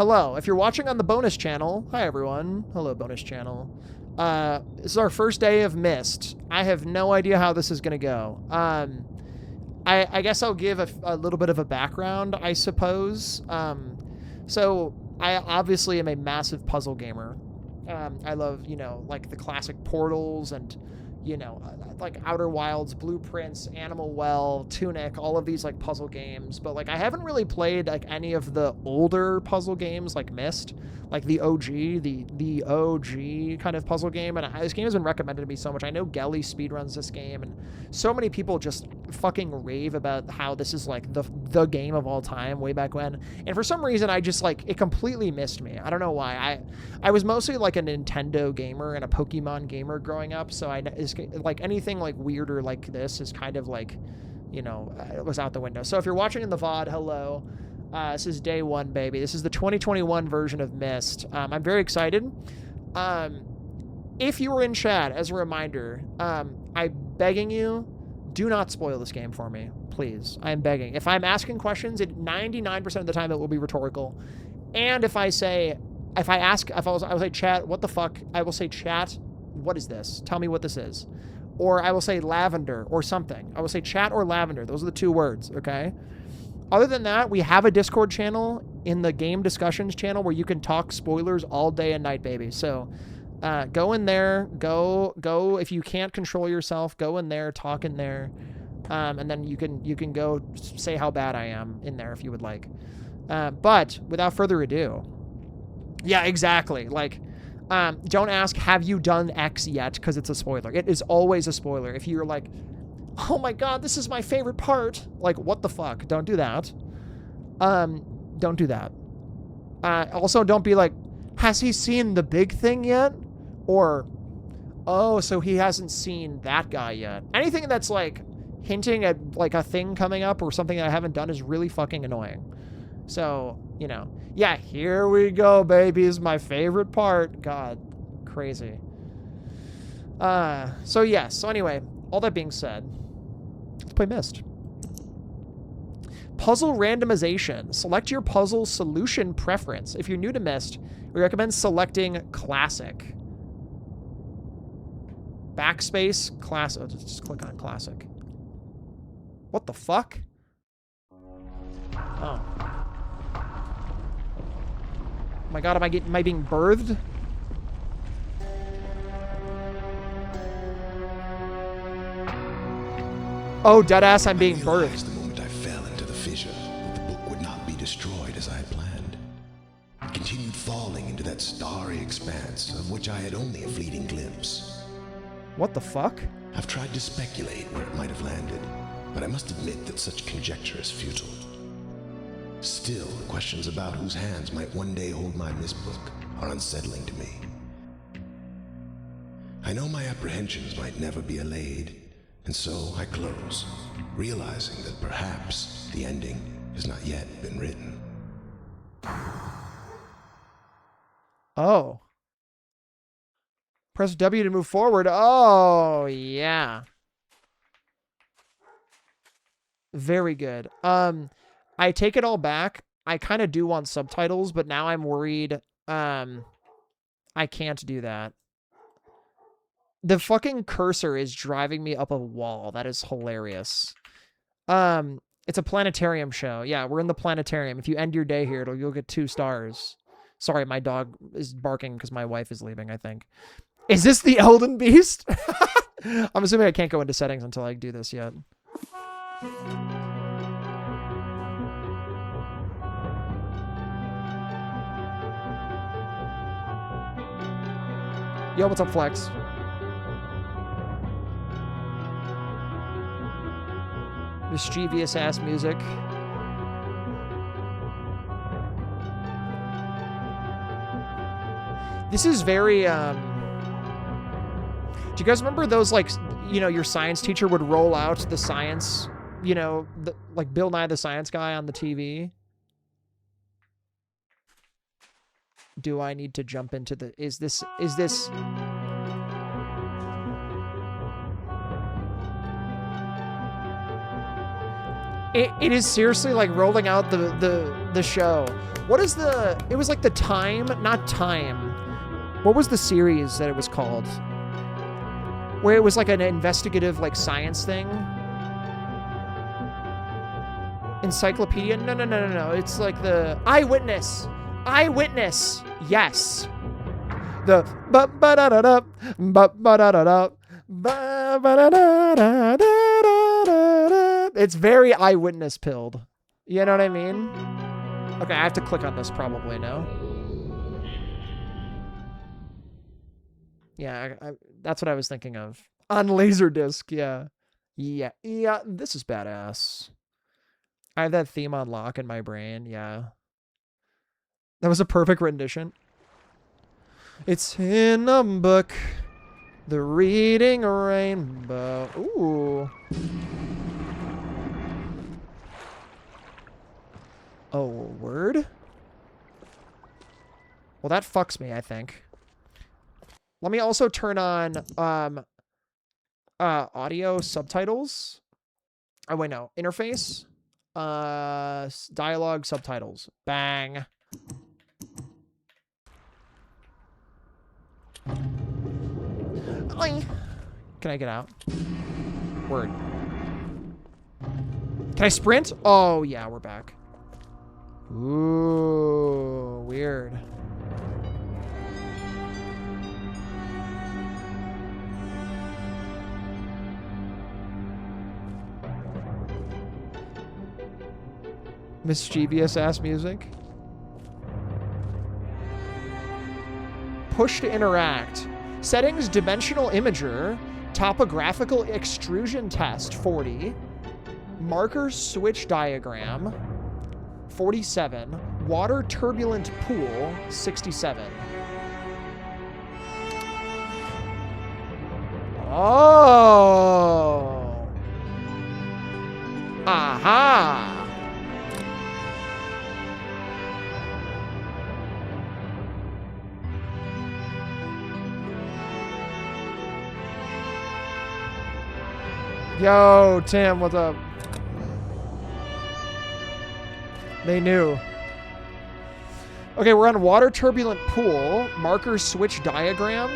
Hello. If you're watching on the bonus channel, hi everyone. Hello, bonus channel. This is our first day of Myst. I have no idea how this is going to go. I guess I'll give a little bit of a background, I suppose. So I obviously am a massive puzzle gamer. I love, like the classic Portals and, like Outer Wilds, Blueprints, Animal Well, Tunic, all of these like puzzle games. But like I haven't really played like any of the older puzzle games like Myst, like the OG, the OG kind of puzzle game. And this game has been recommended to me so much. I know Gelly speedruns this game, and so many people just fucking rave about how this is like the game of all time way back when. And for some reason, I just like it completely missed me. I don't know why. I was mostly like a Nintendo gamer and a Pokemon gamer growing up, so it's like anything like weirder like this is kind of like, it was out the window. So if you're watching in the VOD, hello. This is day one, baby. This is the 2021 version of Myst. I'm very excited. If you were in chat, as a reminder, I'm begging you, do not spoil this game for me, please. I'm begging. If I'm asking questions, 99% of the time it will be rhetorical. And if I say chat, what the fuck? I will say, chat, what is this? Tell me what this is. Or I will say lavender or something. I will say chat or lavender. Those are the two words, okay? Other than that, we have a Discord channel in the game discussions channel where you can talk spoilers all day and night, baby. So go in there, go. If you can't control yourself, go in there, talk in there. And then you can go say how bad I am in there if you would like. But without further ado, yeah, exactly. Like, don't ask, have you done X yet? Because it's a spoiler. It is always a spoiler. If you're like, oh my god, this is my favorite part. Like, what the fuck? Don't do that. Don't do that. Also, don't be like, has he seen the big thing yet? Or, oh, so he hasn't seen that guy yet. Anything that's like hinting at like a thing coming up or something that I haven't done is really fucking annoying. So, yeah, here we go, baby, is my favorite part. God, crazy. So yes, so anyway, all that being said, let's play Myst. Puzzle randomization. Select your puzzle solution preference. If you're new to Myst, we recommend selecting classic. Backspace, classic. Oh, just click on classic. What the fuck? Oh. Oh my god, am I being birthed? Oh, deadass, I'm being birthed. The moment I fell into the fissure, that the book would not be destroyed as I had planned. It continued falling into that starry expanse of which I had only a fleeting glimpse. What the fuck? I've tried to speculate where it might have landed, but I must admit that such conjecture is futile. Still, the questions about whose hands might one day hold my Myst book are unsettling to me. I know my apprehensions might never be allayed, and so I close, realizing that perhaps the ending has not yet been written. Oh. Press W to move forward. Oh, yeah. Very good. I take it all back. I kind of do want subtitles, but now I'm worried. I can't do that. The fucking cursor is driving me up a wall. That is hilarious. It's a planetarium show. Yeah, we're in the planetarium. If you end your day here, you'll get 2 stars. Sorry, my dog is barking because my wife is leaving, I think. Is this the Elden Beast? I'm assuming I can't go into settings until I do this yet. Yo, what's up, Flex? Mischievous ass music. This is very, do you guys remember those, like, your science teacher would roll out the science, like Bill Nye the Science Guy on the TV? Do I need to jump into the, is this, It is seriously like rolling out the show. What is the... It was like the Time, not Time. What was the series that it was called? Where it was like an investigative like science thing? Encyclopedia? No. It's like the Eyewitness. Eyewitness. Yes. The ba-ba-da-da-da, ba-ba-da-da-da, ba-ba-da-da-da-da-da-da. It's very Eyewitness pilled. You know what I mean? Okay, I have to click on this probably now. Yeah, that's what I was thinking of. On Laserdisc, yeah. Yeah, this is badass. I have that theme on lock in my brain, yeah. That was a perfect rendition. It's in a book, the reading rainbow. Ooh. Oh, word? Well, that fucks me, I think. Let me also turn on audio subtitles. Oh, wait, no. Interface. Dialogue subtitles. Bang. Can I get out? Word. Can I sprint? Oh, yeah, we're back. Ooh, weird. Mischievous ass music. Push to interact. Settings, dimensional imager, topographical extrusion test, 40. Marker switch diagram, 47. Water turbulent pool, 67. Oh. Aha. Yo, Tim, what's up? They knew. Okay, we're on water turbulent pool. Marker switch diagram.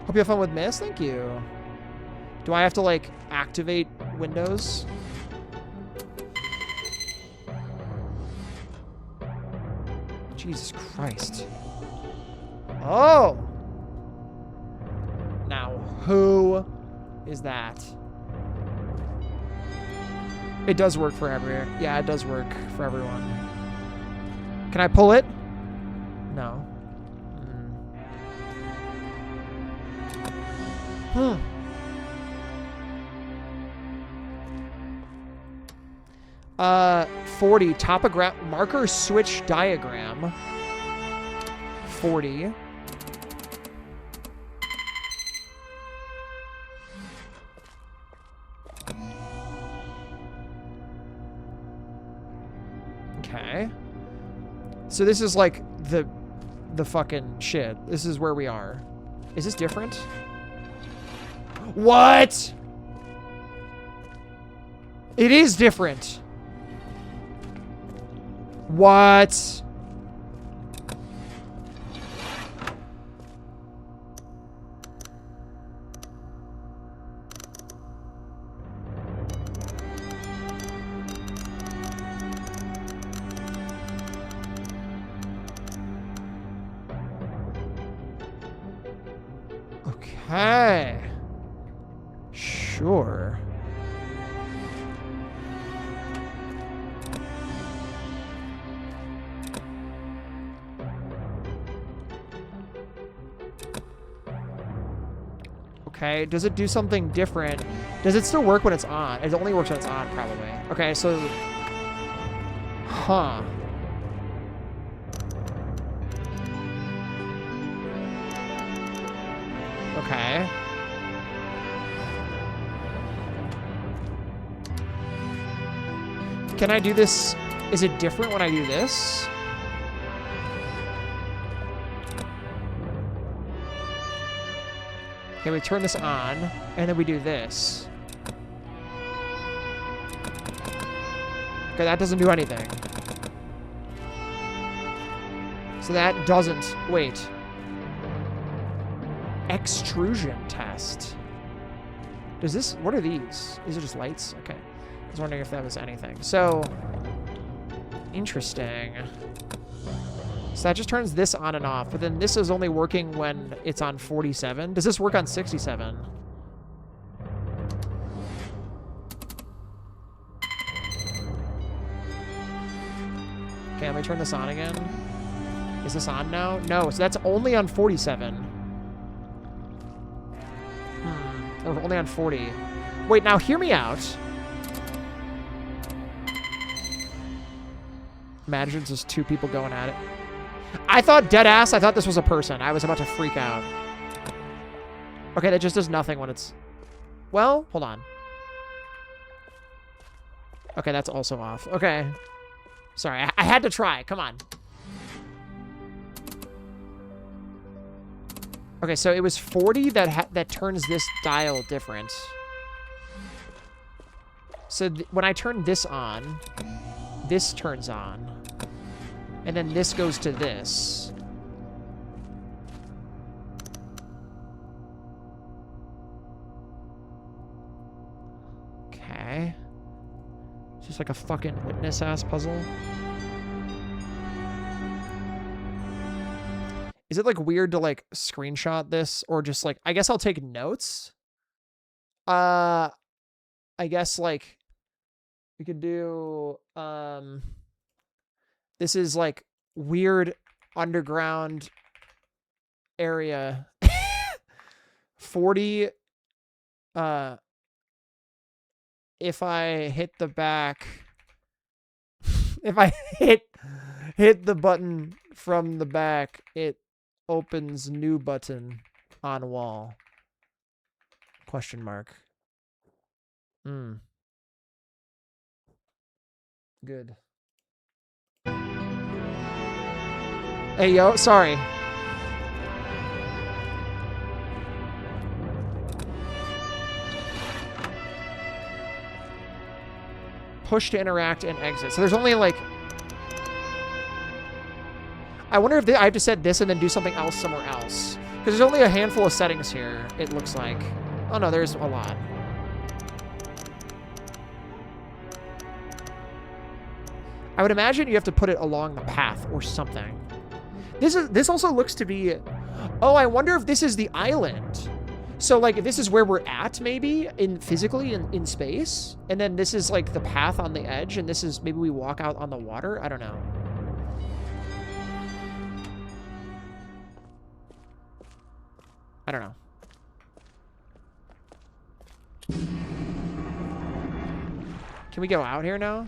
Hope you have fun with Myst. Thank you. Do I have to, like, activate Windows? Jesus Christ. Oh! Now, who is that? It does work for everyone. Yeah, it does work for everyone. Can I pull it? No. Hmm. 40, marker switch diagram. 40. Okay. So this is like the fucking shit. This is where we are. Is this different? What? It is different. What? Okay. Sure. Okay, does it do something different? Does it still work when it's on? It only works when it's on, probably. Okay, so... Huh. Okay. Can I do this? Is it different when I do this? Okay, we turn this on, and then we do this. Okay, that doesn't do anything. So that doesn't... Wait. Extrusion test. Does this... What are these? These are just lights? Okay. I was wondering if that was anything. So... Interesting. So that just turns this on and off, but then this is only working when it's on 47. Does this work on 67? Okay, let me turn this on again. Is this on now? No, so that's only on 47. Or only on 40. Wait, now hear me out. Imagine just two people going at it. I thought dead ass, I thought this was a person. I was about to freak out. Okay, that just does nothing when it's... Well, hold on. Okay, that's also off. Okay. Sorry, I had to try. Come on. Okay, so it was 40 that turns this dial different. So when I turn this on, this turns on. And then this goes to this. Okay. It's just like a fucking witness-ass puzzle. Is it, like, weird to, like, screenshot this? Or just, like... I guess I'll take notes. I guess, like... We could do... This is, like, weird underground area. 40... If I hit the back... If I hit the button from the back, it opens new button on wall. Question mark. Good. Hey, yo, sorry. Push to interact and exit. So there's only, like... I wonder if I have to set this and then do something else somewhere else. Because there's only a handful of settings here, it looks like. Oh, no, there's a lot. I would imagine you have to put it along the path or something. This also looks to be... Oh, I wonder if this is the island. So, like, this is where we're at, maybe, physically in space. And then this is, like, the path on the edge. And this is... Maybe we walk out on the water? I don't know. I don't know. Can we go out here now?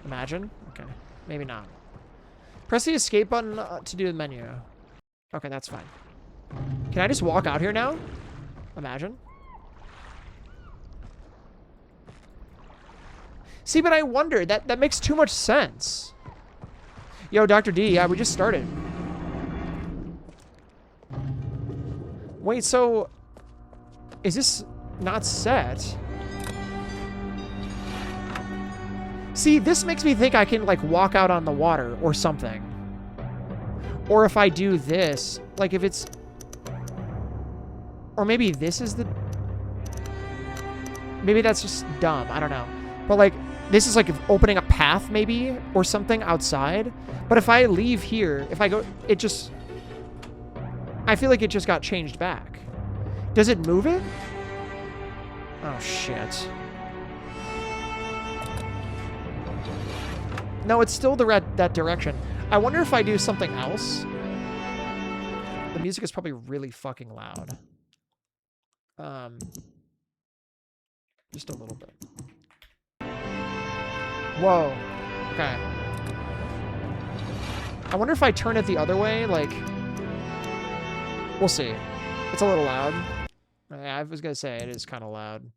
Imagine? Okay. Maybe not. Press the escape button to do the menu. Okay, that's fine. Can I just walk out here now? Imagine. See, but I wonder. That makes too much sense. Yo, Dr. D, yeah, we just started. Wait, so... Is this not set? See, this makes me think I can, like, walk out on the water or something. Or if I do this, like, if it's... Or maybe this is the... Maybe that's just dumb. I don't know. But, like, this is, like, opening a path, maybe, or something outside. But if I leave here, if I go... It just... I feel like it just got changed back. Does it move it? Oh, shit. No, it's still that direction. I wonder if I do something else. The music is probably really fucking loud. Just a little bit. Whoa. Okay. I wonder if I turn it the other way, like... We'll see. It's a little loud. I was gonna say, it is kind of loud.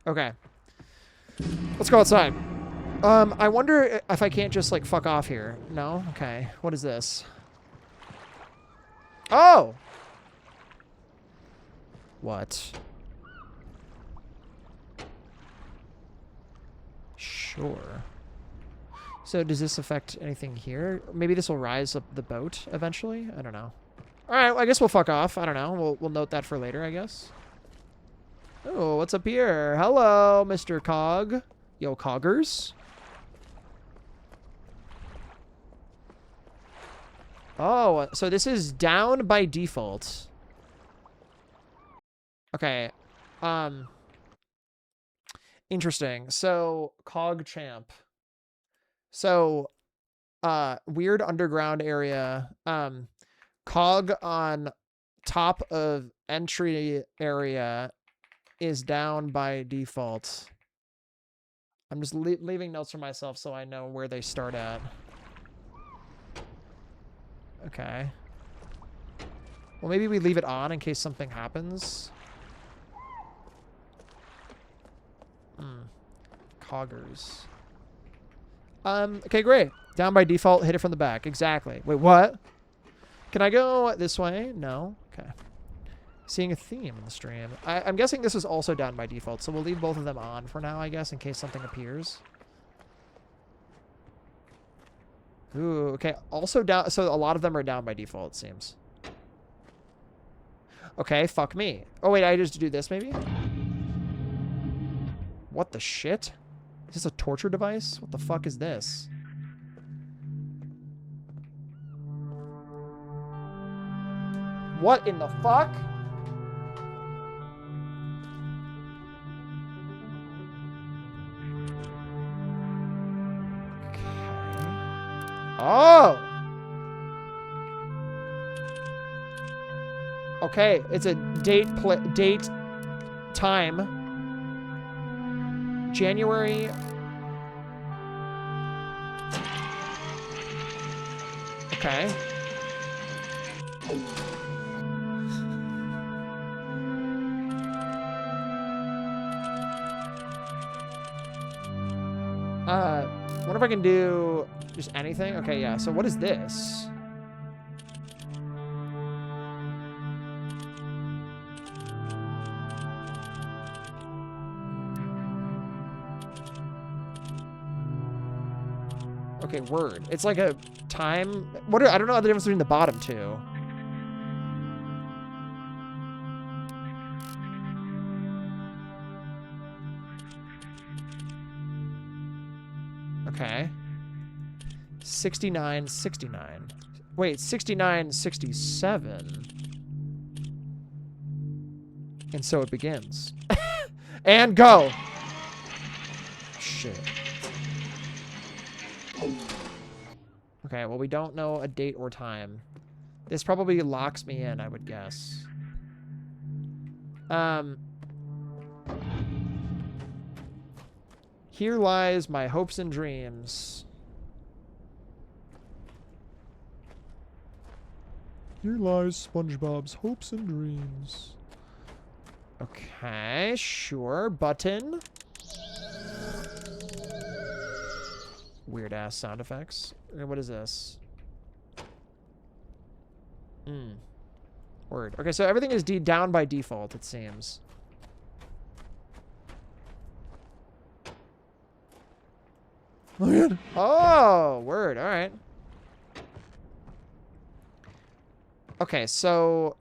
Okay. Let's go outside. I wonder if I can't just, like, fuck off here. No? Okay. What is this? Oh! What? Sure. So does this affect anything here? Maybe this will rise up the boat eventually? I don't know. Alright, well, I guess we'll fuck off. I don't know. We'll note that for later, I guess. Oh, what's up here? Hello, Mr. Cog. Yo, Coggers. Oh, so this is down by default. Okay. Interesting. So, Cog Champ. So, weird underground area. Cog on top of entry area is down by default. I'm just leaving notes for myself so I know where they start at. Okay. Well, maybe we leave it on in case something happens. Coggers. Okay, great. Down by default, hit it from the back. Exactly. Wait, what? Can I go this way? No. Okay. Seeing a theme in the stream. I'm guessing this is also down by default, so we'll leave both of them on for now, I guess, in case something appears. Ooh, okay. Also down, so a lot of them are down by default, it seems. Okay, fuck me. Oh, wait, I just do this, maybe? What the shit? Is this a torture device? What the fuck is this? What in the fuck? Oh! Okay, it's a date time. January. Okay. Wonder if I can do just anything. Okay, yeah. So what is this? Okay, word. It's like a time. I don't know the difference between the bottom two. Okay. 69, 69. Wait, 69, 67. And so it begins. And go. Shit. Okay, well, we don't know a date or time. This probably locks me in, I would guess. Here lies my hopes and dreams. Here lies SpongeBob's hopes and dreams. Okay, sure. Button. Weird ass sound effects. What is this? Word. Okay, so everything is down by default, it seems. Oh, word. All right. Okay, so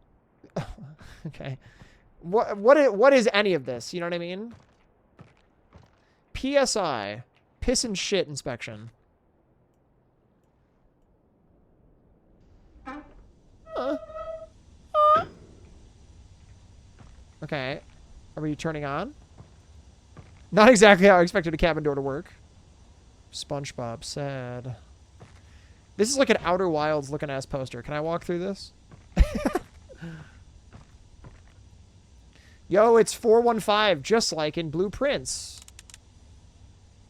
okay. What is any of this? You know what I mean? PSI, piss and shit inspection. Okay. Are we turning on? Not exactly how I expected a cabin door to work. SpongeBob said. This is like an Outer Wilds looking ass poster. Can I walk through this? Yo, it's 415, just like in Blueprints.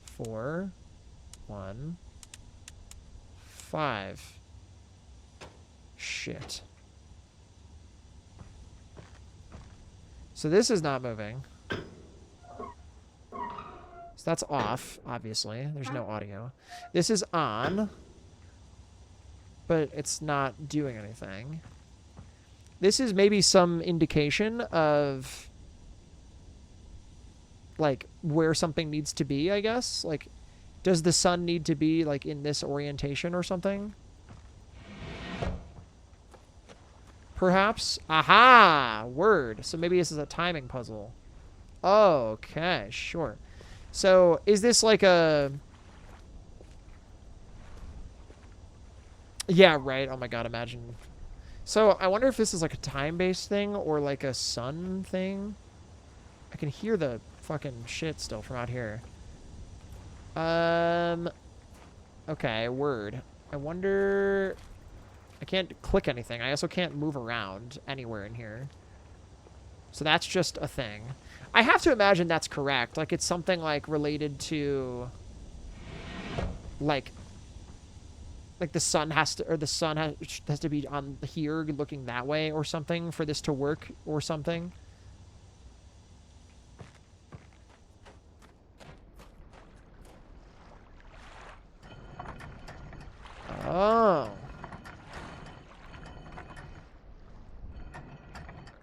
4, 1, 5. Shit. So this is not moving. So that's off, obviously. There's no audio. This is on, but it's not doing anything. This is maybe some indication of, like, where something needs to be, I guess. Like, does the sun need to be, like, in this orientation or something? Perhaps? Aha! Word. So maybe this is a timing puzzle. Okay, sure. So, is this like a... Yeah, right. Oh my god, imagine. So, I wonder if this is like a time-based thing or like a sun thing. I can hear the fucking shit still from out here. Okay, word. I wonder... I can't click anything. I also can't move around anywhere in here. So that's just a thing. I have to imagine that's correct. Like, it's something, like, related to... Like the sun has to... Or the sun has to be on here, looking that way or something for this to work or something. Oh.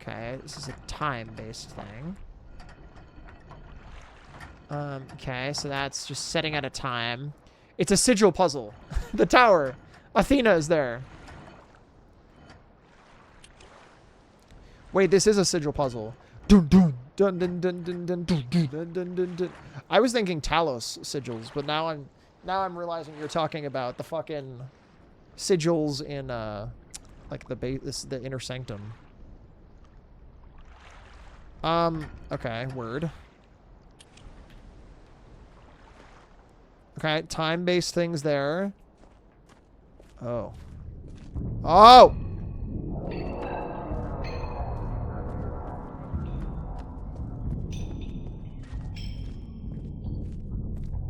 Okay, this is a time-based thing. Okay, so that's just setting at a time. It's a sigil puzzle. The tower. Athena is there. Wait, this is a sigil puzzle. Dun dun dun dun dun dun dun dun dun dun dun dun. I was thinking Talos sigils, but now I'm realizing you're talking about the fucking sigils in like the inner sanctum. Okay, word. Okay, time-based things there. Oh. Oh!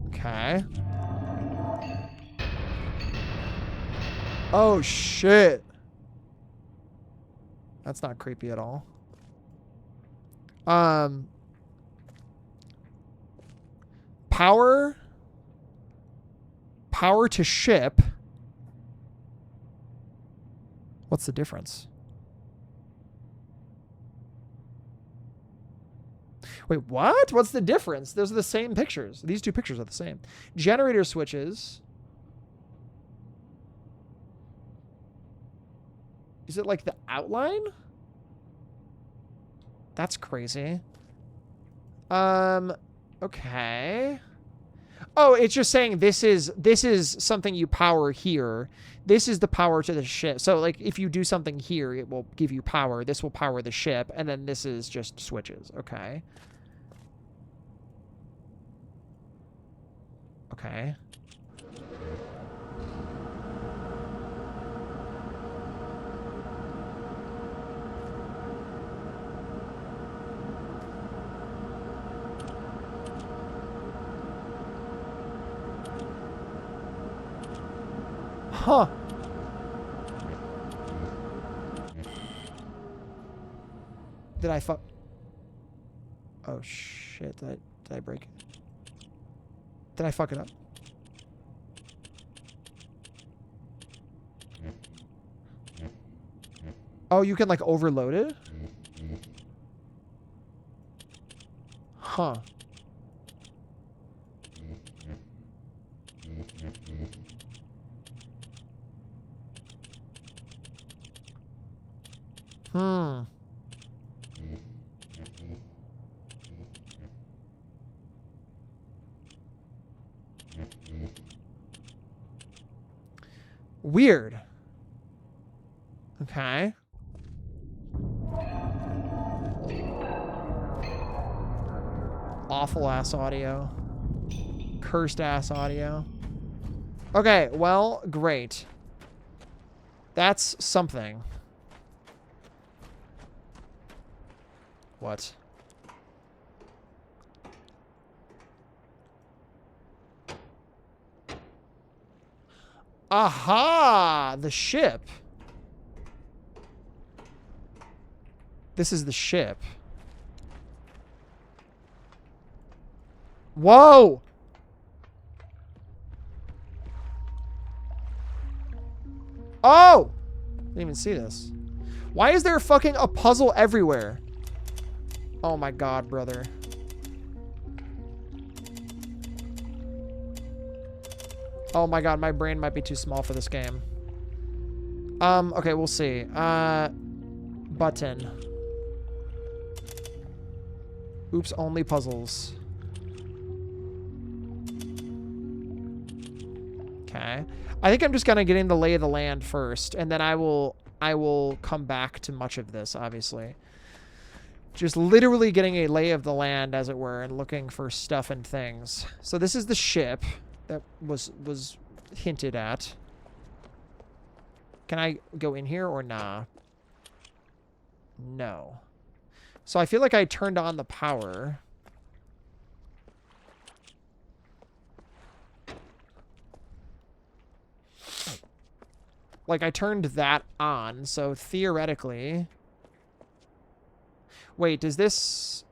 Okay. Oh, shit. That's not creepy at all. Power to ship. What's the difference? Wait, what? What's the difference? Those are the same pictures. These two pictures are the same. Generator switches. Is it like the outline? That's crazy. Okay. Oh, it's just saying this is something you power here. This is the power to the ship. So, like, if you do something here, it will give you power. This will power the ship, and then this is just switches. Okay. Okay. Huh. Did I fuck? Oh shit! Did I break it? Did I fuck it up? Oh, you can like overload it? Huh. Hmm. Weird. Okay. Awful ass audio. Cursed ass audio. Okay, well, great. That's something. What? Aha! The ship. This is the ship. Whoa! Oh! Didn't even see this. Why is there fucking a puzzle everywhere? Oh my god, brother. Oh my god, my brain might be too small for this game. Okay, we'll see. Button. Oops, only puzzles. Okay. I think I'm just gonna get in the lay of the land first, and then I will come back to much of this, obviously. Just literally getting a lay of the land, as it were, and looking for stuff and things. So this is the ship that was hinted at. Can I go in here or nah? No. So I feel like I turned on the power. Like, I turned that on, so theoretically... Wait, does this...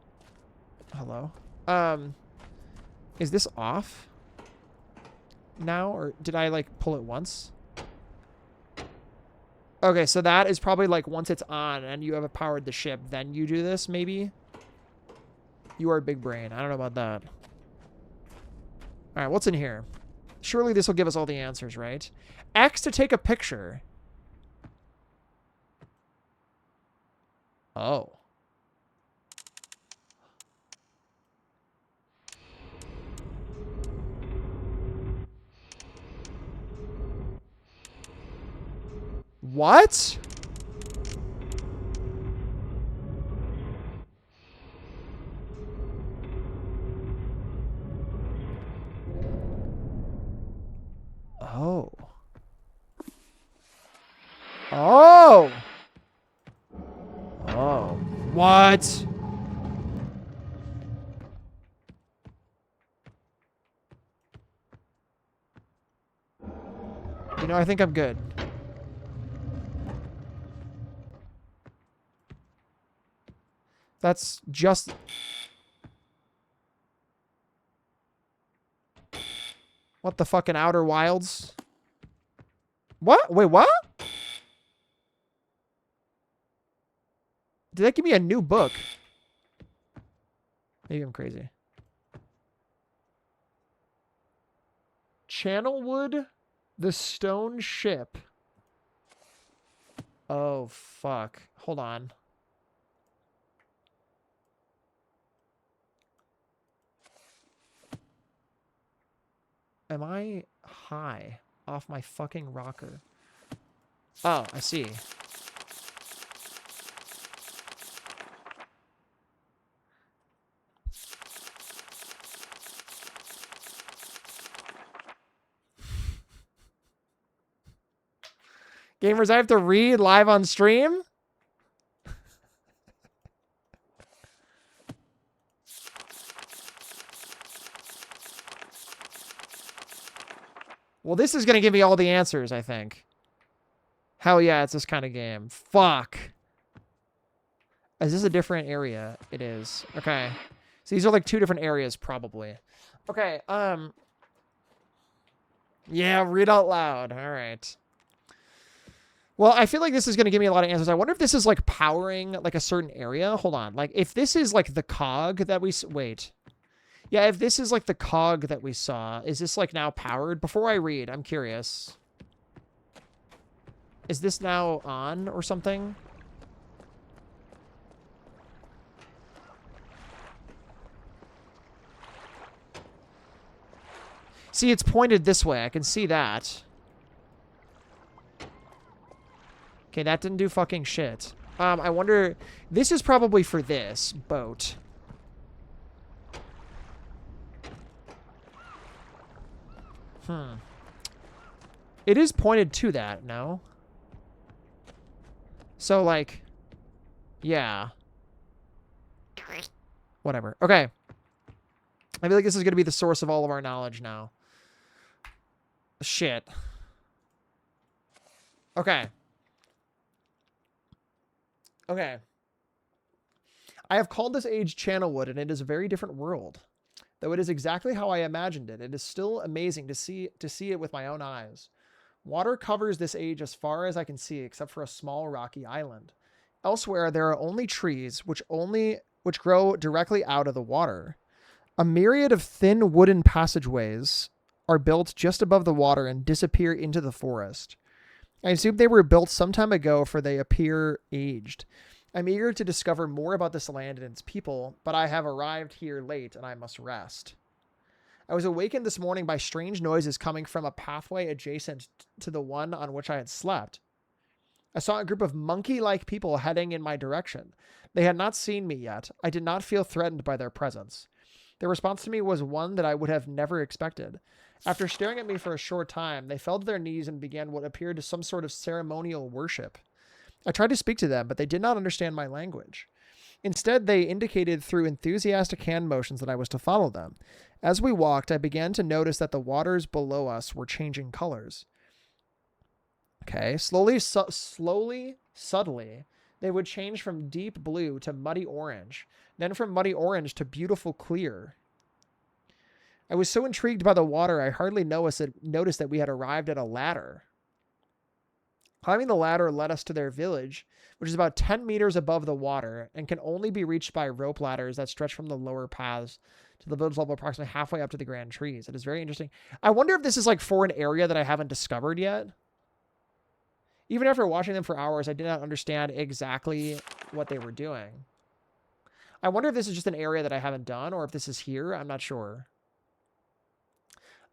Hello? Is this off now, or did I, like, pull it once? Okay, so that is probably, like, once it's on and you have powered the ship, then you do this, maybe? You are a big brain. I don't know about that. All right, what's in here? Surely this will give us all the answers, right? X to take a picture. Oh. What? Oh. Oh. Oh. What? You know, I think I'm good. That's just... What the fucking Outer Wilds? What? Wait, what? Did that give me a new book? Maybe I'm crazy. Channelwood, the Stone Ship. Oh, fuck. Hold on. Am I high off my fucking rocker? Oh, I see. Gamers, I have to read live on stream? Well, this is going to give me all the answers, I think. Hell yeah, it's this kind of game. Fuck. Is this a different area? It is. Okay. So these are like two different areas, probably. Okay, yeah, read out loud. All right. Well, I feel like this is going to give me a lot of answers. I wonder if this is like powering like a certain area. Hold on. Like if this is like the cog that we... Wait. Yeah, if this is like the cog that we saw, is this like now powered? Before I read, I'm curious. Is this now on or something? See, it's pointed this way. I can see that. Okay, that didn't do fucking shit. I wonder... This is probably for this boat. It is pointed to that, no? So, like... Yeah. Whatever. Okay. I feel like this is going to be the source of all of our knowledge now. Shit. Okay. Okay. I have called this age Channelwood, and it is a very different world. Though it is exactly how I imagined it, it is still amazing to see it with my own eyes. Water covers this age as far as I can see, except for a small rocky island. Elsewhere, there are only trees, which grow directly out of the water. A myriad of thin wooden passageways are built just above the water and disappear into the forest. I assume they were built some time ago, for they appear aged. I'm eager to discover more about this land and its people, but I have arrived here late and I must rest. I was awakened this morning by strange noises coming from a pathway adjacent to the one on which I had slept. I saw a group of monkey-like people heading in my direction. They had not seen me yet. I did not feel threatened by their presence. Their response to me was one that I would have never expected. After staring at me for a short time, they fell to their knees and began what appeared to some sort of ceremonial worship. I tried to speak to them, but they did not understand my language. Instead, they indicated through enthusiastic hand motions that I was to follow them. As we walked, I began to notice that the waters below us were changing colors. Okay, slowly, subtly, they would change from deep blue to muddy orange, then from muddy orange to beautiful clear. I was so intrigued by the water, I hardly noticed that we had arrived at a ladder. Climbing the ladder led us to their village, which is about 10 meters above the water and can only be reached by rope ladders that stretch from the lower paths to the village level approximately halfway up to the grand trees. It is very interesting. I wonder if this is like for an area that I haven't discovered yet. Even after watching them for hours, I did not understand exactly what they were doing. I wonder if this is just an area that I haven't done, or if this is here. I'm not sure.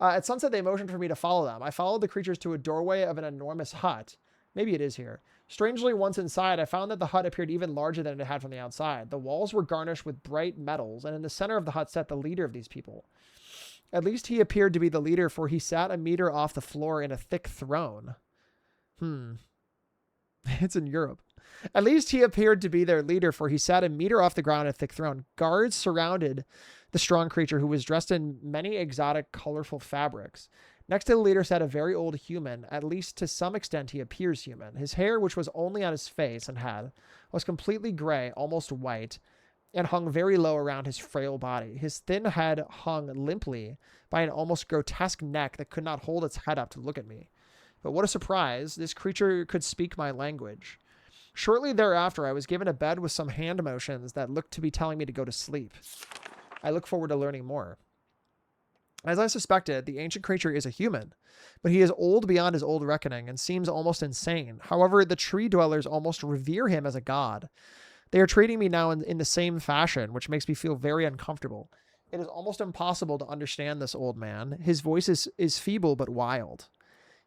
At sunset, they motioned for me to follow them. I followed the creatures to a doorway of an enormous hut. Maybe it is here. Strangely, once inside, I found that the hut appeared even larger than it had from the outside. The walls were garnished with bright metals, and in the center of the hut sat the leader of these people. At least he appeared to be the leader, for he sat a meter off the floor in a thick throne. It's in Europe. At least he appeared to be their leader, for he sat a meter off the ground in a thick throne. Guards surrounded the strong creature, who was dressed in many exotic, colorful fabrics. Next to the leader sat a very old human. At least to some extent he appears human. His hair, which was only on his face and head, was completely gray, almost white, and hung very low around his frail body. His thin head hung limply by an almost grotesque neck that could not hold its head up to look at me. But what a surprise, this creature could speak my language. Shortly thereafter, I was given a bed with some hand motions that looked to be telling me to go to sleep. I look forward to learning more. As I suspected, the ancient creature is a human, but he is old beyond his old reckoning and seems almost insane. However, the tree dwellers almost revere him as a god. They are treating me now in the same fashion, which makes me feel very uncomfortable. It is almost impossible to understand this old man. His voice is feeble but wild.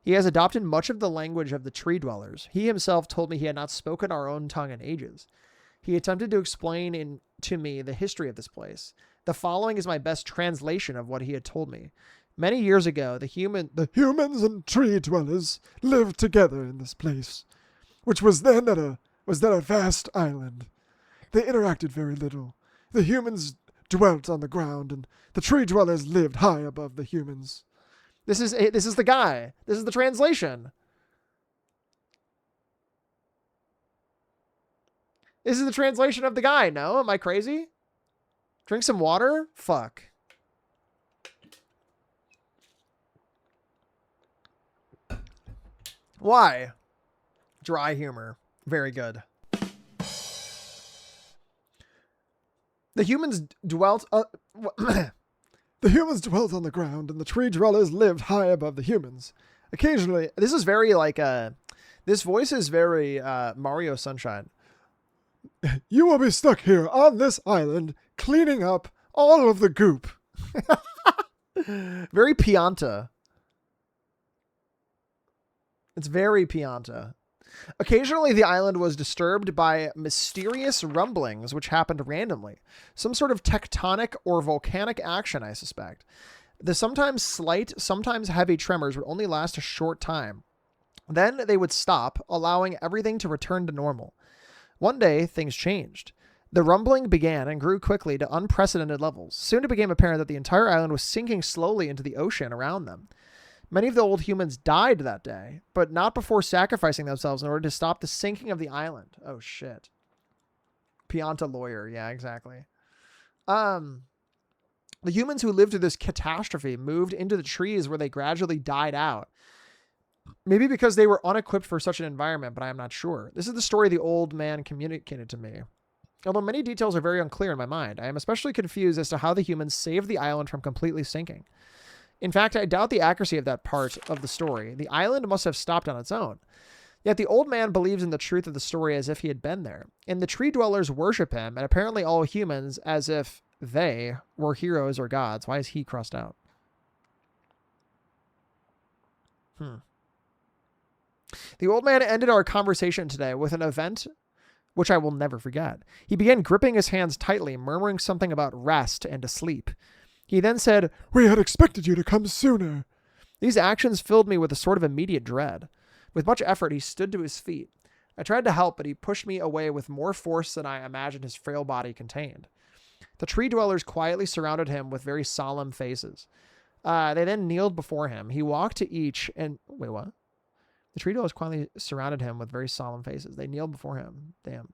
He has adopted much of the language of the tree dwellers. He himself told me he had not spoken our own tongue in ages. He attempted to explain to me the history of this place. The following is my best translation of what he had told me. Many years ago, the humans and tree dwellers lived together in this place, which was then a vast island. They interacted very little. The humans dwelt on the ground, and the tree dwellers lived high above the humans. This is the guy. This is the translation. This is the translation of the guy. No, am I crazy? Drink some water? Fuck. Why? Dry humor. Very good. The humans dwelt... The humans dwelt on the ground, and the tree dwellers lived high above the humans. Occasionally... This is very like... this voice is very Mario Sunshine. You will be stuck here on this island, cleaning up all of the goop. Very Pianta. It's very Pianta. Occasionally, the island was disturbed by mysterious rumblings, which happened randomly. Some sort of tectonic or volcanic action, I suspect. The sometimes slight, sometimes heavy tremors would only last a short time. Then they would stop, allowing everything to return to normal. One day, things changed. The rumbling began and grew quickly to unprecedented levels. Soon it became apparent that the entire island was sinking slowly into the ocean around them. Many of the old humans died that day, but not before sacrificing themselves in order to stop the sinking of the island. Oh, shit. Pianta lawyer. Yeah, exactly. The humans who lived through this catastrophe moved into the trees where they gradually died out. Maybe because they were unequipped for such an environment, but I am not sure. This is the story the old man communicated to me. Although many details are very unclear in my mind, I am especially confused as to how the humans saved the island from completely sinking. In fact, I doubt the accuracy of that part of the story. The island must have stopped on its own. Yet the old man believes in the truth of the story as if he had been there. And the tree dwellers worship him, and apparently all humans as if they were heroes or gods. Why is he crossed out? The old man ended our conversation today with an event which I will never forget. He began gripping his hands tightly, murmuring something about rest and to sleep. He then said, "We had expected you to come sooner." These actions filled me with a sort of immediate dread. With much effort, he stood to his feet. I tried to help, but he pushed me away with more force than I imagined his frail body contained. The tree dwellers quietly surrounded him with very solemn faces. They then kneeled before him. He walked to each and... Wait, what? The tree dwellers quietly surrounded him with very solemn faces. They kneeled before him. Damn.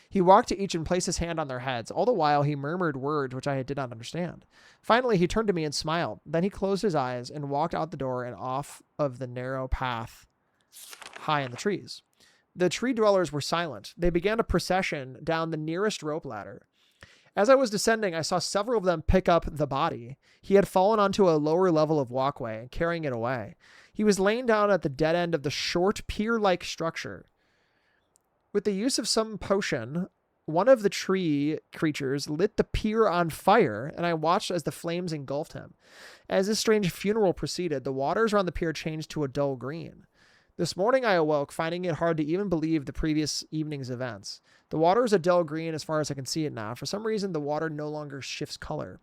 He walked to each and placed his hand on their heads. All the while, he murmured words which I did not understand. Finally, he turned to me and smiled. Then he closed his eyes and walked out the door and off of the narrow path high in the trees. The tree dwellers were silent. They began a procession down the nearest rope ladder. As I was descending, I saw several of them pick up the body. He had fallen onto a lower level of walkway and carrying it away. He was laying down at the dead end of the short pier-like structure. With the use of some potion, one of the tree creatures lit the pier on fire, and I watched as the flames engulfed him. As this strange funeral proceeded, the waters around the pier changed to a dull green. This morning I awoke, finding it hard to even believe the previous evening's events. The water is a dull green as far as I can see it now. For some reason, the water no longer shifts color.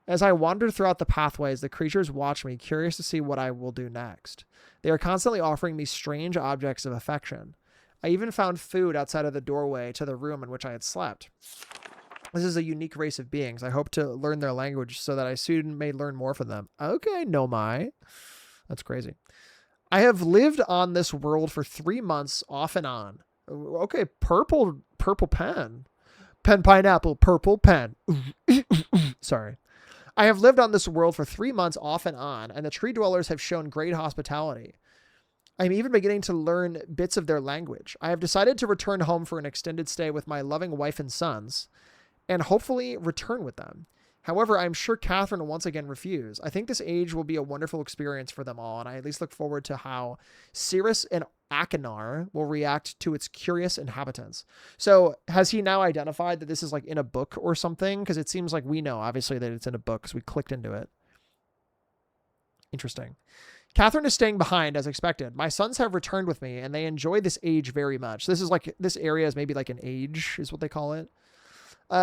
As I wandered throughout the pathways, the creatures watch me, curious to see what I will do next. They are constantly offering me strange objects of affection. I even found food outside of the doorway to the room in which I had slept. This is a unique race of beings. I hope to learn their language so that I soon may learn more from them. Okay, no mai. That's crazy. I have lived on this world for 3 months off and on. Okay, purple pen. Pen pineapple, purple pen. Sorry. I have lived on this world for 3 months off and on, and the tree dwellers have shown great hospitality. I am even beginning to learn bits of their language. I have decided to return home for an extended stay with my loving wife and sons, and hopefully return with them. However, I am sure Catherine will once again refuse. I think this age will be a wonderful experience for them all, and I at least look forward to how Cirrus and Achenar will react to its curious inhabitants. So has he now identified that this is like in a book or something? Because it seems like we know, obviously, that it's in a book because we clicked into it. Interesting. Catherine is staying behind as expected. My sons have returned with me, and they enjoy this age very much. This is like, this area is maybe like an age, is what they call it.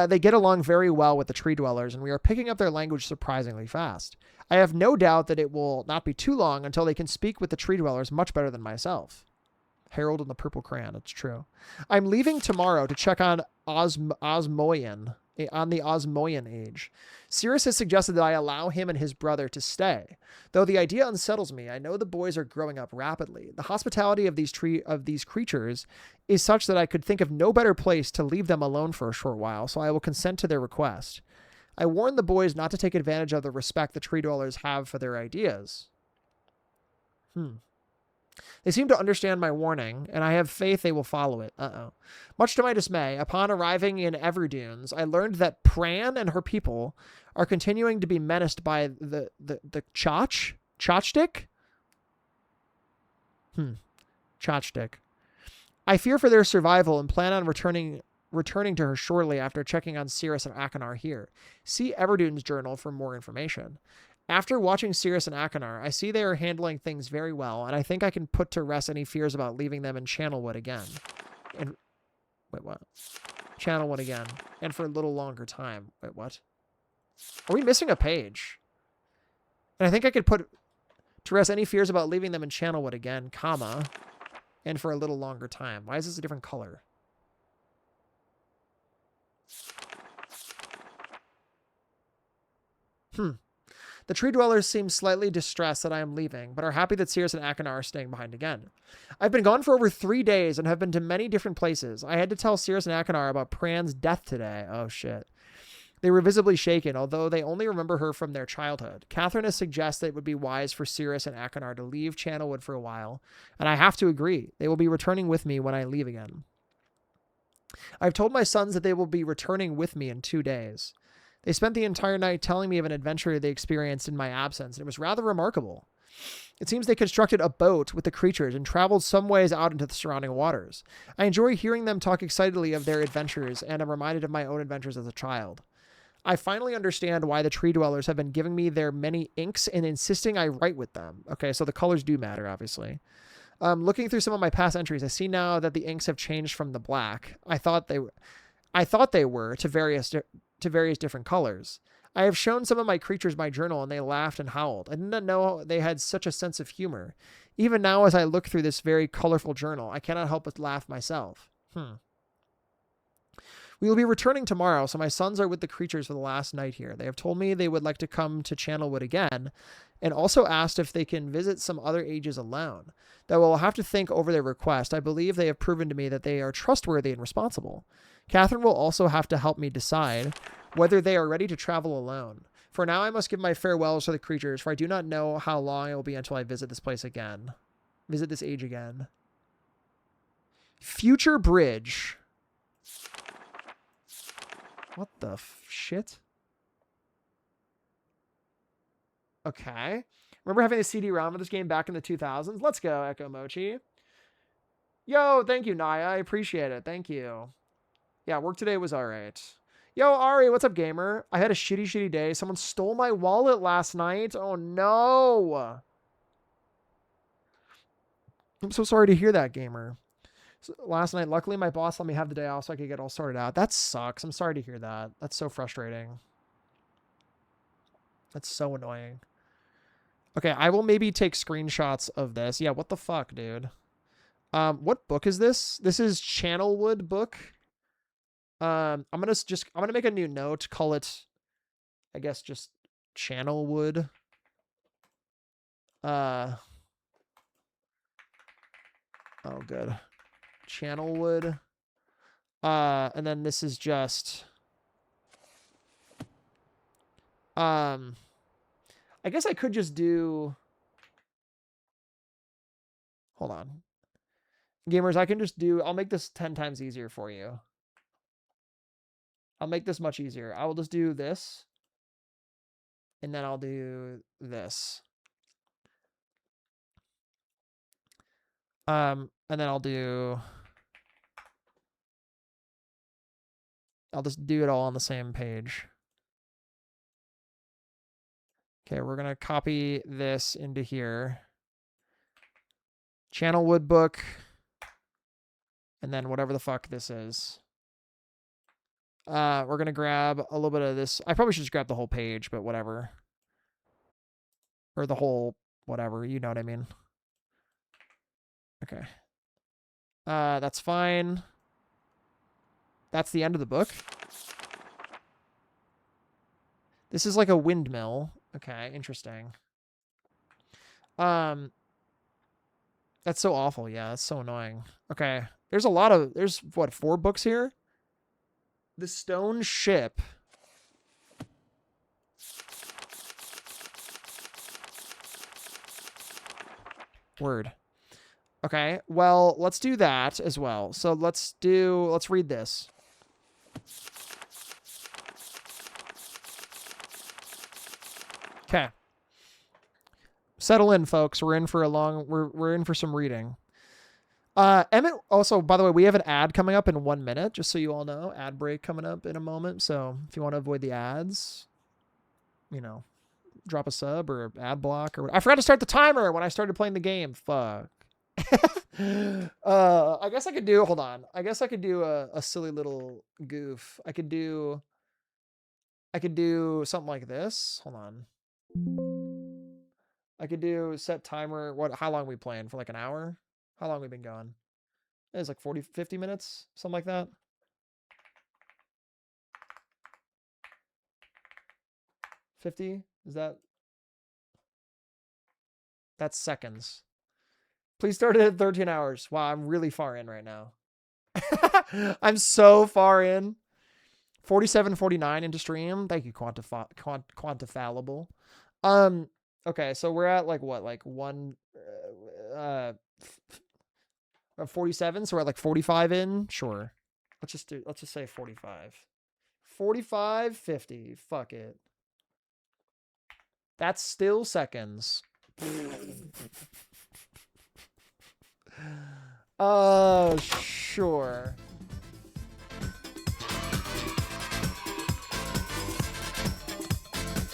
They get along very well with the tree dwellers, and we are picking up their language surprisingly fast. I have no doubt that it will not be too long until they can speak with the tree dwellers much better than myself. Harold and the Purple Crayon, it's true. I'm leaving tomorrow to check on Osmoian, on the Osmoian age. Cirrus has suggested that I allow him and his brother to stay. Though the idea unsettles me, I know the boys are growing up rapidly. The hospitality of these creatures is such that I could think of no better place to leave them alone for a short while, so I will consent to their request. I warn the boys not to take advantage of the respect the tree dwellers have for their ideas. They seem to understand my warning, and I have faith they will follow it. Much to my dismay, upon arriving in Everdunes, I learned that Pran and her people are continuing to be menaced by the Chachdik? Chachdik. I fear for their survival and plan on returning to her shortly after checking on Cirrus and Achenar here. See Everdune's journal for more information. After watching Cirrus and Achenar, I see they are handling things very well, and I think I can put to rest any fears about leaving them in Channelwood again. And wait, what? Channelwood again, and for a little longer time. Wait, what? Are we missing a page? And I think I could put to rest any fears about leaving them in Channelwood again, comma, and for a little longer time. Why is this a different color? The tree dwellers seem slightly distressed that I am leaving, but are happy that Cirrus and Achenar are staying behind again. I've been gone for over 3 days and have been to many different places. I had to tell Cirrus and Achenar about Pran's death today. Oh, shit. They were visibly shaken, although they only remember her from their childhood. Catherine has suggested it would be wise for Cirrus and Achenar to leave Channelwood for a while, and I have to agree. They will be returning with me when I leave again. I've told my sons that they will be returning with me in 2 days. They spent the entire night telling me of an adventure they experienced in my absence, and it was rather remarkable. It seems they constructed a boat with the creatures and traveled some ways out into the surrounding waters. I enjoy hearing them talk excitedly of their adventures, and am reminded of my own adventures as a child. I finally understand why the tree dwellers have been giving me their many inks and insisting I write with them. Okay, so the colors do matter, obviously. Looking through some of my past entries, I see now that the inks have changed from the black I thought they were to various different colors. I have shown some of my creatures my journal, and they laughed and howled. I did not know they had such a sense of humor. Even now, as I look through this very colorful journal, I cannot help but laugh myself. We will be returning tomorrow, so my sons are with the creatures for the last night here. They have told me they would like to come to Channelwood again, and also asked if they can visit some other ages alone. Though I will have to think over their request, I believe they have proven to me that they are trustworthy and responsible. Catherine will also have to help me decide whether they are ready to travel alone. For now, I must give my farewells to the creatures, for I do not know how long it will be until I visit this place again. Visit this age again. Future Bridge. What the shit? Okay. Remember having a CD-ROM of this game back in the 2000s? Let's go, Echo Mochi. Yo, thank you, Naya. I appreciate it. Thank you. Yeah, work today was all right. Yo, Ari, what's up, gamer? I had a shitty day. Someone stole my wallet last night. Oh, no. I'm so sorry to hear that, gamer. So, last night, luckily, my boss let me have the day off so I could get all sorted out. That sucks. I'm sorry to hear that. That's so frustrating. That's so annoying. Okay, I will maybe take screenshots of this. Yeah, what the fuck, dude? What book is this? This is Channelwood book. I'm gonna make a new note. Call it, I guess, just Channelwood. Oh, good. Channelwood. And then this is just, I guess I could just do, hold on. Gamers, I can just do, I'll make this 10 times easier for you. I'll make this much easier. I will just do this. And then I'll do this. And then I'll just do it all on the same page. Okay, we're going to copy this into here. Channelwood book. And then whatever the fuck this is. We're going to grab a little bit of this. I probably should just grab the whole page, but whatever. Or the whole whatever, you know what I mean. Okay. That's fine. That's the end of the book. This is like a windmill. Okay, interesting. That's so awful. Yeah, that's so annoying. Okay. There's what, 4 books here? The Stone Ship. Word. Okay, well, let's do that as well. So let's read this. Okay. Settle in, folks. We're in for some reading. Emmett, also, by the way, we have an ad coming up in 1 minute, just so you all know. Ad break coming up in a moment. So if you want to avoid the ads, drop a sub or ad block or I forgot to start the timer when I started playing the game. Fuck. I guess I could do, hold on. I guess I could do a silly little goof. I could do something like this. Hold on. I could do set timer. How long are we playing? For like an hour? How long have we been going? It's like 40, 50 minutes, something like that. 50? Is that's seconds. Please start it at 13 hours. Wow, I'm really far in right now. I'm so far in. 47.49 into stream. Thank you, Quantifallible. Okay, so we're at like what, like 47, so we're at like 45 in. Sure. Let's just say 45. 45, 50. Fuck it. That's still seconds. Sure.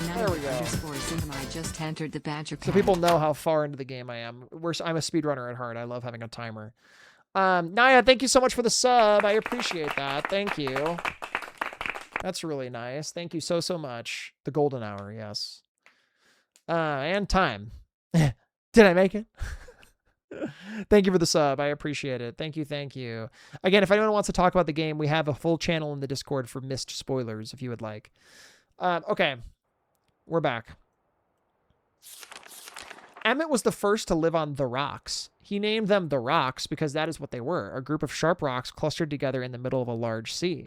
There we go. I just entered the Badger so people know how far into the game I am. I'm a speedrunner at heart. I love having a timer. Naya, thank you so much for the sub. I appreciate that. Thank you. That's really nice. Thank you so much. The golden hour, yes. And time. Did I make it? Thank you for the sub. I appreciate it. Thank you. Again, if anyone wants to talk about the game, we have a full channel in the Discord for Myst spoilers if you would like. Okay. We're back. Emmett was the first to live on the rocks. He named them the rocks because that is what they were, a group of sharp rocks clustered together in the middle of a large sea.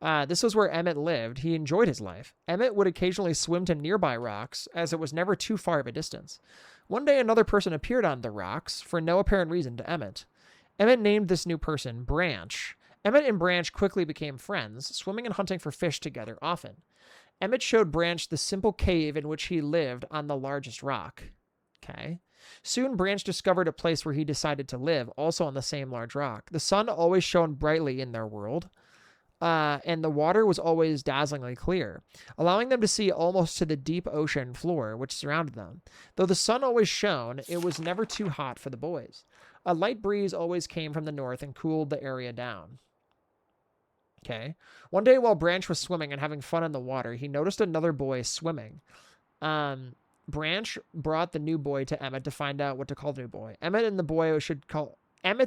This was where Emmett lived. He enjoyed his life. Emmett would occasionally swim to nearby rocks, as it was never too far of a distance. One day, another person appeared on the rocks, for no apparent reason to Emmett. Emmett named this new person Branch. Emmett and Branch quickly became friends, swimming and hunting for fish together often. Emmett showed Branch the simple cave in which he lived on the largest rock. Okay. Soon, Branch discovered a place where he decided to live, also on the same large rock. The sun always shone brightly in their world, and the water was always dazzlingly clear, allowing them to see almost to the deep ocean floor which surrounded them. Though the sun always shone, it was never too hot for the boys. A light breeze always came from the north and cooled the area down. Okay. One day while Branch was swimming and having fun in the water, he noticed another boy swimming. Branch brought the new boy to Emmett to find out what to call the new boy. Emmett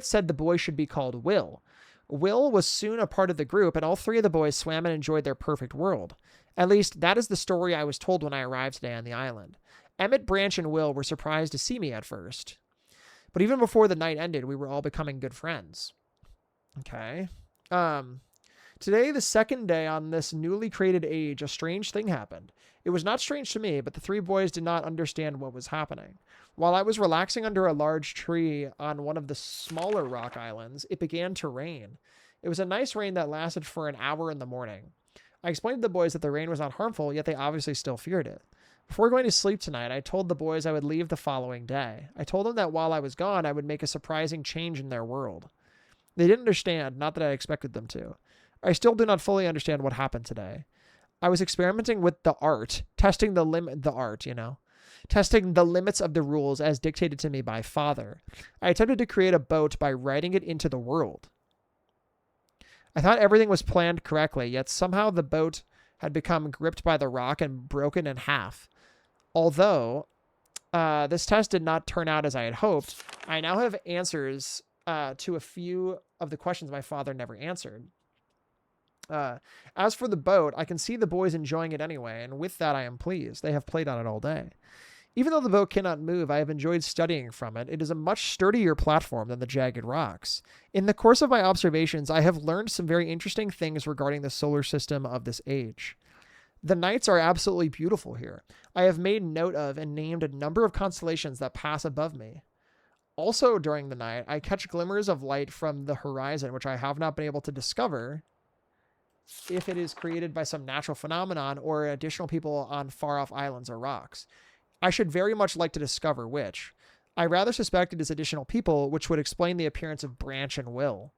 said the boy should be called Will. Will was soon a part of the group, and all three of the boys swam and enjoyed their perfect world. At least, that is the story I was told when I arrived today on the island. Emmett, Branch, and Will were surprised to see me at first. But even before the night ended, we were all becoming good friends. Okay. Today, the second day on this newly created age, a strange thing happened. It was not strange to me, but the three boys did not understand what was happening. While I was relaxing under a large tree on one of the smaller rock islands, it began to rain. It was a nice rain that lasted for an hour in the morning. I explained to the boys that the rain was not harmful, yet they obviously still feared it. Before going to sleep tonight, I told the boys I would leave the following day. I told them that while I was gone, I would make a surprising change in their world. They didn't understand, not that I expected them to. I still do not fully understand what happened today. I was experimenting with the art, testing the limits of the rules as dictated to me by Father. I attempted to create a boat by writing it into the world. I thought everything was planned correctly, yet somehow the boat had become gripped by the rock and broken in half. Although this test did not turn out as I had hoped, I now have answers to a few of the questions my father never answered. As for the boat, I can see the boys enjoying it anyway, and with that I am pleased. They have played on it all day. Even though the boat cannot move, I have enjoyed studying from it. It is a much sturdier platform than the jagged rocks. In the course of my observations, I have learned some very interesting things regarding the solar system of this age. The nights are absolutely beautiful here. I have made note of and named a number of constellations that pass above me. Also during the night, I catch glimmers of light from the horizon, which I have not been able to discover if it is created by some natural phenomenon or additional people on far-off islands or rocks. I should very much like to discover which. I rather suspect it is additional people, which would explain the appearance of Branch and Will.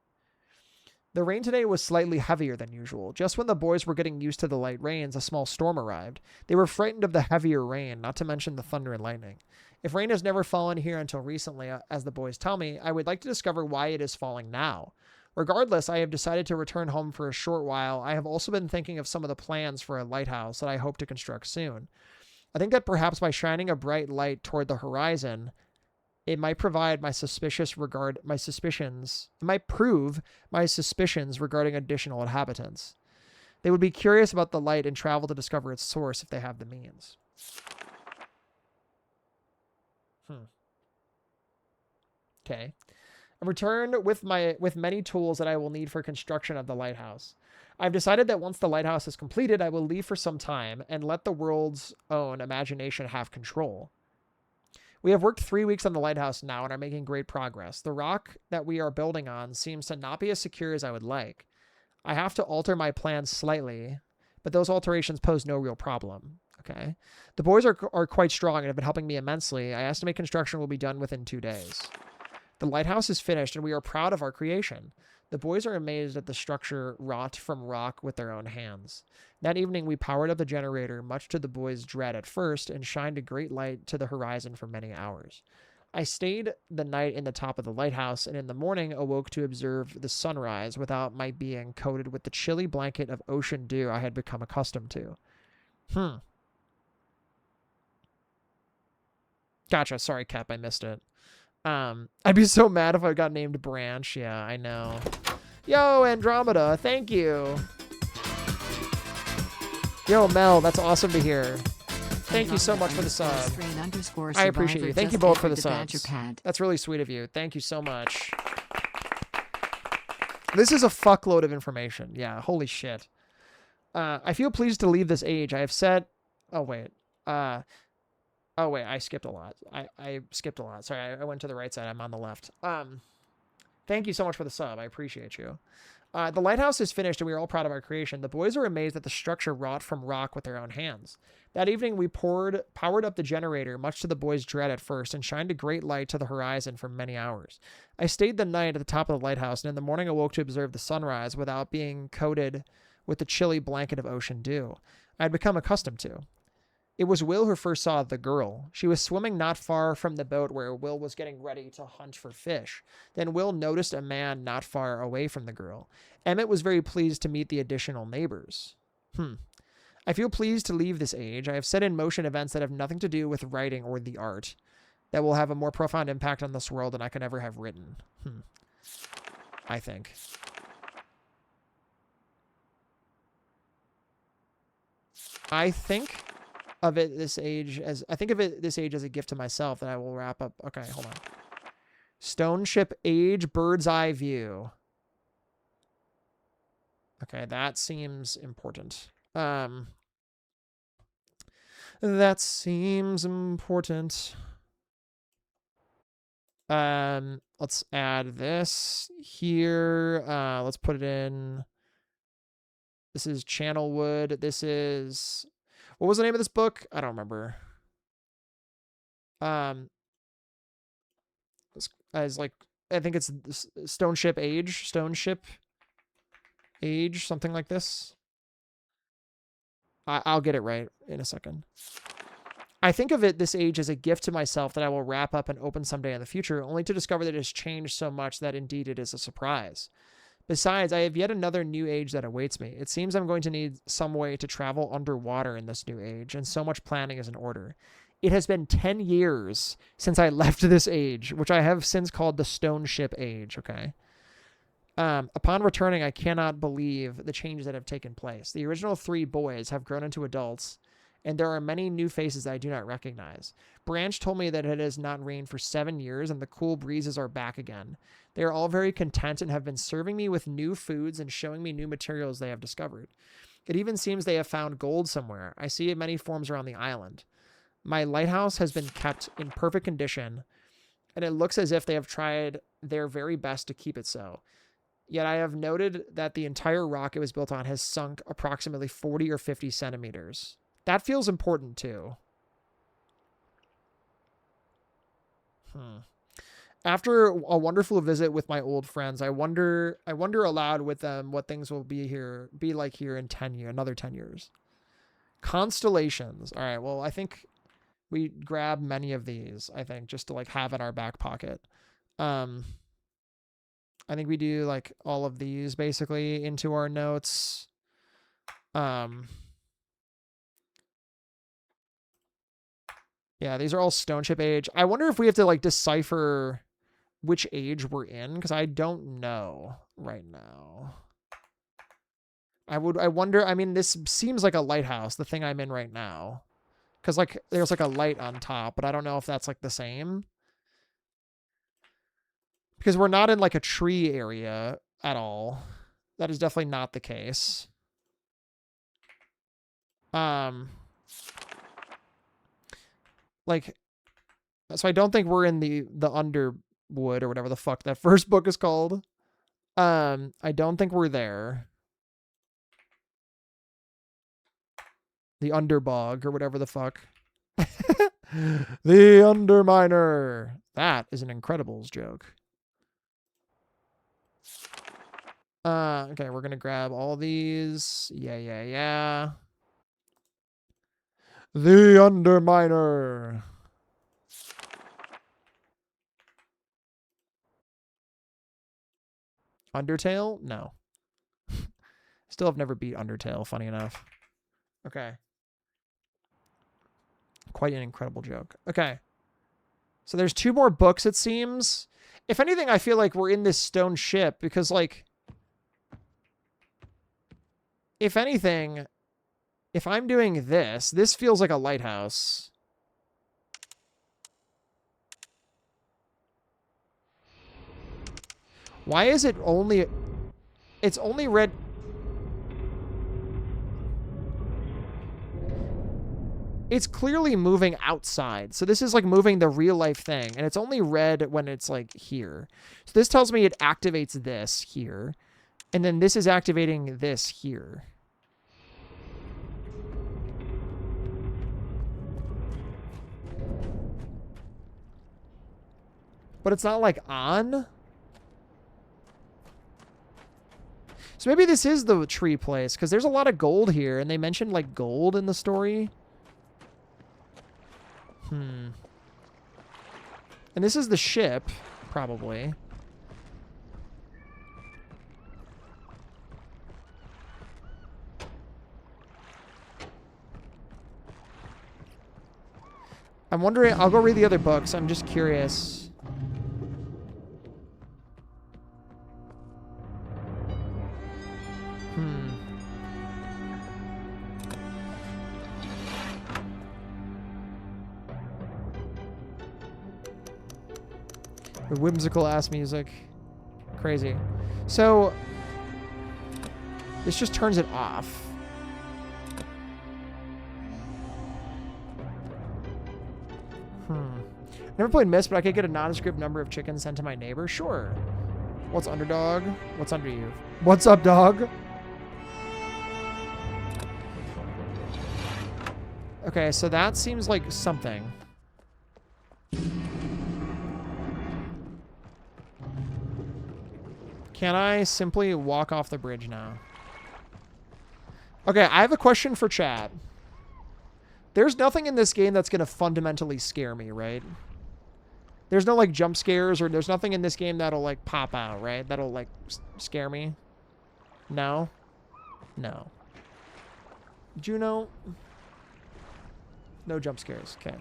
The rain today was slightly heavier than usual. Just when the boys were getting used to the light rains, a small storm arrived. They were frightened of the heavier rain, not to mention the thunder and lightning. If rain has never fallen here until recently, as the boys tell me, I would like to discover why it is falling now. Regardless, I have decided to return home for a short while. I have also been thinking of some of the plans for a lighthouse that I hope to construct soon. I think that perhaps by shining a bright light toward the horizon, it might prove my suspicions regarding additional inhabitants. They would be curious about the light and travel to discover its source if they have the means. Okay. I've returned with many tools that I will need for construction of the lighthouse. I've decided that once the lighthouse is completed, I will leave for some time and let the world's own imagination have control. We have worked 3 weeks on the lighthouse now and are making great progress. The rock that we are building on seems to not be as secure as I would like. I have to alter my plans slightly, but those alterations pose no real problem. Okay. The boys are quite strong and have been helping me immensely. I estimate construction will be done within 2 days. The lighthouse is finished and we are proud of our creation. The boys are amazed at the structure wrought from rock with their own hands. That evening, we powered up the generator, much to the boys' dread at first, and shined a great light to the horizon for many hours. I stayed the night in the top of the lighthouse, and in the morning awoke to observe the sunrise without my being coated with the chilly blanket of ocean dew I had become accustomed to. Gotcha. Sorry, Cap, I missed it. I'd be so mad if I got named Branch. Yeah, I know. Yo, Andromeda, thank you. Yo, Mel, that's awesome to hear. Thank you so much for the sub. I appreciate you. Thank you both for the subs. That's really sweet of you. Thank you so much. This is a fuckload of information. Yeah, holy shit. I feel pleased to leave this age. I have set... Oh, wait. I skipped a lot. I skipped a lot. Sorry, I went to the right side. I'm on the left. Thank you so much for the sub. I appreciate you. The lighthouse is finished and we are all proud of our creation. The boys are amazed at the structure wrought from rock with their own hands. That evening, we powered up the generator, much to the boys' dread at first, and shined a great light to the horizon for many hours. I stayed the night at the top of the lighthouse, and in the morning awoke to observe the sunrise without being coated with the chilly blanket of ocean dew I had become accustomed to. It was Will who first saw the girl. She was swimming not far from the boat where Will was getting ready to hunt for fish. Then Will noticed a man not far away from the girl. Emmett was very pleased to meet the additional neighbors. I feel pleased to leave this age. I have set in motion events that have nothing to do with writing or the art that will have a more profound impact on this world than I could ever have written. I think. I think of it this age as a gift to myself that I will wrap up. Okay, hold on. Stone Ship Age Bird's Eye View. Okay, that seems important. That seems important. Let's add this here. Let's put it in. This is Channelwood. This is, what was the name of this book? I don't remember. As like, I think it's Stone Ship Age, something like this. I'll get it right in a second. I think of it this age as a gift to myself that I will wrap up and open someday in the future, only to discover that it has changed so much that indeed it is a surprise. Besides, I have yet another new age that awaits me. It seems I'm going to need some way to travel underwater in this new age, and so much planning is in order. It has been 10 years since I left this age, which I have since called the Stone Ship Age, okay? Upon returning, I cannot believe the changes that have taken place. The original 3 boys have grown into adults, and there are many new faces that I do not recognize. Branch told me that it has not rained for 7 years, and the cool breezes are back again. They are all very content and have been serving me with new foods and showing me new materials they have discovered. It even seems they have found gold somewhere. I see it in many forms around the island. My lighthouse has been kept in perfect condition, and it looks as if they have tried their very best to keep it so. Yet I have noted that the entire rock it was built on has sunk approximately 40 or 50 centimeters. That feels important too. After a wonderful visit with my old friends, I wonder aloud with them what things will be like here in another 10 years. Constellations. All right, well, I think we grab many of these, I think, just to like have in our back pocket. I think we do like all of these basically into our notes. Yeah, these are all Stone Ship Age. I wonder if we have to like decipher which age we're in, because I don't know right now. I wonder, I mean, this seems like a lighthouse, the thing I'm in right now. Because like there's like a light on top, but I don't know if that's like the same. Because we're not in like a tree area at all. That is definitely not the case. Like, so I don't think we're in the Underwood or whatever the fuck that first book is called. I don't think we're there. The Underbog or whatever the fuck. The Underminer. That is an Incredibles joke. Okay, we're gonna grab all these. Yeah. The Underminer. Undertale? No. Still have never beat Undertale, funny enough. Okay. Quite an incredible joke. Okay. So there's 2 more books, it seems. If anything, I feel like we're in this stone ship because, like, if anything, if I'm doing this, this feels like a lighthouse. Why is it only... It's only red... It's clearly moving outside. So this is like moving the real life thing. And it's only red when it's like here. So this tells me it activates this here. And then this is activating this here. But it's not like on. So maybe this is the tree place. Because there's a lot of gold here. And they mentioned like gold in the story. And this is the ship, probably. I'm wondering, I'll go read the other books. I'm just curious. The whimsical ass music. Crazy. So, this just turns it off. Never played Myst, but I could get a nondescript number of chickens sent to my neighbor. Sure. What's underdog? What's under you? What's up, dog? Okay, so that seems like something. Can I simply walk off the bridge now? Okay, I have a question for chat. There's nothing in this game that's going to fundamentally scare me, right? There's no, like, jump scares, or there's nothing in this game that'll, like, pop out, right? That'll, like, scare me? No? No. Juno? No jump scares. Okay.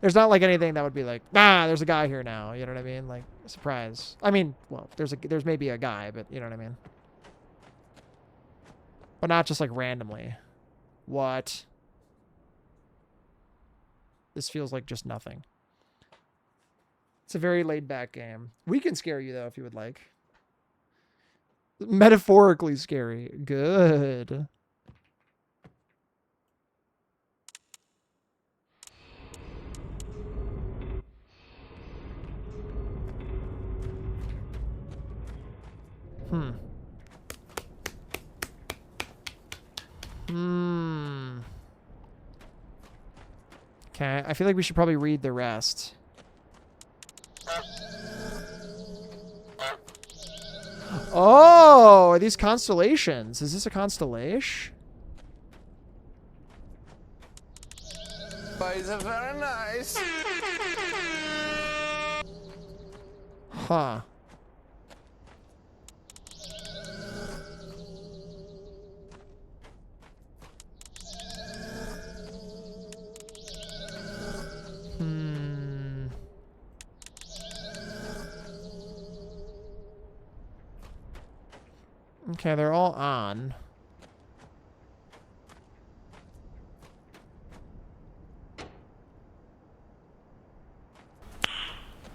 There's not, like, anything that would be like, there's a guy here now. You know what I mean? Like, surprise. I mean, well, there's maybe a guy, but you know what I mean? But not just, like, randomly. What? This feels like just nothing. It's a very laid-back game. We can scare you, though, if you would like. Metaphorically scary. Good. Okay, I feel like we should probably read the rest. Oh, are these constellations? Is this a constellation? Boys are very nice. Huh. Okay, they're all on.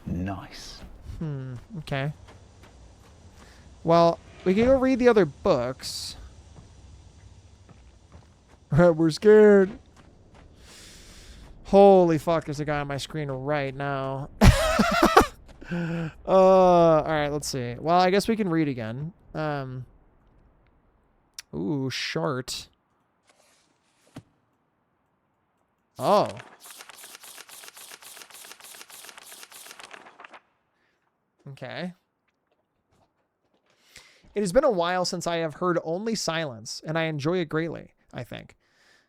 Nice. Okay. Well, we can go read the other books. We're scared. Holy fuck, there's a guy on my screen right now. Alright, let's see. Well, I guess we can read again. Ooh, short. Oh. Okay. It has been a while since I have heard only silence, and I enjoy it greatly, I think.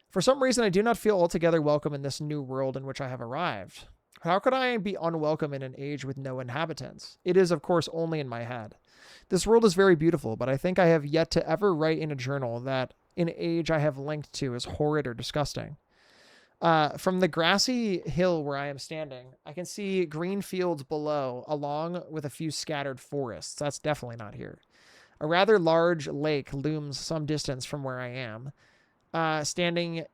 For some reason, I do not feel altogether welcome in this new world in which I have arrived. How could I be unwelcome in an age with no inhabitants? It is, of course, only in my head. This world is very beautiful, but I think I have yet to ever write in a journal that an age I have linked to is horrid or disgusting. From the grassy hill where I am standing, I can see green fields below, along with a few scattered forests. That's definitely not here. A rather large lake looms some distance from where I am. Standing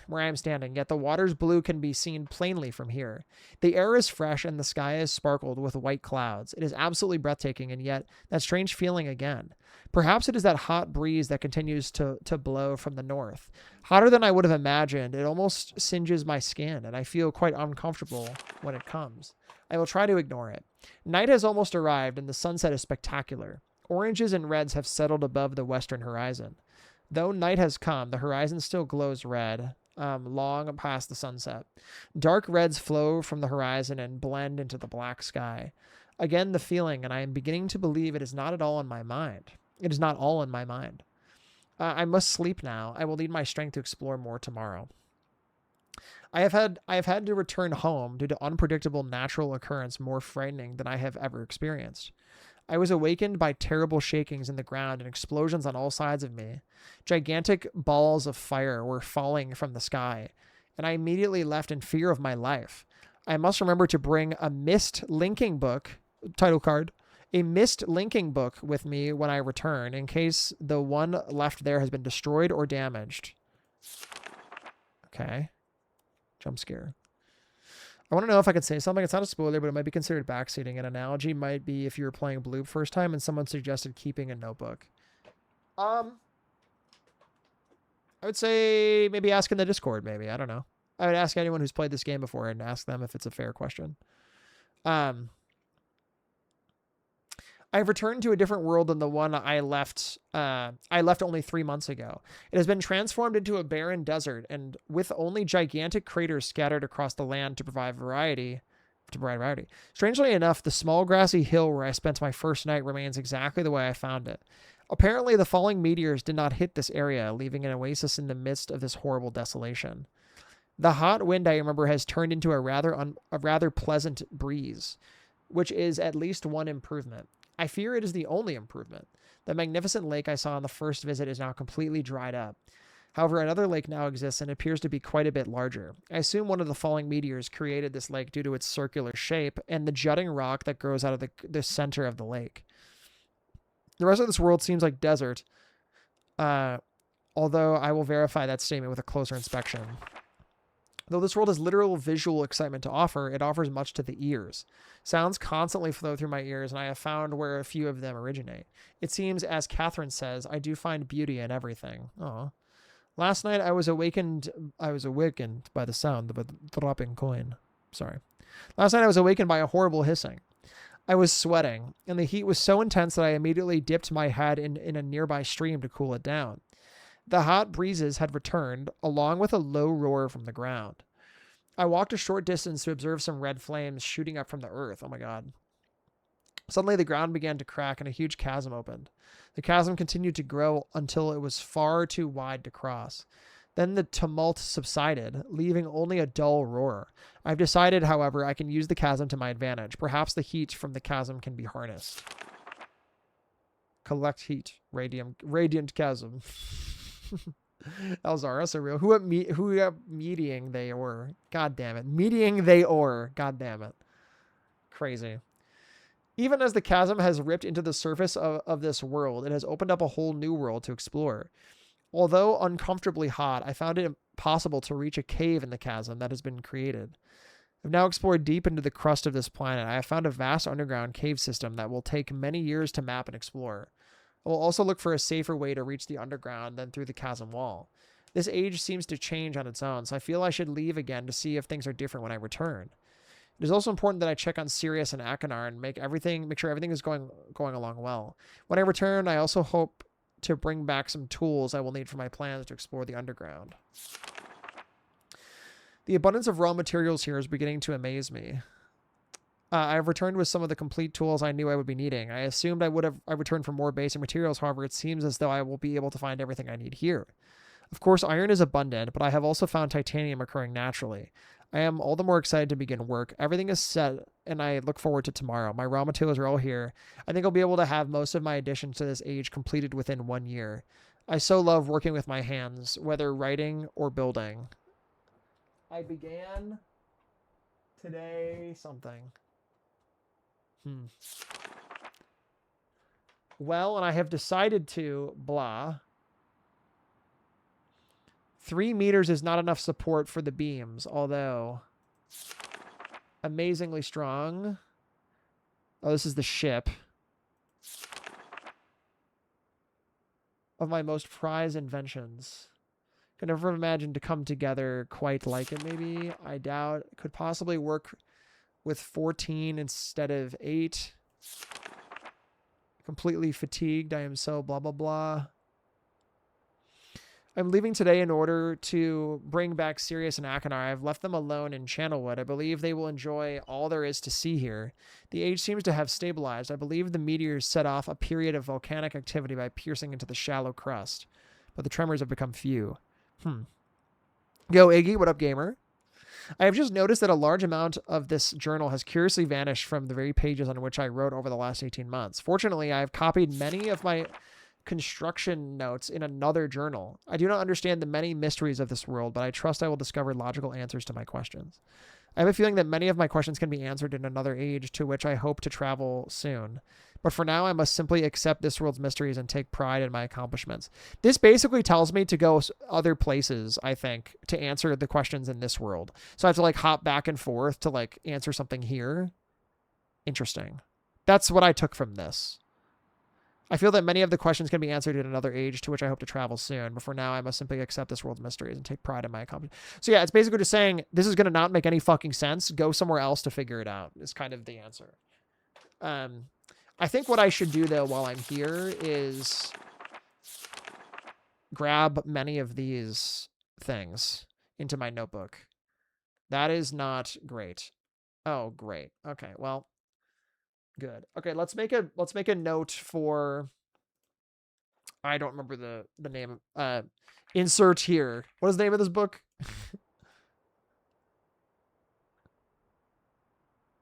where I am standing, yet the water's blue can be seen plainly from here. The air is fresh and the sky is sparkled with white clouds. It is absolutely breathtaking, and yet that strange feeling again. Perhaps it is that hot breeze that continues to blow from the north. Hotter than I would have imagined, it almost singes my skin, and I feel quite uncomfortable when it comes. I will try to ignore it. Night has almost arrived, and the sunset is spectacular. Oranges and reds have settled above the western horizon. Though night has come, the horizon still glows red, long past the sunset. Dark reds flow from the horizon and blend into the black sky. Again, the feeling, and I am beginning to believe it is not at all in my mind. It is not all in my mind. I must sleep now. I will need my strength to explore more tomorrow. I have had to return home due to unpredictable natural occurrence more frightening than I have ever experienced. I was awakened by terrible shakings in the ground and explosions on all sides of me. Gigantic balls of fire were falling from the sky, and I immediately left in fear of my life. I must remember to bring a Myst linking book, title card, a Myst linking book with me when I return, in case the one left there has been destroyed or damaged. Okay. Jump scare. I want to know if I could say something. It's not a spoiler, but it might be considered backseating. An analogy might be if you were playing Blue first time and someone suggested keeping a notebook. I would say maybe ask in the Discord, maybe. I don't know. I would ask anyone who's played this game before and ask them if it's a fair question. I've returned to a different world than the one I left only 3 months ago. It has been transformed into a barren desert, and with only gigantic craters scattered across the land to provide variety. Strangely enough, the small grassy hill where I spent my first night remains exactly the way I found it. Apparently, the falling meteors did not hit this area, leaving an oasis in the midst of this horrible desolation. The hot wind, I remember, has turned into a rather pleasant breeze, which is at least one improvement. I fear it is the only improvement. The magnificent lake I saw on the first visit is now completely dried up. However, another lake now exists and appears to be quite a bit larger. I assume one of the falling meteors created this lake due to its circular shape and the jutting rock that grows out of the center of the lake. The rest of this world seems like desert, although I will verify that statement with a closer inspection. Though this world has literal visual excitement to offer, it offers much to the ears. Sounds constantly flow through my ears, and I have found where a few of them originate. It seems, as Catherine says, I do find beauty in everything. Aw. Last night I was awakened by the sound of a dropping coin. Sorry. Last night I was awakened by a horrible hissing. I was sweating, and the heat was so intense that I immediately dipped my head in a nearby stream to cool it down. The hot breezes had returned, along with a low roar from the ground. I walked a short distance to observe some red flames shooting up from the earth. Oh my god. Suddenly the ground began to crack and a huge chasm opened. The chasm continued to grow until it was far too wide to cross. Then the tumult subsided, leaving only a dull roar. I've decided, however, I can use the chasm to my advantage. Perhaps the heat from the chasm can be harnessed. Collect heat. Radiant chasm. Elzara, real. Who up meeting they or? God damn it. Meeting they or. God damn it. Crazy. Even as the chasm has ripped into the surface of this world, it has opened up a whole new world to explore. Although uncomfortably hot, I found it impossible to reach a cave in the chasm that has been created. I've now explored deep into the crust of this planet. I have found a vast underground cave system that will take many years to map and explore. I will also look for a safer way to reach the underground than through the chasm wall. This age seems to change on its own, so I feel I should leave again to see if things are different when I return. It is also important that I check on Sirius and Akanar and make sure everything is going along well. When I return, I also hope to bring back some tools I will need for my plans to explore the underground. The abundance of raw materials here is beginning to amaze me. I have returned with some of the complete tools I knew I would be needing. I assumed I returned for more basic materials, however, it seems as though I will be able to find everything I need here. Of course, iron is abundant, but I have also found titanium occurring naturally. I am all the more excited to begin work. Everything is set, and I look forward to tomorrow. My raw materials are all here. I think I'll be able to have most of my additions to this age completed within 1 year. I so love working with my hands, whether writing or building. I began today something. Well, and I have decided to blah. 3 meters is not enough support for the beams, although amazingly strong. Oh, this is the ship of my most prized inventions. Could never have imagined to come together quite like it, maybe. I doubt it could possibly work with 14 instead of 8. Completely fatigued. I am so blah, blah, blah. I'm leaving today in order to bring back Sirius and Akanar. I've left them alone in Channelwood. I believe they will enjoy all there is to see here. The age seems to have stabilized. I believe the meteors set off a period of volcanic activity by piercing into the shallow crust, but the tremors have become few. Yo, Iggy, what up, gamer? I have just noticed that a large amount of this journal has curiously vanished from the very pages on which I wrote over the last 18 months. Fortunately, I have copied many of my construction notes in another journal. I do not understand the many mysteries of this world, but I trust I will discover logical answers to my questions. I have a feeling that many of my questions can be answered in another age to which I hope to travel soon. But for now, I must simply accept this world's mysteries and take pride in my accomplishments. This basically tells me to go other places, I think, to answer the questions in this world. So I have to like hop back and forth to like answer something here. Interesting. That's what I took from this. I feel that many of the questions can be answered in another age to which I hope to travel soon. But for now, I must simply accept this world's mysteries and take pride in my accomplishments. So yeah, it's basically just saying this is going to not make any fucking sense. Go somewhere else to figure it out is kind of the answer. I think what I should do, though, while I'm here is grab many of these things into my notebook. That is not great. Oh, great. Okay, well, good. Okay, let's make a note for, I don't remember the name. Insert here. What is the name of this book?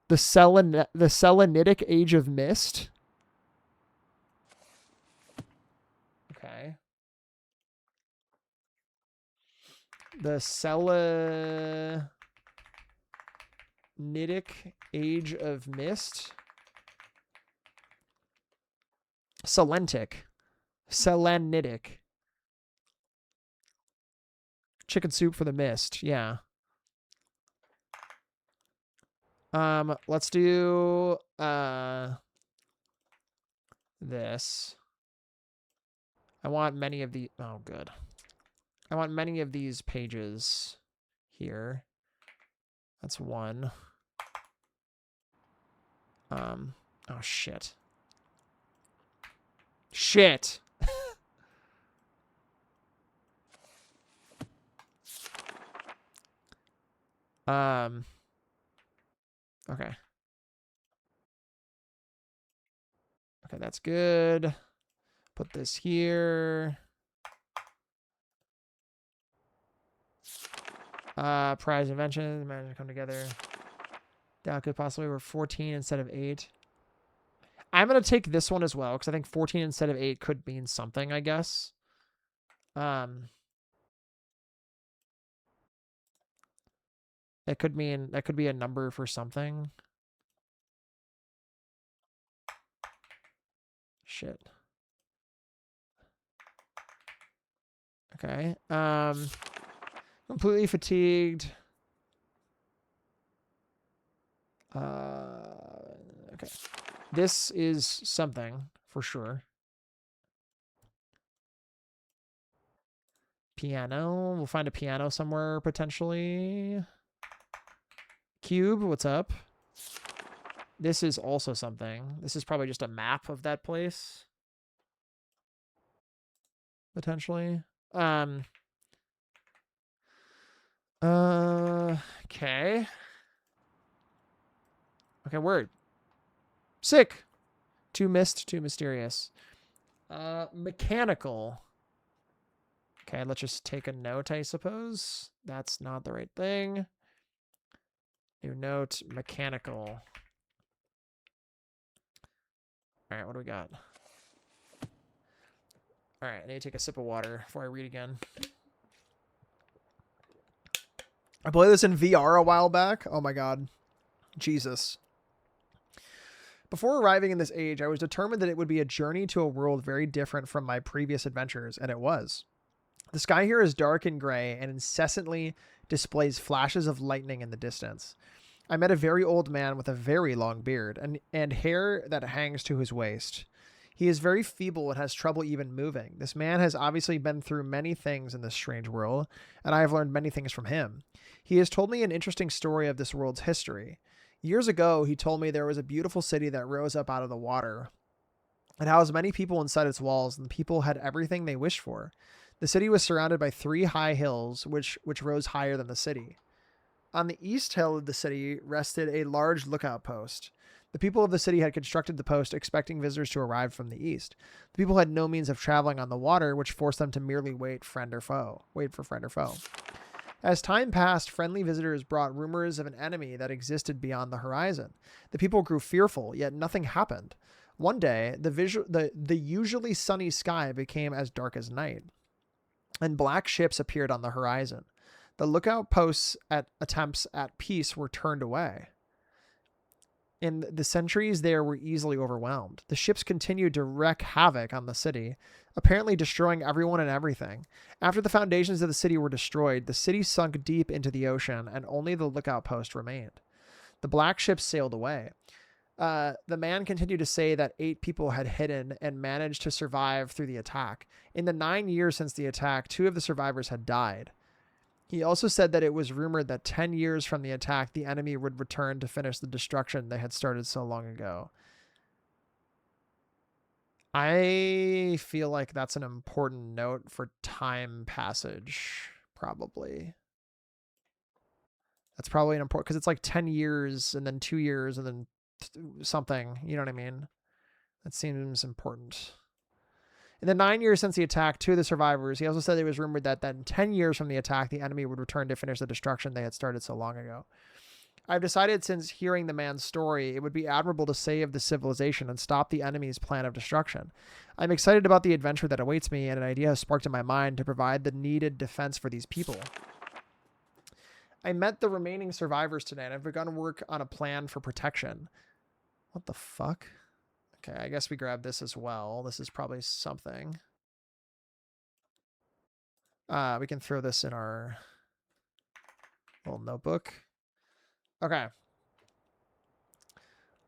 The Selenitic Age of Myst. Okay. The Selenitic Age of Myst. Selenitic. Chicken soup for the mist. Yeah. Let's do this. I want many of the good. I want many of these pages here. That's one. Oh shit. Shit. Okay. Okay, that's good. Put this here. Prize invention. Managed to come together. That could possibly were 14 instead of 8. I'm going to take this one as well, because I think 14 instead of 8 could mean something, I guess. It could mean, that could be a number for something. Shit. Okay. Completely fatigued. Okay. This is something for sure. Piano. We'll find a piano somewhere potentially. Cube, what's up? This is also something. This is probably just a map of that place. Potentially. Okay. Okay, word. Sick. Too Myst, too mysterious. Mechanical. Okay, let's just take a note, I suppose. That's not the right thing. New note, mechanical. All right, what do we got? All right, I need to take a sip of water before I read again. I played this in VR a while back. Oh my god. Jesus. Before arriving in this age, I was determined that it would be a journey to a world very different from my previous adventures, and it was. The sky here is dark and gray and incessantly displays flashes of lightning in the distance. I met a very old man with a very long beard and hair that hangs to his waist. He is very feeble and has trouble even moving. This man has obviously been through many things in this strange world, and I have learned many things from him. He has told me an interesting story of this world's history. Years ago, he told me there was a beautiful city that rose up out of the water. It housed many people inside its walls, and the people had everything they wished for. The city was surrounded by 3 high hills, which rose higher than the city. On the east hill of the city rested a large lookout post. The people of the city had constructed the post expecting visitors to arrive from the east. The people had no means of traveling on the water, which forced them to merely wait for friend or foe. As time passed, friendly visitors brought rumors of an enemy that existed beyond the horizon. The people grew fearful, yet nothing happened. One day, the usually sunny sky became as dark as night, and black ships appeared on the horizon. The lookout posts at attempts at peace were turned away. And the sentries there were easily overwhelmed. The ships continued to wreak havoc on the city, apparently destroying everyone and everything. After the foundations of the city were destroyed, the city sunk deep into the ocean, and only the lookout post remained. The black ships sailed away. The man continued to say that 8 people had hidden and managed to survive through the attack. In the 9 years since the attack, 2 of the survivors had died. He also said that it was rumored that 10 years from the attack, the enemy would return to finish the destruction they had started so long ago. I feel like that's an important note for time passage, probably. That's probably an important, because it's like 10 years and then 2 years and then something, you know what I mean? That seems important. In the 9 years since the attack, 2 of the survivors, he also said it was rumored that in 10 years from the attack, the enemy would return to finish the destruction they had started so long ago. I've decided since hearing the man's story, it would be admirable to save the civilization and stop the enemy's plan of destruction. I'm excited about the adventure that awaits me, and an idea has sparked in my mind to provide the needed defense for these people. I met the remaining survivors today, and I've begun work on a plan for protection. What the fuck? Okay, I guess we grab this as well. This is probably something. We can throw this in our little notebook. Okay.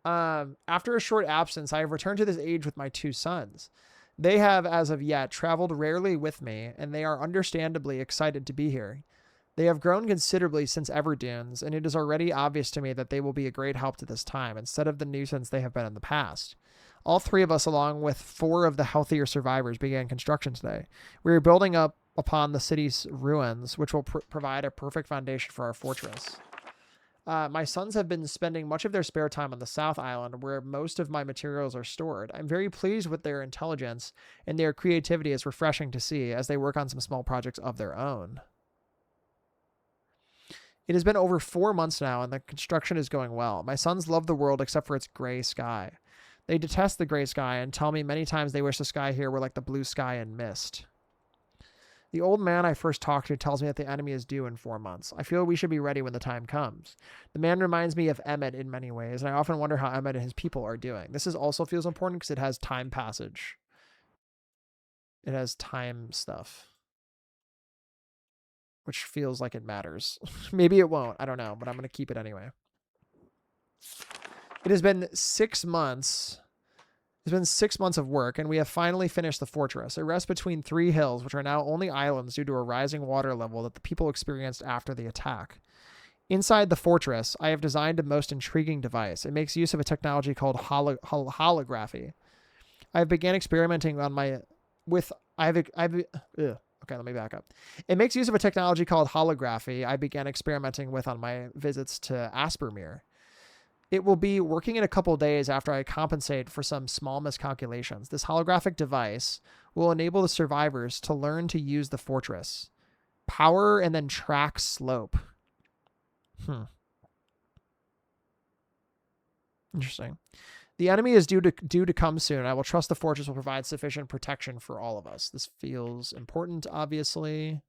After a short absence, I have returned to this age with my 2 sons. They have, as of yet, traveled rarely with me, and they are understandably excited to be here. They have grown considerably since Everdunes, and it is already obvious to me that they will be a great help to this time, instead of the nuisance they have been in the past. All 3 of us, along with 4 of the healthier survivors, began construction today. We are building up upon the city's ruins, which will provide a perfect foundation for our fortress. My sons have been spending much of their spare time on the South Island, where most of my materials are stored. I'm very pleased with their intelligence, and their creativity is refreshing to see as they work on some small projects of their own. It has been over 4 months now, and the construction is going well. My sons love the world except for its gray sky. They detest the gray sky and tell me many times they wish the sky here were like the blue sky in Myst. The old man I first talked to tells me that the enemy is due in 4 months. I feel we should be ready when the time comes. The man reminds me of Emmett in many ways, and I often wonder how Emmett and his people are doing. This also feels important because it has time passage. It has time stuff, which feels like it matters. Maybe it won't. I don't know, but I'm going to keep it anyway. It has been 6 months. It's been 6 months of work, and we have finally finished the fortress. It rests between 3 hills, which are now only islands due to a rising water level that the people experienced after the attack. Inside the fortress, I have designed a most intriguing device. It makes use of a technology called holography. I have began experimenting on my with I've okay, let me back up. It makes use of a technology called holography I began experimenting with on my visits to Aspermere. It will be working in a couple days after I compensate for some small miscalculations. This holographic device will enable the survivors to learn to use the fortress. Power and then track slope. Interesting. The enemy is due to come soon. I will trust the fortress will provide sufficient protection for all of us. This feels important, obviously.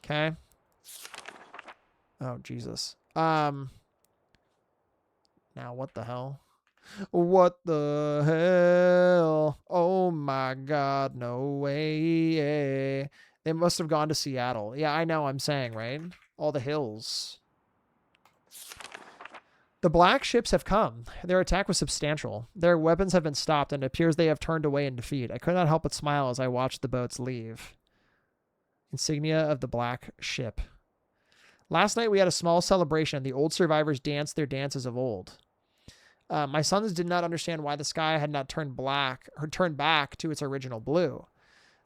Okay. Oh, Jesus. Now what the hell? What the hell? Oh my God, no way. They must have gone to Seattle. Yeah, I know, I'm saying, right? All the hills. The black ships have come. Their attack was substantial. Their weapons have been stopped, and it appears they have turned away in defeat. I could not help but smile as I watched the boats leave. Insignia of the black ship. Last night we had a small celebration. The old survivors danced their dances of old. My sons did not understand why the sky had not turned black or turned back to its original blue.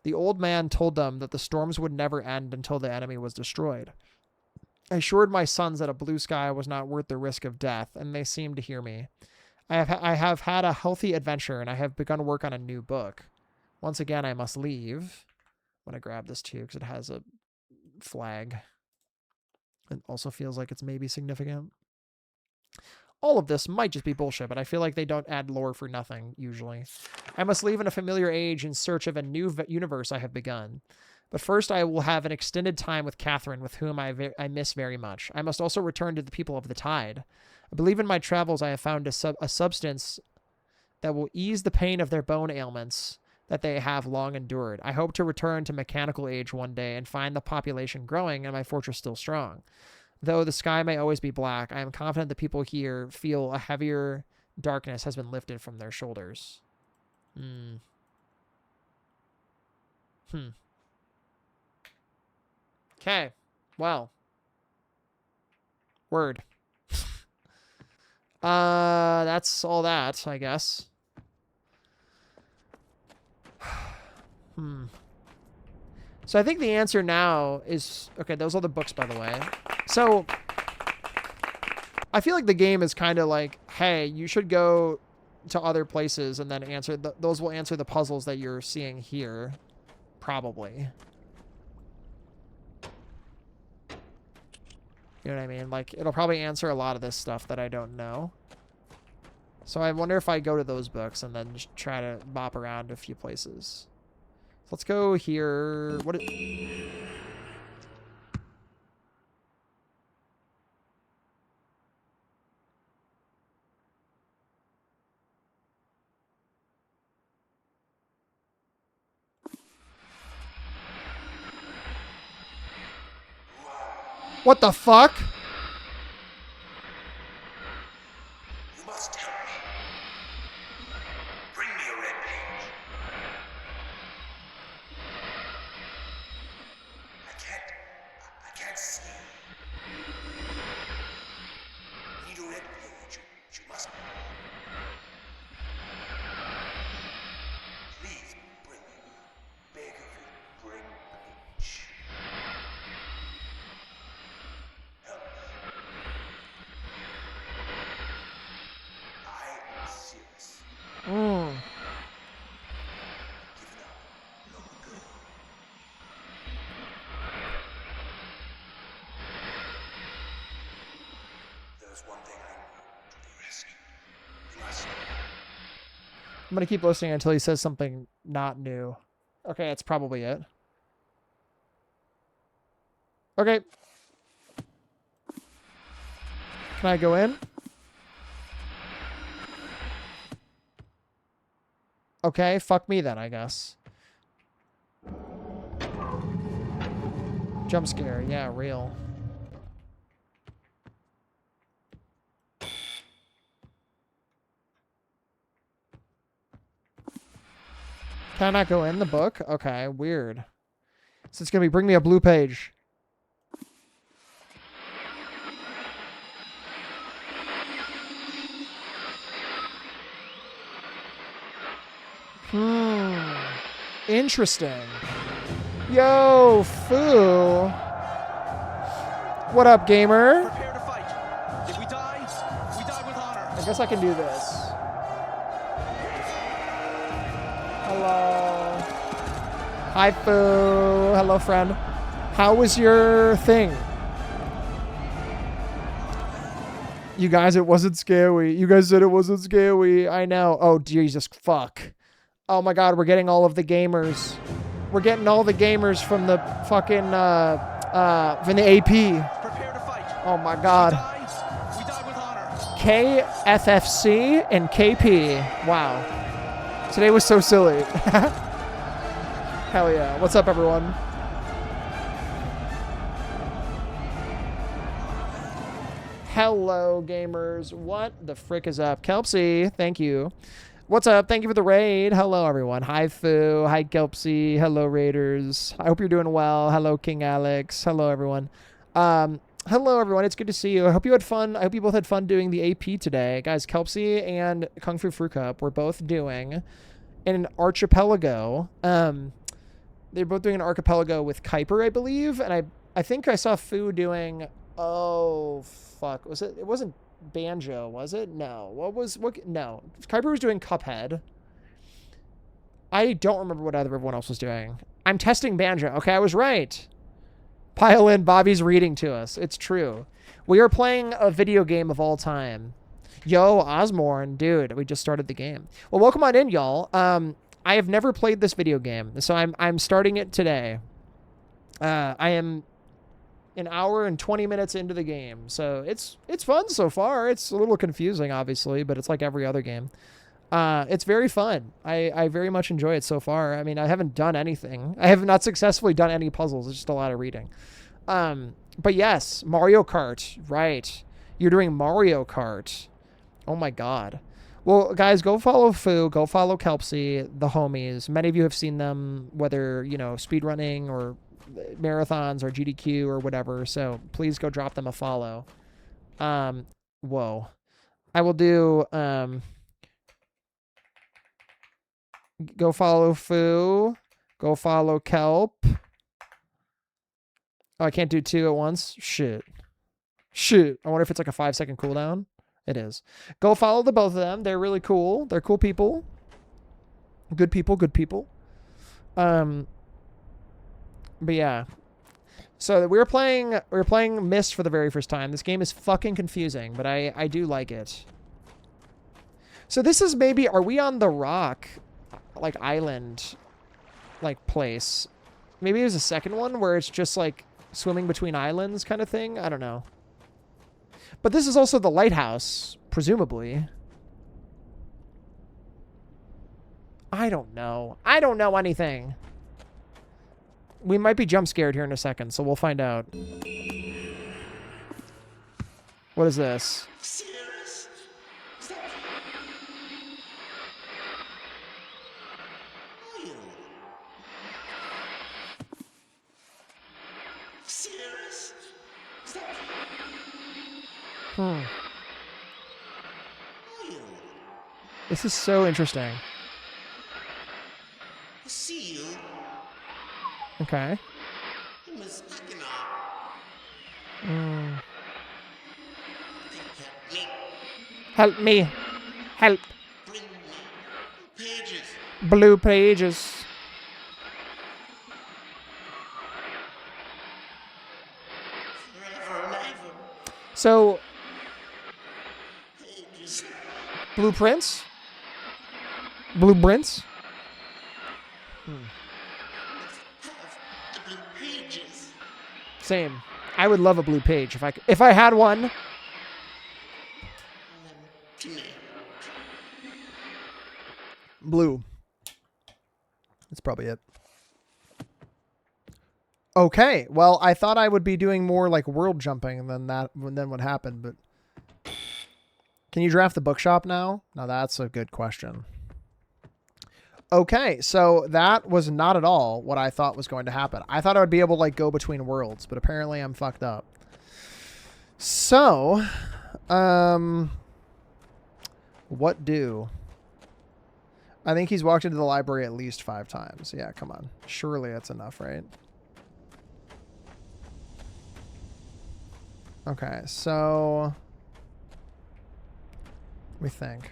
The old man told them that the storms would never end until the enemy was destroyed. I assured my sons that a blue sky was not worth the risk of death, and they seemed to hear me. I have had a healthy adventure, and I have begun work on a new book. Once again, I must leave. I'm going to grab this too, because it has a flag. It also feels like it's maybe significant. All of this might just be bullshit, but I feel like they don't add lore for nothing, usually. I must leave in a familiar age in search of a new universe I have begun. But first I will have an extended time with Catherine, with whom I miss very much. I must also return to the people of the tide. I believe in my travels I have found a substance that will ease the pain of their bone ailments that they have long endured. I hope to return to mechanical age one day and find the population growing and my fortress still strong. Though the sky may always be black, I am confident the people here feel a heavier darkness has been lifted from their shoulders. Okay. Well. Word. That's all that, I guess. So I think the answer now is... Okay, those are the books, by the way. So, I feel like the game is kind of like, hey, you should go to other places and then answer... those will answer the puzzles that you're seeing here. Probably. You know what I mean? Like, it'll probably answer a lot of this stuff that I don't know. So I wonder if I go to those books and then just try to bop around a few places. Let's go here. What the fuck? You must help me. Bring me a red page. I can't see. Need a red page. You must. Please bring me. Beg of you, bring page. Help me. I am serious. Given up long ago. There's one thing I need to be rescued. You must. I'm going to keep listening until he says something not new. Okay, that's probably it. Okay. Can I go in? Okay, fuck me then, I guess. Jump scare. Yeah, real. Can I not go in the book? Okay, weird. So it's gonna be bring me a blue page. Interesting. Yo, Foo. What up, gamer? Prepare to fight. If we die with honor. I guess I can do this. Hello. Hi, Foo. Hello, friend. How was your thing? You guys, it wasn't scary. You guys said it wasn't scary. I know. Oh, Jesus, fuck. Oh my God, we're getting all of the gamers. We're getting all the gamers from the fucking, from the AP. Prepare to fight. Oh my God. We die with honor. KFFC and KP. Wow. Today was so silly. Hell yeah. What's up, everyone? Hello, gamers. What the frick is up? Kelpsy, thank you. What's up? Thank you for the raid. Hello, everyone. Hi, Foo. Hi, Kelpsy. Hello, Raiders. I hope you're doing well. Hello, King Alex. Hello, everyone. Hello, everyone. It's good to see you. I hope you had fun. I hope you both had fun doing the AP today. Guys, Kelpsy and Kung Fu Fruit Cup were both doing an archipelago. They're both doing an archipelago with Kuiper, I believe. And I think I saw Foo doing... Oh, fuck. Was it? It wasn't Banjo, was it? No. No. Kuiper was doing Cuphead. I don't remember what everyone else was doing. I'm testing Banjo. Okay, I was right. Pile in, Bobby's reading to us. It's true. We are playing a video game of all time. Yo, Osmorn, dude, we just started the game. Well, welcome on in, y'all. I have never played this video game, so I'm starting it today. I am an hour and 20 minutes into the game, so it's fun so far. It's a little confusing, obviously, but it's like every other game. It's very fun. I very much enjoy it so far. I mean, I haven't done anything. I have not successfully done any puzzles. It's just a lot of reading. But yes, Mario Kart, right. You're doing Mario Kart. Oh my God. Well, guys, go follow Foo. Go follow Kelpsy, the homies. Many of you have seen them, whether, you know, speedrunning or marathons or GDQ or whatever. So please go drop them a follow. Whoa. I will do, go follow Foo. Go follow Kelp. Oh, I can't do two at once? Shit. I wonder if it's like a 5-second cooldown. It is. Go follow the both of them. They're really cool. They're cool people. Good people. But yeah. So we're playing Myst for the very first time. This game is fucking confusing, but I do like it. So this is maybe, are we on the rock, like island, like place? Maybe there's a second one where it's just like swimming between islands kind of thing. I don't know. But this is also the lighthouse, presumably. I don't know. I don't know anything. We might be jump scared here in a second, so we'll find out. What is this? Serious? Serious? This is so interesting. See you. Okay. Help me. Help. Bring me pages. Blue pages. Forever and ever. So, Pages. blueprints? Blueprints? Have the blue pages. Same. I would love a blue page if I had one. To me. Blue. That's probably it. Okay, well, I thought I would be doing more like world jumping than what happened, but can you draft the bookshop now? Now that's a good question. Okay, so that was not at all what I thought was going to happen. I thought I would be able to like go between worlds, but apparently I'm fucked up. So, what do? I think he's walked into the library at least 5 times. Yeah, come on. Surely that's enough, right? Okay, so let me think.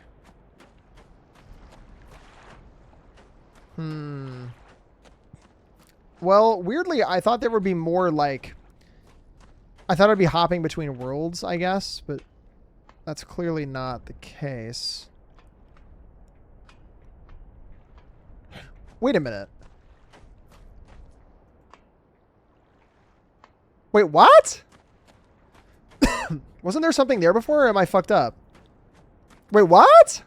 Well, weirdly, I thought there would be more like... I thought I'd be hopping between worlds, I guess, but that's clearly not the case. Wait a minute. Wait, what? Wasn't there something there before, or am I fucked up? Wait, what?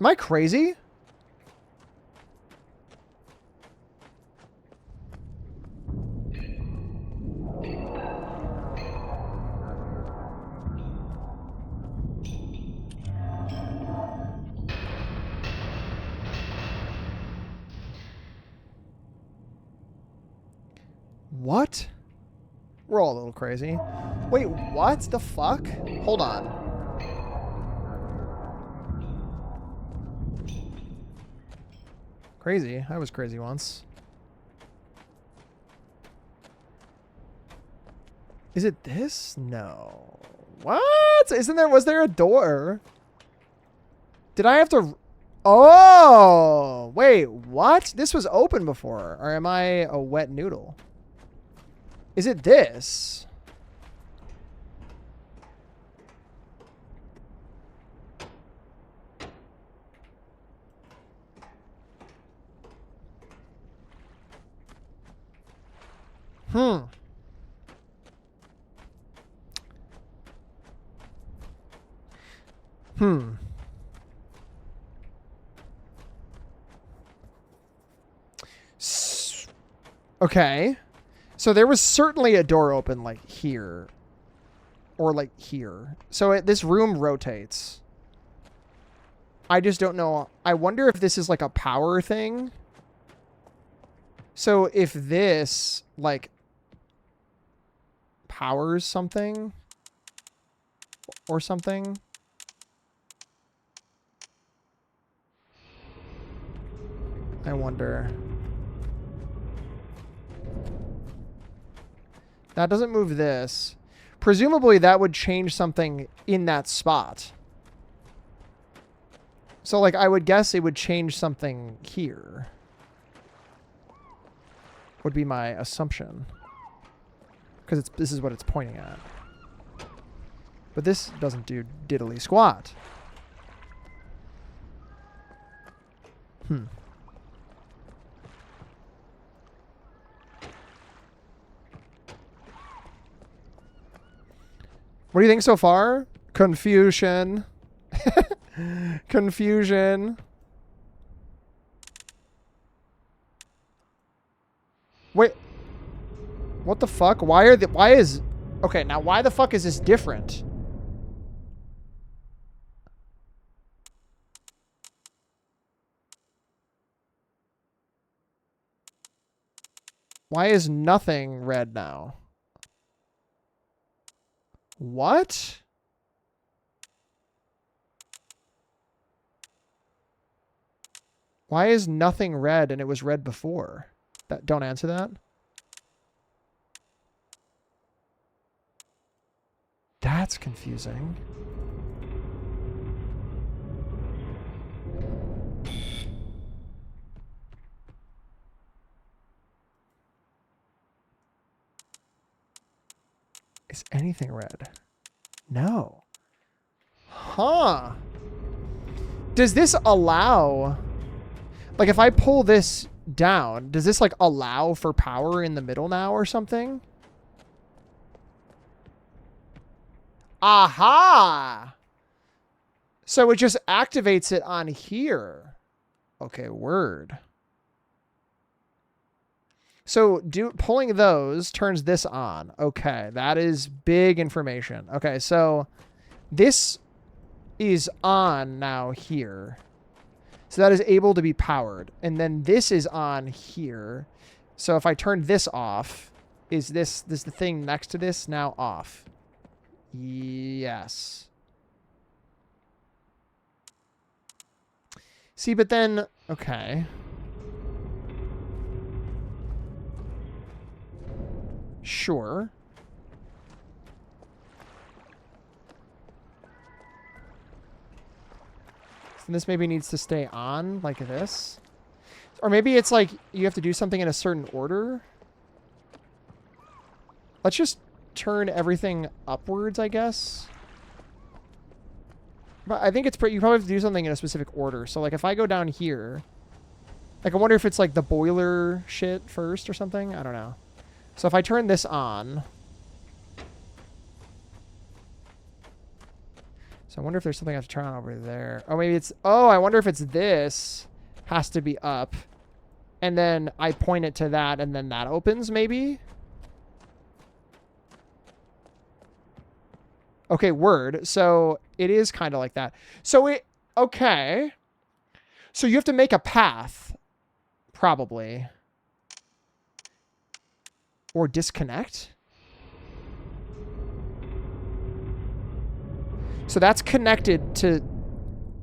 Am I crazy? What? We're all a little crazy. Wait, what the fuck? Hold on. Crazy. I was crazy once. Is it this? No. What? Was there a door? Did I have to... Oh! Wait, what? This was open before. Or am I a wet noodle? Is it this? Hmm. Okay. So there was certainly a door open like here. Or like here. So this room rotates. I just don't know. I wonder if this is like a power thing. So if this like powers something or something. I wonder. That doesn't move this. Presumably that would change something in that spot. So like I would guess it would change something here. Would be my assumption. Because this is what it's pointing at. But this doesn't do diddly squat. What do you think so far? Confusion. Confusion. Wait. What the fuck? Why is... Okay, now why the fuck is this different? Why is nothing red now? What? Why is nothing red and it was red before? Don't answer that. That's confusing. Is anything red? No. Huh. Does this allow... Like, if I pull this down, does this, like, allow for power in the middle now or something? Aha! So it just activates it on here. Okay, word. So pulling those turns this on. Okay, that is big information. Okay, so this is on now here. So that is able to be powered. And then this is on here. So if I turn this off, is this the thing next to this now off? Yes. See, but then, okay. Sure. So this maybe needs to stay on like this. Or maybe it's like you have to do something in a certain order. Let's just turn everything upwards, I guess. But I think it's pretty, you probably have to do something in a specific order. So like if I go down here, like I wonder if it's like the boiler shit first or something. I don't know. So if I turn this on. So I wonder if there's something I have to turn on over there. Oh, maybe it's, oh, I wonder if it's this has to be up. And then I point it to that and then that opens maybe. Okay, word. So it is kind of like that. So it, okay. So you have to make a path, probably. Or disconnect. So that's connected to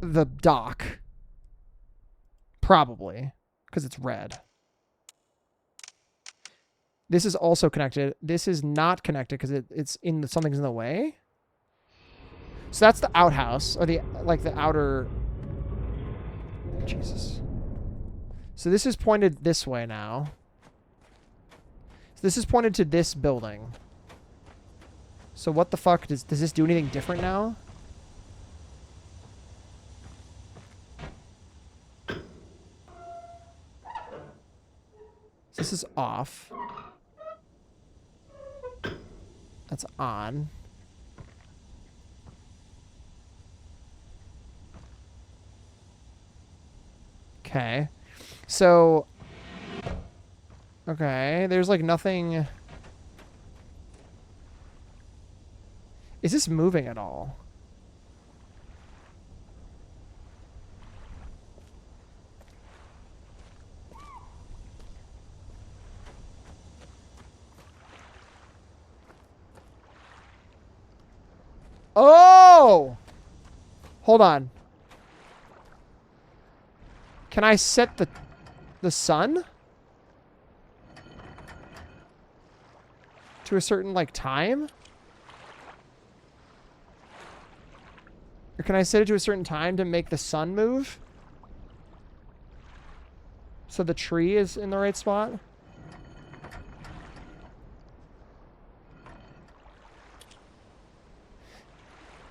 the dock. Probably. Because it's red. This is also connected. This is not connected because it's in something's in the way. So that's the outhouse, or the outer. Jesus. So this is pointed this way now. So this is pointed to this building. So what the fuck does this do anything different now? This is off. That's on. Okay. So, okay, there's like nothing. Is this moving at all? Oh! Hold on. Can I set the sun to a certain like time? Or can I set it to a certain time to make the sun move? So the tree is in the right spot?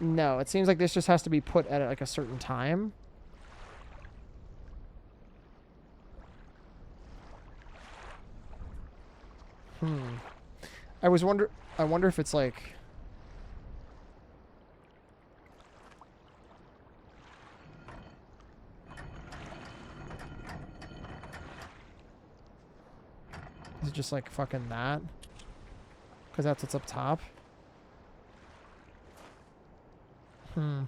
No, it seems like this just has to be put at like a certain time. I wonder if it's like is it just like fucking that? Because that's what's up top. I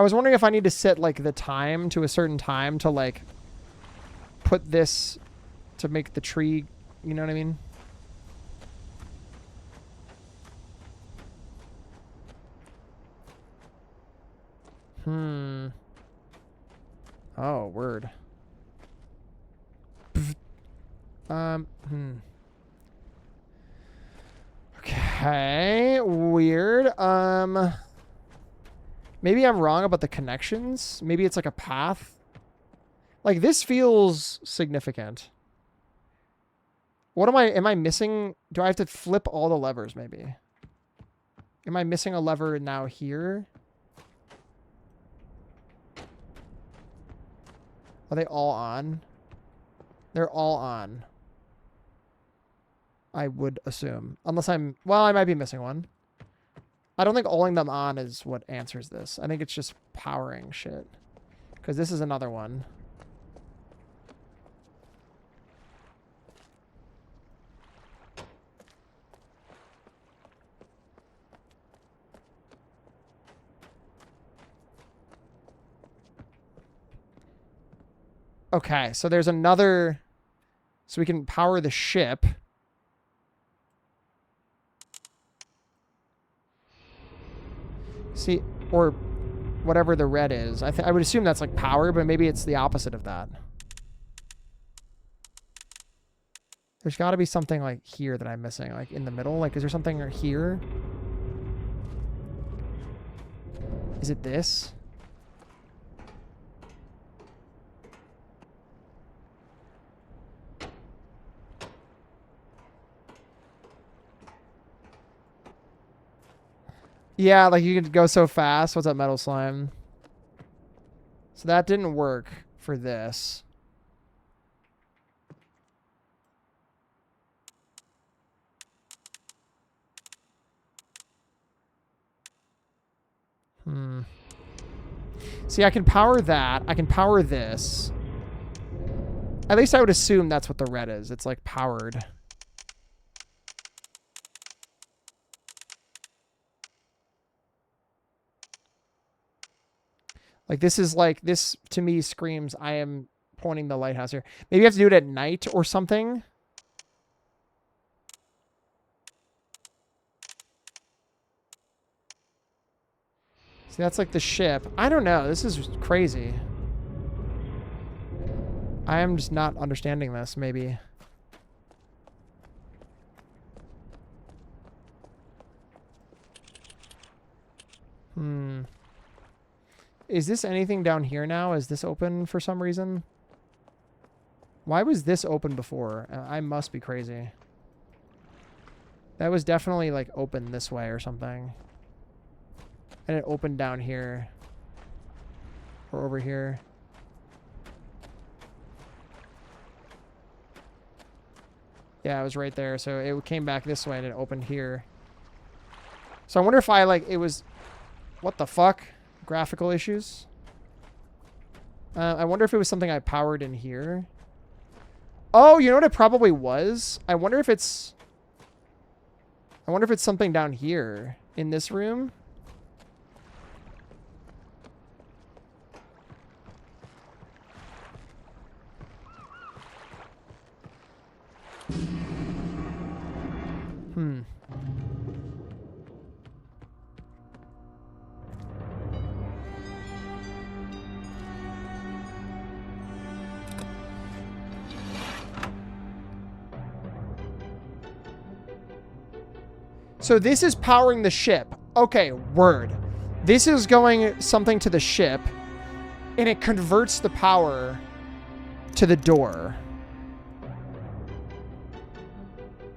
was wondering if I need to set like the time to a certain time to like put this to make the tree, you know what I mean? Oh, word. Okay, weird. Maybe I'm wrong about the connections. Maybe it's like a path. Like this feels significant. What am I missing? Do I have to flip all the levers maybe? Am I missing a lever now here? Are they all on? They're all on. I would assume. Unless well, I might be missing one. I don't think alling them on is what answers this. I think it's just powering shit. Because this is another one. Okay, so there's another... So we can power the ship. See, or whatever the red is. I would assume that's like power, but maybe it's the opposite of that. There's got to be something like here that I'm missing, like in the middle. Like, is there something here? Is it this? Yeah, like you could go so fast. What's up, Metal Slime? So that didn't work for this. See, I can power that. I can power this. At least I would assume that's what the red is. It's like powered. Like this is like, this to me screams I am pointing the lighthouse here. Maybe you have to do it at night or something. See, that's like the ship. I don't know. This is crazy. I am just not understanding this, maybe. Is this anything down here now? Is this open for some reason? Why was this open before? I must be crazy. That was definitely like open this way or something. And it opened down here. Or over here. Yeah, it was right there. So it came back this way and it opened here. So I wonder if I like, it was... What the fuck? Graphical issues? I wonder if it was something I powered in here. Oh, you know what it probably was? I wonder if it's something down here in this room. So this is powering the ship. Okay, word. This is going something to the ship, and it converts the power to the door.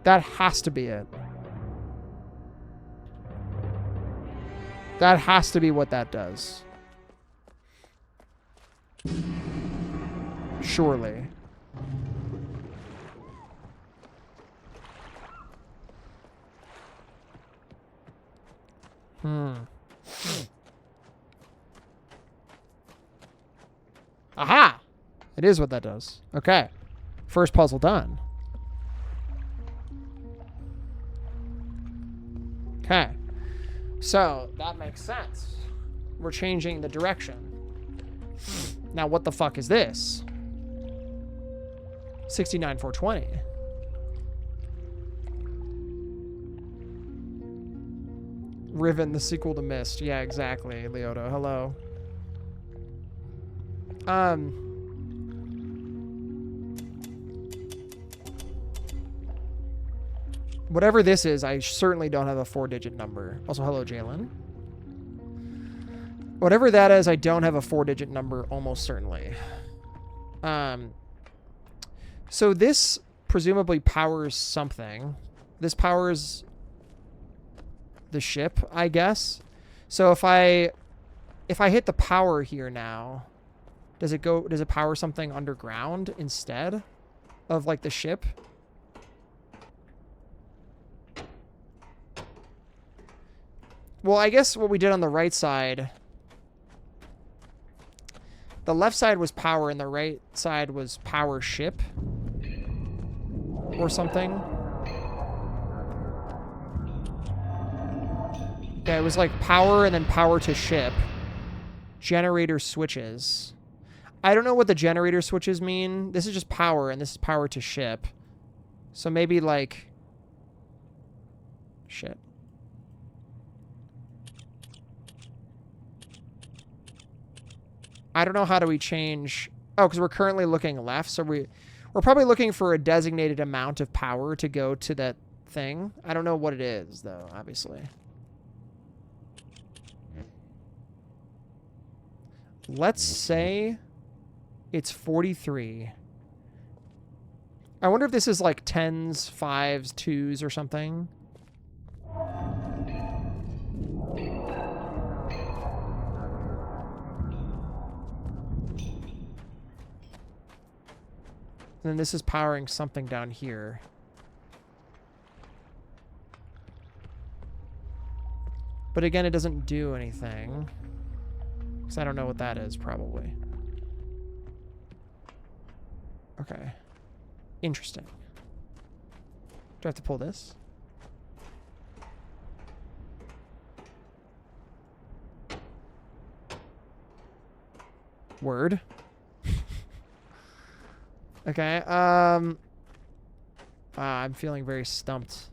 That has to be it. That has to be what that does. Surely. Aha! It is what that does. Okay. First puzzle done. Okay. So, that makes sense. We're changing the direction. Now, what the fuck is this? 69420. Riven, the sequel to Myst. Yeah, exactly, Leota. Hello. Whatever this is, I certainly don't have a 4-digit number. Also, hello, Jalen. Whatever that is, I don't have a 4-digit number, almost certainly. So this presumably powers something. This powers the ship, I guess. So if I hit the power here now, does it power something underground instead of like the ship? Well, I guess what we did on the right side The left side was power and the right side was power ship or something. Yeah, it was like power and then power to ship. Generator switches. I don't know what the generator switches mean. This is just power and this is power to ship. So maybe like... Shit. I don't know how do we change... Oh, because we're currently looking left, so we're probably looking for a designated amount of power to go to that thing. I don't know what it is, though, obviously. Let's say it's 43. I wonder if this is like 10s, 5s, 2s, or something. And then this is powering something down here. But again, it doesn't do anything. Because I don't know what that is, probably. Okay. Interesting. Do I have to pull this? Word. Okay, I'm feeling very stumped.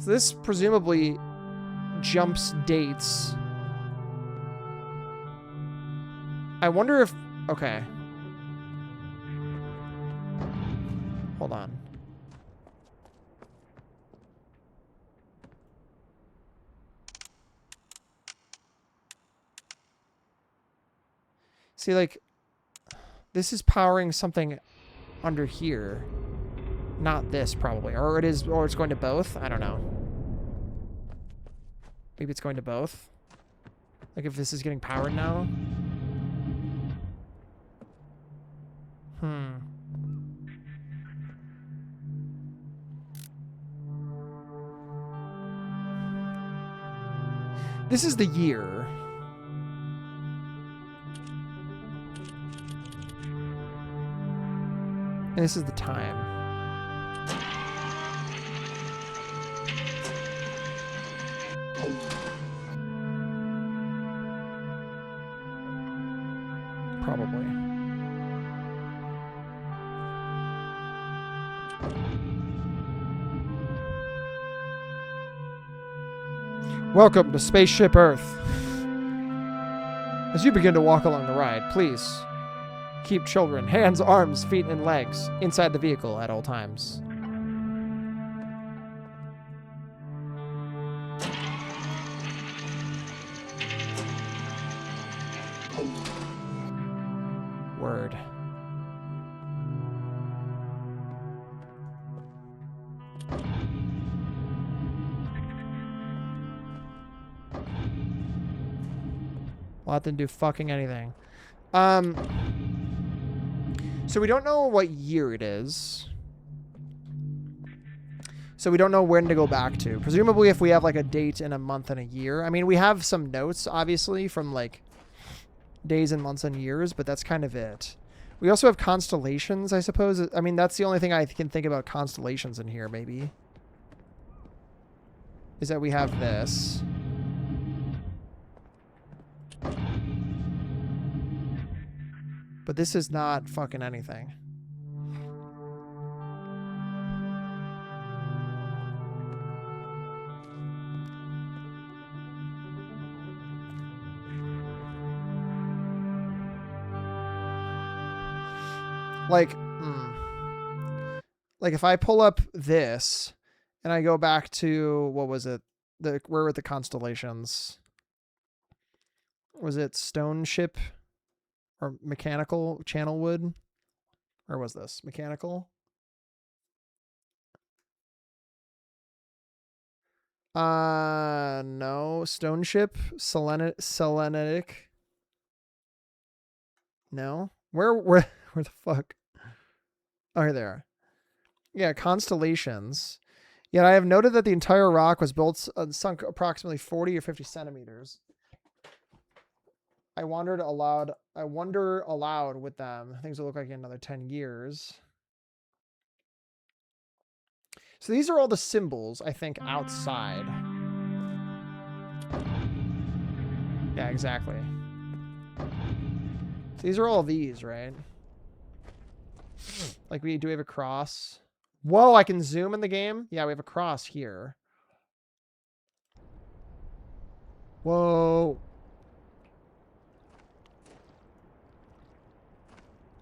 So this presumably jumps dates. I wonder if... Okay. Hold on. See, like, this is powering something under here. Not this, probably. Or it is, or it's going to both. I don't know. Maybe it's going to both. Like, if this is getting powered now. This is the year. And this is the time. Probably. Welcome to Spaceship Earth. As you begin to walk along the ride, please keep children, hands, arms, feet, and legs inside the vehicle at all times. Word. Well, that didn't do fucking anything. So we don't know what year it is. So we don't know when to go back to. Presumably if we have like a date and a month and a year. I mean, we have some notes, obviously, from like days and months and years, but that's kind of it. We also have constellations, I suppose. I mean, that's the only thing I can think about constellations in here, maybe. Is that we have this. But this is not fucking anything. Like if I pull up this and I go back to, what was it? Where were the constellations? Was it Stone Ship or Mechanical Channelwood? Or was this Mechanical? No. Stone Ship, Selenitic. No. Where the fuck? Oh, here they are. Yeah, constellations. Yet I have noted that the entire rock was built sunk approximately 40 or 50 centimeters. I wonder aloud with them. Things will look like in another 10 years. So these are all the symbols, I think, outside. Yeah, exactly. So these are all these, right? Like, do we have a cross? Whoa, I can zoom in the game? Yeah, we have a cross here. Whoa.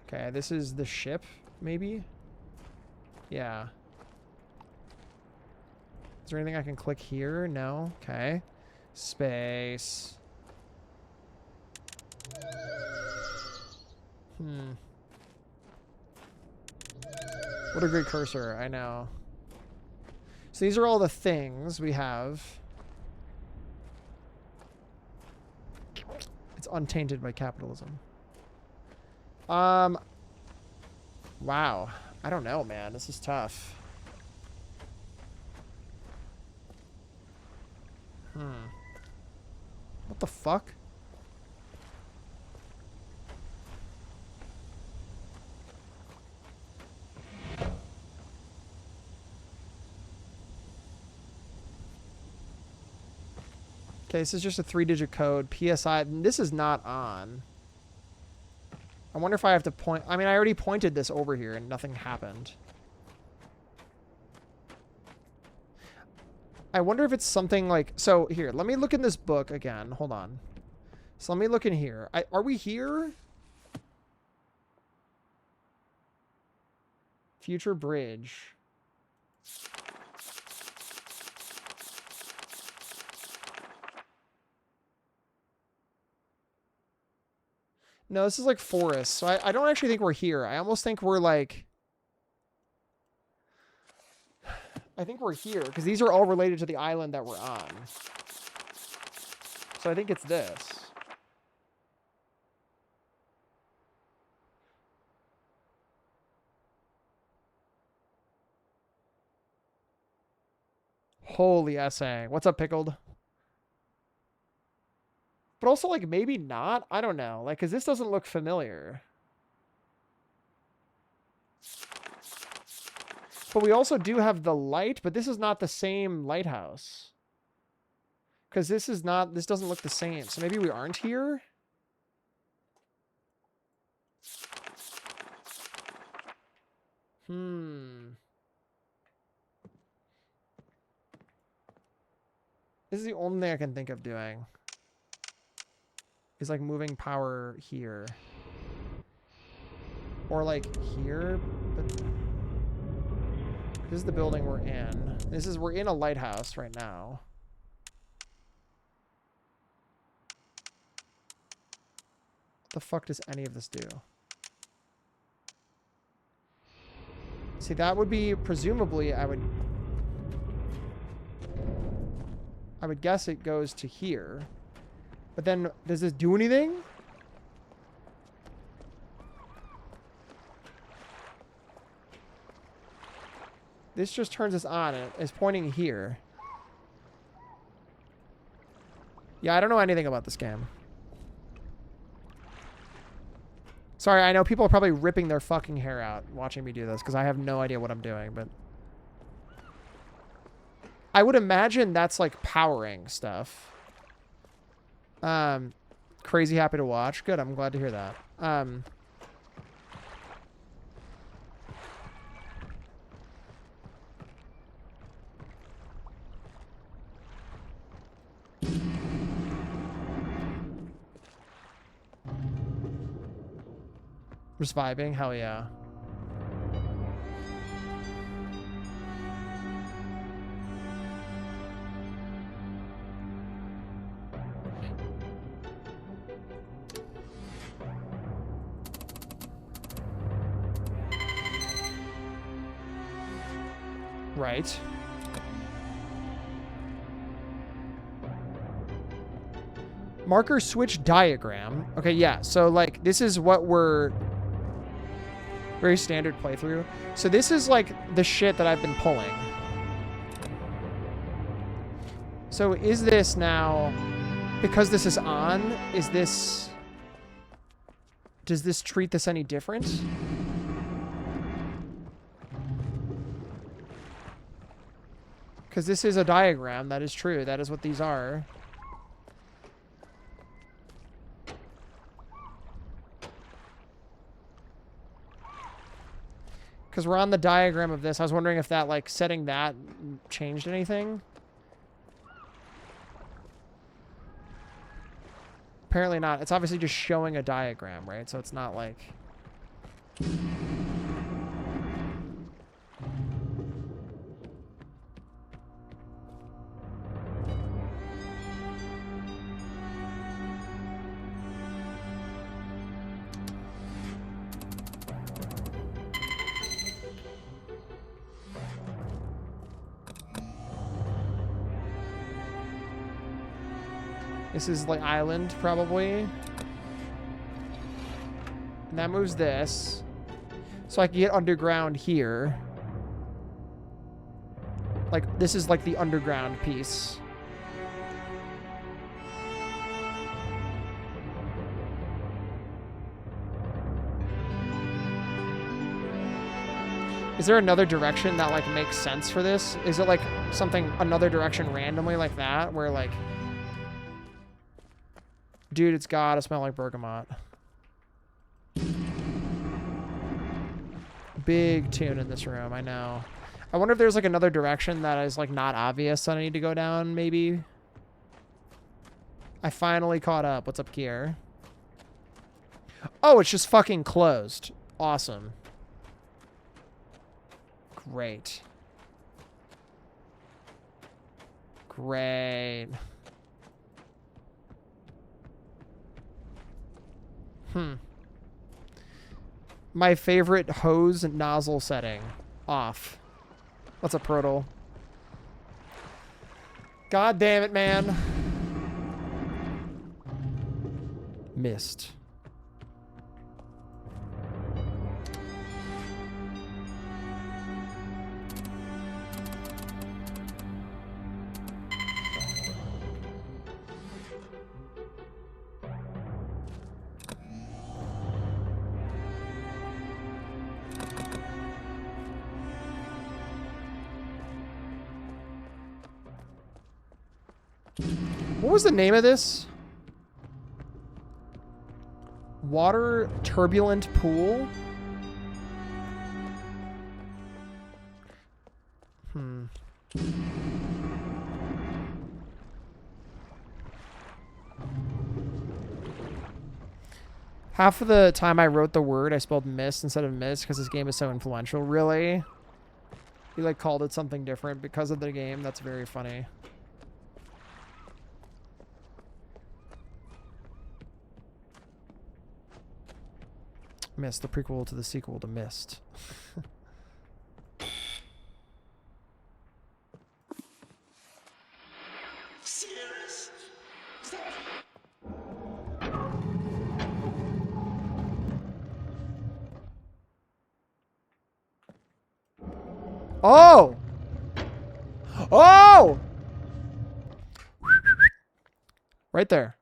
Okay, this is the ship, maybe? Yeah. Is there anything I can click here? No? Okay. Space. What a great cursor, I know. So these are all the things we have. It's untainted by capitalism. Wow. I don't know, man. This is tough. What the fuck? Okay, this is just a 3-digit code. PSI. This is not on. I wonder if I have to point. I mean, I already pointed this over here and nothing happened. I wonder if it's something like... So, here, let me look in this book again. Hold on. So, let me look in here. Are we here? Future bridge. No, this is like forest. So I don't actually think we're here. I almost think we're like... I think we're here because these are all related to the island that we're on. So I think it's this. Holy essay. What's up, Pickled? But also, like, maybe not. I don't know. Like, because this doesn't look familiar. But we also do have the light, but this is not the same lighthouse. Because this doesn't look the same. So maybe we aren't here? This is the only thing I can think of doing. Is like moving power here. Or like here, but this is the building we're in. We're in a lighthouse right now. What the fuck does any of this do? See, that would be presumably I would guess it goes to here. But then, does this do anything? This just turns us on. It's pointing here. Yeah, I don't know anything about this game. Sorry, I know people are probably ripping their fucking hair out watching me do this because I have no idea what I'm doing, but... I would imagine that's like powering stuff. Crazy happy to watch. Good, I'm glad to hear that. Just vibing, hell yeah. Right. Marker switch diagram. Okay, yeah. So, like, this is what we're... Very standard playthrough. So this is like the shit that I've been pulling. So is this now, because this is on, is this, does this treat this any different? Because this is a diagram, that is true. That is what these are. Because we're on the diagram of this. I was wondering if that, like, setting that changed anything. Apparently not. It's obviously just showing a diagram, right? So it's not like... This is like island, probably. And that moves this. So I can get underground here. Like, this is like the underground piece. Is there another direction that, like, makes sense for this? Is it, like, something, another direction randomly like that? Where, like... Dude, it's gotta smell like bergamot. Big tune in this room, I know. I wonder if there's, like, another direction that is, like, not obvious that I need to go down, maybe? I finally caught up. What's up here? Oh, it's just fucking closed. Awesome. Great. Great. My favorite hose nozzle setting. Off. What's up, Proto? God damn it, man. Myst. What was the name of this? Water turbulent pool? Half of the time I wrote the word, I spelled Myst instead of Myst because this game is so influential. Really? You, like, called it something different because of the game? That's very funny. Myst, the prequel to the sequel to Myst. Oh! Oh! Right there.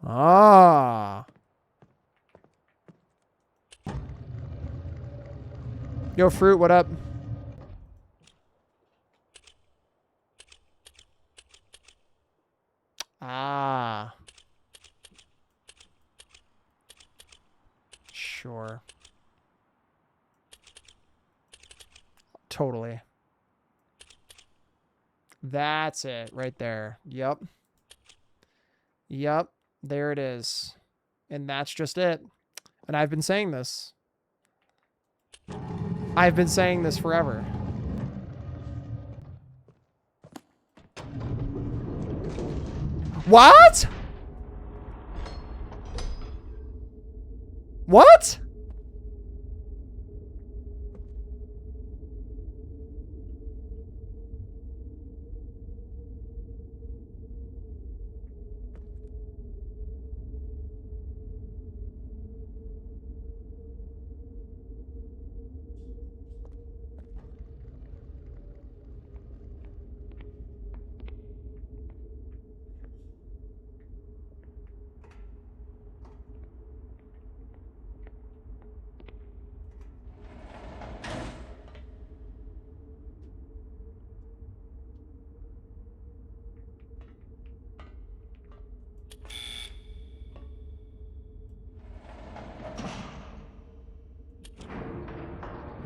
Ah. Yo, Fruit, what up? Ah. Sure. Totally. That's it right there. Yep. Yep. There it is. And that's just it. And I've been saying this. I've been saying this forever. What? What?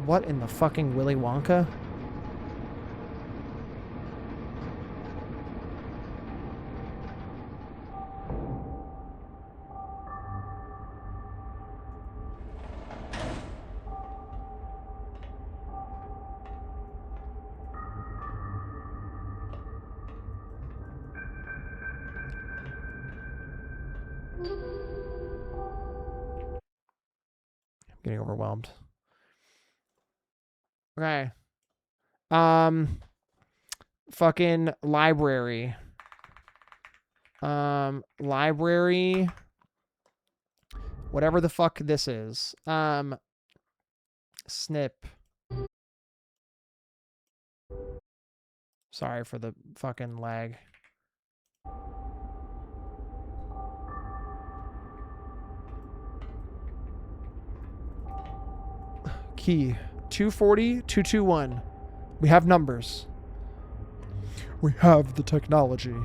What in the fucking Willy Wonka? Getting overwhelmed. Okay. Fucking library. Library. Whatever the fuck this is. Snip. Sorry for the fucking lag. Key 240 221. We have numbers. We have the technology.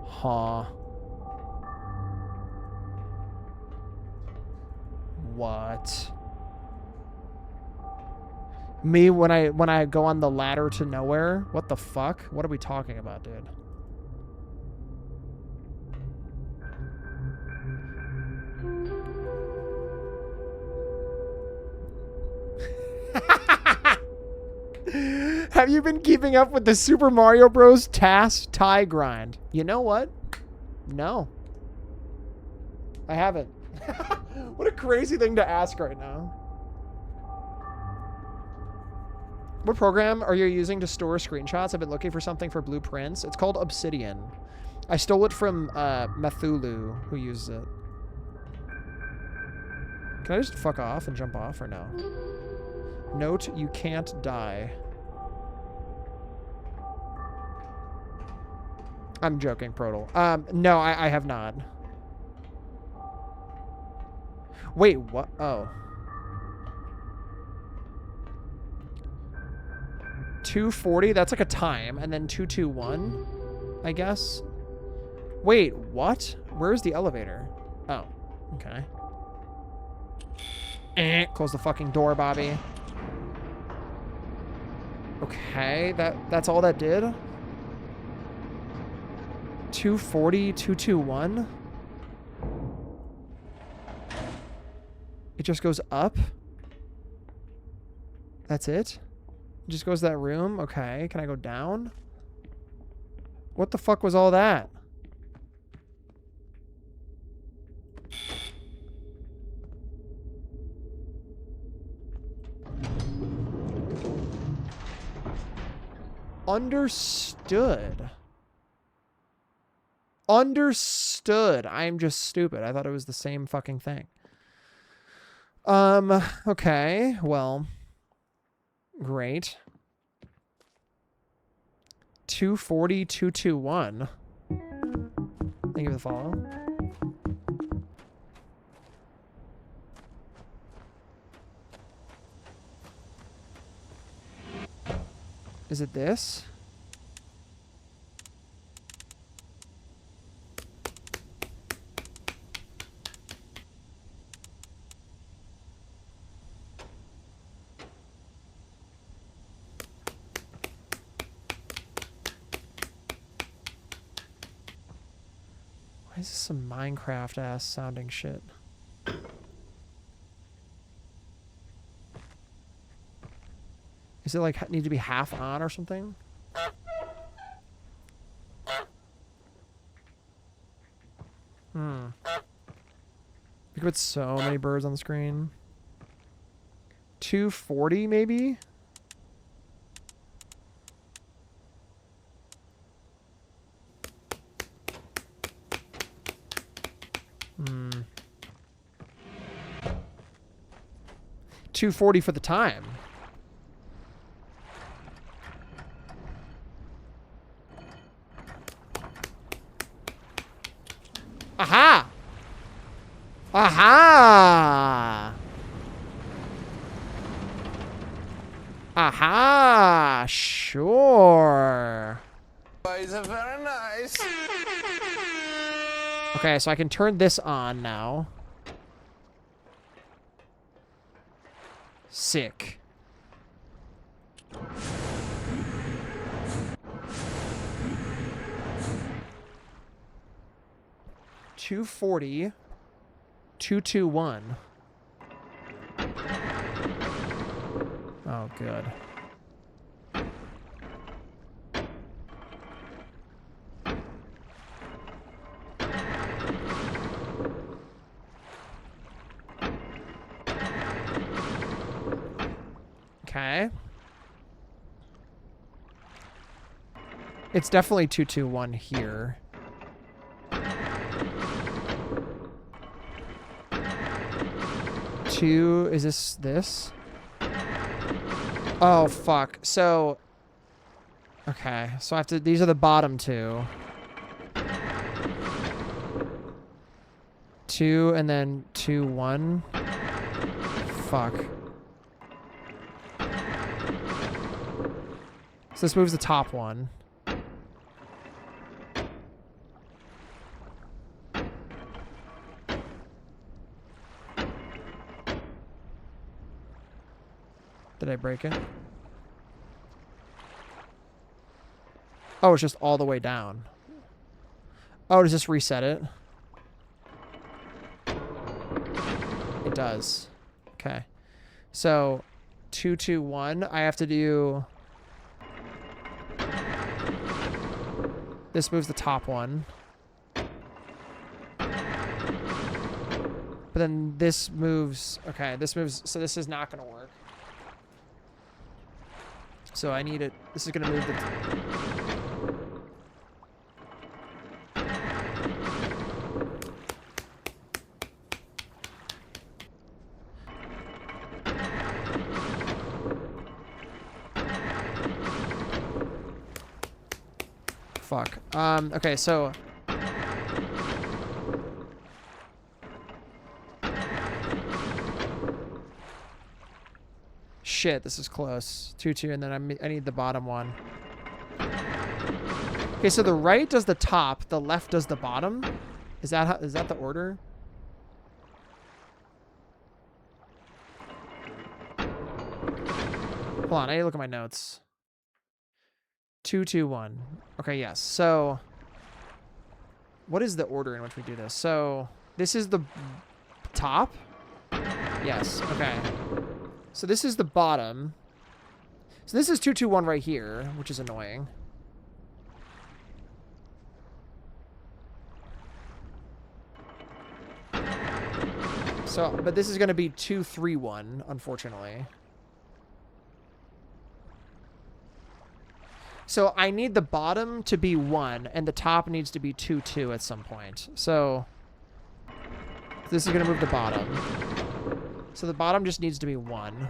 Huh. What? Me when I go on the ladder to nowhere? What the fuck? What are we talking about, dude? Have you been keeping up with the Super Mario Bros. Task tie grind? You know what? No. I haven't. What a crazy thing to ask right now. What program are you using to store screenshots? I've been looking for something for blueprints. It's called Obsidian. I stole it from Mathulu, who uses it. Can I just fuck off and jump off or no? Note, you can't die. I'm joking, Protal. No, I have not. Wait, what? Oh. 240? That's like a time. And then 221, I guess. Wait, what? Where's the elevator? Oh, okay. Close the fucking door, Bobby. Okay, that's all that did? 240, 221? It just goes up? That's it? It just goes to that room? Okay, can I go down? What the fuck was all that? Understood. Understood. I'm just stupid. I thought it was the same fucking thing. Okay. Well, great. 240, 221. Thank you for the follow. Is it this? Why is this some Minecraft ass sounding shit? Is it like need to be half on or something? You could put so many birds on the screen. 240 maybe? Hmm. 240 for the time. Aha! Aha! Aha! Sure. Boys are very nice. Okay, so I can turn this on now. Sick. $240. 221. Oh, good. Okay. It's definitely 221 here. Two, is this? Oh, fuck. So, okay. So I have to, these are the bottom two. 2 and then 2, 1. Fuck. So this moves the top one. Did I break it? Oh, it's just all the way down. Oh, does this reset it? It does. Okay. So, 2, 2, 1. I have to do... This moves the top one. But then this moves... Okay, this moves... So this is not going to work. So I need it. This is going to move the... Fuck. Okay, so... Shit, this is close. 2, 2, and then I need the bottom one. Okay, so the right does the top, the left does the bottom. Is that the order? Hold on, I need to look at my notes. 2, 2, 1. Okay, yes. So, what is the order in which we do this? So, this is the top? Yes, okay. So this is the bottom. So this is 2, 2, 1 right here, which is annoying. So, but this is going to be 2, 3, 1, unfortunately. So I need the bottom to be 1, and the top needs to be 2, 2 at some point. So this is going to move the bottom. So the bottom just needs to be 1.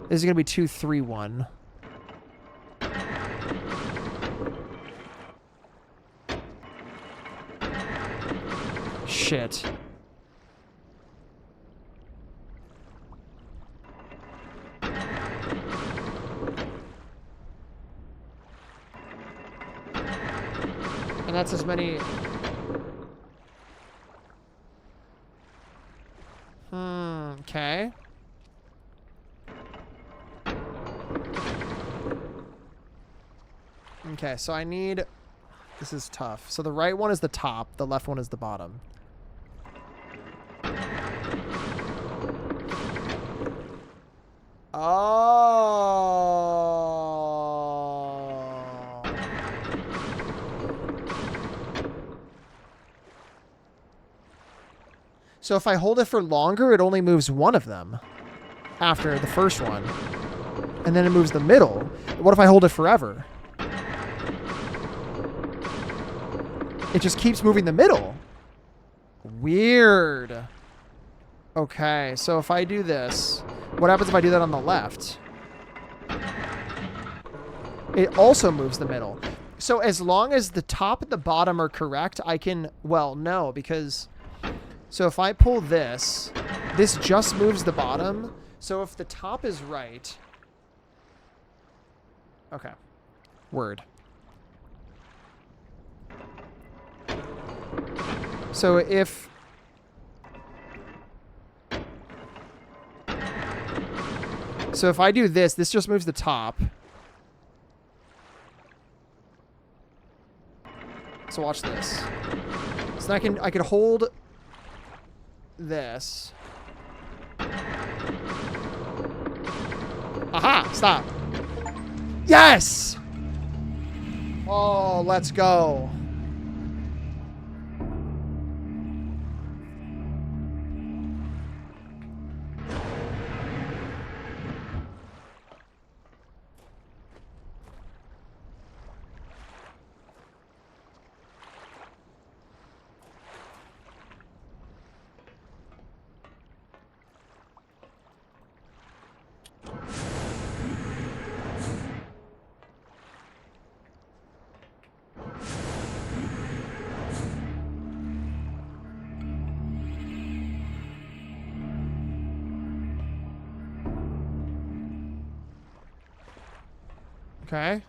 This is going to be 2, 3, 1. Shit. And that's as many... Okay. Okay, so I need... This is tough. So the right one is the top, the left one is the bottom. Oh. So if I hold it for longer, it only moves one of them after the first one. And then it moves the middle. What if I hold it forever? It just keeps moving the middle. Weird. Okay, so if I do this, what happens if I do that on the left? It also moves the middle. So as long as the top and the bottom are correct, I can... Well, no, because... So if I pull this, This just moves the bottom. So if the top is right... Okay. Word. So if... So if I do this, this just moves the top. So watch this. So then I can hold this. Aha! Stop. Yes! Oh, let's go. Okay.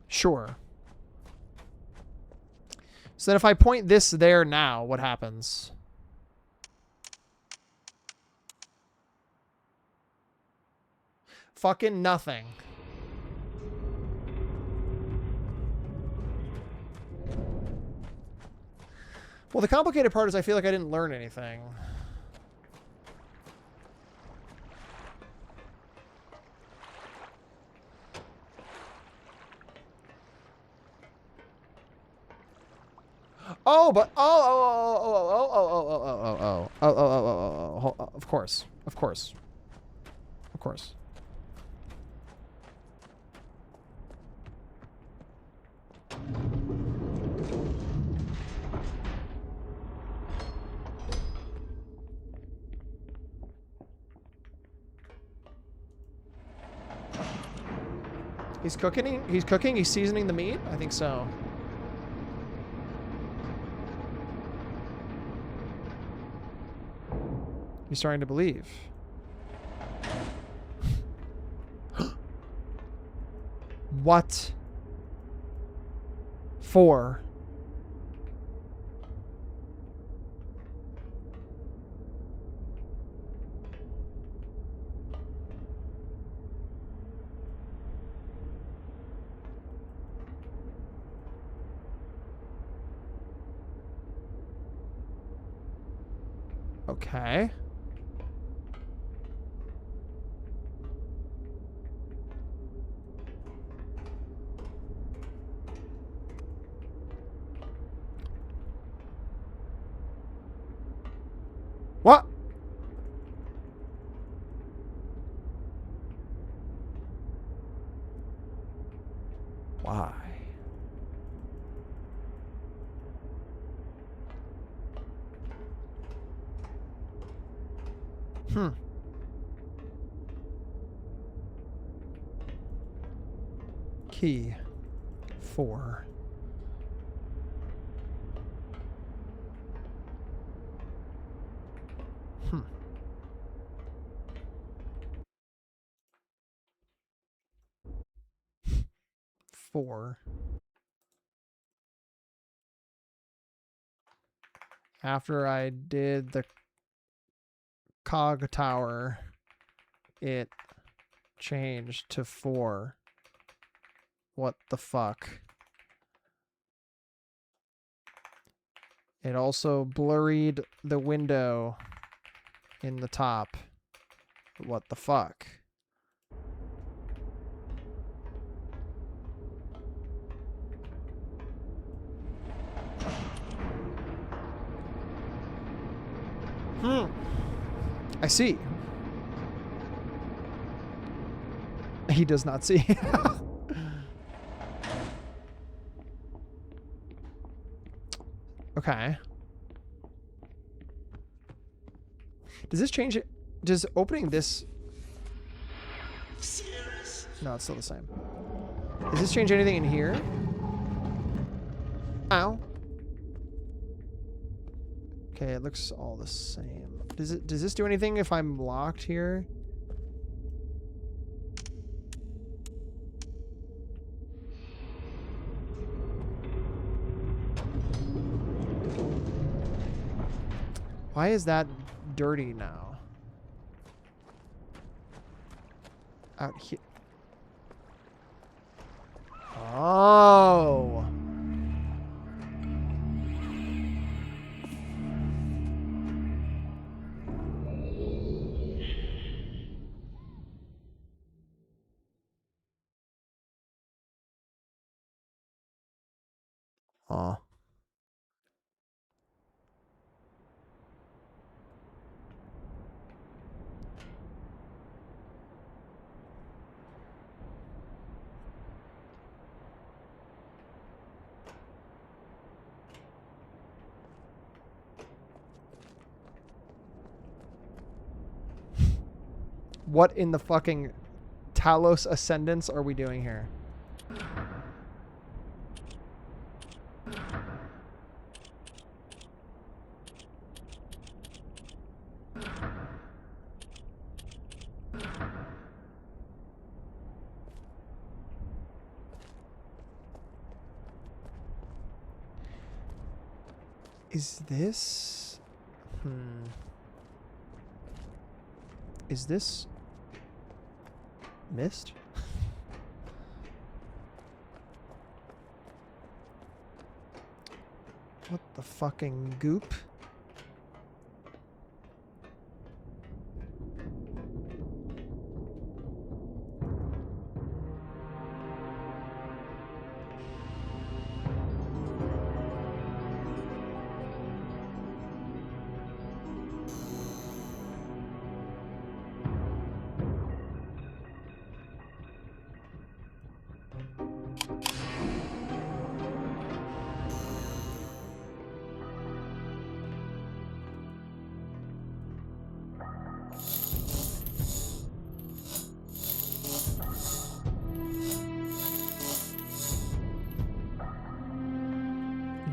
Sure. So then if I point this there now, what happens? Fucking nothing. Well, the complicated part is I feel like I didn't learn anything. Oh, but of course. Of course. Of course. He's cooking. He's cooking. He's seasoning the meat. I think so. He's starting to believe. What? For? Okay. What? Why? Key 4. Four. After I did the cog tower, it changed to 4. What the fuck? It also blurried the window in the top. What the fuck? I see. He does not see. Okay. Does this change it? Does opening this... No, it's still the same. Does this change anything in here? Ow. Okay, it looks all the same. Does this do anything if I'm locked here? Why is that dirty now? Out here. Oh. Aw. What in the fucking Talos Ascendance are we doing here? Is this... Is this... Myst? What the fucking goop?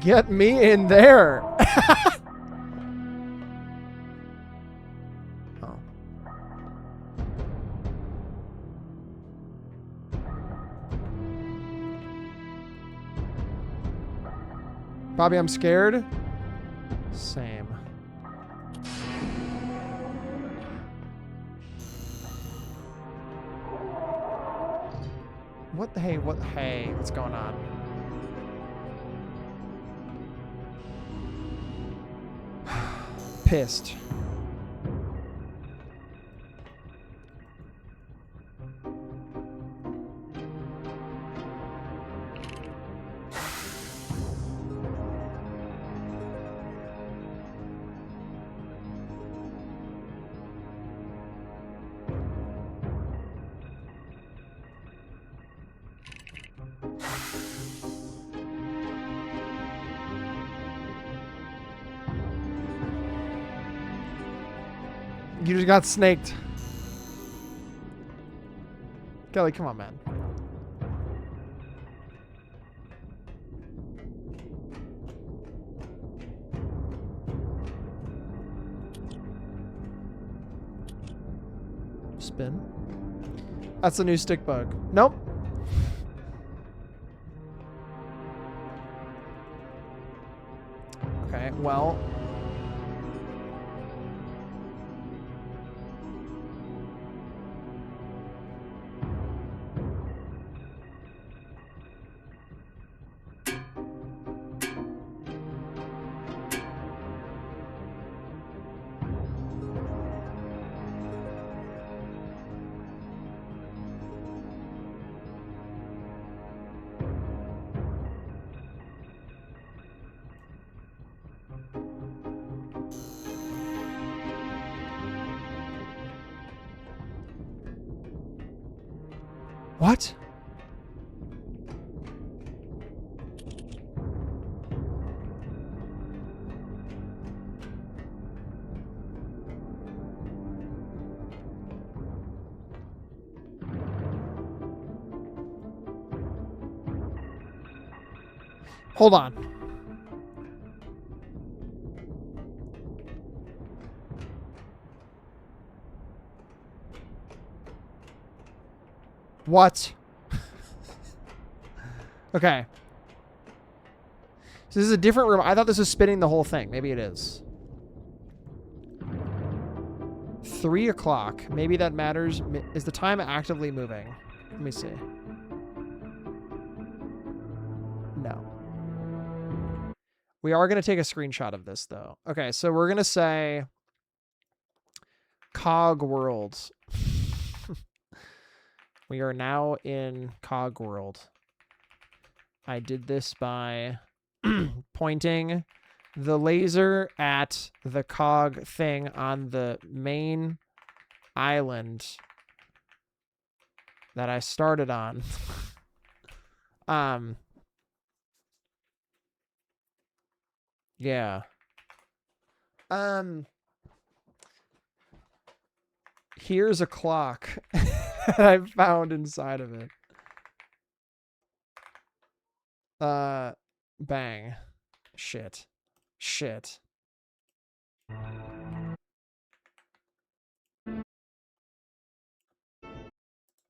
Get me in there. Oh. Bobby, I'm scared. Same. What the hey, hey, what's going on? Pissed. You just got snaked. Kelly, come on, man. Spin. That's a new stick bug. Nope. Okay, well. What? Hold on. What? Okay. So this is a different room. I thought this was spinning the whole thing. Maybe it is. 3 o'clock. Maybe that matters. Is the time actively moving? Let me see. No. We are going to take a screenshot of this, though. Okay, so we're going to say Cog World. We are now in Cog World. I did this by pointing the laser at the cog thing on the main island that I started on. Yeah. Here's a clock that I found inside of it. Bang. Shit. Shit.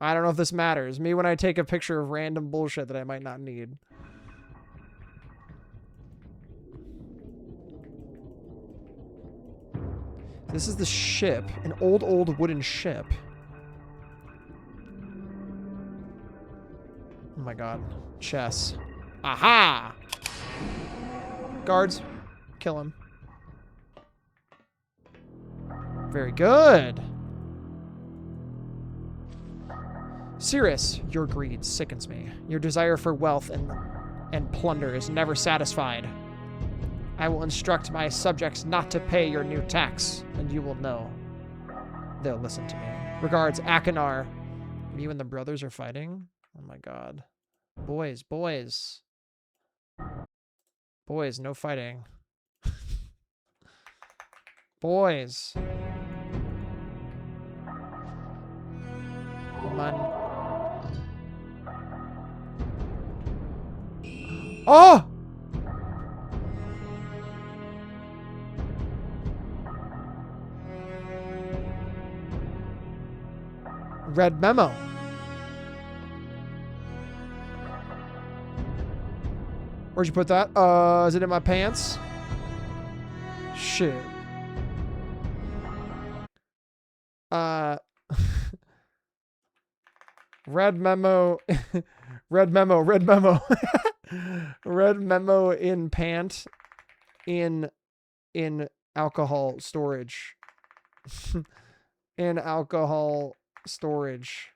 I don't know if this matters. Me when I take a picture of random bullshit that I might not need. This is the ship. An old wooden ship. Oh my god. Chess. Aha! Guards. Kill him. Very good. Cirrus, your greed sickens me. Your desire for wealth and plunder is never satisfied. I will instruct my subjects not to pay your new tax, and you will know. They'll listen to me. Regards, Akinar. You and the brothers are fighting? Oh my god. Boys, boys. Boys, no fighting. Boys. Come on. Oh! Red memo. Where'd you put that? Is it in my pants? Shit. Red memo. Red memo. Red memo. Red memo in pant in alcohol storage. In alcohol storage.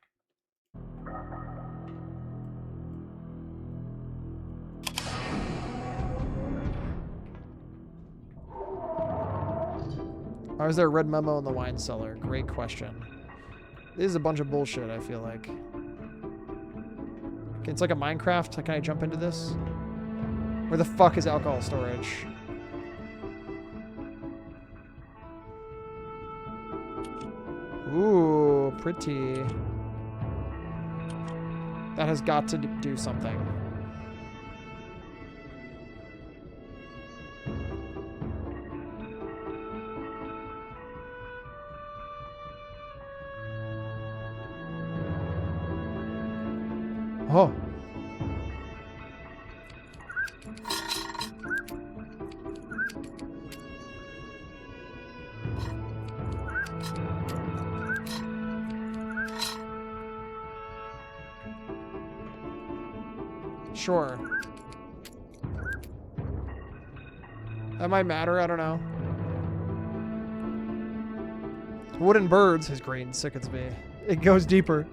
Why is there a red memo in the wine cellar? Great question. This is a bunch of bullshit, I feel like. It's like a Minecraft. Can I jump into this? Where the fuck is alcohol storage? Ooh, pretty. That has got to do something. Oh. Sure. That might matter, I don't know. Wooden birds, his green sickens me. It goes deeper.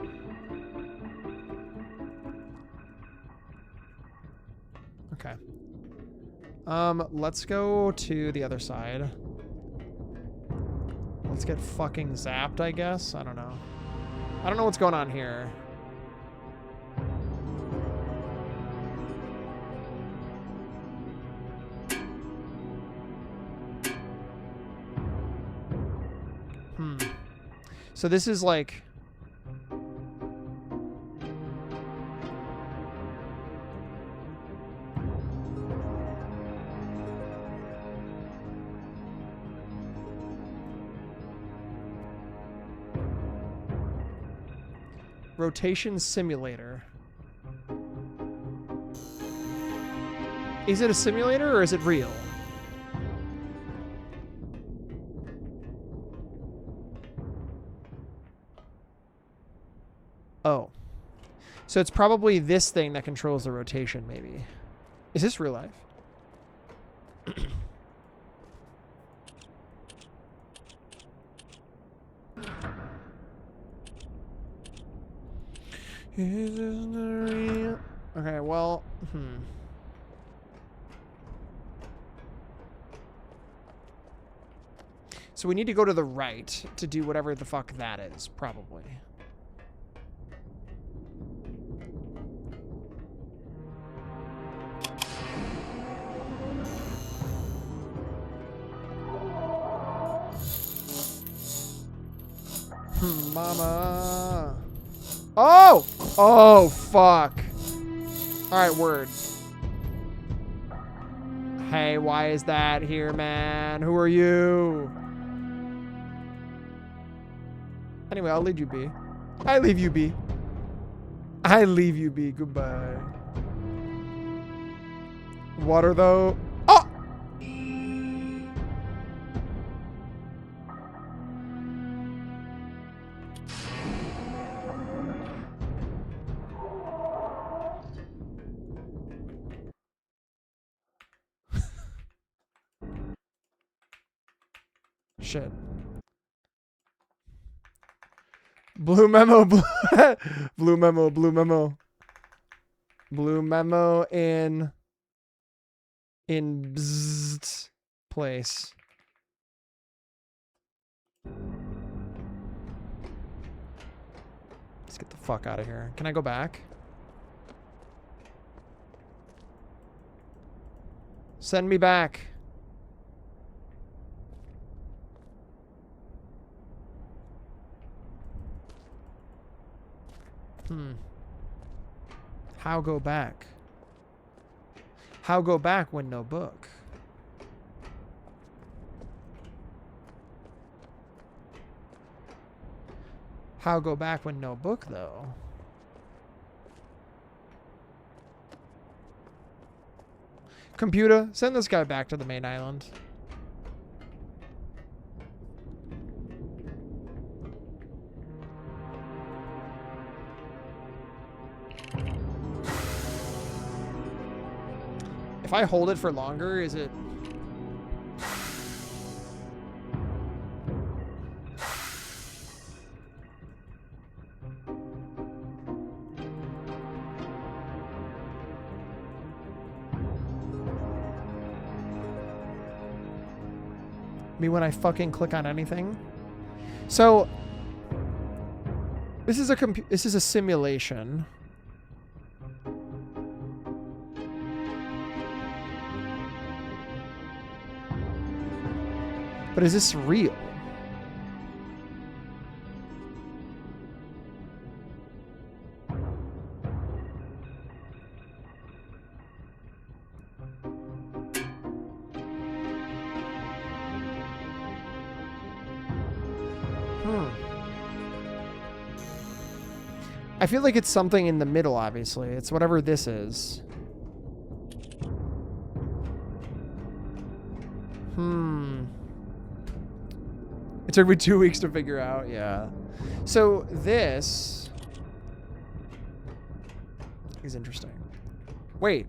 Okay. Let's go to the other side. Let's get fucking zapped, I guess. I don't know. I don't know what's going on here. So this is like... Rotation simulator. Is it a simulator or is it real? Oh. So it's probably this thing that controls the rotation, maybe. Is this real life? Is this real? Okay, well, So we need to go to the right to do whatever the fuck that is, probably. Mama. Oh! Oh, fuck. Alright, word. Hey, why is that here, man? Who are you? Anyway, I'll leave you be. I leave you be. I leave you be. Goodbye. Water, though. Oh! Shit. Blue memo, blue memo, blue memo. Blue memo in bzzzt place. Let's get the fuck out of here. Can I go back? Send me back. How go back? How go back when no book? How go back when no book, though? Computer, send this guy back to the main island. If I hold it for longer, is it... me when I fucking click on anything? So... this is a simulation. But is this real? I feel like it's something in the middle, obviously. It's whatever this is. It took me 2 weeks to figure out, yeah. So this is interesting. Wait.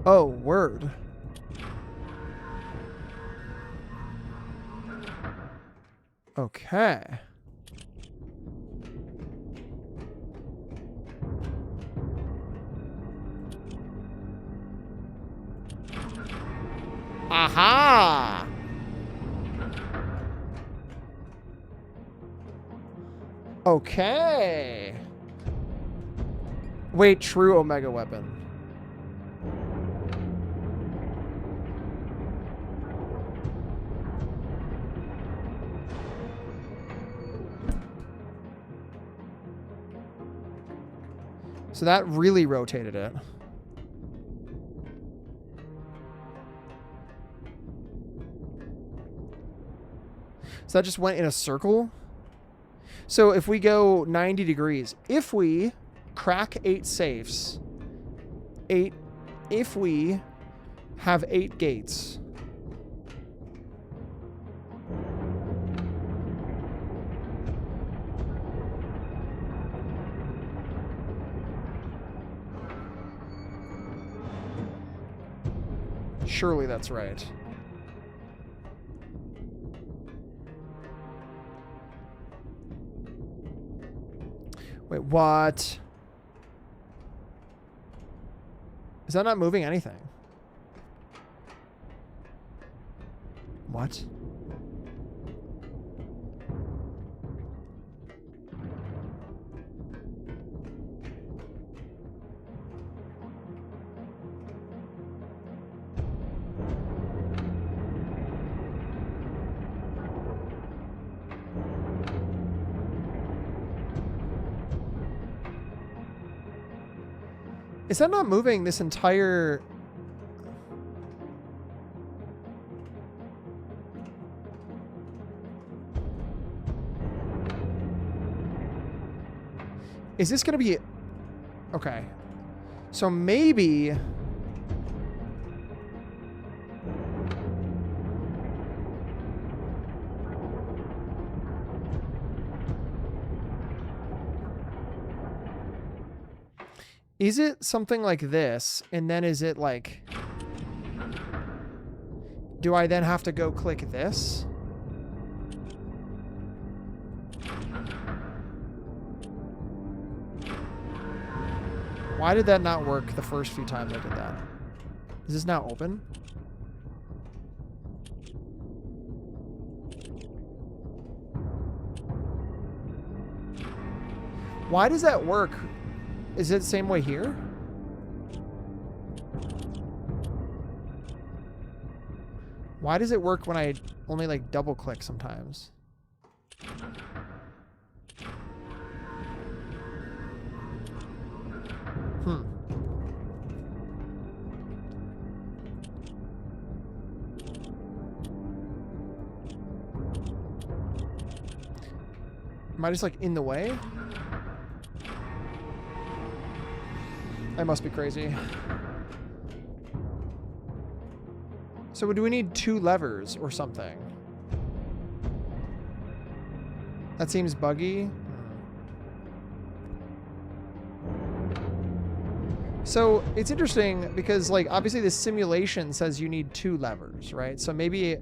Oh, word. Okay. Aha! Okay. Wait, true Omega weapon. So that really rotated it. So that just went in a circle. So if we go 90 degrees, if we crack 8 safes, if we have 8 gates, surely that's right. Wait, what? Is that not moving anything? What? Is that not moving this entire... Is this going to be... Okay. So maybe... Is it something like this? And then is it like... Do I then have to go click this? Why did that not work the first few times I did that? Is this now open? Why does that work? Is it the same way here? Why does it work when I only like double click sometimes? Am I just like in the way? I must be crazy. So do we need 2 levers or something? That seems buggy. So it's interesting because like obviously the simulation says you need 2 levers, right? So maybe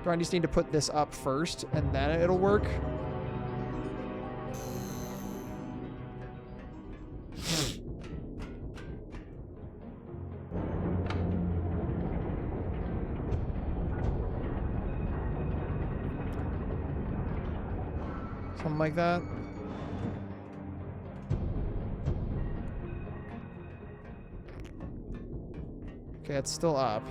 do I just need to put this up first and then it'll work? Something like that. Okay, it's still up.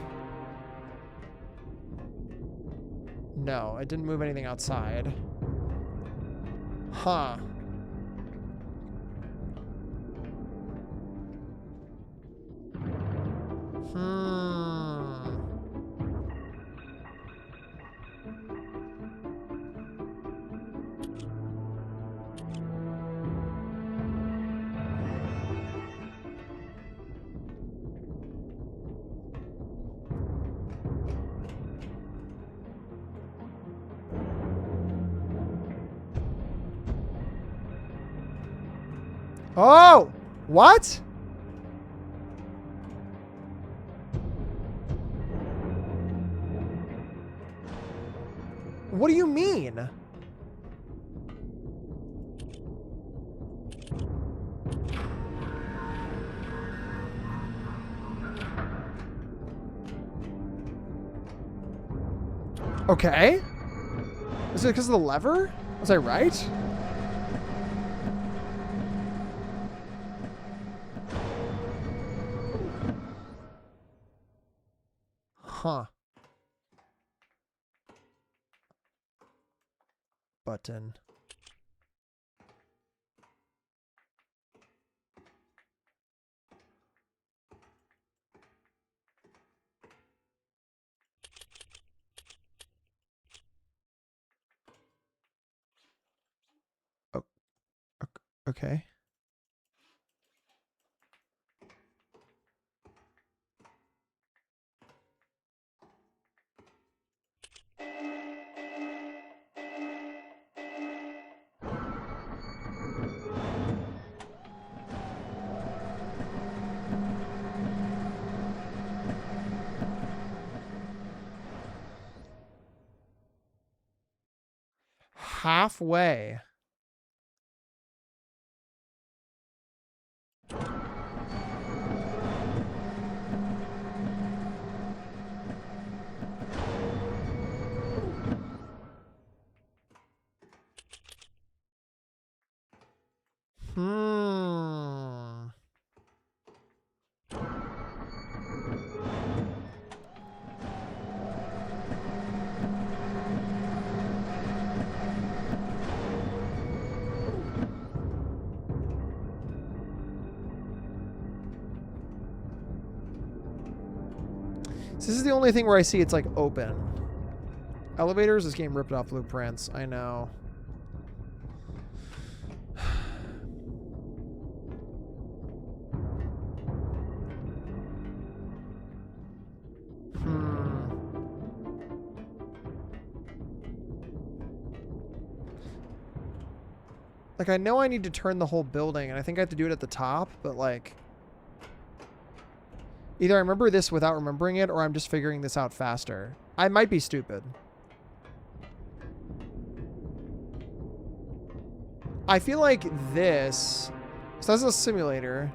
No, it didn't move anything outside. Huh. Oh! What? What do you mean? Okay. Is it because of the lever? Was I right? Huh. Button. Okay. Halfway. Hmm. So this is the only thing where I see it's like open. Elevators, this game ripped off blueprints. I know. Like, I know I need to turn the whole building, and I think I have to do it at the top, but, like... Either I remember this without remembering it, or I'm just figuring this out faster. I might be stupid. I feel like this... So that's a simulator.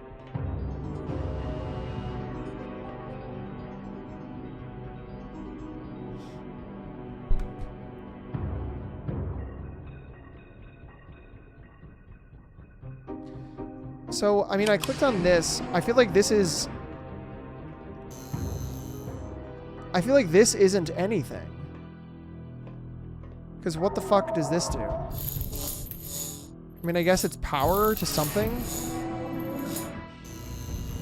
So, I mean, I clicked on this. I feel like this is... I feel like this isn't anything. Because what the fuck does this do? I mean, I guess it's power to something.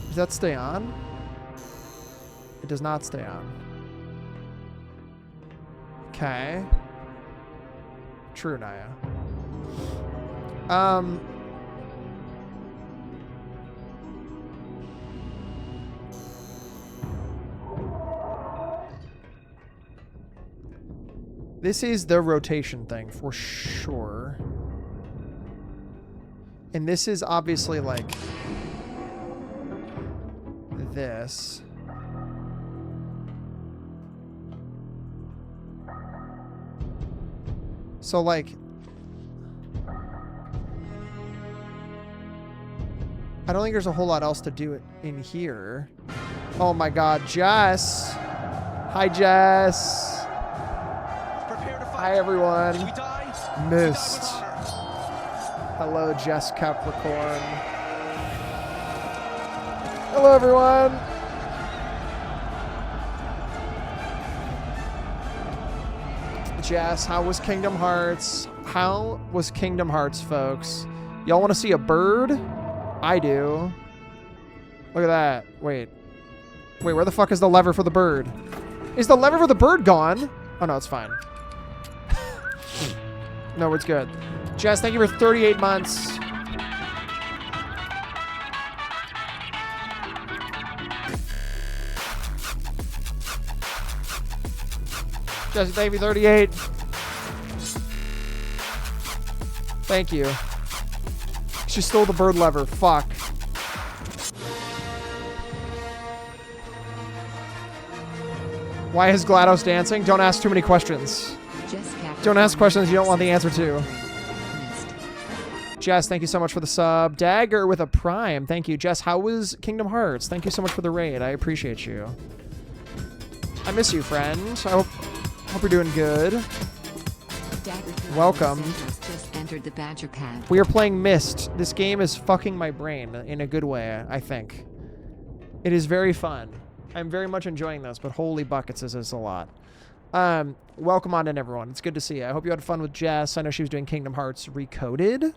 Does that stay on? It does not stay on. Okay. True, Naya. This is the rotation thing for sure. And this is obviously like this. So like I don't think there's a whole lot else to do it in here. Oh my god, Jess. Hi, Jess. Hi, everyone. Myst. Hello, Jess Capricorn. Hello, everyone. Jess, how was Kingdom Hearts? How was Kingdom Hearts, folks? Y'all want to see a bird? I do. Look at that. Wait. Wait, where the fuck is the lever for the bird? Is the lever for the bird gone? Oh, no, it's fine. No, it's good. Jess, thank you for 38 months. Jess, thank you, 38. Thank you. She stole the bird lever. Fuck. Why is GLaDOS dancing? Don't ask too many questions. Don't ask questions you don't want the answer to. Jess, thank you so much for the sub. Dagger with a prime. Thank you. Jess, how was Kingdom Hearts? Thank you so much for the raid. I appreciate you. I miss you, friend. I hope you're doing good. Welcome. Just entered the Badger Pad. We are playing Myst. This game is fucking my brain in a good way, I think. It is very fun. I'm very much enjoying this, but holy buckets, this is a lot. Welcome on in, everyone. It's good to see you. I hope you had fun with Jess. I know she was doing Kingdom Hearts Recoded.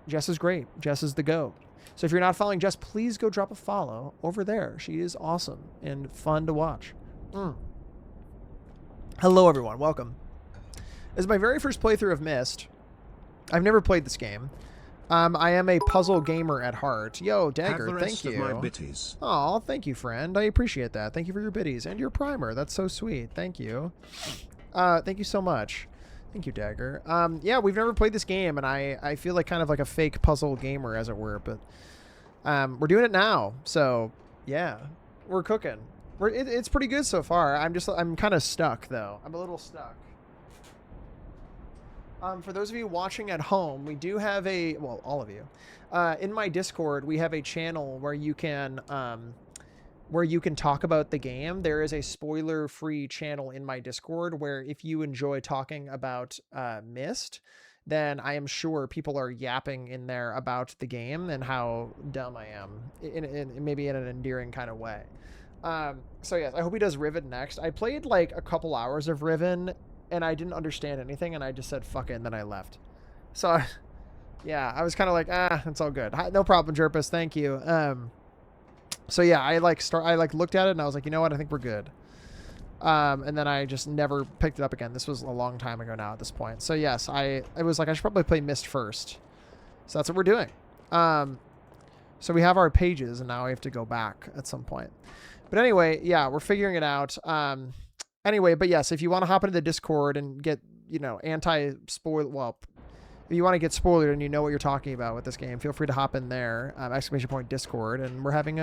Jess is great. Jess is the GOAT. So if you're not following Jess, please go drop a follow over there. She is awesome and fun to watch. Hello, everyone. Welcome. This is my very first playthrough of Myst. I've never played this game. I am a puzzle gamer at heart. Yo, Dagger, Have the thank rest of you. my bitties. Oh, thank you, friend. I appreciate that. Thank you for your biddies and your primer. That's so sweet. Thank you. Thank you so much. Thank you, Dagger. Yeah, we've never played this game, and I feel like kind of like a fake puzzle gamer, as it were, but we're doing it now. So, yeah, we're cooking. It's pretty good so far. I'm kind of stuck, though. I'm a little stuck. For those of you watching at home, we do have well, all of you, in my Discord, we have a channel where you can talk about the game. There is a spoiler-free channel in my Discord where if you enjoy talking about Myst, then I am sure people are yapping in there about the game and how dumb I am, in maybe in an endearing kind of way. So yes, I hope he does Riven next. I played like a couple hours of Riven, and I didn't understand anything, and I just said fuck it, and then I left. So, yeah, I was kind of like, it's all good. No problem, Jerpus. Thank you. So yeah, I looked at it, and I was like, you know what? I think we're good. And then I just never picked it up again. This was a long time ago now at this point. So yes, I was like, I should probably play Myst first. So that's what we're doing. So we have our pages, and now we have to go back at some point. But anyway, yeah, we're figuring it out. Anyway, but yes, if you want to hop into the Discord and get, anti-spoil, well, if you want to get spoiled and you know what you're talking about with this game, feel free to hop in there, !Discord, and we're having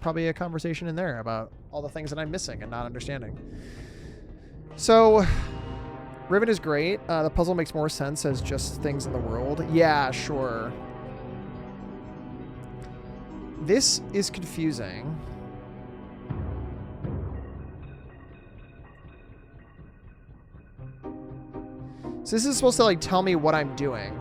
probably a conversation in there about all the things that I'm missing and not understanding. So, Riven is great. The puzzle makes more sense as just things in the world. Yeah, sure. This is confusing. So this is supposed to, like, tell me what I'm doing.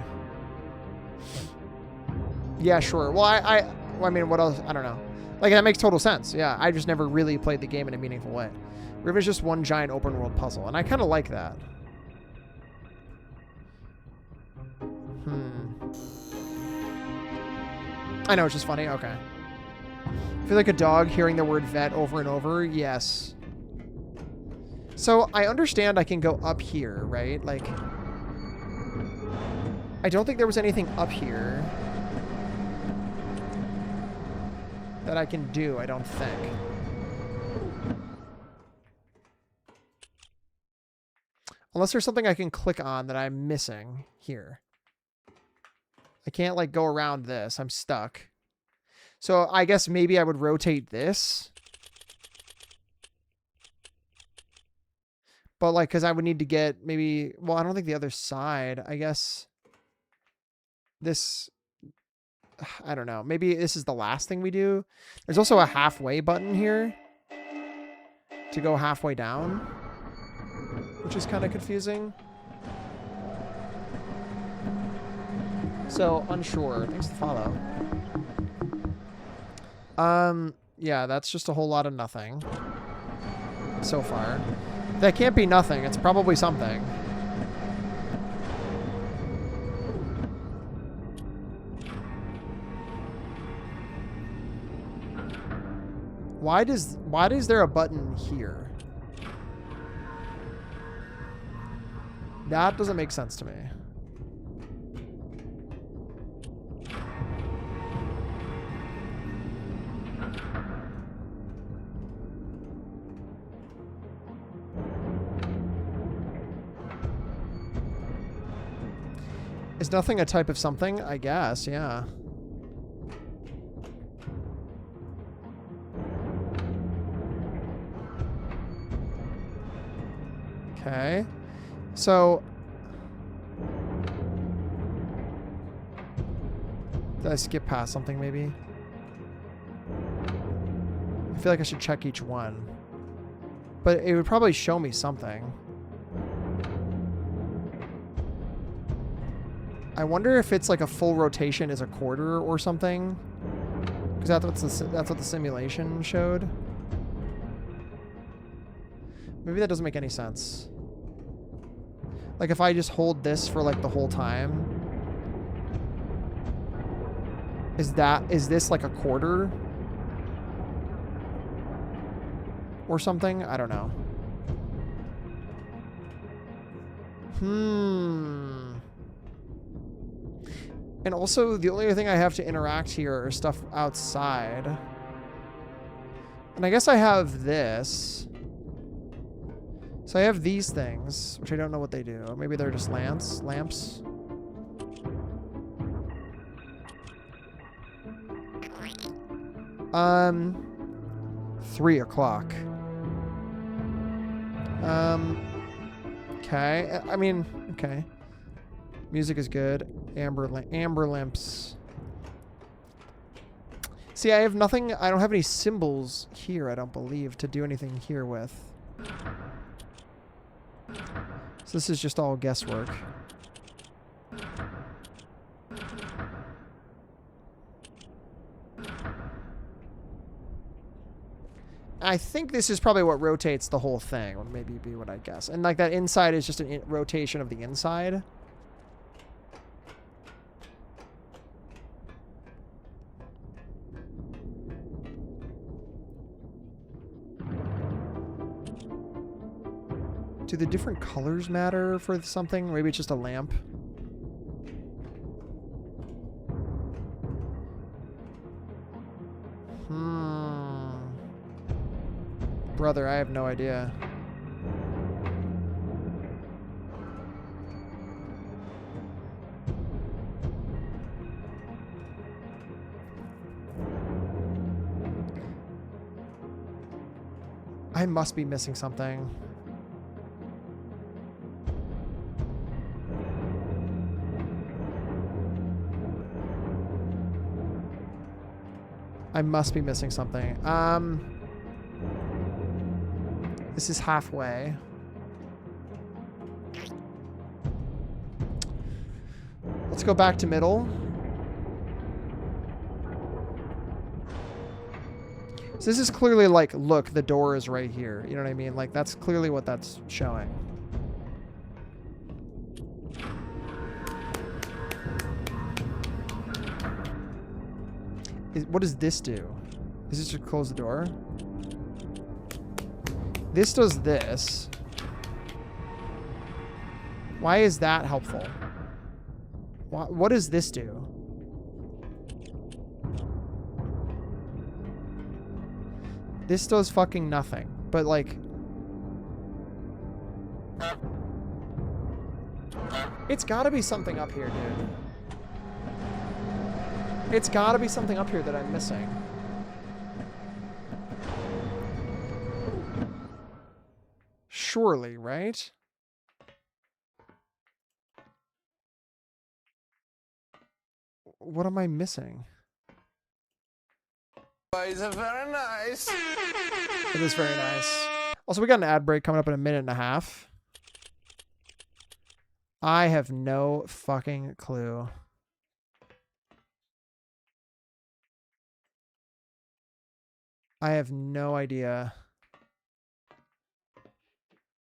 Yeah, sure. Well, I mean, what else? I don't know. Like, that makes total sense. Yeah, I just never really played the game in a meaningful way. Riven is just one giant open world puzzle, and I kind of like that. I know, it's just funny. Okay. I feel like a dog hearing the word vet over and over. Yes. So I understand I can go up here, right? Like, I don't think there was anything up here that I can do, I don't think. Unless there's something I can click on that I'm missing here. I can't, like, go around this. I'm stuck. So I guess maybe I would rotate this. But, like, because I would need to get maybe... Well, I don't think the other side. I guess... This... I don't know. Maybe this is the last thing we do. There's also a halfway button here. To go halfway down. Which is kind of confusing. So, unsure. Thanks to follow. Yeah, that's just a whole lot of nothing. So far. That can't be nothing. It's probably something. Why is there a button here? That doesn't make sense to me. Is nothing a type of something? I guess, yeah. Okay. So... Did I skip past something, maybe? I feel like I should check each one. But it would probably show me something. I wonder if it's like a full rotation is a quarter or something. Because that's what the simulation showed. Maybe that doesn't make any sense. Like if I just hold this for like the whole time. Is this like a quarter? Or something? I don't know. And also, the only other thing I have to interact here are stuff outside. And I guess I have this. So I have these things, which I don't know what they do. Or maybe they're just lamps. 3 o'clock. Okay. I mean, okay. Music is good. Amber lamps. See, I have nothing. I don't have any symbols here, I don't believe, to do anything here with. So this is just all guesswork. I think this is probably what rotates the whole thing, would maybe be what I guess. And like that inside is just a rotation of the inside. Do the different colors matter for something? Maybe it's just a lamp. Brother, I have no idea. I must be missing something. I must be missing something. This is halfway. Let's go back to middle. So this is clearly like, look, the door is right here. You know what I mean? Like, that's clearly what that's showing. What does this do? Is this just close the door? This does this. Why is that helpful? What does this do? This does fucking nothing. But like... It's gotta be something up here, dude. It's gotta be something up here that I'm missing. Surely, right? What am I missing? Guys are very nice. It is very nice. Also, we got an ad break coming up in a minute and a half. I have no fucking clue. I have no idea.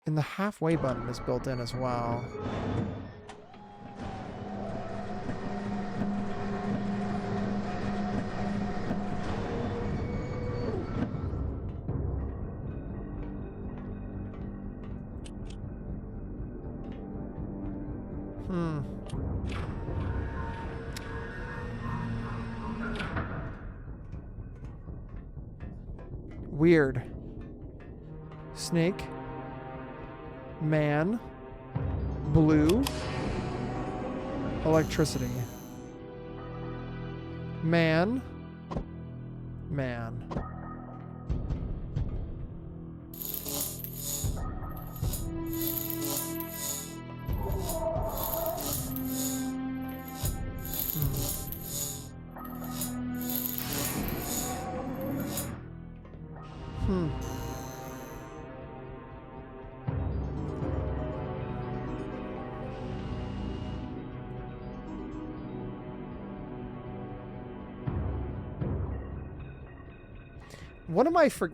And the halfway button is built in as well. Weird. Snake. Man. Blue. Electricity. Man. Man.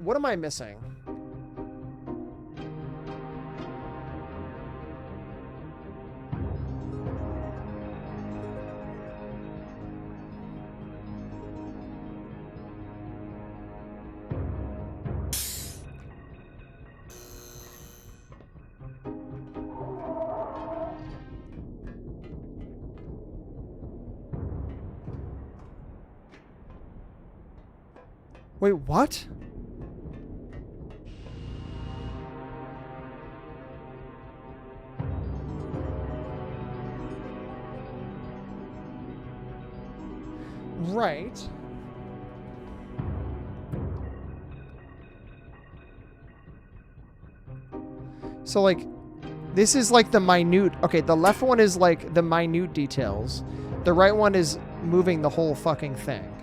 What am I missing? Wait, what? Right. So, like, this is like the minute... Okay, the left one is like the minute details. The right one is moving the whole fucking thing.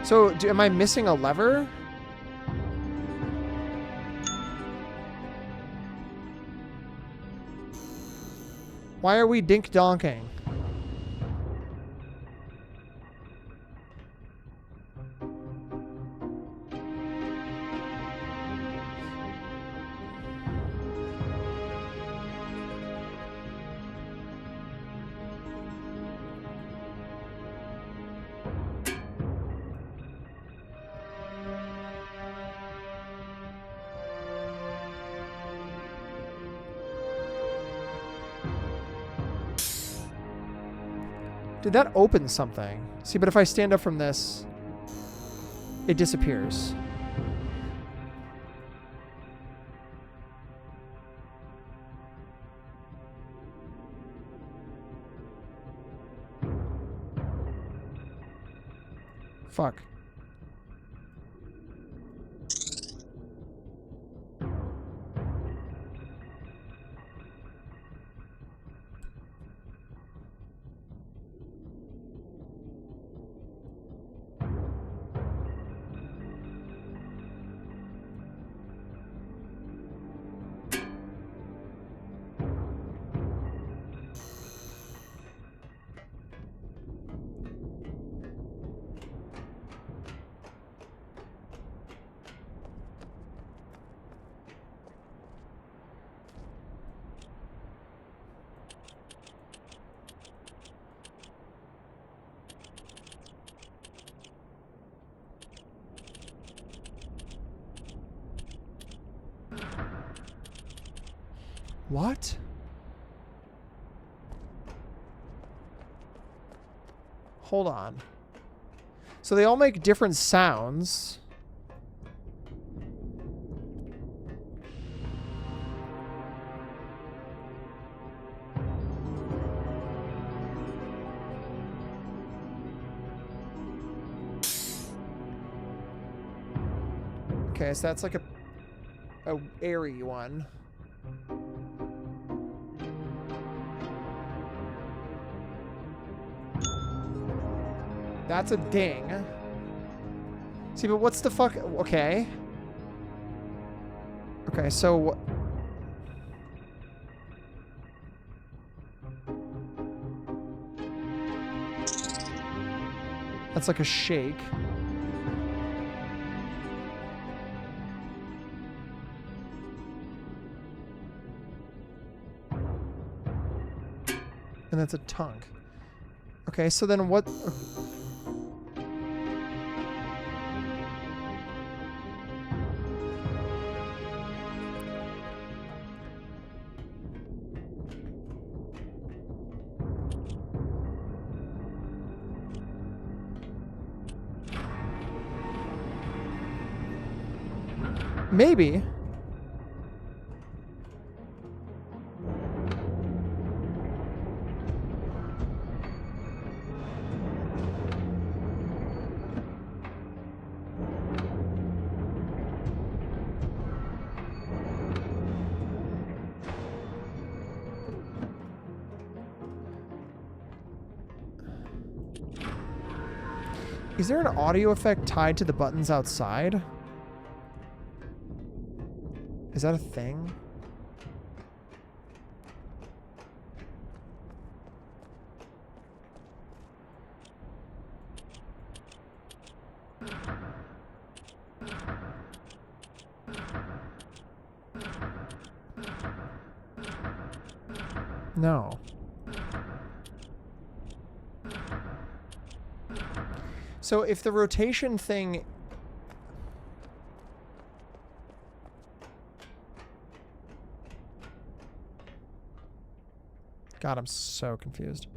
So, am I missing a lever? Why are we dink-donking? Did that open something? See, but if I stand up from this, it disappears. Fuck. What? Hold on. So they all make different sounds. Okay, so that's like a airy one. That's a ding. See, but what's the fuck? Okay. Okay, so what? That's like a shake. And that's a tongue. Okay, so then what? Maybe. Is there an audio effect tied to the buttons outside? Is that a thing? No. So if the rotation thing... God, I'm so confused.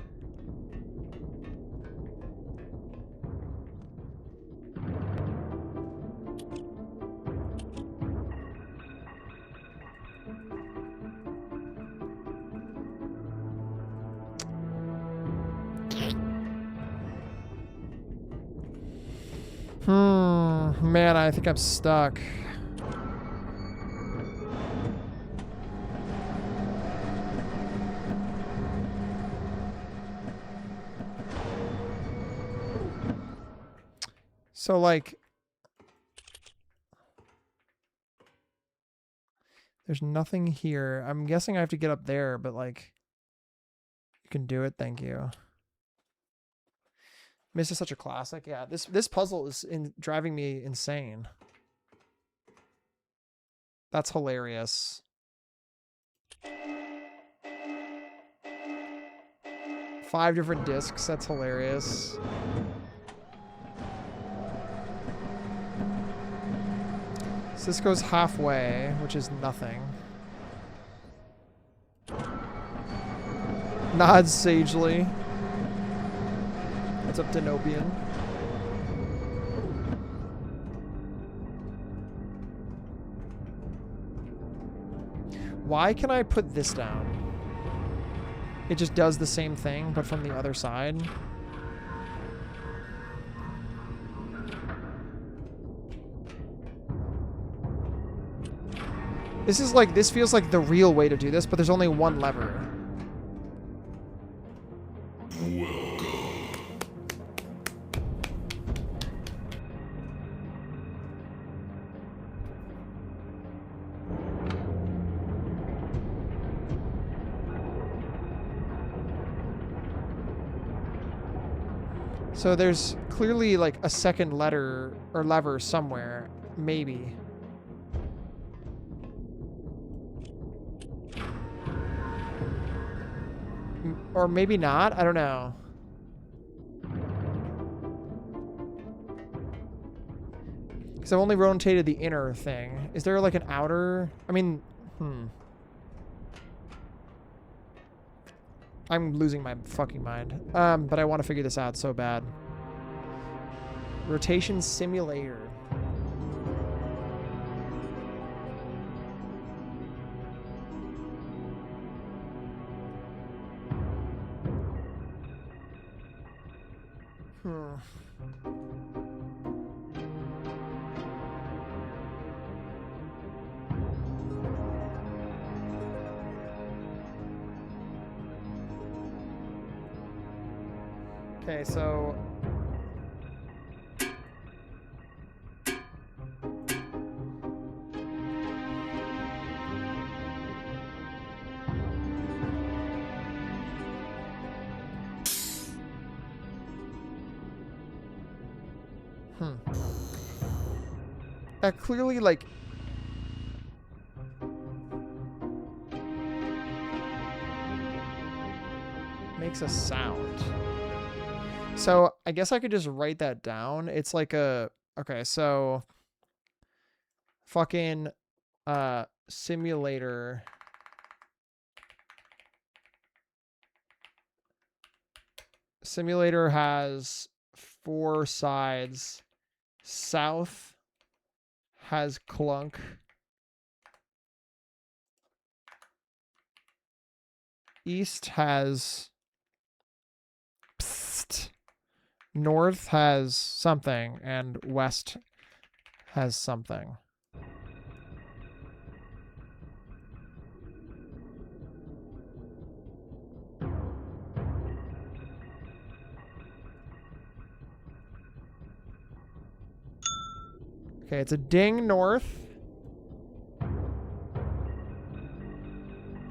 Man, I think I'm stuck. So, like, there's nothing here. I'm guessing I have to get up there, but, like, you can do it. Thank you. Myst is such a classic. Yeah, this puzzle is driving me insane. That's hilarious. Five different discs. That's hilarious. So this goes halfway, which is nothing. Nods sagely. What's up, Denobian? Why can I put this down? It just does the same thing, but from the other side. This feels like the real way to do this, but there's only one lever. So there's clearly like a second letter or lever somewhere, maybe. Or maybe not, I don't know. Because I've only rotated the inner thing. Is there like an outer? I mean, I'm losing my fucking mind. But I want to figure this out so bad. Rotation simulator. Okay, so that clearly like makes a sound. So I guess I could just write that down. It's like a, okay, so fucking simulator. Simulator has 4 sides. South has clunk. East has psst. North has something, and west has something. Okay, it's a ding north.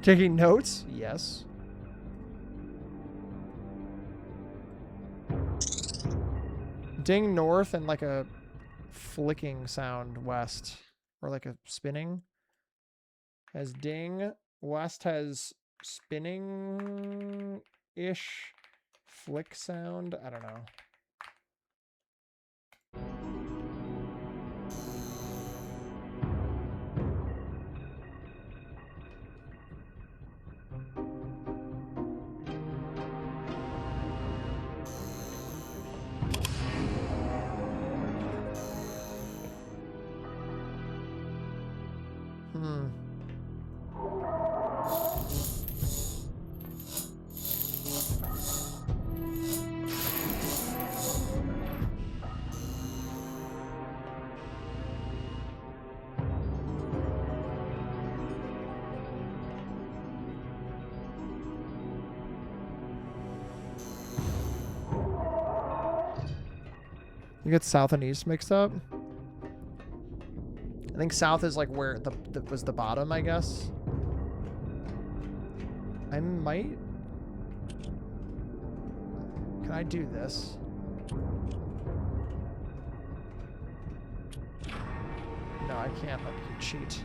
Taking notes? Yes. Ding north and like a flicking sound west. Or like a spinning. Has ding. West has spinning-ish flick sound. I don't know. Hmm. You get south and east mixed up? I think south is like where the was the bottom, I guess. I might... Can I do this? No, I can't let you cheat.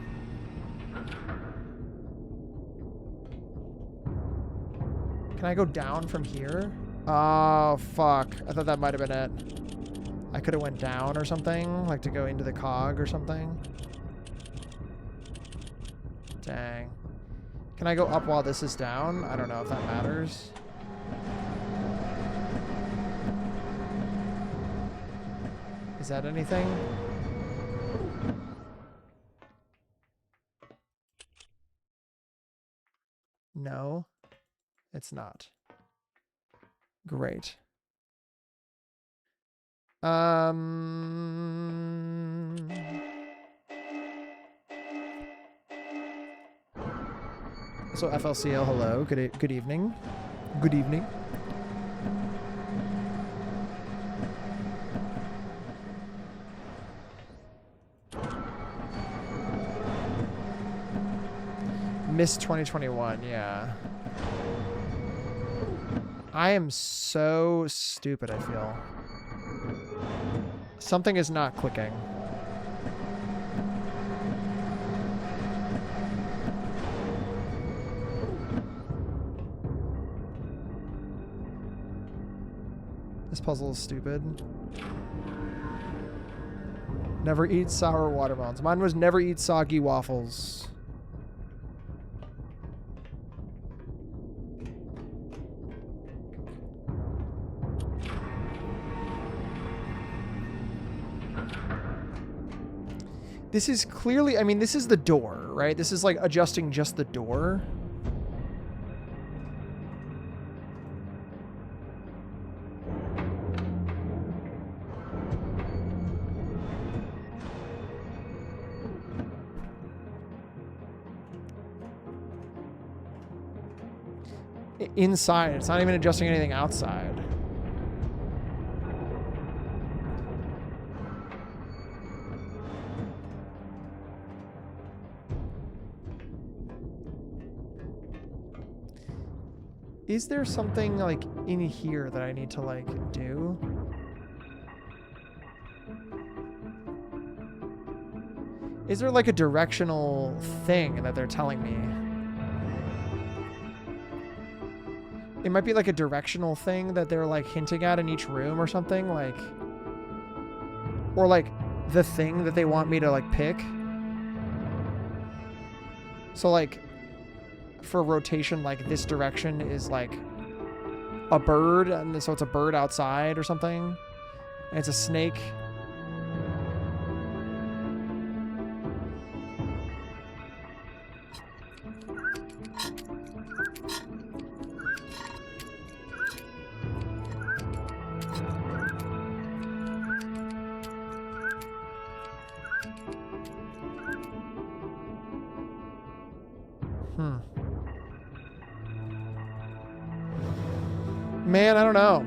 Can I go down from here? Oh, fuck. I thought that might have been it. I could have went down or something, like to go into the cog or something. Dang. Can I go up while this is down? I don't know if that matters. Is that anything? No, it's not. Great. So FLCL, hello. Good evening. Good evening. Myst 2021, yeah. I am so stupid, I feel. Something is not clicking. This puzzle is stupid. Never eat sour watermelons. Mine was never eat soggy waffles. This is clearly, I mean, this is the door, right? This is like adjusting just the door. Inside, it's not even adjusting anything outside. Is there something like in here that I need to like do? Is there like a directional thing that they're telling me? It might be like a directional thing that they're like hinting at in each room or something, like, or like the thing that they want me to like pick. So like for rotation, like this direction is like a bird, and so it's a bird outside or something, and it's a snake. Man, I don't know.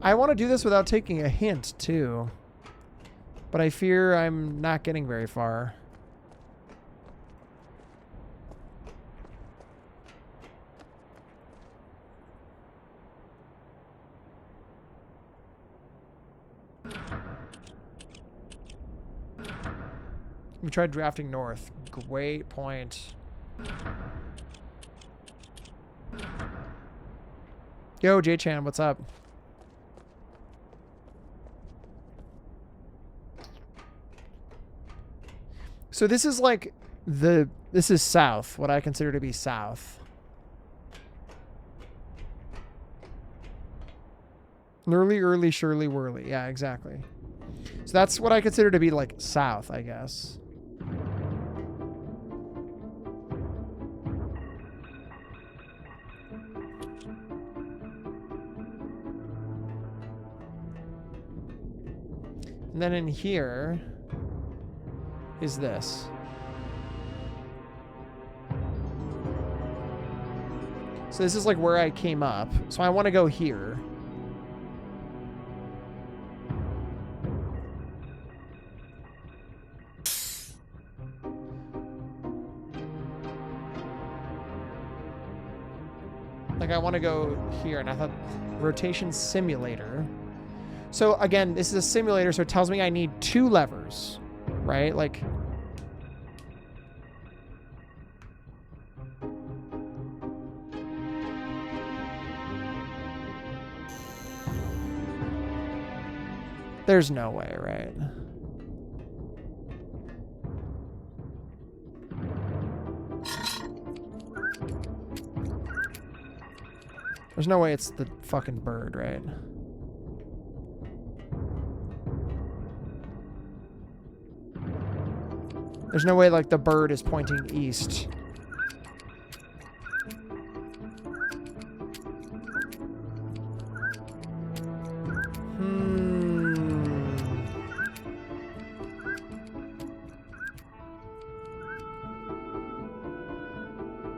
I want to do this without taking a hint, too. But I fear I'm not getting very far. We tried drafting north. Great point. Yo, J-Chan, what's up? So this is like This is south, what I consider to be south. Early, surely, whirly. Yeah, exactly. So that's what I consider to be like south, I guess. And then in here is this. So this is like where I came up. So I want to go here. Like I want to go here, and I thought rotation simulator. So again, this is a simulator, so it tells me I need 2 levers, right? Like there's no way, right? There's no way it's the fucking bird, right? There's no way, like, the bird is pointing east.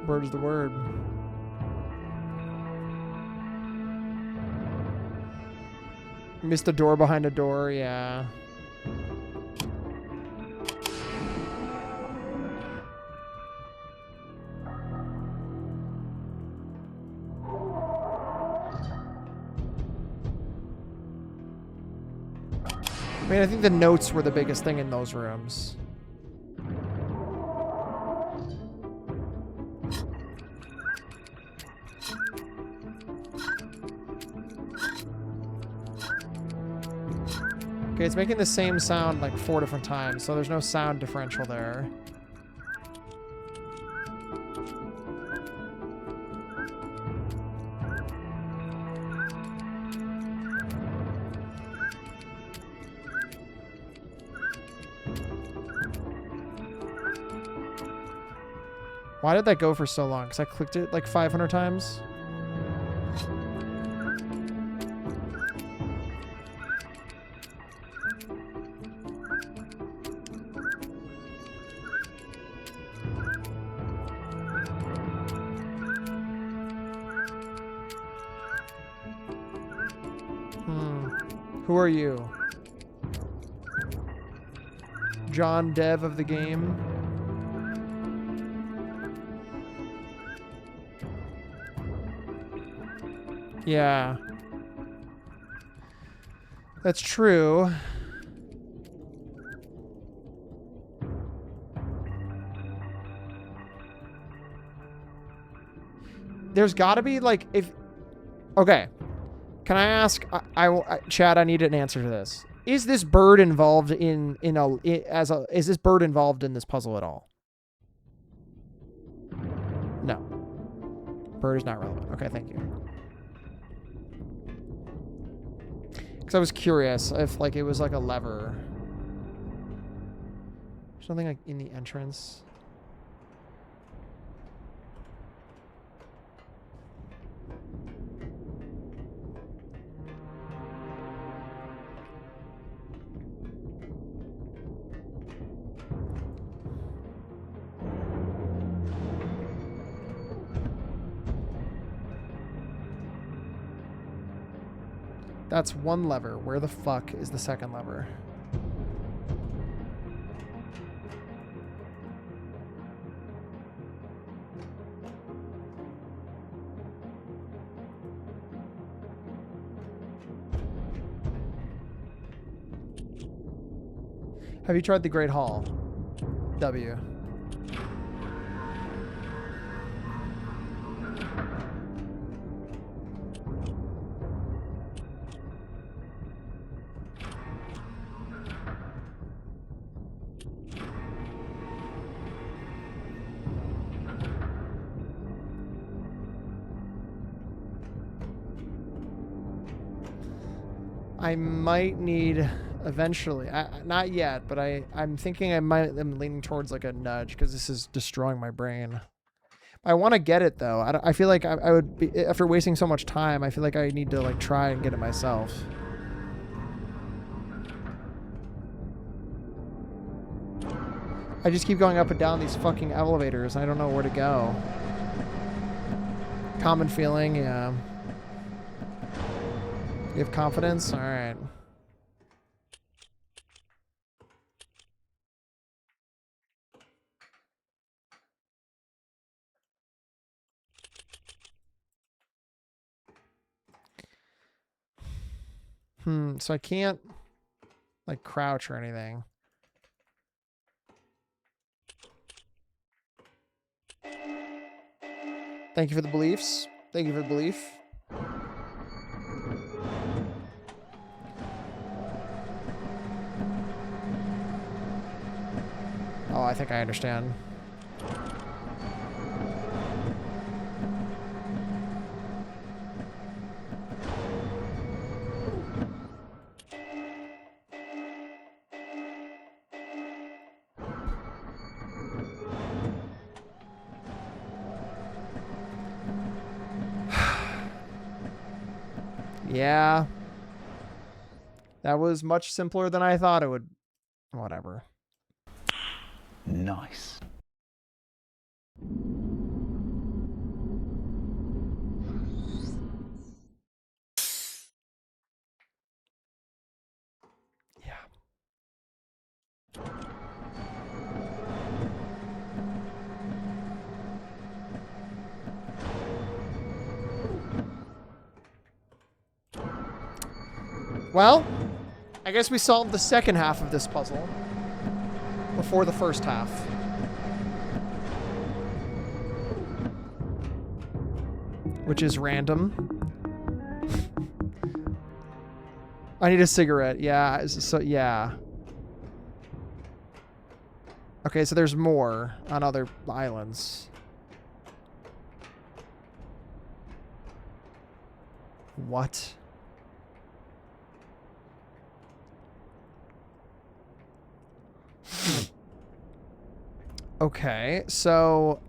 Bird is the word. Missed a door behind a door, yeah. I mean, I think the notes were the biggest thing in those rooms. Okay, it's making the same sound like 4 different times, so there's no sound differential there. Why did that go for so long? Because I clicked it like 500 times. Who are you? John Dev of the game? Yeah. That's true. There's got to be like if okay. Can I ask Chad, I need an answer to this. Is this bird involved is this bird involved in this puzzle at all? No. Bird is not relevant. Okay, thank you. Because I was curious if like it was like a lever. Something like in the entrance. That's one lever. Where the fuck is the second lever? Have you tried the Great Hall? W. I might need eventually. Not yet, but I'm thinking I'm leaning towards like a nudge because this is destroying my brain. I want to get it though. I feel like I would be, after wasting so much time, I feel like I need to like try and get it myself. I just keep going up and down these fucking elevators. I don't know where to go. Common feeling, yeah. You have confidence? All right. So I can't like crouch or anything. Thank you for the beliefs. Thank you for the belief. Oh, I think I understand. Yeah. That was much simpler than I thought it would. Whatever. Nice. Yeah. Well, I guess we solved the second half of this puzzle before the first half. Which is random. I need a cigarette. Yeah. So, yeah. Okay, so there's more on other islands. What? Okay, so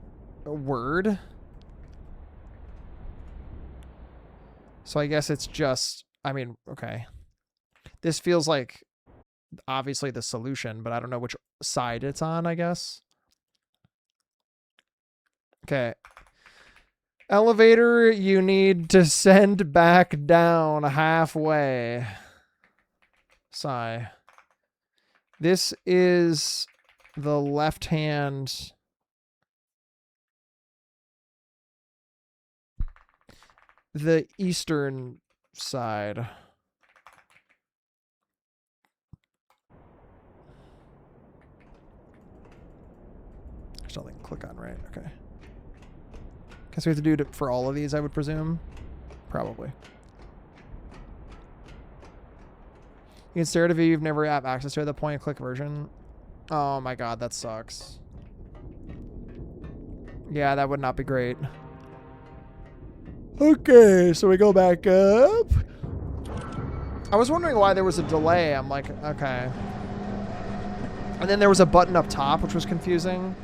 a word. So I guess it's just, I mean, okay. This feels like obviously the solution, but I don't know which side it's on, I guess. Okay. Elevator, you need to send back down halfway. Sigh. This is the left hand. The eastern side. There's nothing to click on, right? Okay. Guess we have to do it for all of these, I would presume. Probably. You can stare at a view you've never had access to, the point-and-click version. Oh my god, that sucks. Yeah, that would not be great. Okay, so we go back up. I was wondering why there was a delay. I'm like, okay. And then there was a button up top, which was confusing.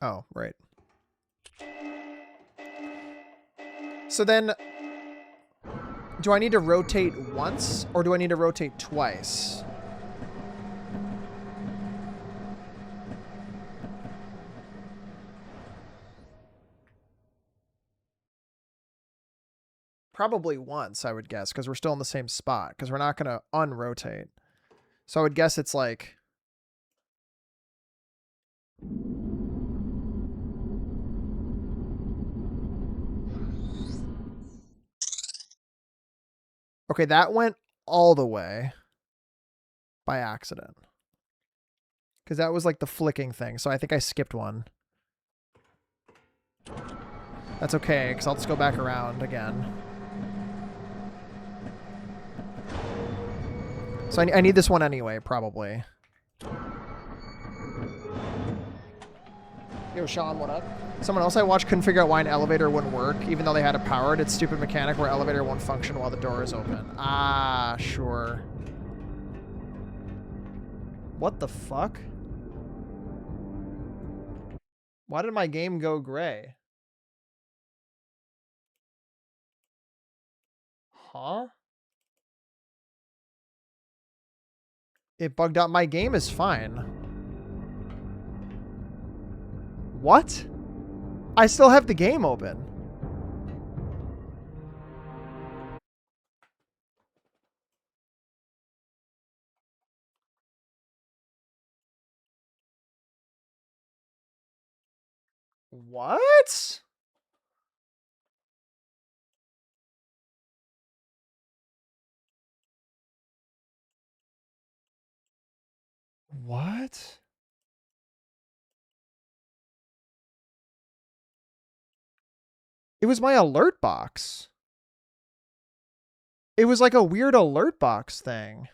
Oh, right. So then, do I need to rotate once, or do I need to rotate twice? Probably once, I would guess, because we're still in the same spot, because we're not going to unrotate. So I would guess it's like... Okay, that went all the way by accident. Because that was like the flicking thing, so I think I skipped one. That's okay, because I'll just go back around again. So I need this one anyway, probably. Yo, Sean, what up? Someone else I watched couldn't figure out why an elevator wouldn't work, even though they had it powered. It's stupid mechanic where elevator won't function while the door is open. Ah, sure. What the fuck? Why did my game go gray? Huh? It bugged out. My game is fine. What? I still have the game open. What? What? It was my alert box. It was like a weird alert box thing.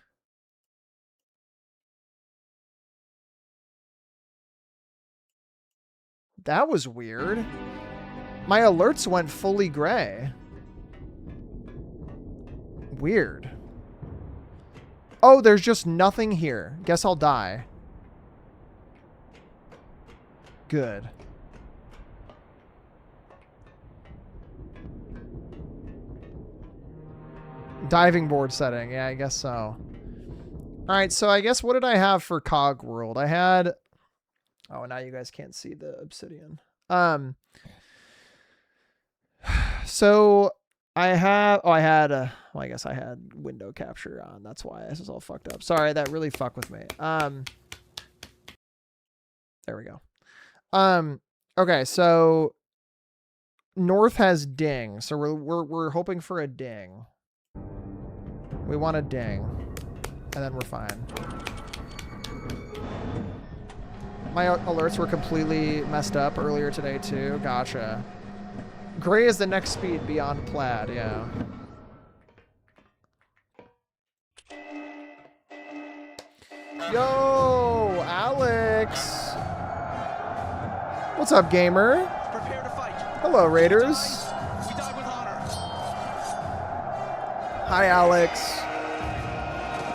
That was weird. My alerts went fully gray. Weird. Oh, there's just nothing here. Guess I'll die. Good. Diving board setting. Yeah, I guess so. All right, so I guess what did I have for Cog World? I had... Oh, now you guys can't see the obsidian. So I have... Oh, I had... well, I guess I had window capture on. That's why this is all fucked up. Sorry, that really fucked with me. There we go. Okay, so North has ding. So we're hoping for a ding. We want a ding. And then we're fine. My alerts were completely messed up earlier today too. Gotcha. Gray is the next speed beyond plaid, yeah. Yo, Alex. What's up, gamer? Prepare to fight. Hello, Raiders. We die with honor. Hi, Alex.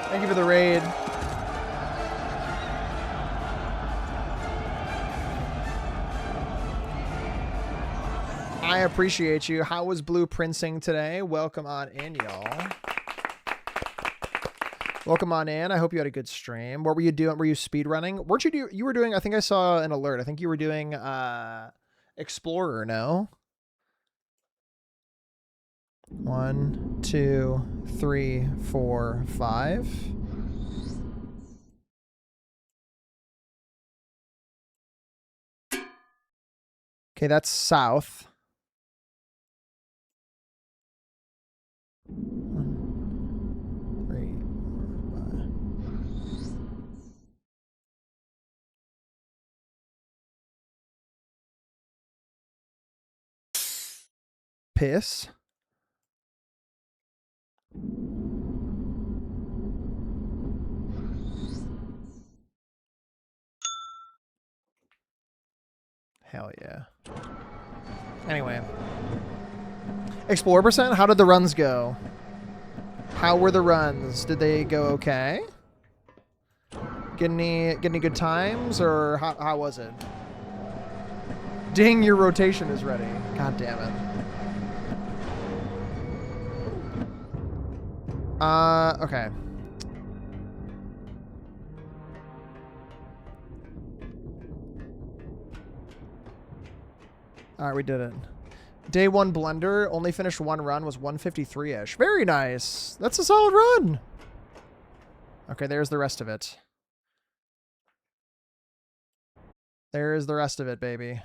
Thank you for the raid. I appreciate you. How was blueprinting today? Welcome on in, y'all. Welcome on in. I hope you had a good stream. What were you doing? Were you speed running? Weren't you you were doing, I think I saw an alert. I think you were doing Explorer, no? 1, 2, 3, 4, 5. Okay, that's south. 1, 3, 4, 5. Piss. Hell yeah. Anyway. Explorer percent, how did the runs go? How were the runs? Did they go okay? Get any good times, or how was it? Ding, your rotation is ready. God damn it. Okay. All right, we did it. Day 1 blender, only finished 1 run, was 153-ish. Very nice. That's a solid run. Okay, there's the rest of it. There's the rest of it, baby.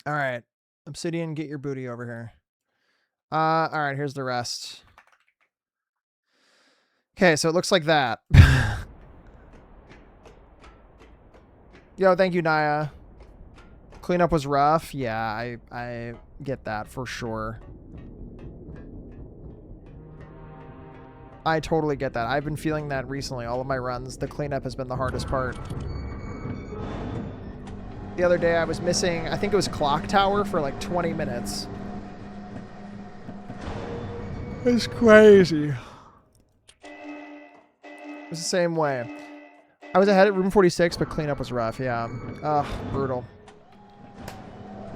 All right. Obsidian, get your booty over here. All right, here's the rest. Okay, so it looks like that. Yo, thank you, Naya. Cleanup was rough. Yeah, I get that for sure. I totally get that. I've been feeling that recently. All of my runs, the cleanup has been the hardest part. the other day I was missing, I think it was Clock Tower for like 20 minutes. It's crazy. It was the same way. I was ahead at room 46, but cleanup was rough. Yeah. Ugh, brutal.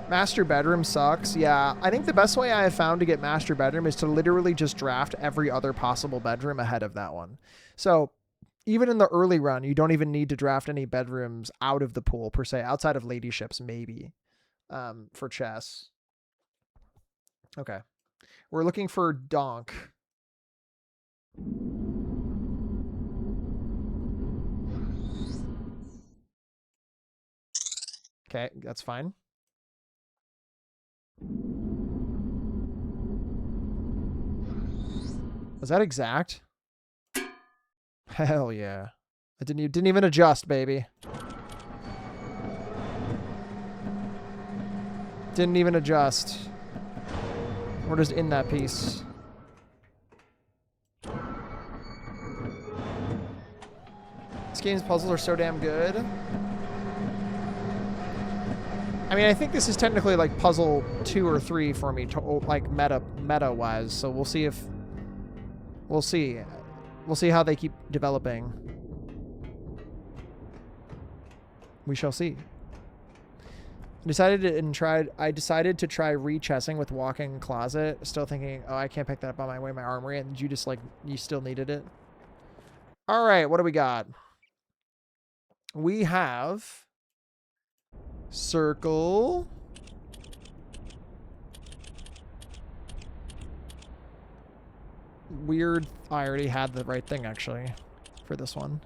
Master bedroom sucks. Yeah. I think the best way I have found to get master bedroom is to literally just draft every other possible bedroom ahead of that one. So even in the early run, you don't even need to draft any bedrooms out of the pool per se, outside of ladyships, maybe, for chess. Okay. We're looking for donk. Okay, that's fine. Was that exact? Hell yeah. I didn't even adjust, baby. Didn't even adjust. We're just in that piece. This game's puzzles are so damn good. I mean, I think this is technically like puzzle 2 or 3 for me, like meta-wise. So we'll see if... We'll see. We'll see how they keep developing. We shall see. I decided to try re-chessing with walk-in closet. Still thinking, oh, I can't pick that up on my way to my armory. And you just like, you still needed it. All right, what do we got? We have circle. Weird. I already had the right thing actually for this one.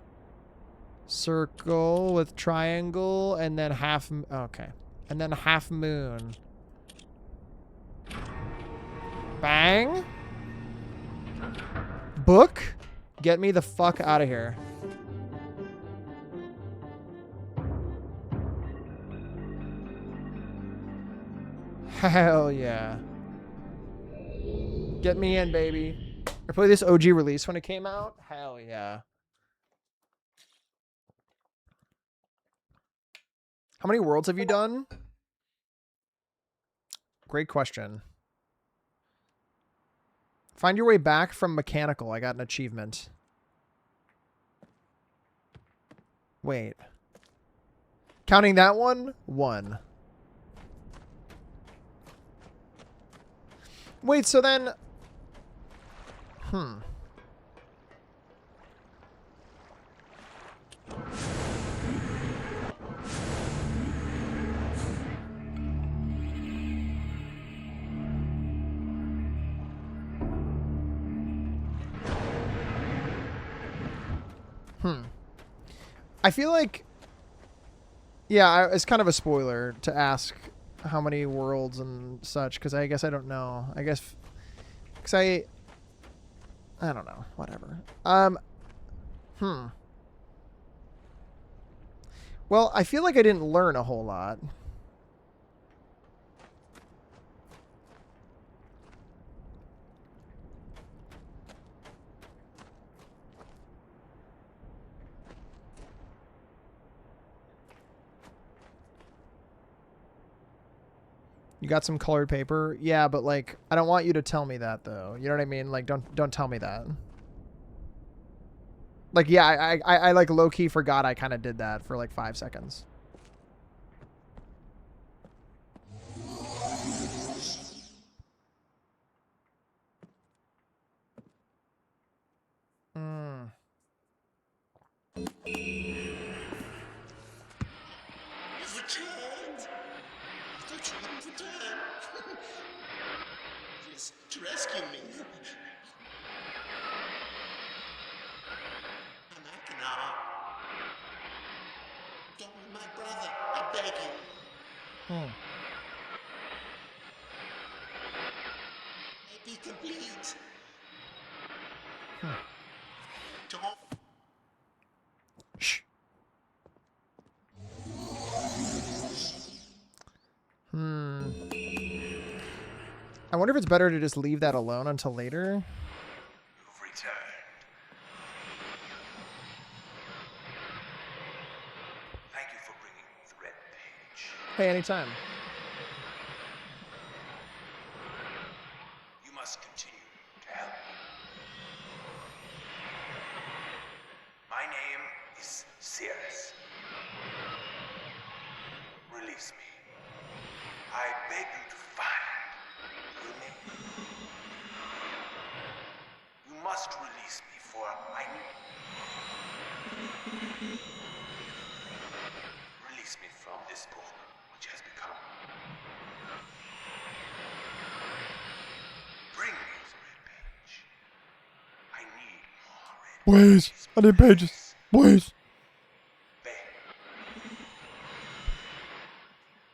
Circle with triangle and then half. Okay. And then half moon. Bang. Book. Get me the fuck out of here. Hell yeah. Get me in, baby. I played this OG release when it came out. Hell yeah. How many worlds have you done? Great question. Find your way back from mechanical. I got an achievement. Wait. Counting that one? 1. Wait, so then... I feel like... Yeah, it's kind of a spoiler to ask how many worlds and such, because I guess I don't know. I guess... Because I don't know. Whatever. Well, I feel like I didn't learn a whole lot. You got some colored paper? Yeah, but like, I don't want you to tell me that though. You know what I mean? Like, don't tell me that. Like, yeah, I like low-key forgot I kind of did that for like 5 seconds. To rescue me. I'm Akina. Don't be my brother. I beg you. Be complete. Don't. Shh. I wonder if it's better to just leave that alone until later. You've returned. Thank you for bringing the red page. Hey, anytime. You must continue to help me. My name is Cirrus. Release me. I beg you to find. You hear me? You must release me, for I need. Release me from this book, which has become. Bring me the red page. I need more red Please. pages. I need pages. Please. Beg.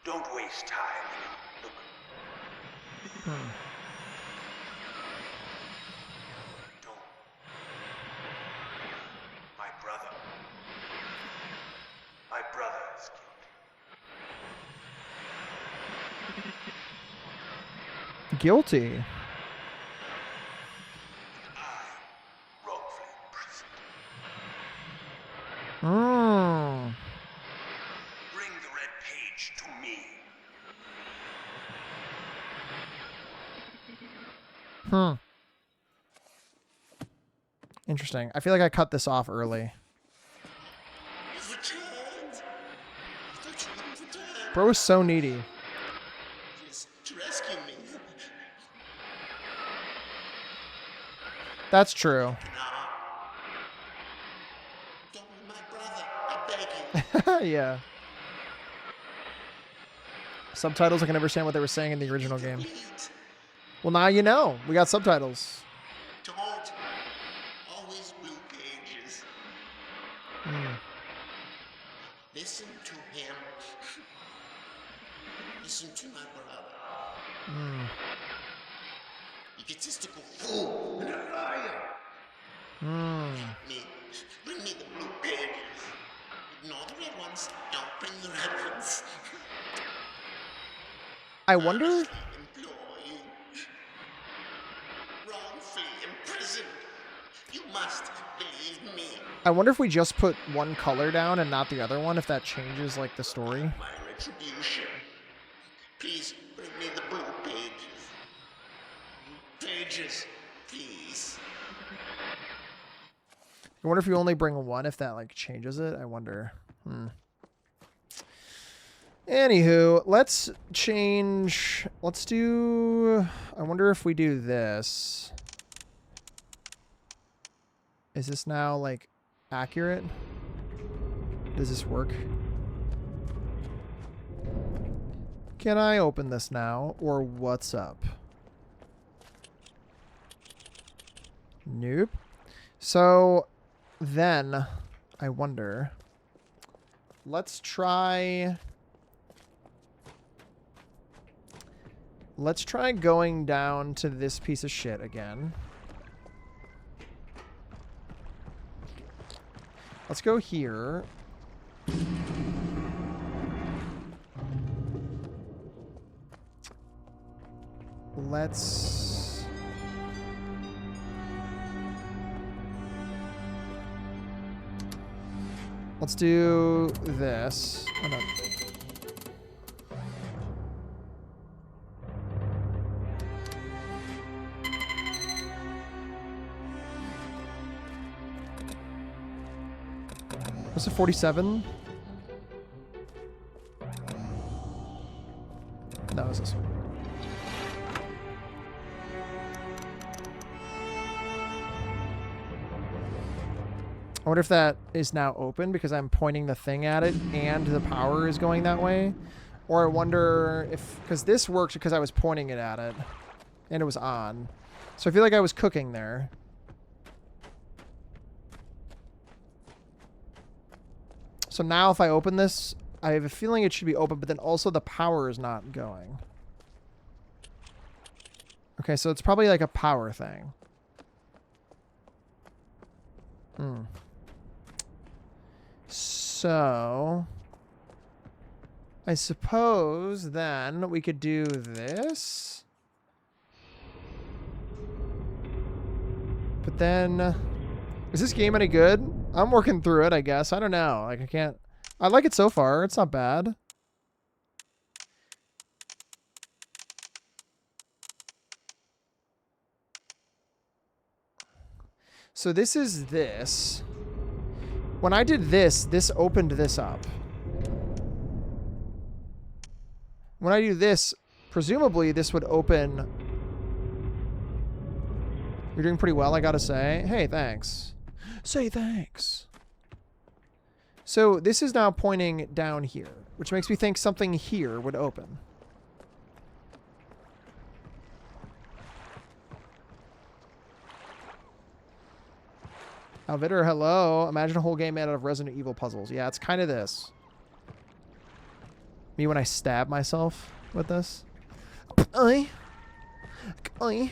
Don't waste time. Look. Don't. My brother. My brother is guilty. Guilty. Wrongfully imprisoned. Hmm. Bring the red page to me. Hmm. Interesting. I feel like I cut this off early. You've returned. I thought you wouldn't return. Bro is so needy. Yes, to rescue me. That's true. No. Don't be my brother. I beg you. Yeah. Subtitles, I can never understand what they were saying in the original game. Complete. Well, now you know. We got subtitles. Don't. Always blue pages. Hmm. Listen to him. Listen to my brother. Hmm. Egotistical fool and a liar. Hmm. Me. Bring me the blue pages. Ignore the red ones. Don't bring the red ones. I wonder. Honestly implore you. Wrongfully imprisoned. You must believe me. I wonder if we just put one color down and not the other one, if that changes like the story. My retribution. Please bring me the blue pages. Blue pages, please. I wonder if you only bring one, if that like changes it. I wonder. Anywho, let's change. Let's do. I wonder if we do this. Is this now like accurate? Does this work? Can I open this now, or what's up? Nope. So then I wonder. Let's try going down to this piece of shit again. Let's go here. Let's do this. Oh, no. What's it, 47? No, it's this one. I wonder if that is now open because I'm pointing the thing at it and the power is going that way. Or I wonder if... Because this worked because I was pointing it at it. And it was on. So I feel like I was cooking there. So now if I open this, I have a feeling it should be open, but then also the power is not going. Okay, so it's probably like a power thing. So I suppose then we could do this. But then, is this game any good? I'm working through it, I guess. I don't know. Like, I like it so far. It's not bad. So this is this. When I did this, this opened this up. When I do this, presumably this would open. You're doing pretty well, I gotta say. Hey, thanks. Say thanks. So this is now pointing down here, which makes me think something here would open. Alvitter, hello. Imagine a whole game made out of Resident Evil puzzles. Yeah, it's kind of this. Me when I stab myself with this. Oi. Oi.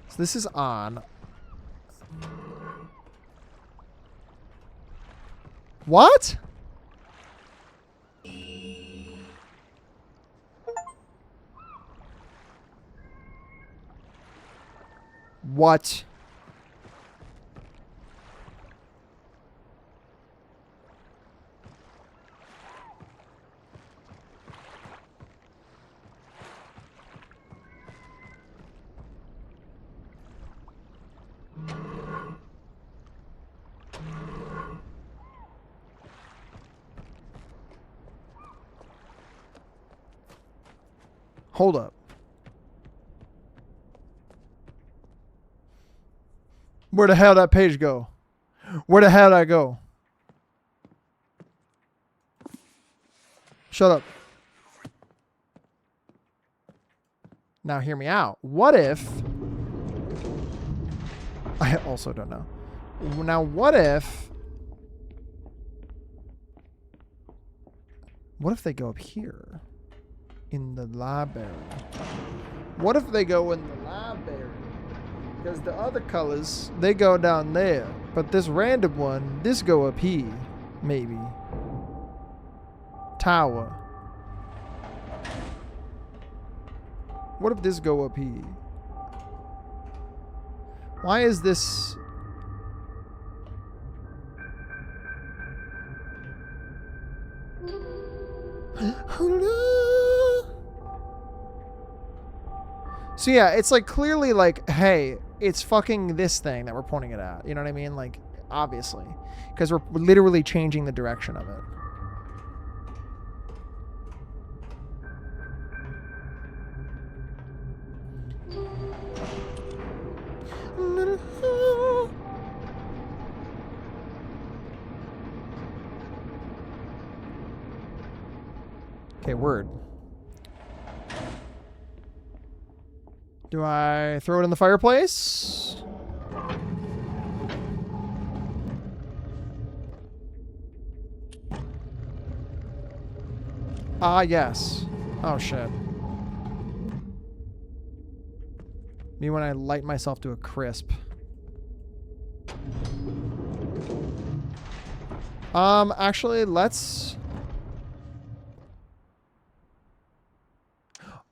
So this is on. What? What? Hold up. Where the hell did that page go? Where the hell did I go? Shut up. Now hear me out. What if... I also don't know. Now what if... What if they go up here? In the library. What if they go in the library? Because the other colors, they go down there. But this random one, this go up here. Maybe. Tower. What if this go up here? Why is this... So yeah, it's like clearly like, hey, it's fucking this thing that we're pointing it at. You know what I mean? Like, obviously. Because we're literally changing the direction of it. Okay, word. Do I throw it in the fireplace? Ah, yes. Oh, shit. Me when I light myself to a crisp. Actually, let's...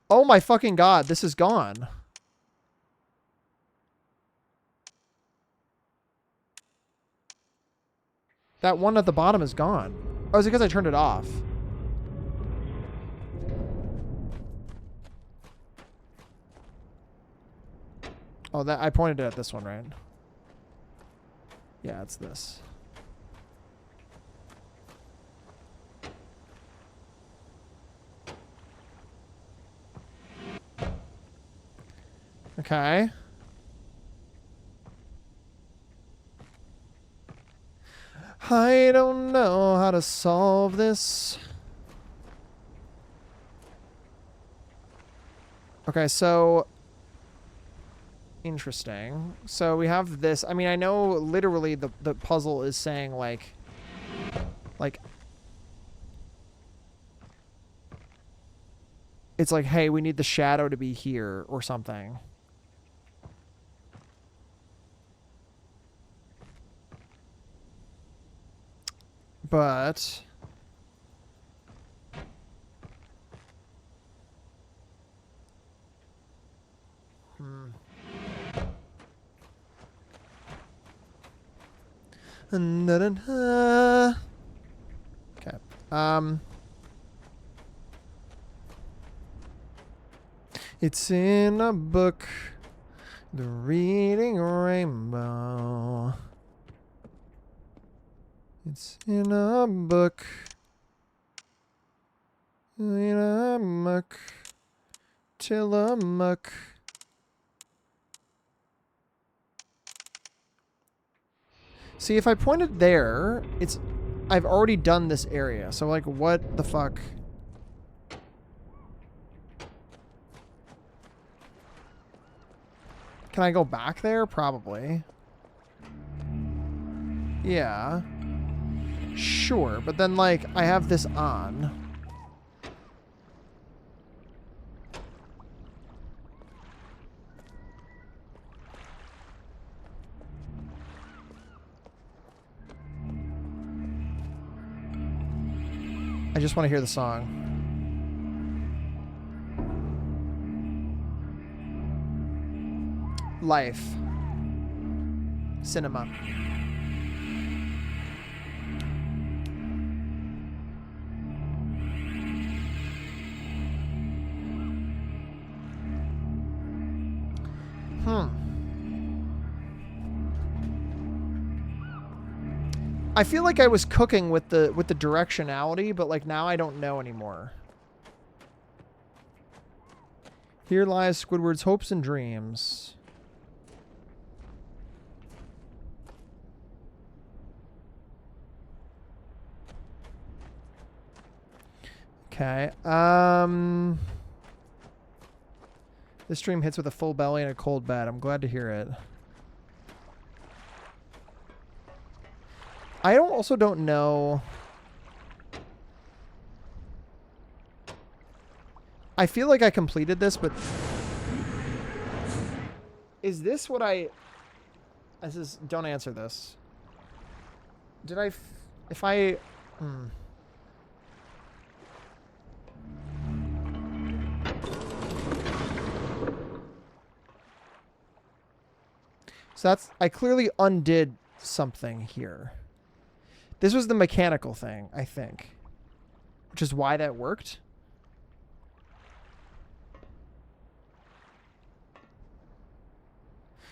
Oh my fucking god, this is gone. That one at the bottom is gone. Oh, is it because I turned it off? Oh, that I pointed it at this one, right? Yeah, it's this. Okay. I don't know how to solve this. Okay, so... Interesting. So we have this. I mean, I know literally the puzzle is saying, like... It's like, hey, we need the shadow to be here or something. But... Okay. It's in a book. The Reading Rainbow. It's in a book. In a muck. Tillamook. See, if I pointed there, it's... I've already done this area. So, like, what the fuck? Can I go back there? Probably. Yeah. Sure, but then, like, I have this on. I just want to hear the song. Life. Cinema. I feel like I was cooking with the directionality, but like now I don't know anymore. Here lies Squidward's hopes and dreams. Okay. This stream hits with a full belly and a cold bed. I'm glad to hear it. I also don't know. I feel like I completed this, but is this what I... This is... Don't answer this. Did I... If I... So that's... I clearly undid something here. This was the mechanical thing, I think. Which is why that worked.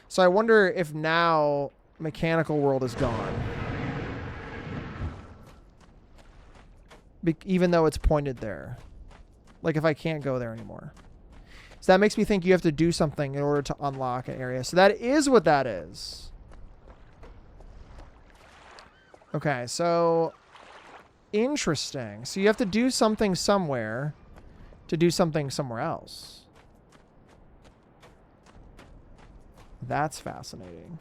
So I wonder if now mechanical world is gone. Even though it's pointed there. Like if I can't go there anymore. So that makes me think you have to do something in order to unlock an area. So that is what that is. Okay, so interesting. So you have to do something somewhere to do something somewhere else. That's fascinating.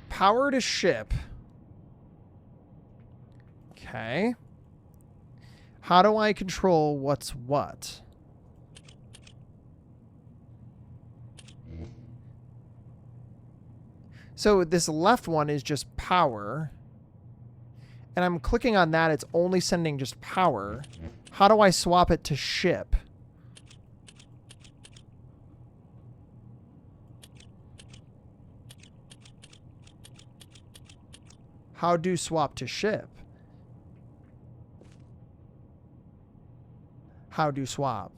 Power to ship. Okay. How do I control what's what? So this left one is just power. And I'm clicking on that. It's only sending just power. How do I swap it to ship? How do swap to ship? How do swap?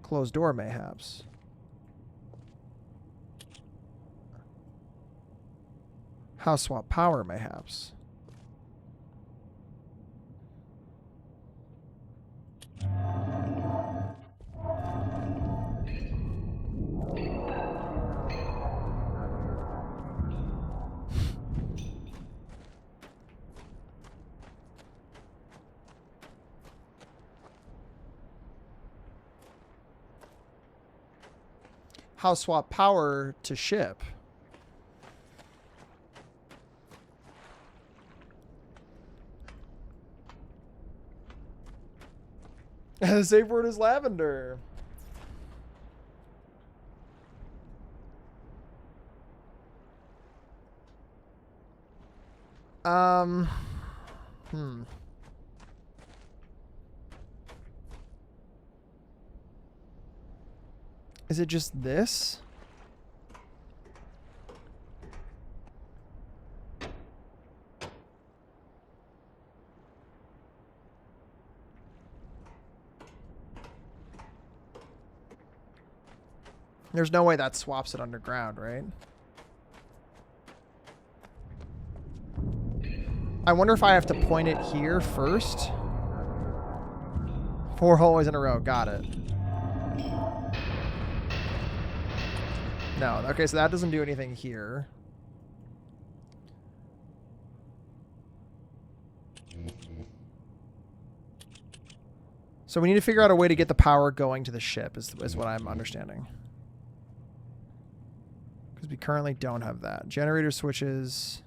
Closed door, mayhaps. How swap power, mayhaps. How swap power to ship. The safe word is lavender. Hmm. Is it just this? There's no way that swaps it underground, right? I wonder if I have to point it here first. 4 hallways in a row. Got it. No. Okay, so that doesn't do anything here. So we need to figure out a way to get the power going to the ship is what I'm understanding. Because we currently don't have that. Generator switches.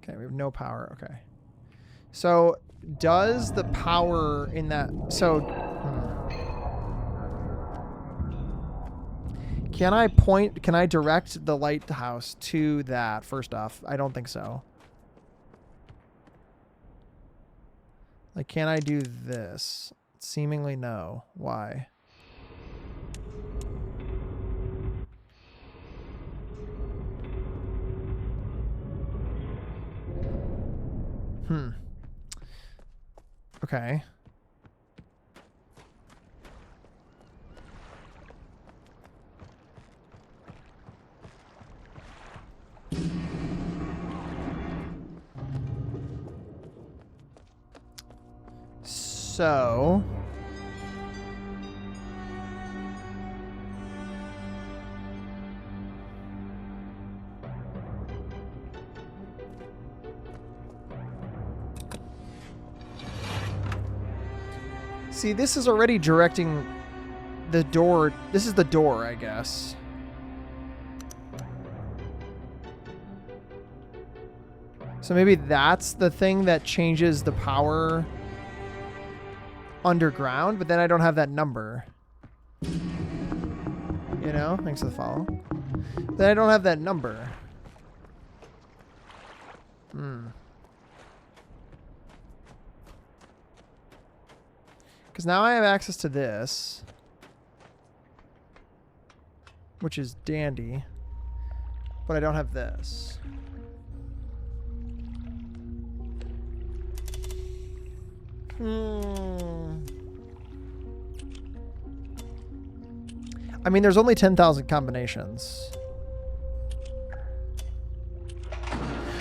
Okay, we have no power. Okay. So does the power in that... So... Can I direct the lighthouse to that, first off? I don't think so. Like, can I do this? Seemingly no. Why? Okay. So... See, this is already directing the door. This is the door, I guess. So maybe that's the thing that changes the power underground, but then I don't have that number. You know? Thanks for the follow. Then I don't have that number. Because now I have access to this, which is dandy, but I don't have this. I mean, there's only 10,000 combinations.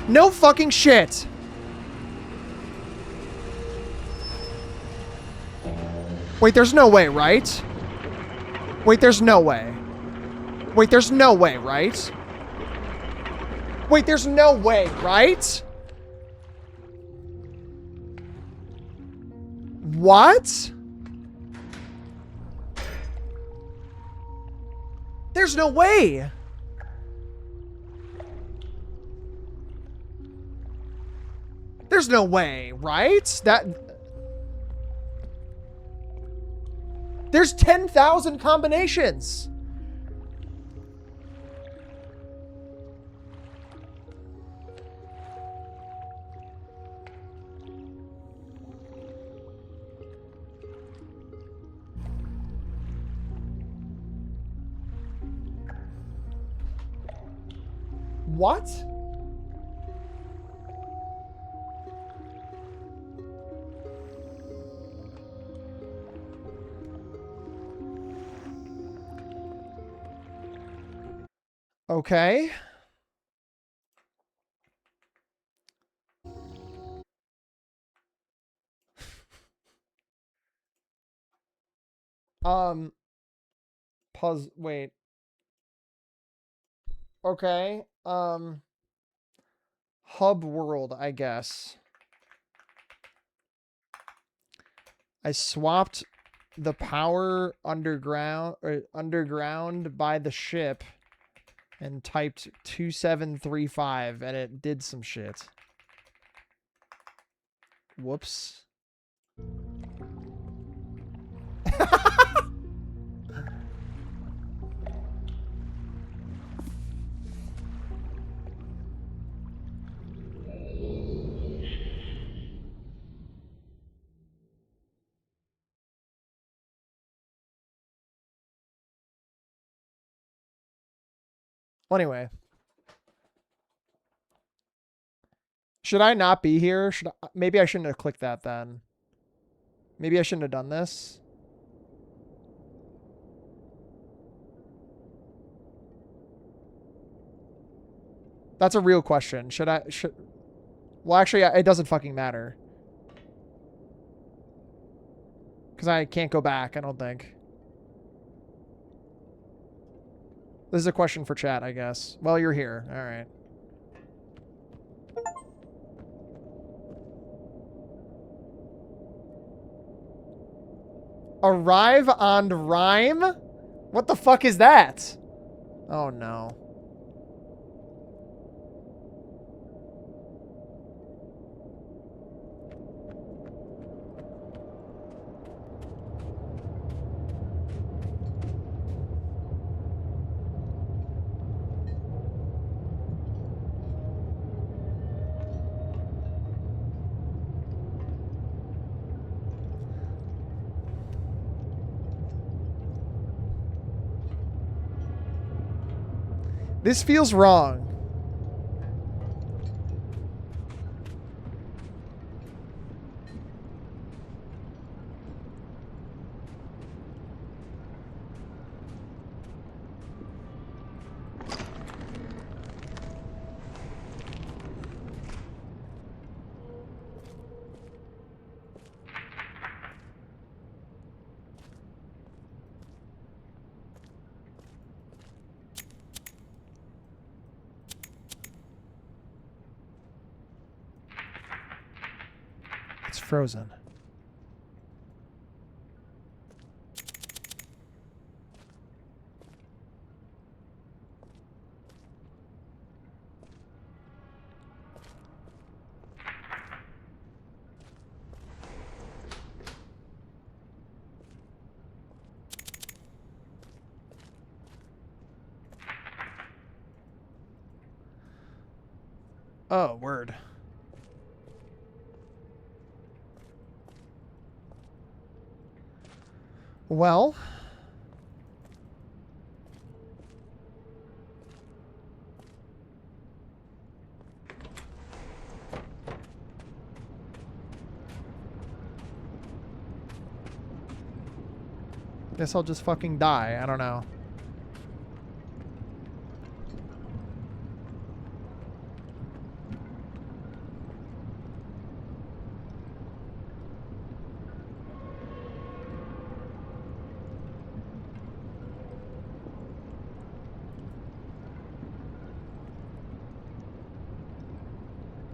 No fucking shit! Wait, there's no way, right? Wait, there's no way. Wait, there's no way, right? Wait, there's no way, right? What? There's no way. There's no way, right? There's 10,000 combinations. What? Okay. Pause. Wait. Okay. Hub world, I guess. I swapped the power underground by the ship and typed 2735 and it did some shit. Whoops. Well, anyway. Should I not be here? Maybe I shouldn't have clicked that then. Maybe I shouldn't have done this. That's a real question. Well, actually, it doesn't fucking matter. Because I can't go back, I don't think. This is a question for chat, I guess. Well, you're here. All right. Arrive on rhyme? What the fuck is that? Oh, no. This feels wrong. It's frozen. Oh, word. Well, guess I'll just fucking die. I don't know.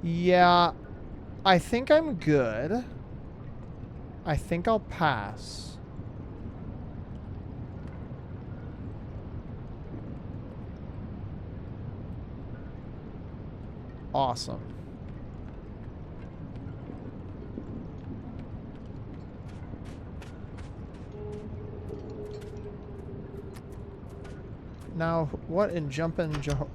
Yeah, I think I'm good. I think I'll pass. Awesome. Now, what in jumpin' Jeho-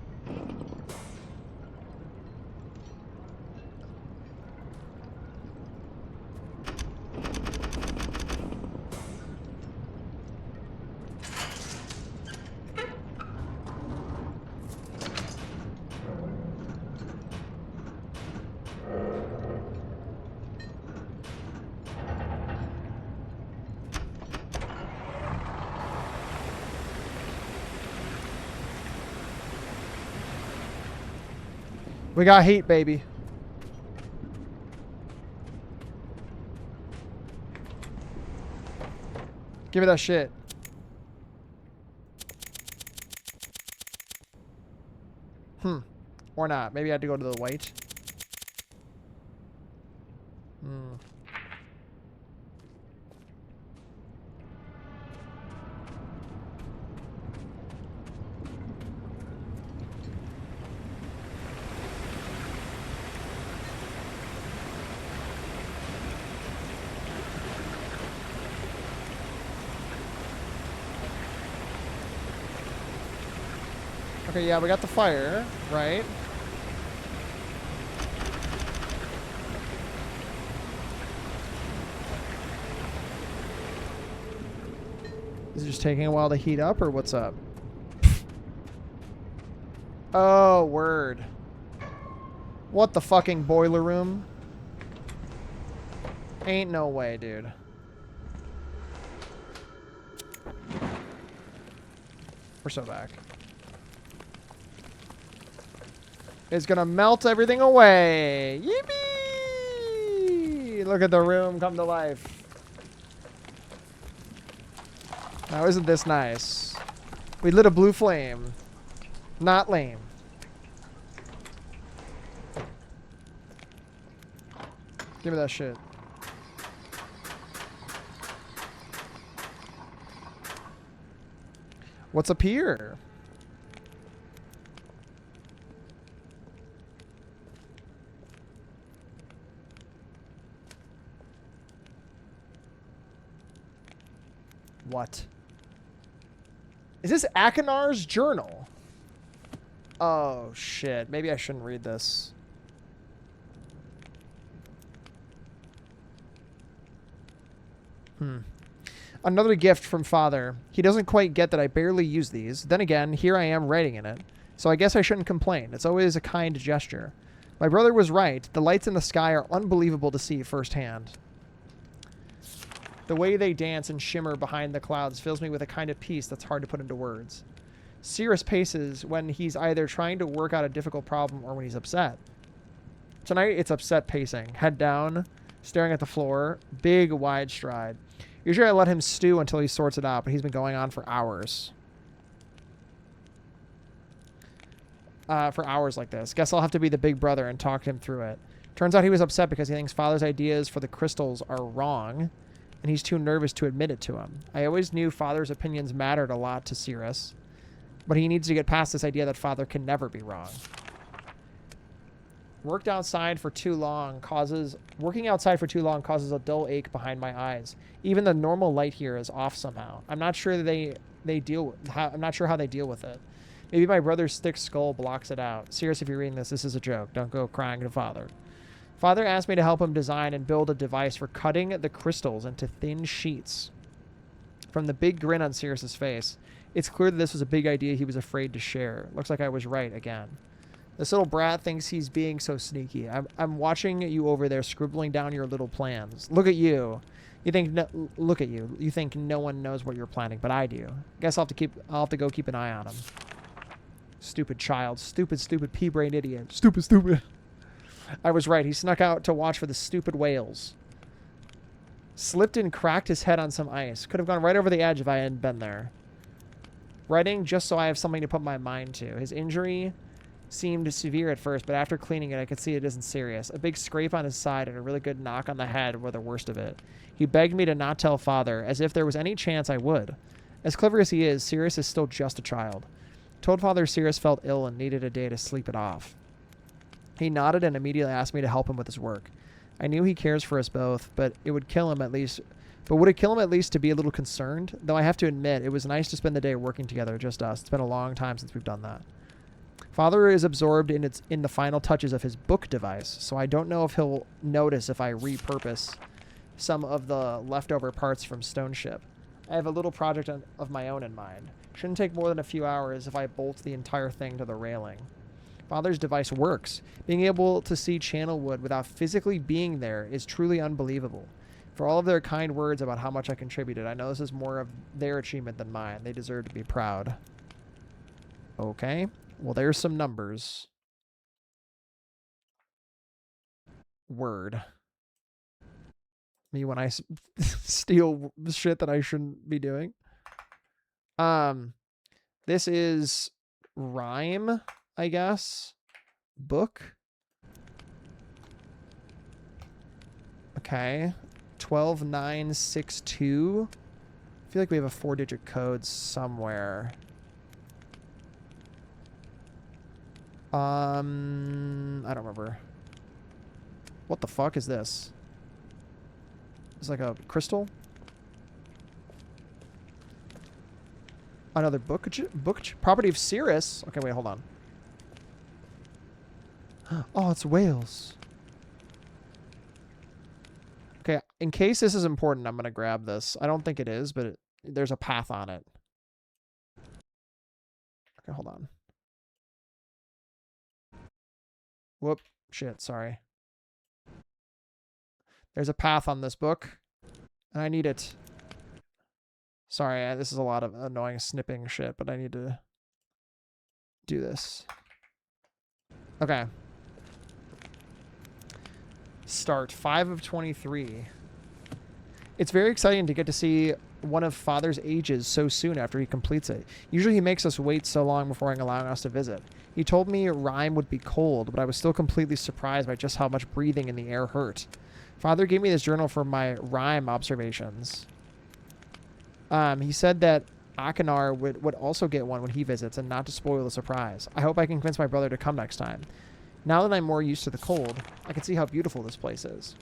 We got heat, baby. Give me that shit. Or not. Maybe I had to go to the white. Okay, yeah, we got the fire, right? Is it just taking a while to heat up, or what's up? Oh, word. What the fucking boiler room? Ain't no way, dude. We're so back. It's gonna melt everything away. Yippee! Look at the room come to life. Now, isn't this nice? We lit a blue flame. Not lame. Give me that shit. What's up here? What? Is this Akinar's journal? Oh, shit. Maybe I shouldn't read this. Another gift from Father. He doesn't quite get that I barely use these. Then again, here I am writing in it. So I guess I shouldn't complain. It's always a kind gesture. My brother was right. The lights in the sky are unbelievable to see firsthand. The way they dance and shimmer behind the clouds fills me with a kind of peace that's hard to put into words. Cirrus paces when he's either trying to work out a difficult problem or when he's upset. Tonight, it's upset pacing. Head down, staring at the floor, big, wide stride. Usually I let him stew until he sorts it out, but he's been going on for hours. For hours like this. Guess I'll have to be the big brother and talk him through it. Turns out he was upset because he thinks Father's ideas for the crystals are wrong, and he's too nervous to admit it to him. I always knew Father's opinions mattered a lot to Cirrus, but he needs to get past this idea that Father can never be wrong. Working outside for too long causes a dull ache behind my eyes. Even the normal light here is off somehow. I'm not sure how they deal with it. Maybe my brother's thick skull blocks it out. Serious, if you're reading this is a joke. Don't go crying to Father. Father asked me to help him design and build a device for cutting the crystals into thin sheets. From the big grin on Cirrus's face, it's clear that this was a big idea he was afraid to share. Looks like I was right again. This little brat thinks he's being so sneaky. I'm watching you over there scribbling down your little plans. Look at you. Look at you. You think no one knows what you're planning, but I do. Guess I'll have to go keep an eye on him. Stupid child. Stupid pea-brained idiot. Stupid. I was right. He snuck out to watch for the stupid whales. Slipped and cracked his head on some ice. Could have gone right over the edge if I hadn't been there. Writing just so I have something to put my mind to. His injury seemed severe at first, but after cleaning it, I could see it isn't serious. A big scrape on his side and a really good knock on the head were the worst of it. He begged me to not tell Father, as if there was any chance I would. As clever as he is, Cirrus is still just a child. Told Father Cirrus felt ill and needed a day to sleep it off. He nodded and immediately asked me to help him with his work. I knew he cares for us both, but would it kill him at least to be a little concerned? Though I have to admit, it was nice to spend the day working together, just us. It's been a long time since we've done that. Father is absorbed in the final touches of his book device, so I don't know if he'll notice if I repurpose some of the leftover parts from Stone Ship. I have a little project of my own in mind. Shouldn't take more than a few hours if I bolt the entire thing to the railing. Father's device works. Being able to see Channelwood without physically being there is truly unbelievable. For all of their kind words about how much I contributed, I know this is more of their achievement than mine. They deserve to be proud. Okay. Well, there's some numbers. Word. Me when I steal shit that I shouldn't be doing. This is rhyme, I guess. Book. Okay. 12962. I feel like we have a 4-digit code somewhere. I don't remember. What the fuck is this? It's like a crystal? Another property of Cirrus. Okay, wait, hold on. Oh, it's Wales. Okay, in case this is important, I'm going to grab this. I don't think it is, but there's a path on it. Okay, hold on. Whoop. Shit, sorry. There's a path on this book, and I need it. Sorry, this is a lot of annoying snipping shit, but I need to do this. Okay. Start 5 of 23. It's very exciting to get to see one of Father's ages so soon after he completes it. Usually he makes us wait so long before allowing us to visit. He told me Rhyme would be cold, but I was still completely surprised by just how much breathing in the air hurt. Father gave me this journal for my Rhyme observations. He said that Akinar would also get one when he visits, and not to spoil the surprise. I hope I can convince my brother to come next time. Now that I'm more used to the cold, I can see how beautiful this place is.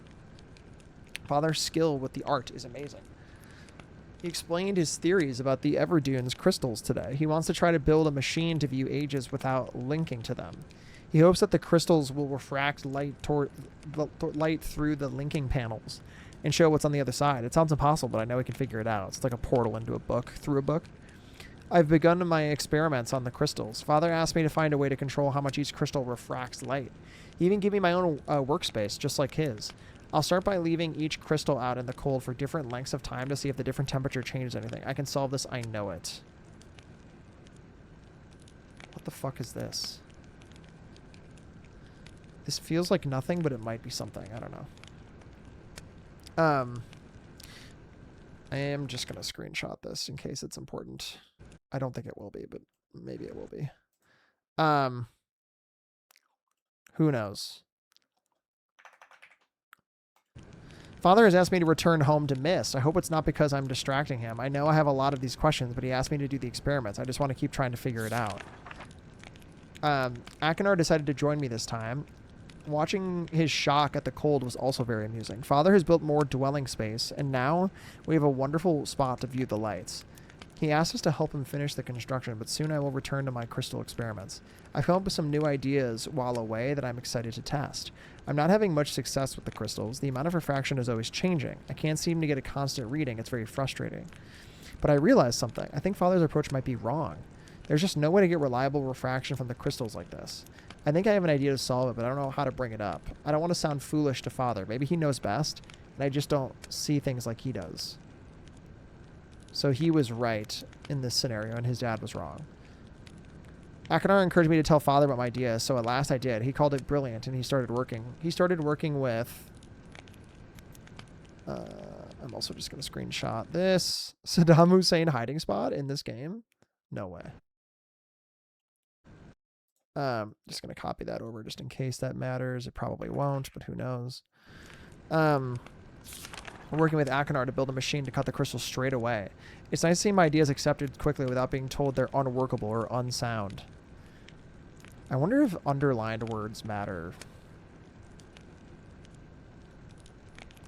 Father's skill with the art is amazing. He explained his theories about the Everdune's crystals today. He wants to try to build a machine to view ages without linking to them. He hopes that the crystals will refract light through the linking panels and show what's on the other side. It sounds impossible, but I know we can figure it out. It's like a portal into a book, through a book. I've begun my experiments on the crystals. Father asked me to find a way to control how much each crystal refracts light. He even gave me my own workspace, just like his. I'll start by leaving each crystal out in the cold for different lengths of time to see if the different temperature changes anything. I can solve this, I know it. What the fuck is this? This feels like nothing, but it might be something. I don't know. I am just going to screenshot this in case it's important. I don't think it will be, but maybe it will be. Who knows? Father has asked me to return home to Myst. I hope it's not because I'm distracting him. I know I have a lot of these questions, but he asked me to do the experiments. I just want to keep trying to figure it out. Akinar decided to join me this time. Watching his shock at the cold was also very amusing. Father has built more dwelling space, and now we have a wonderful spot to view the lights. He asked us to help him finish the construction, but soon I will return to my crystal experiments. I've come up with some new ideas while away that I'm excited to test. I'm not having much success with the crystals. The amount of refraction is always changing. I can't seem to get a constant reading. It's very frustrating. But I realized something. I think Father's approach might be wrong. There's just no way to get reliable refraction from the crystals like this. I think I have an idea to solve it, but I don't know how to bring it up. I don't want to sound foolish to Father. Maybe he knows best, and I just don't see things like he does. So he was right in this scenario, and his dad was wrong. Akinar encouraged me to tell Father about my idea, so at last I did. He called it brilliant, and he started working. He started working with... I'm also just going to screenshot this. Saddam Hussein hiding spot in this game? No way. Just going to copy that over just in case that matters. It probably won't, but who knows. We're working with Akinar to build a machine to cut the crystals straight away. It's nice to see my ideas accepted quickly without being told they're unworkable or unsound. I wonder if underlined words matter.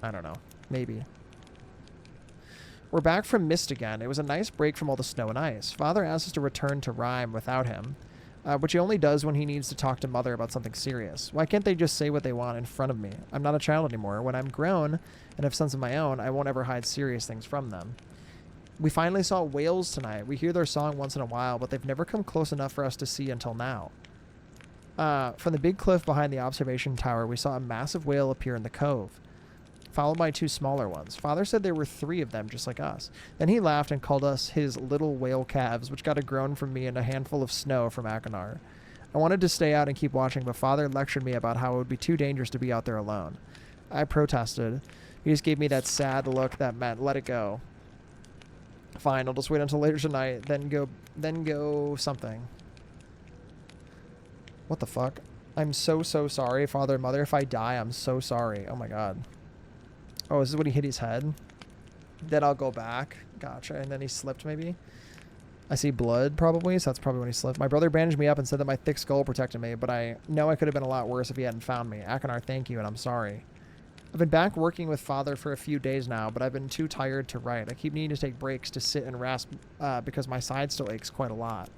I don't know. Maybe. We're back from Myst again. It was a nice break from all the snow and ice. Father asked us to return to Rhyme without him, which he only does when he needs to talk to Mother about something serious. Why can't they just say what they want in front of me? I'm not a child anymore. When I'm grown and have sons of my own, I won't ever hide serious things from them. We finally saw whales tonight. We hear their song once in a while, but they've never come close enough for us to see until now. From the big cliff behind the observation tower, we saw a massive whale appear in the cove, followed by two smaller ones. Father said there were 3 of them, just like us. Then he laughed and called us his little whale calves, which got a groan from me and a handful of snow from Akinar. I wanted to stay out and keep watching, but Father lectured me about how it would be too dangerous to be out there alone. I protested. He just gave me that sad look that meant, let it go. Fine, I'll just wait until later tonight, then go something. What the fuck? I'm so sorry, Father and Mother. If I die, I'm so sorry. Oh my god. Oh, is this when he hit his head? Then I'll go back. Gotcha. And then he slipped, maybe? I see blood, probably, so that's probably when he slipped. My brother bandaged me up and said that my thick skull protected me, but I know I could have been a lot worse if he hadn't found me. Akinar, thank you, and I'm sorry. I've been back working with Father for a few days now, but I've been too tired to write. I keep needing to take breaks to sit and rest because my side still aches quite a lot.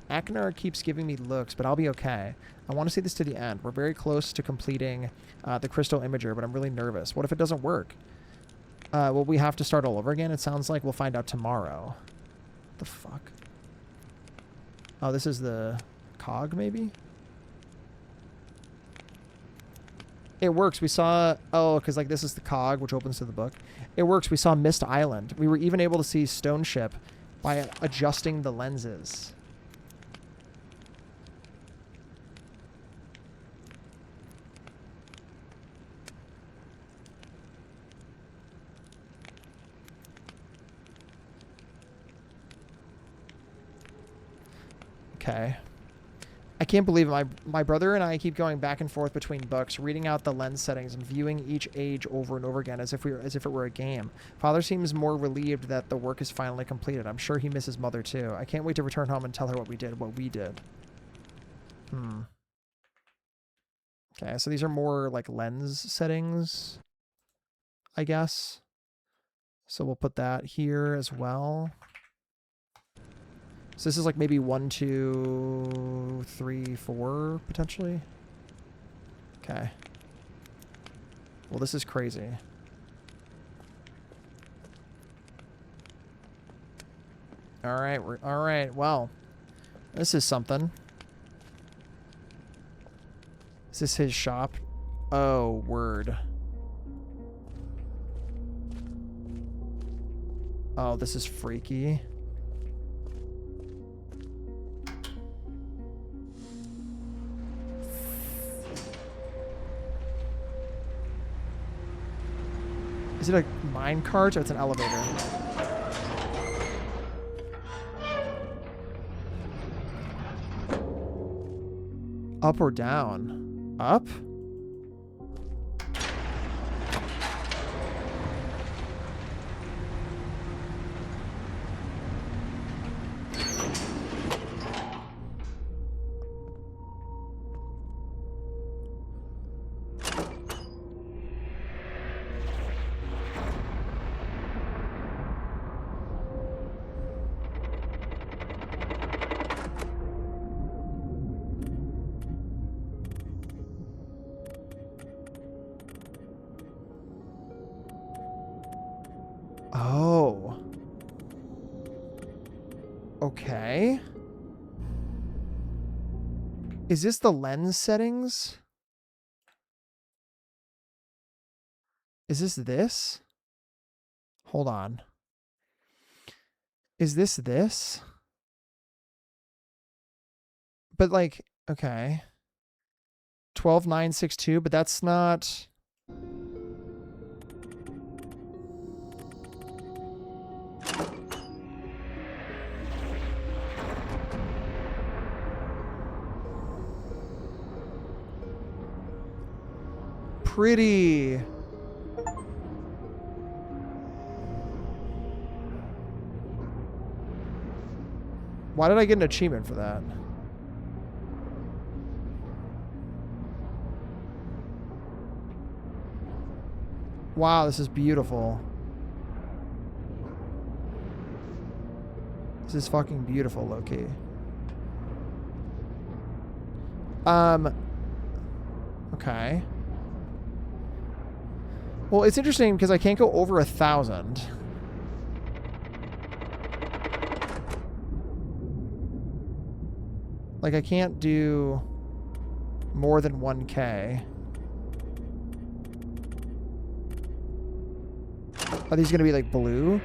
Akner keeps giving me looks, but I'll be okay. I want to see this to the end. We're very close to completing the crystal imager, but I'm really nervous. What if it doesn't work? Will we have to start all over again? It sounds like we'll find out tomorrow. The fuck? Oh, this is the cog, maybe? It works. We saw... Oh, because, like, this is the cog, which opens to the book. It works. We saw Myst Island. We were even able to see Stone Ship by adjusting the lenses. Okay. I can't believe it. My brother and I keep going back and forth between books, reading out the lens settings and viewing each age over and over again as if it were a game. Father seems more relieved that the work is finally completed. I'm sure he misses Mother too. I can't wait to return home and tell her what we did. Okay, so these are more like lens settings, I guess. So we'll put that here as well. So this is like maybe 1, 2, 3, 4, potentially. Okay. Well, this is crazy. All right. Well, this is something. Is this his shop? Oh, word. Oh, this is freaky. Is it a mine cart or it's an elevator? Up or down? Up? Oh. Okay. Is this the lens settings? Is this? Hold on. Is this? But like, okay. 12962, but that's not... Pretty. Why did I get an achievement for that? Wow, this is beautiful. This is fucking beautiful, low-key. Okay. Well, it's interesting because I can't go over 1,000. Like, I can't do more than 1K. Are these going to be, like, blue?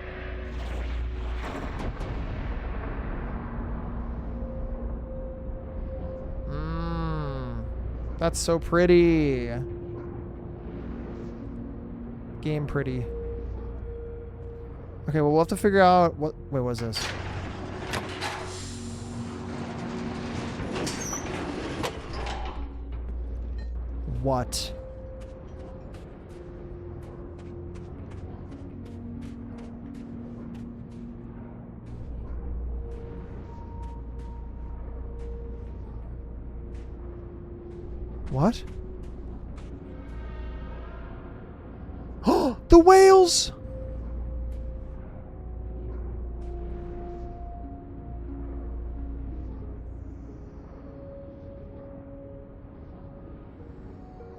That's so pretty. Game pretty. Okay, well, we'll have to figure out what... Wait, what was this? What? What? The whales!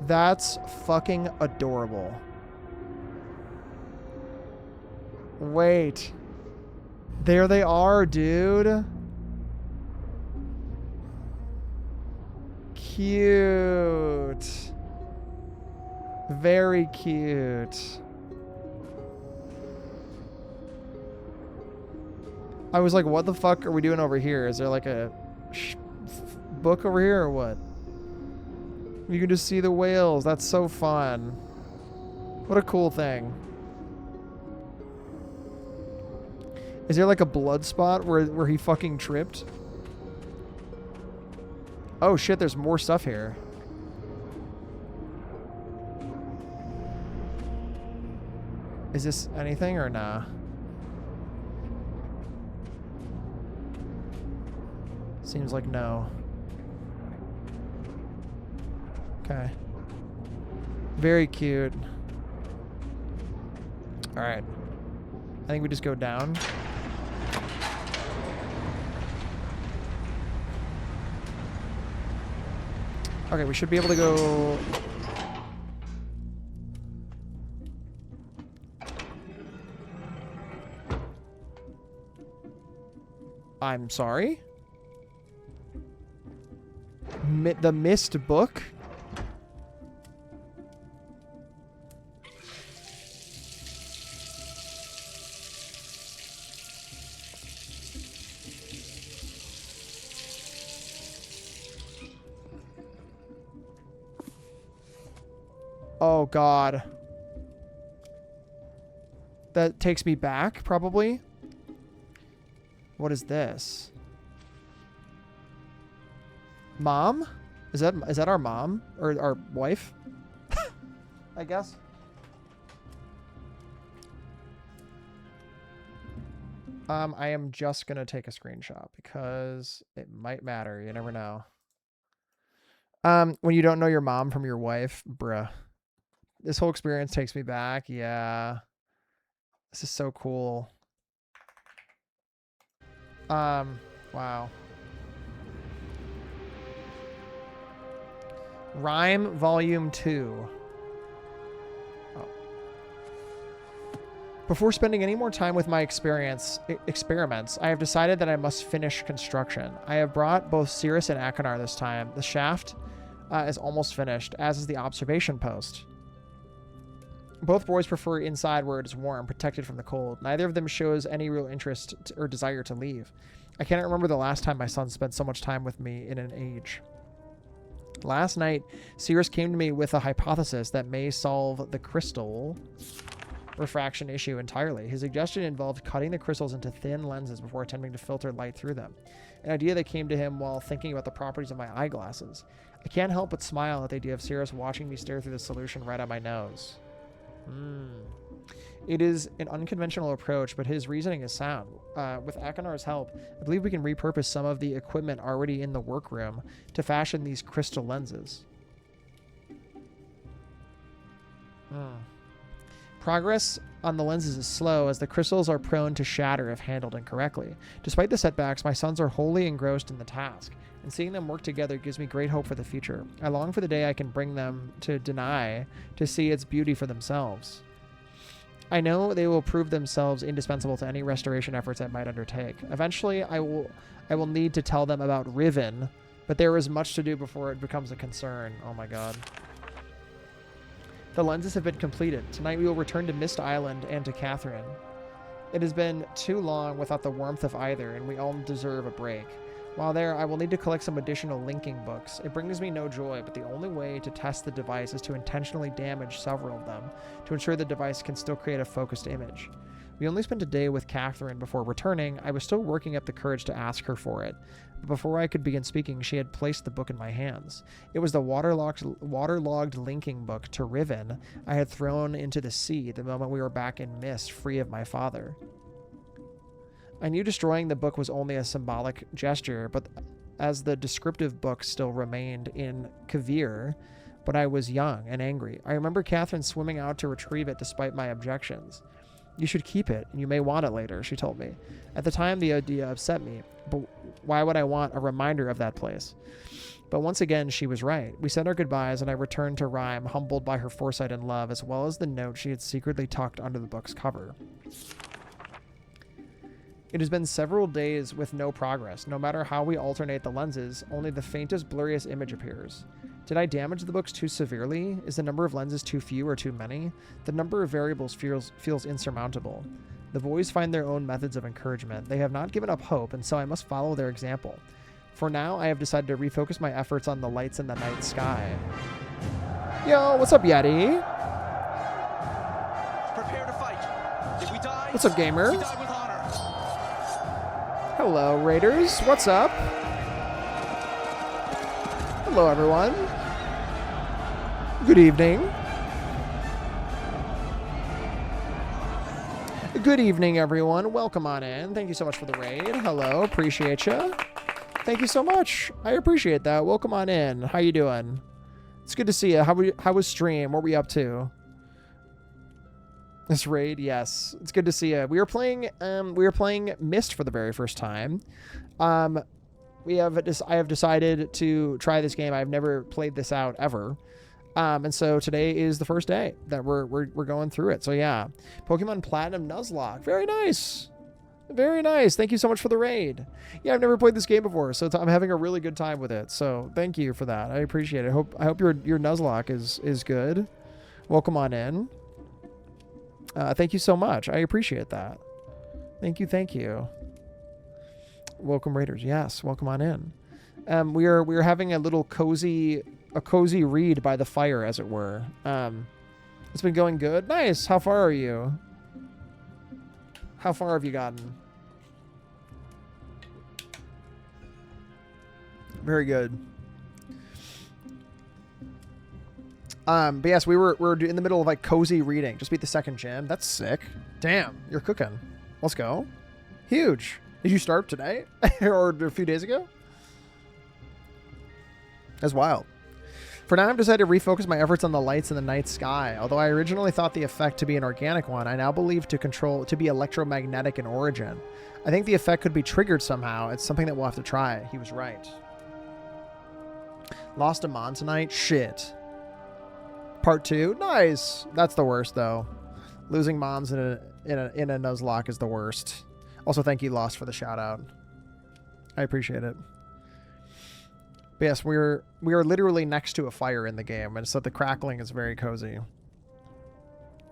That's fucking adorable. Wait. There they are, dude. Cute. Very cute. I was like, what the fuck are we doing over here? Is there like a book over here or what? You can just see the whales. That's so fun. What a cool thing. Is there like a blood spot where he fucking tripped? Oh shit, there's more stuff here. Is this anything or nah? Seems like no. Okay. Very cute. Alright. I think we just go down. Okay, we should be able to go... I'm sorry? The Myst book? Oh, God. That takes me back, probably. What is this? Mom? Is that our mom? Or our wife? I guess. I am just gonna take a screenshot because it might matter. You never know. When you don't know your mom from your wife, bruh. This whole experience takes me back. Yeah. This is so cool. Wow. Rhyme Volume 2. Oh. Before spending any more time with my experiments, I have decided that I must finish construction. I have brought both Cirrus and Achenar this time. The shaft is almost finished, as is the observation post. Both boys prefer inside where it is warm, protected from the cold. Neither of them shows any real interest or desire to leave. I cannot remember the last time my son spent so much time with me in an age. Last night, Cirrus came to me with a hypothesis that may solve the crystal refraction issue entirely. His suggestion involved cutting the crystals into thin lenses before attempting to filter light through them. An idea that came to him while thinking about the properties of my eyeglasses. I can't help but smile at the idea of Cirrus watching me stare through the solution right at my nose. It is an unconventional approach, but his reasoning is sound. With Achenar's help, I believe we can repurpose some of the equipment already in the workroom to fashion these crystal lenses. Progress on the lenses is slow, as the crystals are prone to shatter if handled incorrectly. Despite the setbacks, my sons are wholly engrossed in the task, and seeing them work together gives me great hope for the future. I long for the day I can bring them to Deny to see its beauty for themselves. I know they will prove themselves indispensable to any restoration efforts I might undertake. Eventually, I will need to tell them about Riven, but there is much to do before it becomes a concern. Oh my god. The lenses have been completed. Tonight we will return to Myst Island and to Catherine. It has been too long without the warmth of either, and we all deserve a break. While there, I will need to collect some additional linking books. It brings me no joy, but the only way to test the device is to intentionally damage several of them, to ensure the device can still create a focused image. We only spent a day with Catherine before returning. I was still working up the courage to ask her for it. But before I could begin speaking, she had placed the book in my hands. It was the waterlogged linking book to Riven I had thrown into the sea the moment we were back in Myst, free of my father. I knew destroying the book was only a symbolic gesture, but as the descriptive book still remained in Kavir, but I was young and angry. I remember Catherine swimming out to retrieve it despite my objections. You should keep it, and you may want it later, she told me. At the time, the idea upset me, but why would I want a reminder of that place? But once again, she was right. We said our goodbyes, and I returned to Rhyme, humbled by her foresight and love, as well as the note she had secretly tucked under the book's cover. It has been several days with no progress. No matter how we alternate the lenses, only the faintest, blurriest image appears. Did I damage the books too severely? Is the number of lenses too few or too many? The number of variables feels insurmountable. The boys find their own methods of encouragement. They have not given up hope, and so I must follow their example. For now, I have decided to refocus my efforts on the lights in the night sky. Yo, what's up, Yeti? Prepare to fight. If we die, What's up, gamer? we die with honor. Hello, Raiders. What's up? Hello, everyone. Good evening. Good evening, everyone. Welcome on in. Thank you so much for the raid. Hello. Appreciate you. Thank you so much. I appreciate that. Welcome on in. How you doing? It's good to see you. How was stream? What were we up to? This raid, yes. It's good to see you. We were playing Myst for the very first time. I have decided to try this game. I've never played this out ever. And so today is the first day that we're going through it. So yeah. Pokemon Platinum Nuzlocke. Very nice. Very nice. Thank you so much for the raid. Yeah, I've never played this game before, so I'm having a really good time with it. So thank you for that. I appreciate it. I hope your Nuzlocke is good. Welcome on in. Thank you so much. I appreciate that. Thank you. Welcome, Raiders. Yes, welcome on in. We are having a little cozy read by the fire, as it were. It's been going good. Nice. How far are you? How far have you gotten? Very good. But yes, we're in the middle of like cozy reading. Just beat the second gym. That's sick. Damn, you're cooking. Let's go. Huge. Did you start today or a few days ago? That's wild. For now, I've decided to refocus my efforts on the lights in the night sky. Although I originally thought the effect to be an organic one, I now believe to be electromagnetic in origin. I think the effect could be triggered somehow. It's something that we'll have to try. He was right. Lost a Mon tonight? Shit. Part 2? Nice. That's the worst, though. Losing Mons in a Nuzlocke is the worst. Also, thank you, Lost, for the shout-out. I appreciate it. But yes, we are literally next to a fire in the game, and so the crackling is very cozy.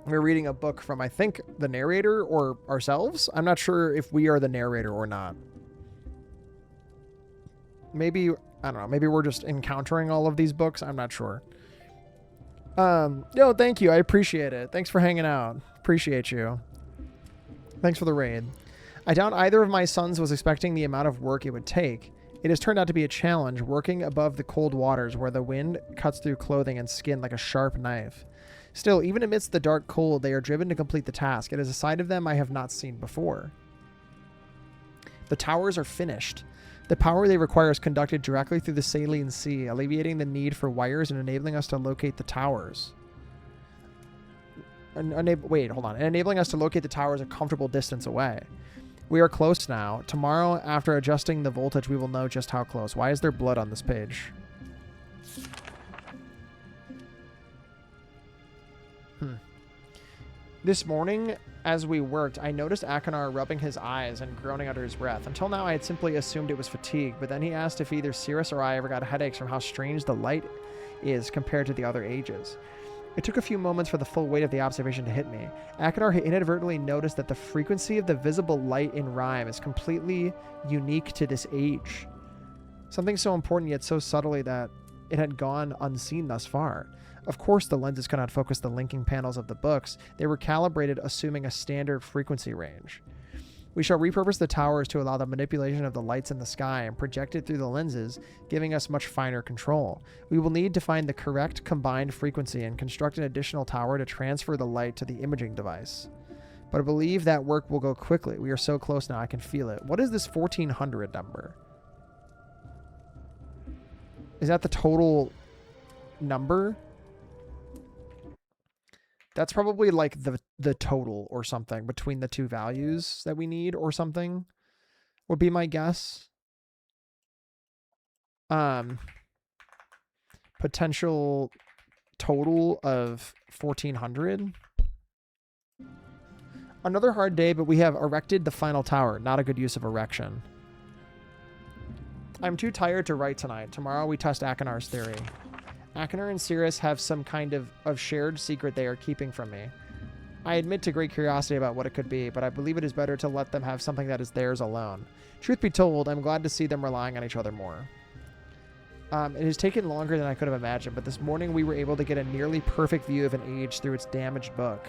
We're reading a book from, I think, the narrator or ourselves. I'm not sure if we are the narrator or not. Maybe, I don't know, maybe we're just encountering all of these books. I'm not sure. Yo, thank you. I appreciate it. Thanks for hanging out. Appreciate you. Thanks for the raid. I doubt either of my sons was expecting the amount of work it would take. It has turned out to be a challenge, working above the cold waters where the wind cuts through clothing and skin like a sharp knife. Still, even amidst the dark cold, they are driven to complete the task. It is a side of them I have not seen before. The towers are finished. The power they require is conducted directly through the saline sea, alleviating the need for wires and enabling us to locate the towers. Wait, hold on. And enabling us to locate the towers a comfortable distance away. We are close now. Tomorrow, after adjusting the voltage, we will know just how close. Why is there blood on this page? This morning, as we worked, I noticed Akanar rubbing his eyes and groaning under his breath. Until now, I had simply assumed it was fatigue, but then he asked if either Cirrus or I ever got headaches from how strange the light is compared to the other ages. It took a few moments for the full weight of the observation to hit me. Akanar had inadvertently noticed that the frequency of the visible light in Rhyme is completely unique to this age. Something so important yet so subtly that it had gone unseen thus far. Of course, the lenses could not focus the linking panels of the books. They were calibrated assuming a standard frequency range. We shall repurpose the towers to allow the manipulation of the lights in the sky and project it through the lenses, giving us much finer control. We will need to find the correct combined frequency and construct an additional tower to transfer the light to the imaging device. But I believe that work will go quickly. We are so close now, I can feel it. What is this 1400 number? Is that the total number. That's probably like the total or something between the two values that we need or something would be my guess. Potential total of 1400. Another hard day, but we have erected the final tower. Not a good use of erection. I'm too tired to write tonight. Tomorrow we test Akinar's theory. Akinar and Cirrus have some kind of shared secret they are keeping from me. I admit to great curiosity about what it could be, but I believe it is better to let them have something that is theirs alone. Truth be told, I'm glad to see them relying on each other more. It has taken longer than I could have imagined, but this morning we were able to get a nearly perfect view of an age through its damaged book.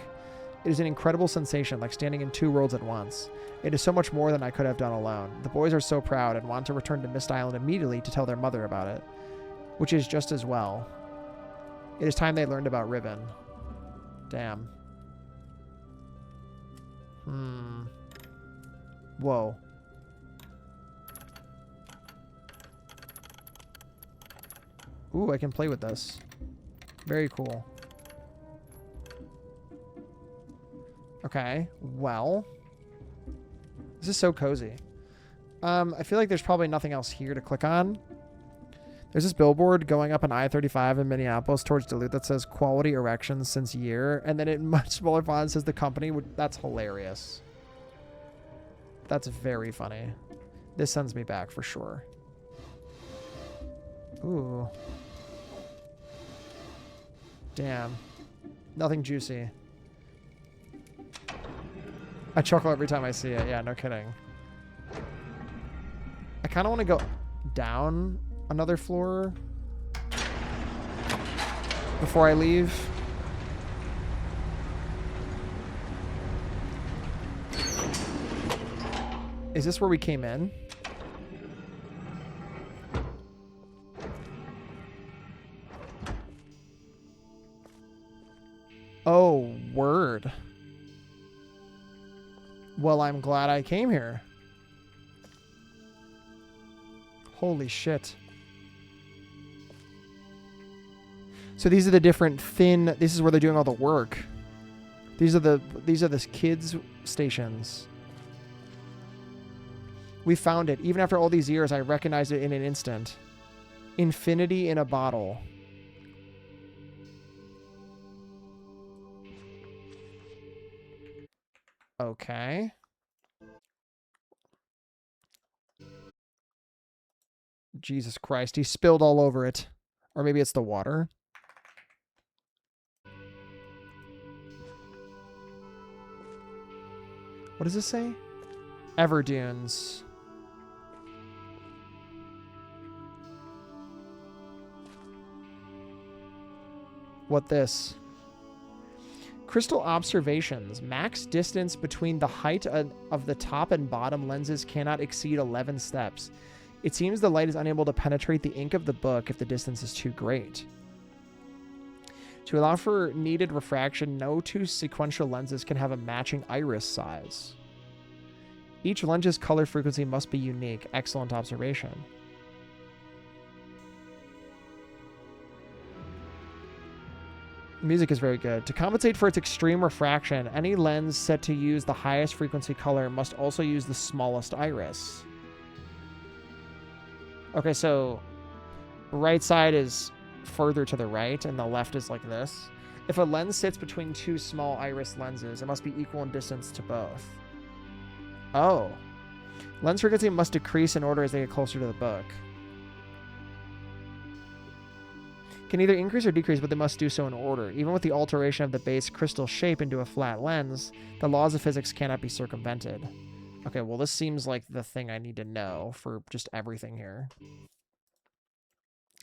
It is an incredible sensation, like standing in two worlds at once. It is so much more than I could have done alone. The boys are so proud and want to return to Myst Island immediately to tell their mother about it, which is just as well. It is time they learned about Ribbon. Damn. Whoa. Ooh, I can play with this. Very cool. Okay, well. This is so cozy. I feel like there's probably nothing else here to click on. There's this billboard going up on I-35 in Minneapolis towards Duluth that says quality erections since year. And then in much smaller font says the company. That's hilarious. That's very funny. This sends me back for sure. Ooh. Damn. Nothing juicy. I chuckle every time I see it. Yeah, no kidding. I kind of want to go down another floor before I leave. Is this where we came in? Oh, word. Well, I'm glad I came here. Holy shit. So these are the different thin... This is where they're doing all the work. These are the kids' stations. We found it. Even after all these years, I recognized it in an instant. Infinity in a bottle. Okay. Jesus Christ, he spilled all over it. Or maybe it's the water. What does this say? Everdunes. What this? Crystal observations. Max distance between the height of the top and bottom lenses cannot exceed 11 steps. It seems the light is unable to penetrate the ink of the book if the distance is too great. To allow for needed refraction, no two sequential lenses can have a matching iris size. Each lens's color frequency must be unique. Excellent observation. Music is very good. To compensate for its extreme refraction, any lens set to use the highest frequency color must also use the smallest iris. Okay, so right side is further to the right and the left is like this. If a lens sits between two small iris lenses, it must be equal in distance to both. Oh. Lens frequency must decrease in order as they get closer to the book. Can either increase or decrease, but they must do so in order. Even with the alteration of the base crystal shape into a flat lens, the laws of physics cannot be circumvented. Okay, well, this seems like the thing I need to know for just everything here.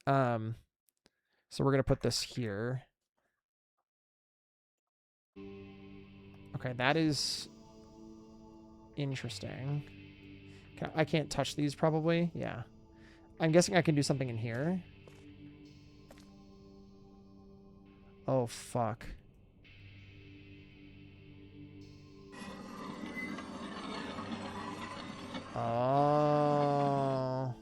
So we're going to put this here. Okay, that is interesting. I can't touch these probably. Yeah. I'm guessing I can do something in here. Oh, fuck. Oh.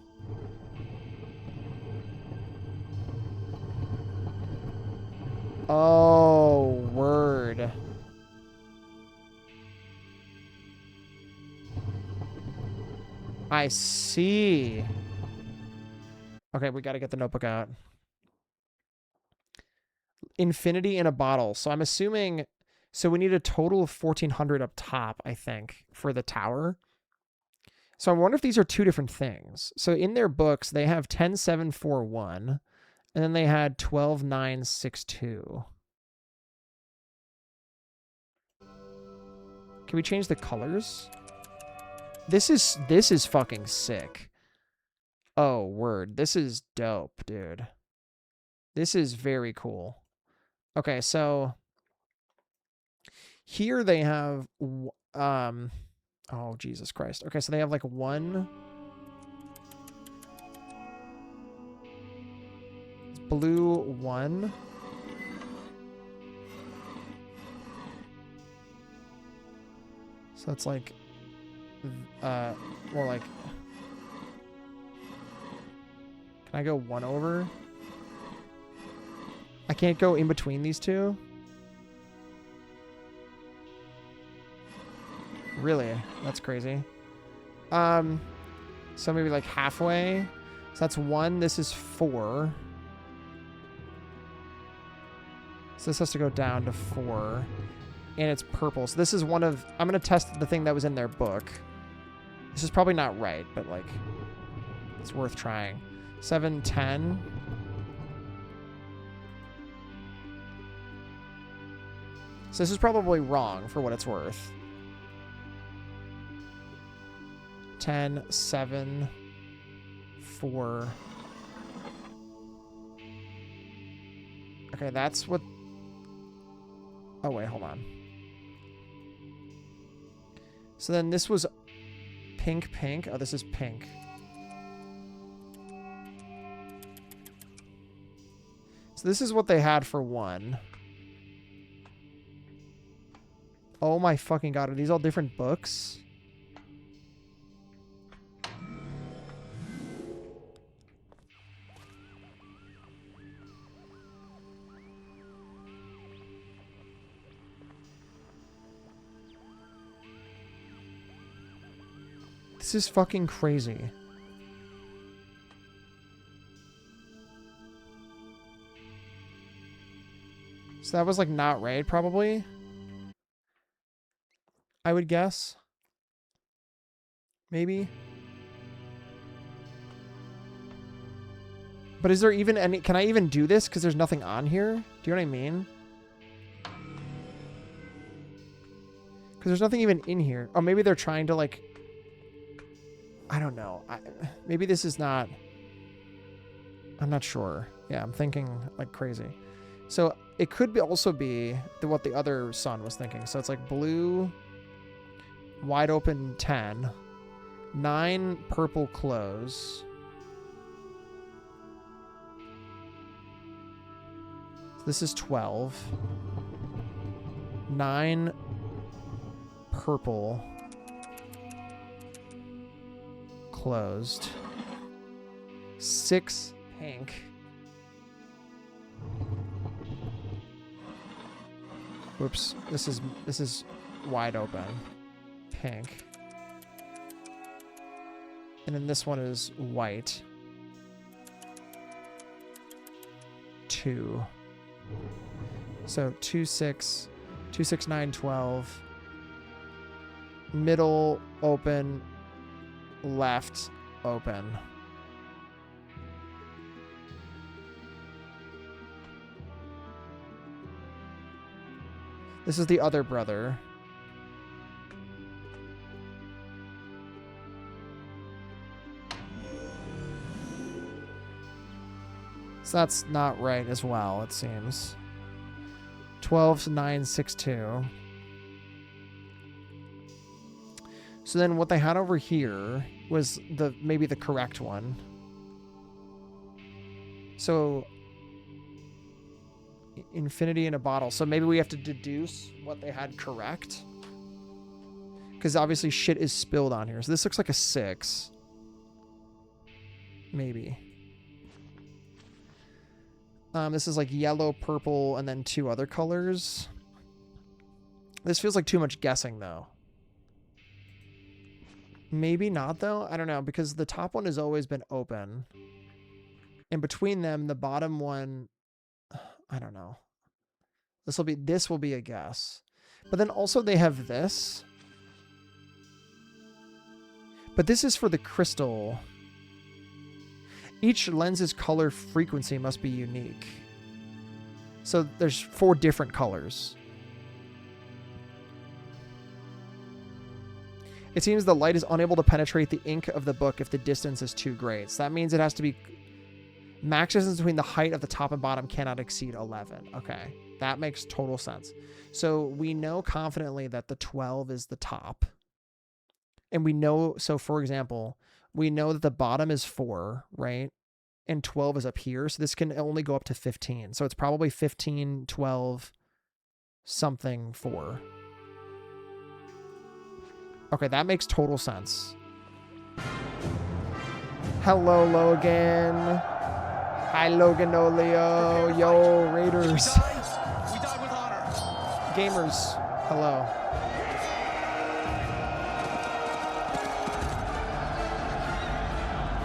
Oh, word. I see. Okay, we got to get the notebook out. Infinity in a bottle. So I'm assuming... So we need a total of 1,400 up top, I think, for the tower. So I wonder if these are two different things. So in their books, they have 10,741, and then they had 12,962. Can we change the colors? This is fucking sick. Oh, word. This is dope, dude. This is very cool. Okay, so here they have oh, Jesus Christ. Okay, so they have like one. It's blue 1. So it's like more like, can I go 1 over? I can't go in between these two? Really? That's crazy. So maybe like halfway. So that's 1. This is 4. So this has to go down to 4. And it's purple. So this is one of... I'm going to test the thing that was in their book. This is probably not right, but like... It's worth trying. 7, 10. So this is probably wrong for what it's worth. 10, 7, 4. Okay, that's what... Oh, wait, hold on. So then this was pink, pink. Oh, this is pink. So this is what they had for 1. Oh my fucking god, are these all different books? This is fucking crazy. So that was like not right, probably. I would guess. Maybe. But is there even any... Can I even do this? Because there's nothing on here? Do you know what I mean? Because there's nothing even in here. Oh, maybe they're trying to like... I don't know. Maybe this is not... I'm not sure. Yeah, I'm thinking like crazy. So it could be also be what the other son was thinking. So it's like blue, wide open 10, 9 purple close. So this is 12. 9 purple closed. 6 pink. Whoops. This is wide open. Pink. And then this one is white. 2. So 2, 6, 2, 6, 9, 12. Middle open. Left open. This is the other brother. So that's not right as well, it seems. 12, 9, 6, 2. So then what they had over here was maybe the correct one. So infinity in a bottle. So maybe we have to deduce what they had correct. Because obviously shit is spilled on here. So this looks like a 6. Maybe. This is like yellow, purple, and then 2 other colors. This feels like too much guessing, though. Maybe not, though. I don't know, because the top one has always been open. And between them, the bottom one, I don't know. This will be a guess. But then also they have this. But this is for the crystal. Each lens's color frequency must be unique. So there's 4 different colors. It seems the light is unable to penetrate the ink of the book if the distance is too great. So that means it has to be... Max distance between the height of the top and bottom cannot exceed 11. Okay, that makes total sense. So we know confidently that the 12 is the top. And we know... So, for example, we know that the bottom is 4, right? And 12 is up here. So this can only go up to 15. So it's probably 15, 12, something 4. Okay, that makes total sense. Hello, Logan. Hi, Logan Olio. Yo, Raiders. We die with honor. Gamers, hello.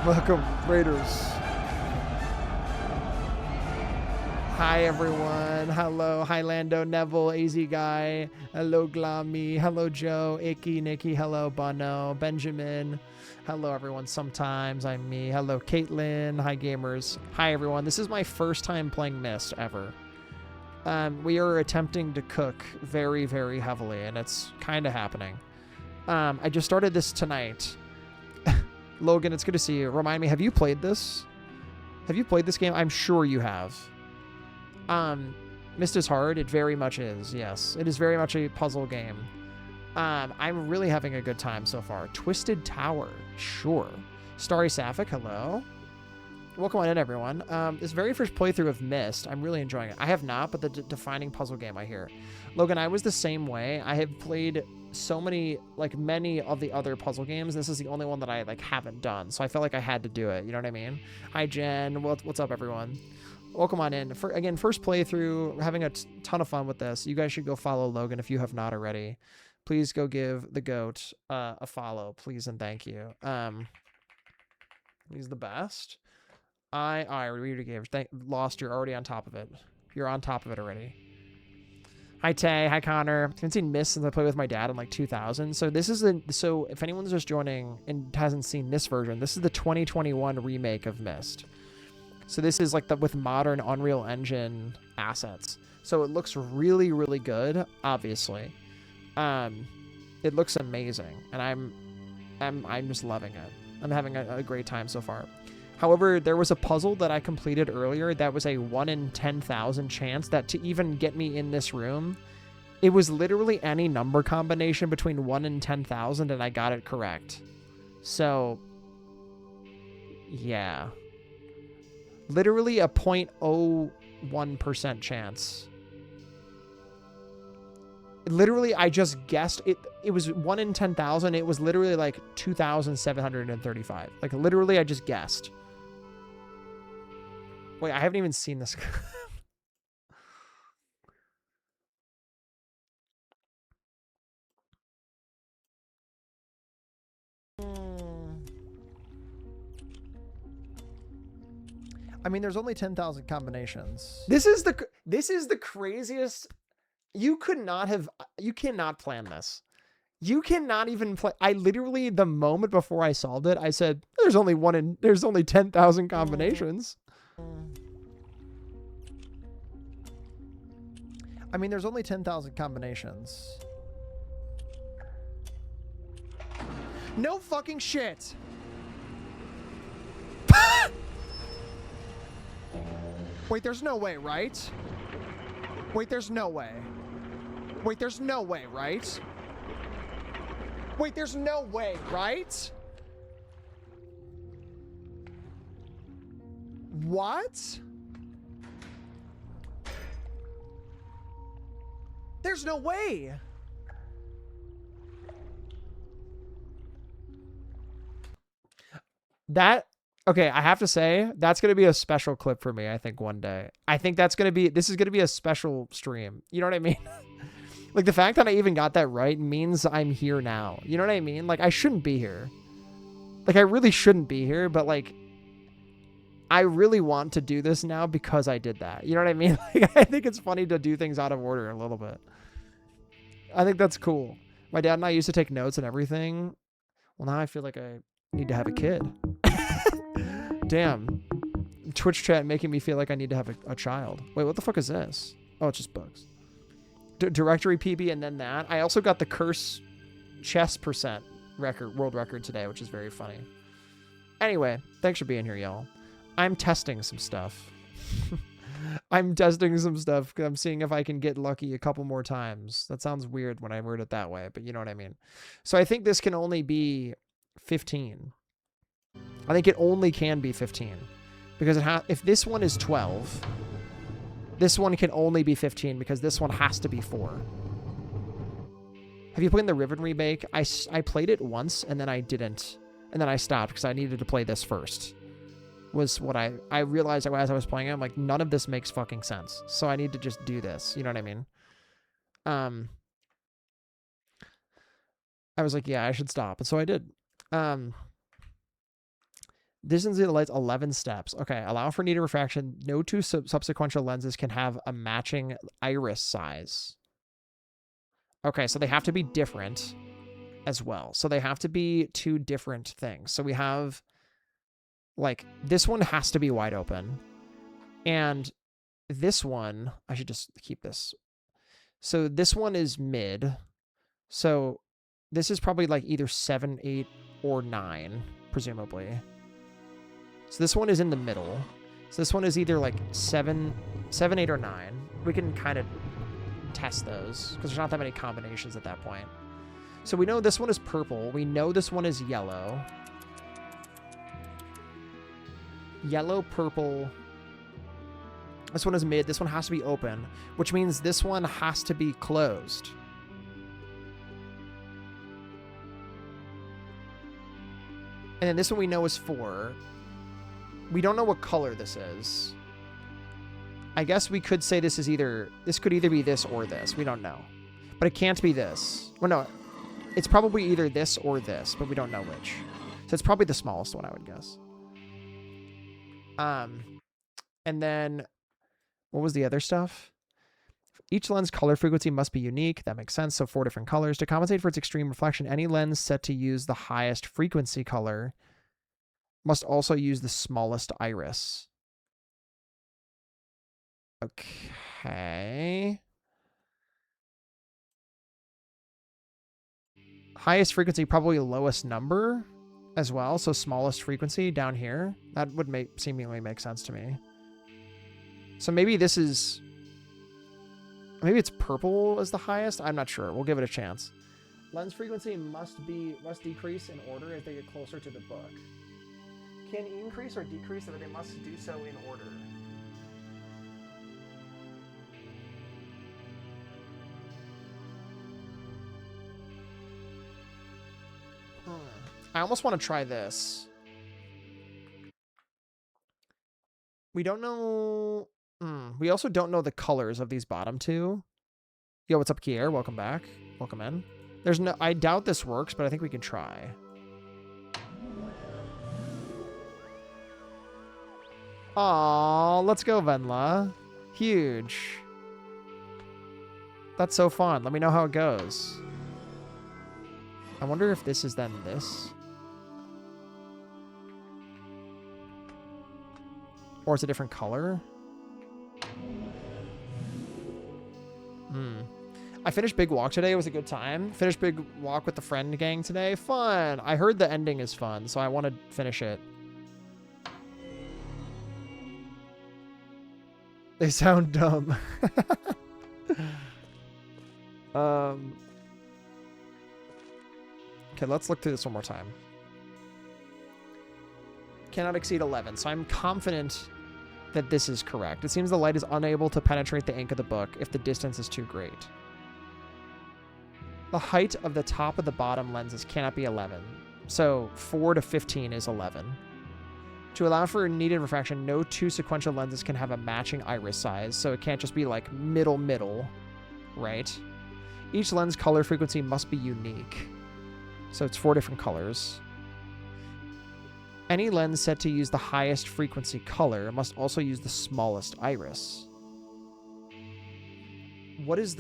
Welcome, Raiders. Hi, everyone. Hello. Hi, Lando, Neville, AZ Guy. Hello, Glami. Hello, Joe, Icky, Nikki. Hello, Bono, Benjamin. Hello, everyone. Sometimes I'm me. Hello, Caitlin. Hi, gamers. Hi, everyone. This is my first time playing Myst ever. We are attempting to cook very, very heavily, and it's kind of happening. I just started this tonight. Logan, it's good to see you. Remind me, have you played this? Have you played this game? I'm sure you have. Myst is hard. It very much is. Yes, it is very much a puzzle game. I'm really having a good time so far. Twisted Tower, sure. Starry Sapphic, hello. Welcome on in, everyone. This very first playthrough of Myst, I'm really enjoying it. I have not, but the defining puzzle game, I hear. Logan, I was the same way. I have played so many, like many of the other puzzle games. This is the only one that I like haven't done, so I felt like I had to do it. You know what I mean? Hi, Jen. What's up, everyone? Welcome on in. Again, first playthrough, having a ton of fun with this. You guys should go follow Logan if you have not already. Please go give the GOAT a follow, please and thank you. He's the best. I read a game. Lost, you're already on top of it. You're on top of it already. Hi Tay, hi Connor. I haven't seen Myst since I played with my dad in like 2000. So this is so if anyone's just joining and hasn't seen this version, this is the 2021 remake of Myst. So this is like with modern Unreal Engine assets. So it looks really, really good, obviously. It looks amazing, and I'm just loving it. I'm having a great time so far. However, there was a puzzle that I completed earlier that was a 1 in 10,000 chance that to even get me in this room, it was literally any number combination between 1 and 10,000, and I got it correct. So, yeah. Literally a 0.01% chance. Literally, I just guessed it. It was 1 in 10,000. It was literally like 2,735. Like literally, I just guessed. Wait, I haven't even seen this. I mean, there's only 10,000 combinations. This is the craziest. You cannot plan this. You cannot even play. I literally, the moment before I solved it, I said, there's only 10,000 combinations. I mean, there's only 10,000 combinations. No fucking shit. Wait, there's no way, right? Wait, there's no way. Wait, there's no way, right? Wait, there's no way, right? What? There's no way. That Okay, I have to say, that's going to be a special clip for me, I think, one day. I think this is going to be a special stream. You know what I mean? Like, the fact that I even got that right means I'm here now. You know what I mean? Like, I shouldn't be here. Like, I really shouldn't be here, but, like, I really want to do this now because I did that. You know what I mean? Like, I think it's funny to do things out of order a little bit. I think that's cool. My dad and I used to take notes and everything. Well, now I feel like I need to have a kid. Damn. Twitch chat making me feel like I need to have a child. Wait, what the fuck is this? Oh, it's just bugs. Directory PB and then that. I also got the curse chess percent world record today, which is very funny. Anyway, thanks for being here, y'all. I'm testing some stuff. I'm testing some stuff because I'm seeing if I can get lucky a couple more times. That sounds weird when I word it that way, but you know what I mean. So I think this can only be 15. I think it only can be 15 because if this one is 12, this one can only be 15 because this one has to be 4. Have you played the Riven remake? I played it once and then I didn't. And then I stopped because I needed to play this first. Was what I realized as I was playing it. I'm like, none of this makes fucking sense. So I need to just do this. You know what I mean? I was like, yeah, I should stop. And so I did. Distance of the light's 11 steps. Okay, allow for needed refraction. No two subsequential lenses can have a matching iris size. Okay, so they have to be different as well. So they have to be 2 different things. So we have, like, this one has to be wide open. And this one, I should just keep this. So this one is mid. So this is probably like either 7, 8, or 9, presumably. So this one is in the middle. So this one is either like 7, 8, or 9. We can kind of test those because there's not that many combinations at that point. So we know this one is purple. We know this one is yellow. Yellow, purple. This one is mid. This one has to be open, which means this one has to be closed. And then this one we know is 4. We don't know what color this is. I guess we could say this could either be this or this. We don't know. But it can't be this. Well, no. It's probably either this or this, but we don't know which. So it's probably the smallest one, I would guess. And then what was the other stuff? Each lens color frequency must be unique. That makes sense. So 4 different colors. To compensate for its extreme reflection, any lens set to use the highest frequency color must also use the smallest iris. Okay. Highest frequency, probably lowest number as well. So smallest frequency down here. That would seemingly make sense to me. So maybe this is... Maybe it's purple as the highest? I'm not sure. We'll give it a chance. Lens frequency must decrease in order as they get closer to the book. Can increase or decrease, but they must do so in order. I almost want to try this. We don't know... We also don't know the colors of these bottom 2. Yo, what's up, Kier? Welcome back. Welcome in. I doubt this works, but I think we can try. Aw, let's go, Venla. Huge. That's so fun. Let me know how it goes. I wonder if this is then this. Or it's a different color. I finished Big Walk today. It was a good time. Finished Big Walk with the friend gang today. Fun. I heard the ending is fun, so I want to finish it. They sound dumb. Okay, let's look through this one more time. Cannot exceed 11, so I'm confident that this is correct. It seems the light is unable to penetrate the ink of the book if the distance is too great. The height of the top of the bottom lenses cannot be 11. So 4 to 15 is 11. To allow for needed refraction, no two sequential lenses can have a matching iris size, so it can't just be like middle, right? Each lens color frequency must be unique. So it's 4 different colors. Any lens set to use the highest frequency color must also use the smallest iris. What is...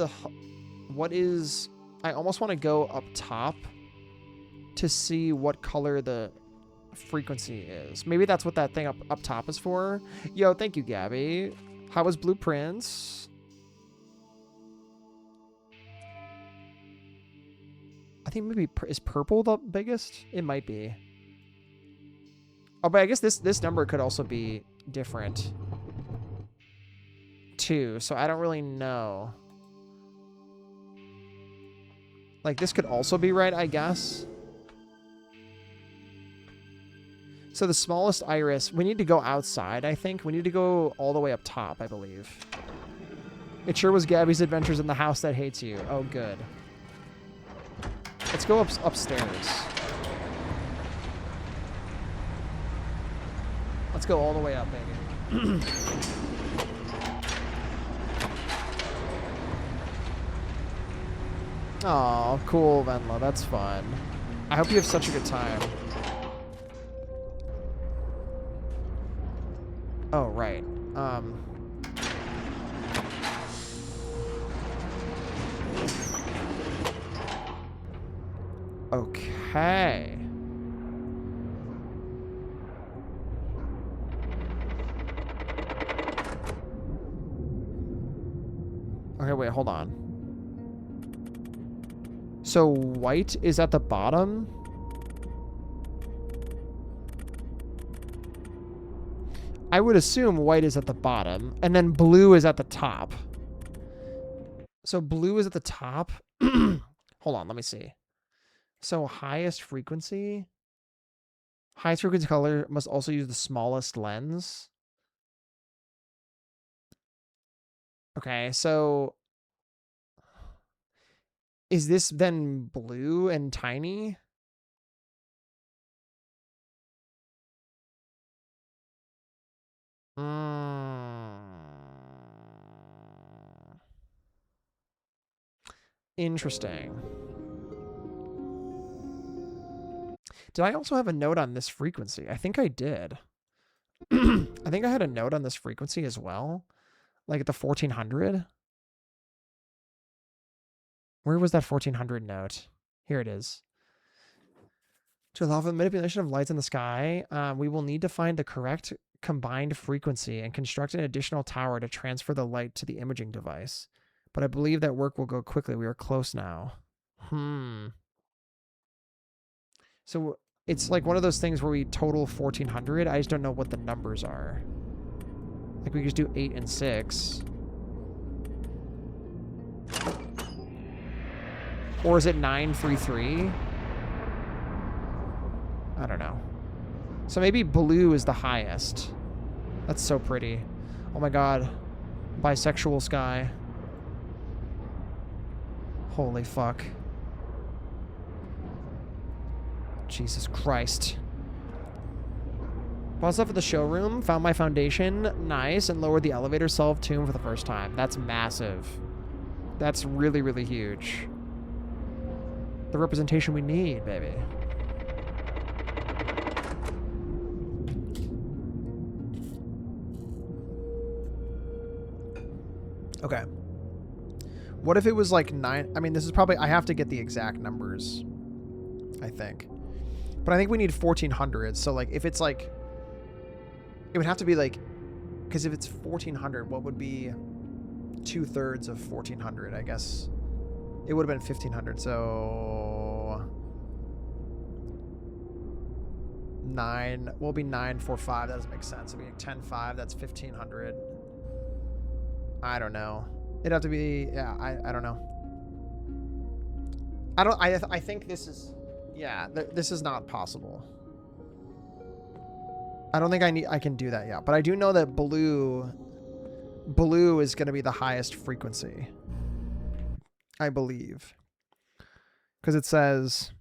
I almost want to go up top to see what color the frequency is. Maybe that's what that thing up top is for. Yo, thank you, Gabby. How was Blueprints? I think maybe is purple the biggest? It might be. Oh, but I guess this number could also be different too. So I don't really know. Like this could also be right, I guess. So the smallest iris, we need to go outside, I think. We need to go all the way up top, I believe. It sure was Gabby's Adventures in the House That Hates You. Oh, good. Let's go upstairs. Let's go all the way up, baby. Aw, cool, Venla. That's fun. I hope you have such a good time. Oh, right. Okay. Okay, wait, hold on. So white is at the bottom? I would assume white is at the bottom, and then blue is at the top. So blue is at the top. Hold on, let me see. So highest frequency color must also use the smallest lens. Okay, so is this then blue and tiny? Interesting. Did I also have a note on this frequency? I think I did. I think I had a note on this frequency as well. Like at the 1400. Where was that 1400 note? Here it is. To allow for the manipulation of lights in the sky, we will need to find the correct combined frequency and construct an additional tower to transfer the light to the imaging device. But I believe that work will go quickly. We are close now. So it's like one of those things where we total 1400. I just don't know what the numbers are. Like we just do 8 and 6. Or is it 933? I don't know. So maybe blue is the highest. That's so pretty. Oh my god. Bisexual sky. Holy fuck. Jesus Christ. Paused up at the showroom, found my foundation, nice, and lowered the elevator solved tomb for the first time. That's massive. That's really, really huge. The representation we need, baby. Okay. What if it was like 9? I mean, this is probably... I have to get the exact numbers, I think. But I think we need 1400. So, like, if it's like... It would have to be like... Because if it's 1400, what would be 2/3 of 1400? I guess it would have been 1500. So... 9... Will be 945. That doesn't make sense. It'll be like 10.5. That's 1500. I don't know. It'd have to be... Yeah, I don't know. I think this is... Yeah, this is not possible. I don't think I can do that yet. But I do know that blue is going to be the highest frequency. I believe. Because it says...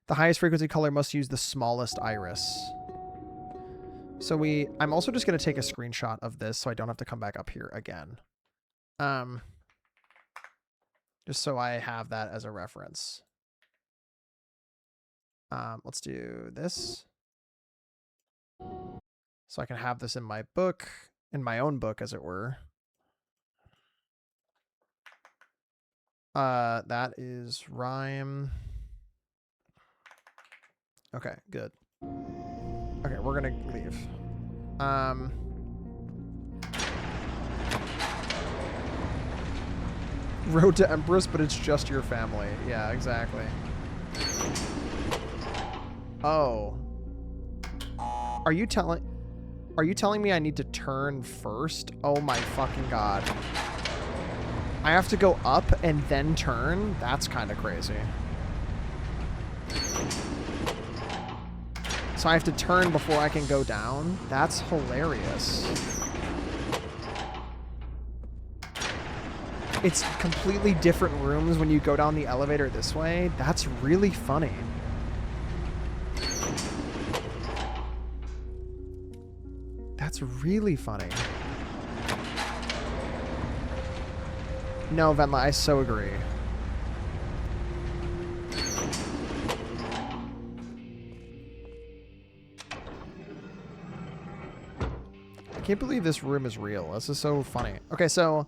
The highest frequency color must use the smallest iris. So I'm also just going to take a screenshot of this so I don't have to come back up here again. Just so I have that as a reference. Let's do this. So I can have this in my book, in my own book, as it were. That is rhyme. Okay, good. Okay, we're gonna leave. Road to Empress, but it's just your family. Yeah, exactly. Oh. Are you telling me I need to turn first? Oh my fucking god. I have to go up and then turn? That's kind of crazy. So I have to turn before I can go down? That's hilarious. It's completely different rooms when you go down the elevator this way. That's really funny. That's really funny. No, Venla, I so agree. I can't believe this room is real. This is so funny. Okay, so...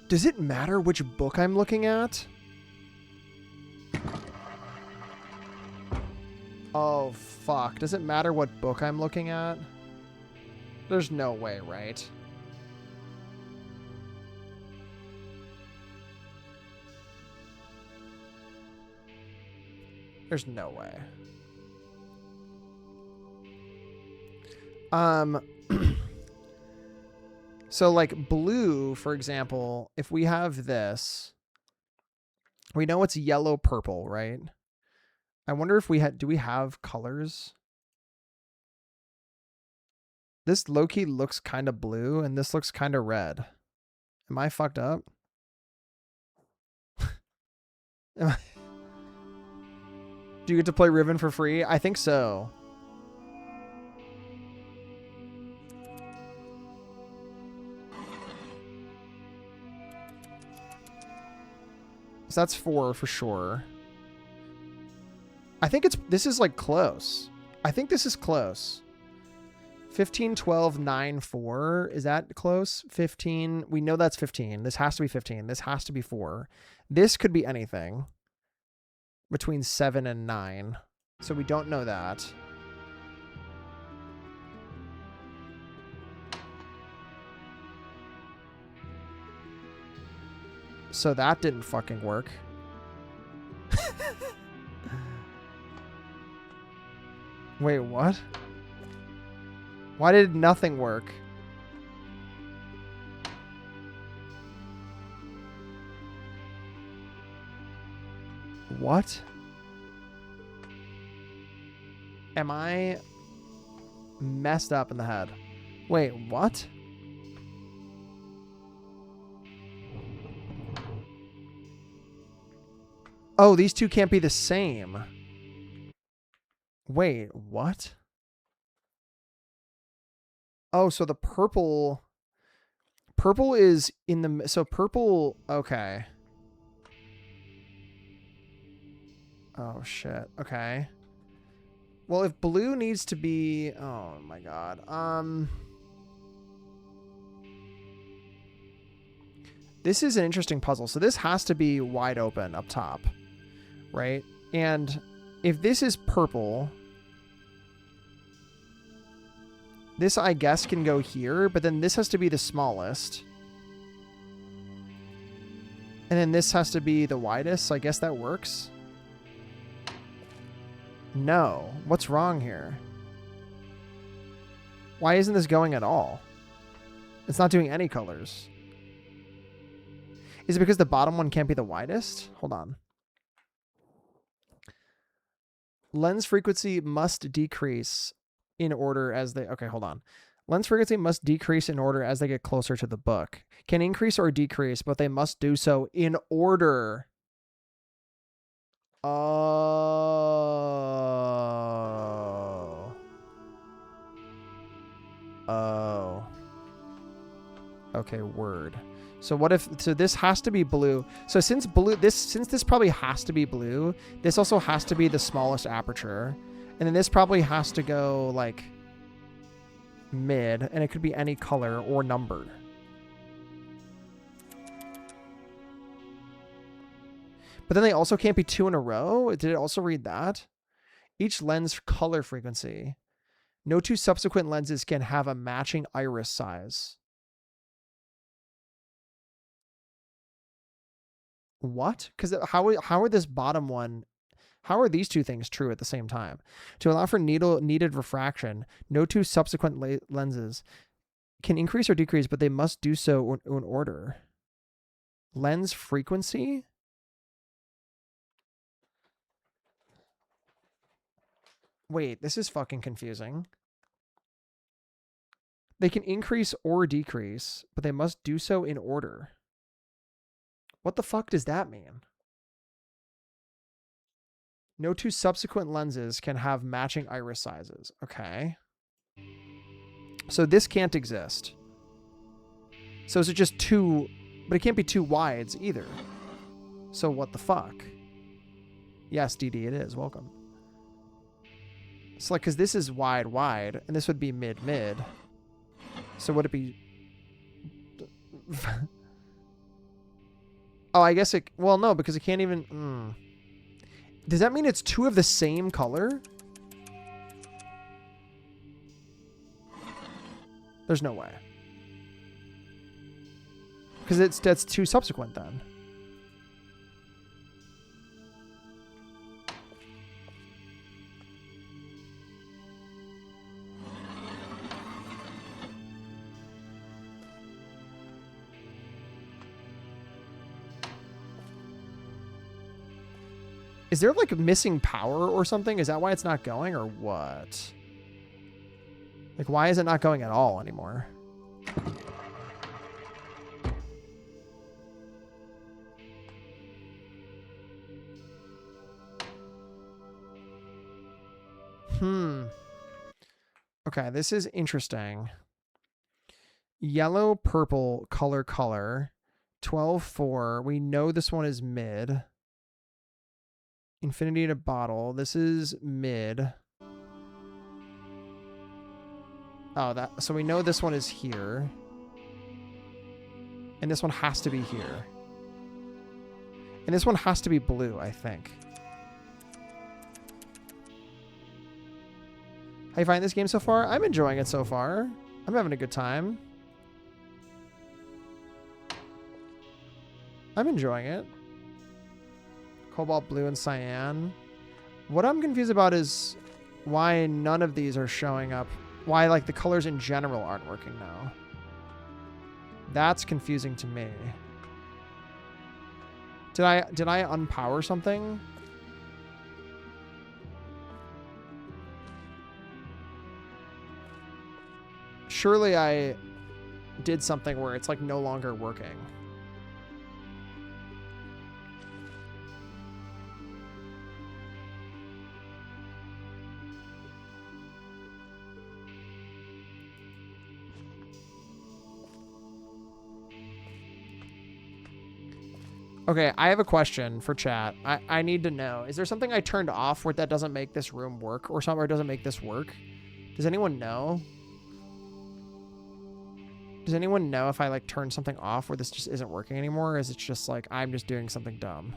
Does it matter which book I'm looking at? Oh, fuck. Does it matter what book I'm looking at? There's no way, right? There's no way. So like blue, for example, if we have this, we know it's yellow purple, right? I wonder if do we have colors? This low-key looks kind of blue and this looks kind of red. Am I fucked up? Do you get to play Riven for free? I think so. So that's 4 for sure. I think this is like close. I think this is close. 15, 12, 9, 4. Is that close? 15. We know that's 15. This has to be 15. This has to be 4. This could be anything between 7 and 9. So we don't know that. So that didn't fucking work. Wait, what? Why did nothing work? What? Am I messed up in the head? Wait, what? Oh, these two can't be the same. Wait, what? Oh, so the purple is in the, so purple, okay. Oh shit, okay. Well, if blue needs to be, oh my god. This is an interesting puzzle. So this has to be wide open up top, right? And if this is purple, this I guess can go here, but then this has to be the smallest. And then this has to be the widest, so I guess that works. No. What's wrong here? Why isn't this going at all? It's not doing any colors. Is it because the bottom one can't be the widest? Hold on. Lens frequency must decrease in order as they... Okay, hold on. Lens frequency must decrease in order as they get closer to the book. Can increase or decrease, but they must do so in order. Oh. Oh. Okay, word. So what if, so this has to be blue. So since this probably has to be blue, this also has to be the smallest aperture. And then this probably has to go like mid, and it could be any color or numbered. But then they also can't be 2 in a row. Did it also read that? Each lens color frequency. No 2 subsequent lenses can have a matching iris size. What? Because how are this bottom one? How are these 2 things true at the same time? To allow for needed refraction, no 2 subsequent lenses can increase or decrease, but they must do so in order. Lens frequency? Wait, this is fucking confusing. They can increase or decrease, but they must do so in order. What the fuck does that mean? No 2 subsequent lenses can have matching iris sizes. Okay. So this can't exist. So is it just 2, but it can't be 2 wides either. So what the fuck? Yes, DD, it is. Welcome. It's like, because this is wide, and this would be mid. So would it be... Oh, I guess it... Well, no, because it can't even... Does that mean it's 2 of the same color? There's no way. Because that's 2 subsequent then. Is there like missing power or something? Is that why it's not going or what? Like, why is it not going at all anymore? Okay, this is interesting. Yellow, purple, color. 12-4. We know this one is mid. Infinity to bottle. This is mid. Oh, so we know this one is here. And this one has to be here. And this one has to be blue, I think. How you find this game so far? I'm enjoying it so far. I'm having a good time. I'm enjoying it. Cobalt blue and cyan. What I'm confused about is why none of these are showing up. Why, like, the colors in general aren't working now. That's confusing to me. Did I unpower something? Surely I did something where it's like no longer working. Okay, I have a question for chat. I need to know. Is there something I turned off where that doesn't make this room work or somewhere doesn't make this work? Does anyone know? Does anyone know if I like turn something off where this just isn't working anymore? Or is it just like I'm just doing something dumb?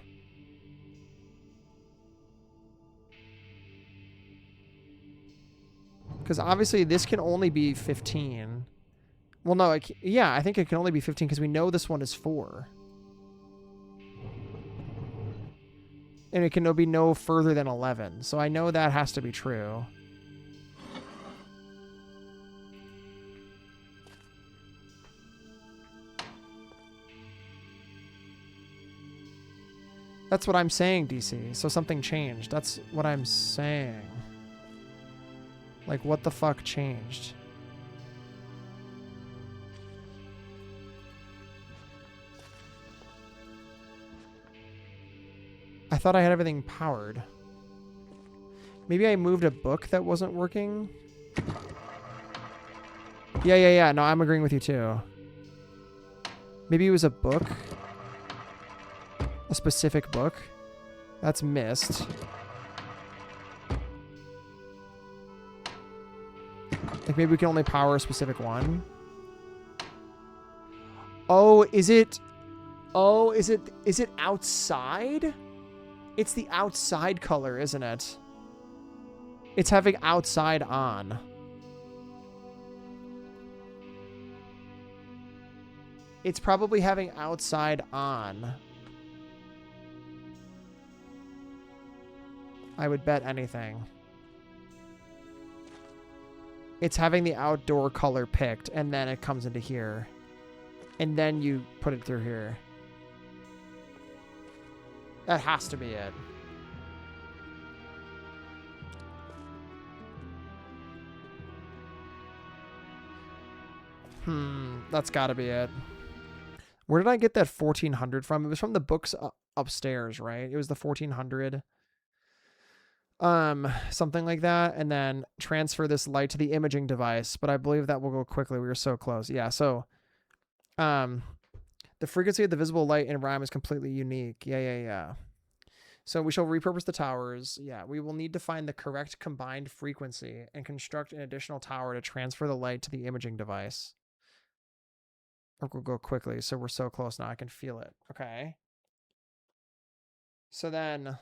Because obviously this can only be 15. Well, no, yeah, I think it can only be 15 because we know this one is 4. And it can be no further than 11. So I know that has to be true. That's what I'm saying, DC. So something changed. That's what I'm saying. Like, what the fuck changed? I thought I had everything powered. Maybe I moved a book that wasn't working. Yeah. No, I'm agreeing with you too. Maybe it was a book. A specific book. That's Myst. Like maybe we can only power a specific one. Oh, is it outside? It's the outside color, isn't it? It's having outside on. It's probably having outside on. I would bet anything. It's having the outdoor color picked, and then it comes into here. And then you put it through here. That has to be it. That's gotta be it. Where did I get that 1400 from? It was from the books upstairs, right? It was the 1400. Something like that. And then transfer this light to the imaging device. But I believe that will go quickly. We were so close. Yeah, so the frequency of the visible light in rhyme is completely unique. Yeah. So we shall repurpose the towers. Yeah, we will need to find the correct combined frequency and construct an additional tower to transfer the light to the imaging device. Or we'll go quickly. So we're so close now. I can feel it. Okay. So then,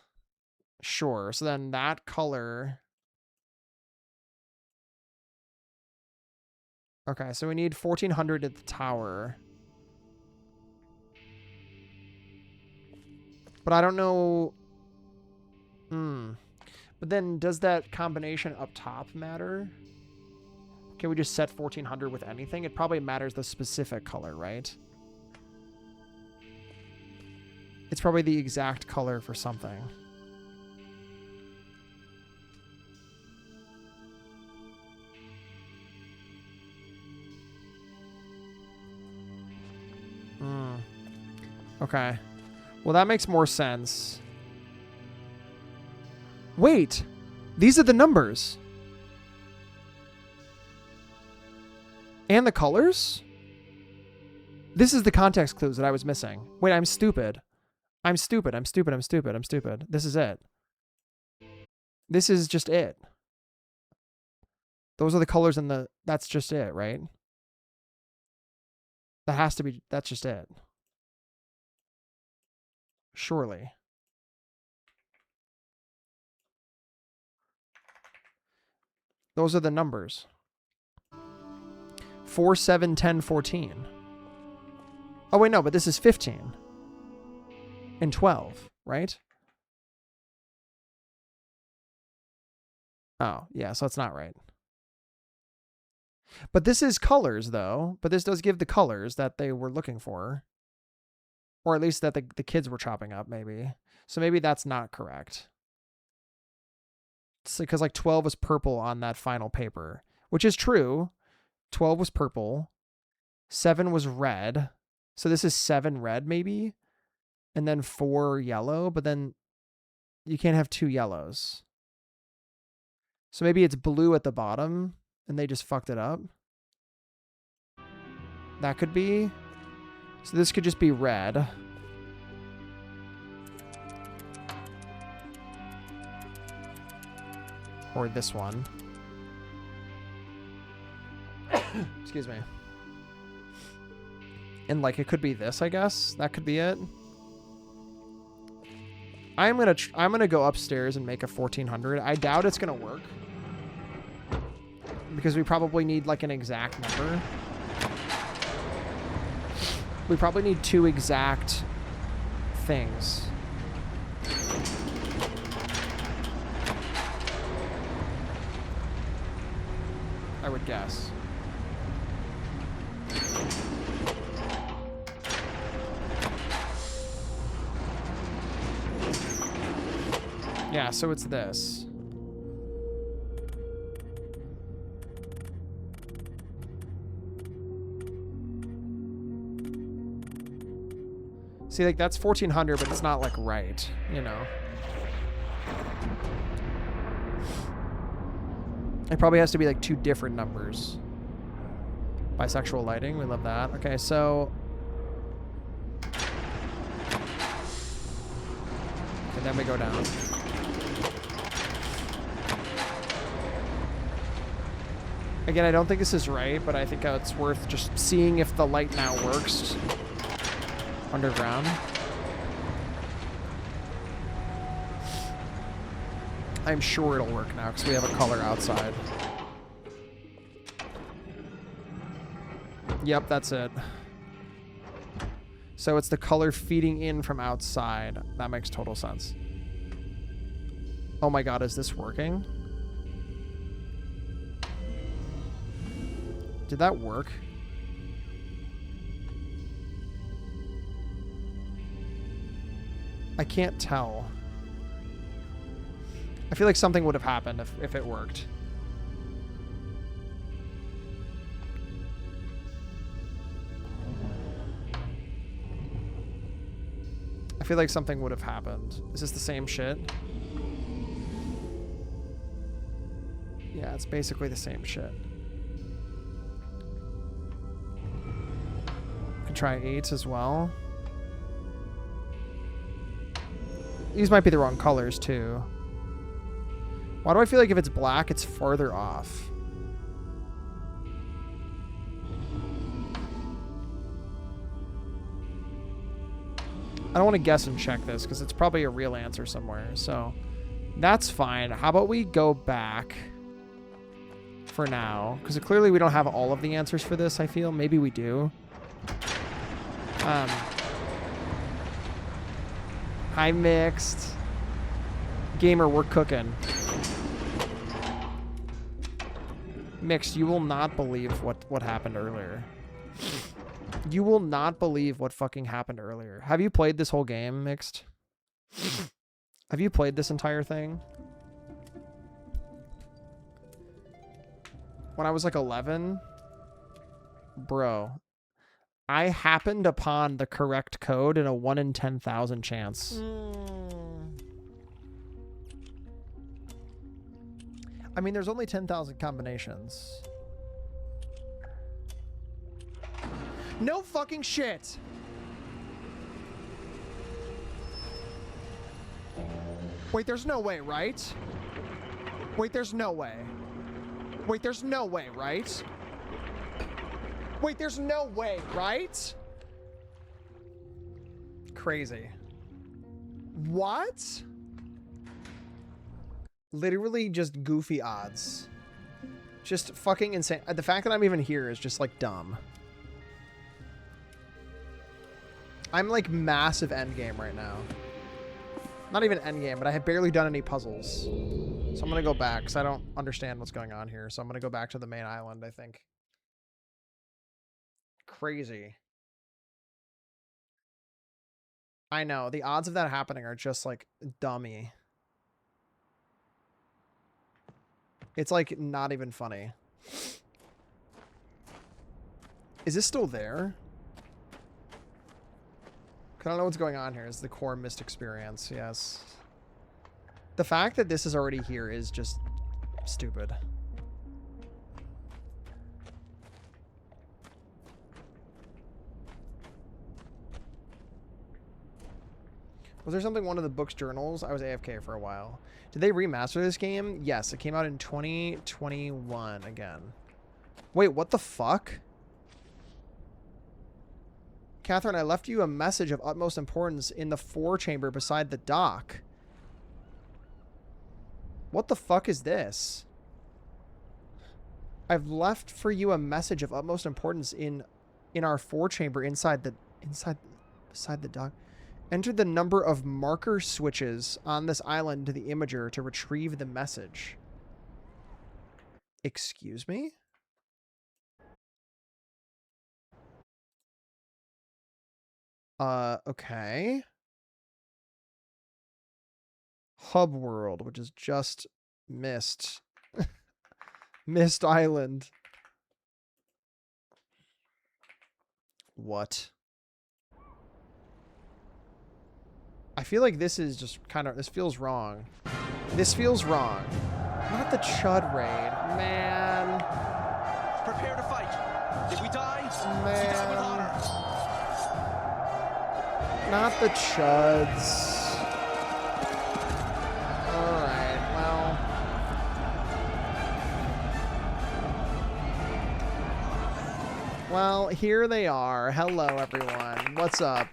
sure. So then that color. Okay, so we need 1400 at the tower. But I don't know. But then does that combination up top matter? Can we just set 1400 with anything? It probably matters the specific color, right? It's probably the exact color for something. Okay. Well, that makes more sense. Wait, these are the numbers. And the colors? This is the context clues that I was missing. Wait, I'm stupid. I'm stupid. This is it. This is just it. Those are the colors and that's just it, right? That has to be, that's just it. Surely. Those are the numbers. 4, 7, 10, 14. Oh, wait, no, but this is 15. And 12, right? Oh, yeah, so it's not right. But this is colors, though. But this does give the colors that they were looking for. Or at least that the kids were chopping up, maybe. So maybe that's not correct. It's because like 12 was purple on that final paper, which is true. 12 was purple. 7 was red. So this is 7 red, maybe. And then 4 yellow, but then you can't have 2 yellows. So maybe it's blue at the bottom and they just fucked it up. That could be. So this could just be red. Or this one. Excuse me. And like it could be this, I guess. That could be it. I'm gonna go upstairs and make a 1400. I doubt it's gonna work because we probably need like an exact number. We probably need 2 exact things. I would guess. Yeah, so it's this. See, like that's 1400, but it's not like right, you know. It probably has to be like 2 different numbers. Bisexual lighting, we love that. Okay, so... And then we go down. Again, I don't think this is right, but I think it's worth just seeing if the light now works underground. I'm sure it'll work now because we have a color outside. Yep, that's it. So it's the color feeding in from outside. That makes total sense. Oh my god, is this working? Did that work? I can't tell. I feel like something would have happened if it worked. I feel like something would have happened. Is this the same shit? Yeah, it's basically the same shit. Could try 8s as well. These might be the wrong colors too. Why do I feel like if it's black, it's farther off? I don't want to guess and check this because it's probably a real answer somewhere. So that's fine. How about we go back for now? Because clearly we don't have all of the answers for this, I feel. Maybe we do. Hi, Mixed. Gamer, we're cooking. Mixed, you will not believe what happened earlier. You will not believe what fucking happened earlier. Have you played this whole game, Mixed? Have you played this entire thing? When I was like 11? Bro. I happened upon the correct code in a 1 in 10,000 chance. I mean, there's only 10,000 combinations. No fucking shit! Wait, there's no way, right? Wait, there's no way. Wait, there's no way, right? Wait, there's no way, right? Crazy. What? Literally just goofy odds. Just fucking insane. The fact that I'm even here is just like dumb. I'm like massive endgame right now. Not even endgame, but I have barely done any puzzles. So I'm going to go back because I don't understand what's going on here. So I'm going to go back to the main island, I think. Crazy. I know. The odds of that happening are just like dummy. It's like not even funny. Is this still there? I don't know what's going on here. Is the core Myst experience. Yes. The fact that this is already here is just stupid. Was there something one of the book's journals? I was AFK for a while. Did they remaster this game? Yes, it came out in 2021 again. Wait, what the fuck? Catherine, I left you a message of utmost importance in the 4 chamber beside the dock. What the fuck is this? I've left for you a message of utmost importance in our 4 chamber beside the dock. Enter the number of marker switches on this island to the imager to retrieve the message. Excuse me? Okay. Hub World, which is just Myst. Myst Island. What? I feel like this is just kind of... This feels wrong. This feels wrong. Not the Chud raid, man. Prepare to fight. If we die, we Man. die with honor. Not the Chuds. Alright, well. Well, here they are. Hello, everyone. What's up?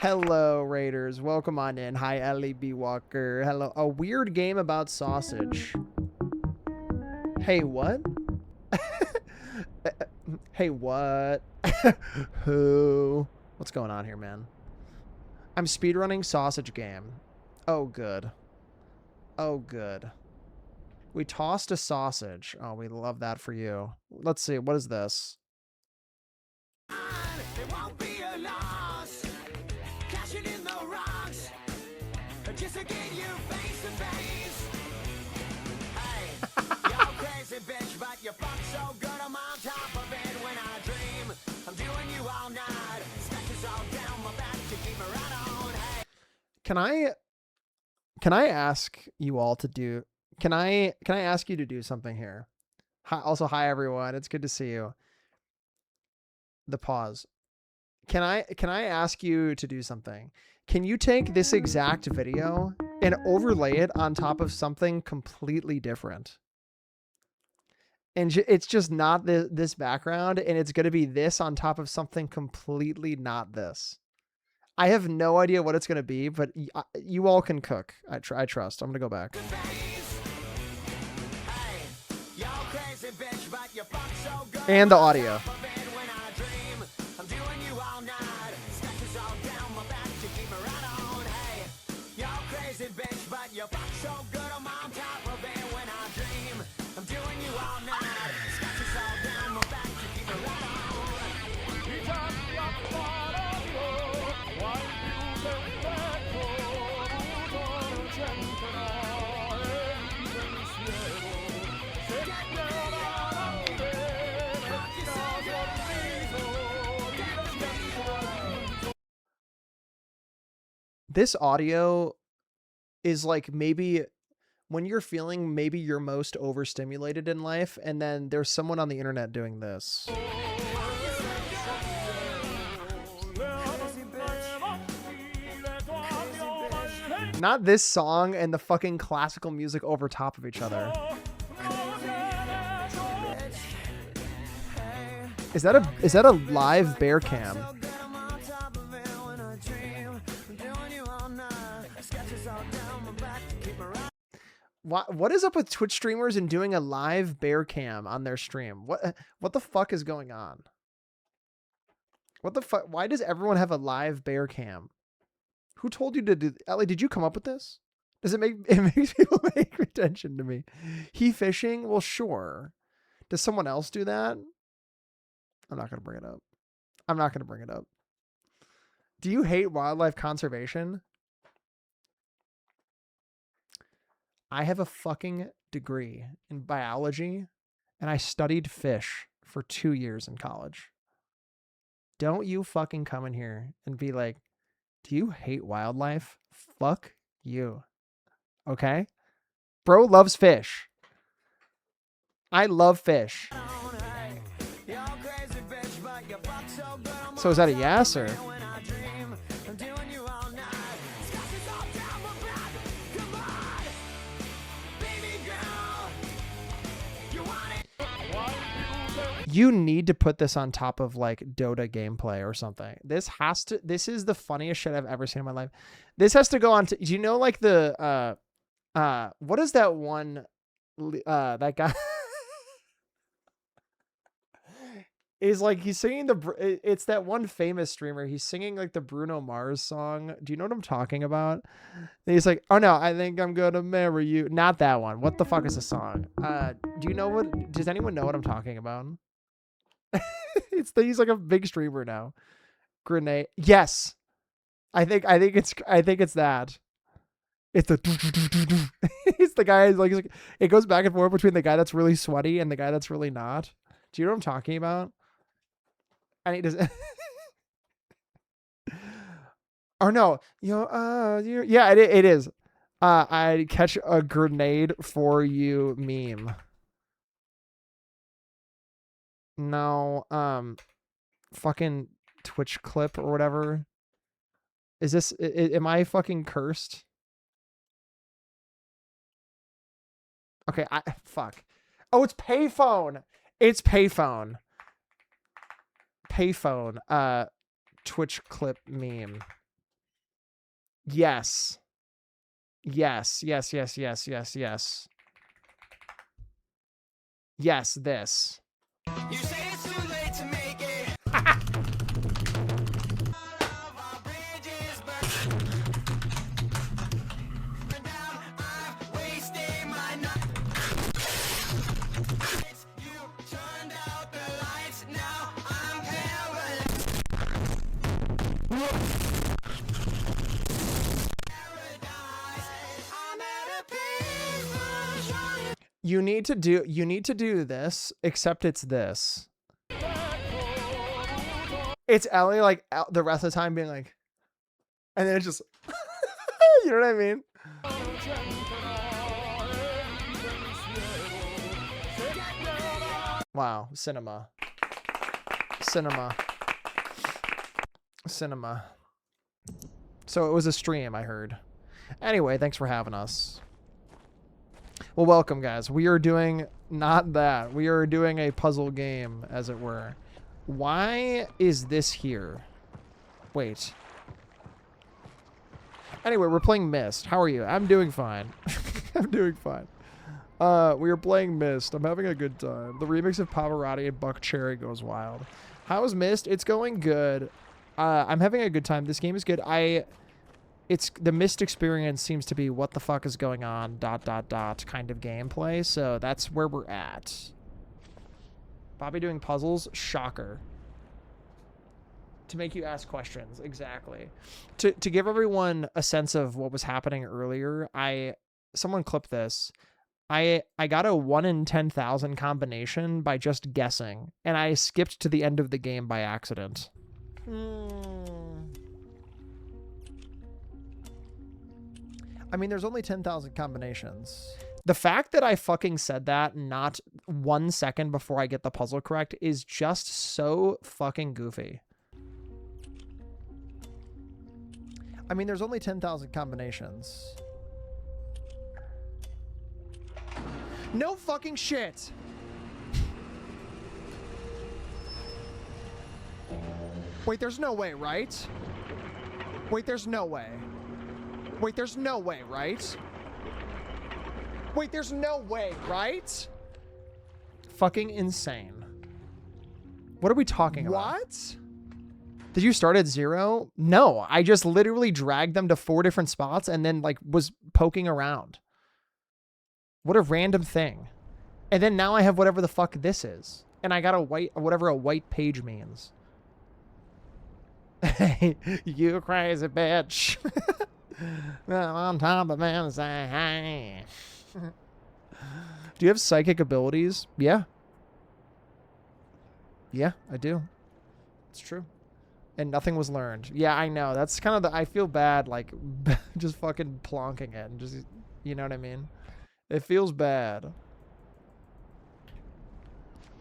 Hello, Raiders. Welcome on in. Hi, Ellie B. Walker. Hello. A weird game about sausage. Hey, what? Hey, what? Who? What's going on here, man? I'm speedrunning sausage game. Oh, good. Oh, good. We tossed a sausage. Oh, we love that for you. Let's see. What is this? It won't be a loss. Cashing in the rocks. Just to get you face to face. Hey, you're crazy bitch, but you fuck so good I'm on top of it when I dream. I'm doing you all night. Scratches all down my back to keep me right on. Hey. Can I ask you all to do can I ask you to do something here? Hi, also, hi everyone. It's good to see you. The pause. Can I ask you to do something? Can you take this exact video and overlay it on top of something completely different? And it's just not this background, and it's going to be this on top of something completely not this. I have no idea what it's going to be, but you all can cook. I trust. I'm going to go back. And the audio. This audio is like maybe when you're feeling maybe you're most overstimulated in life, and then there's someone on the internet doing this. Not this song and the fucking classical music over top of each other. Is that a live bear cam? What is up with Twitch streamers and doing a live bear cam on their stream? What the fuck is going on? What the fuck? Why does everyone have a live bear cam? Who told you to do? Ellie, did you come up with this? Does it makes people pay attention to me? He fishing? Well, sure. Does someone else do that? I'm not gonna bring it up. I'm not gonna bring it up. Do you hate wildlife conservation? I have a fucking degree in biology, and I studied fish for 2 years in college. Don't you fucking come in here and be like, do you hate wildlife? Fuck you. Okay? Bro loves fish. I love fish. So is that a yes or? You need to put this on top of like Dota gameplay or something. This is the funniest shit I've ever seen in my life. This has to go on to, do you know like the, what is that one, that guy is like, he's singing it's that one famous streamer. He's singing like the Bruno Mars song. Do you know what I'm talking about? And he's like, oh no, I think I'm gonna marry you. Not that one. What the fuck is the song? Does anyone know what I'm talking about? He's like a big streamer now. Grenade. Yes. I think it's that. It's the it's the guy like it goes back and forth between the guy that's really sweaty and the guy that's really not. Do you know what I'm talking about? And he does. Or no, yeah, it is. I'd catch a grenade for you meme. No, fucking Twitch clip or whatever. Is this, am I fucking cursed? Okay, fuck. Oh, it's payphone. It's payphone. Payphone. Twitch clip meme. Yes. Yes, yes, yes, yes, yes, yes. Yes, this. You say it's too late to make it. You need to do this, except it's this. It's Ellie like the rest of the time being like, and then it's just, you know what I mean? Wow, cinema. So it was a stream, I heard. Anyway, thanks for having us. Well, welcome, guys. We are doing not that. We are doing a puzzle game, as it were. Why is this here? Wait. Anyway, we're playing Myst. How are you? I'm doing fine. I'm doing fine. We are playing Myst. I'm having a good time. The remix of Pavarotti and Buck Cherry goes wild. How is Myst? It's going good. I'm having a good time. This game is good. It's the Myst experience seems to be what the fuck is going on ... kind of gameplay. So that's where we're at. Bobby doing puzzles, shocker. To make you ask questions, exactly. To give everyone a sense of what was happening earlier, someone clipped this. I got a 1 in 10,000 combination by just guessing, and I skipped to the end of the game by accident. I mean, there's only 10,000 combinations. The fact that I fucking said that not 1 second before I get the puzzle correct is just so fucking goofy. I mean, there's only 10,000 combinations. No fucking shit. Wait, there's no way, right? Wait, there's no way. Wait, there's no way, right? Wait, there's no way, right? Fucking insane. What are we talking about? What? Did you start at 0? No, I just literally dragged them to 4 different spots and then like was poking around. What a random thing. And then now I have whatever the fuck this is. And I got whatever a white page means. Hey, you crazy bitch. Well, on top of man say hey. Do you have psychic abilities? Yeah. Yeah, I do. It's true. And nothing was learned. Yeah, I know. That's kind of I feel bad, like, just fucking plonking it and just, you know what I mean? It feels bad.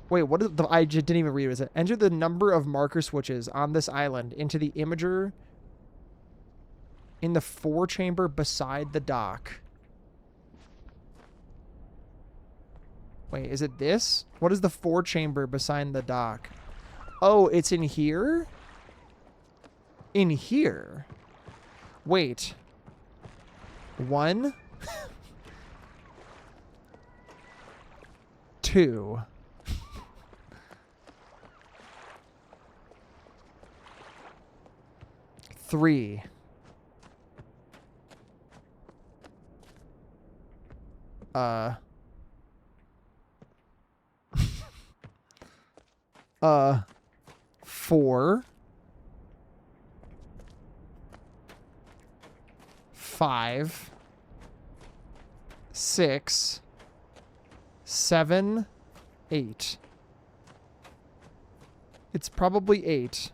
Wait, what is the, I just didn't even read it. Is it enter the number of marker switches on this island into the imager in the 4 chamber beside the dock. Wait, is it this? What is the 4 chamber beside the dock? Oh, it's in here? In here? Wait. 1 2 3 4 5 6 7 8. It's probably 8.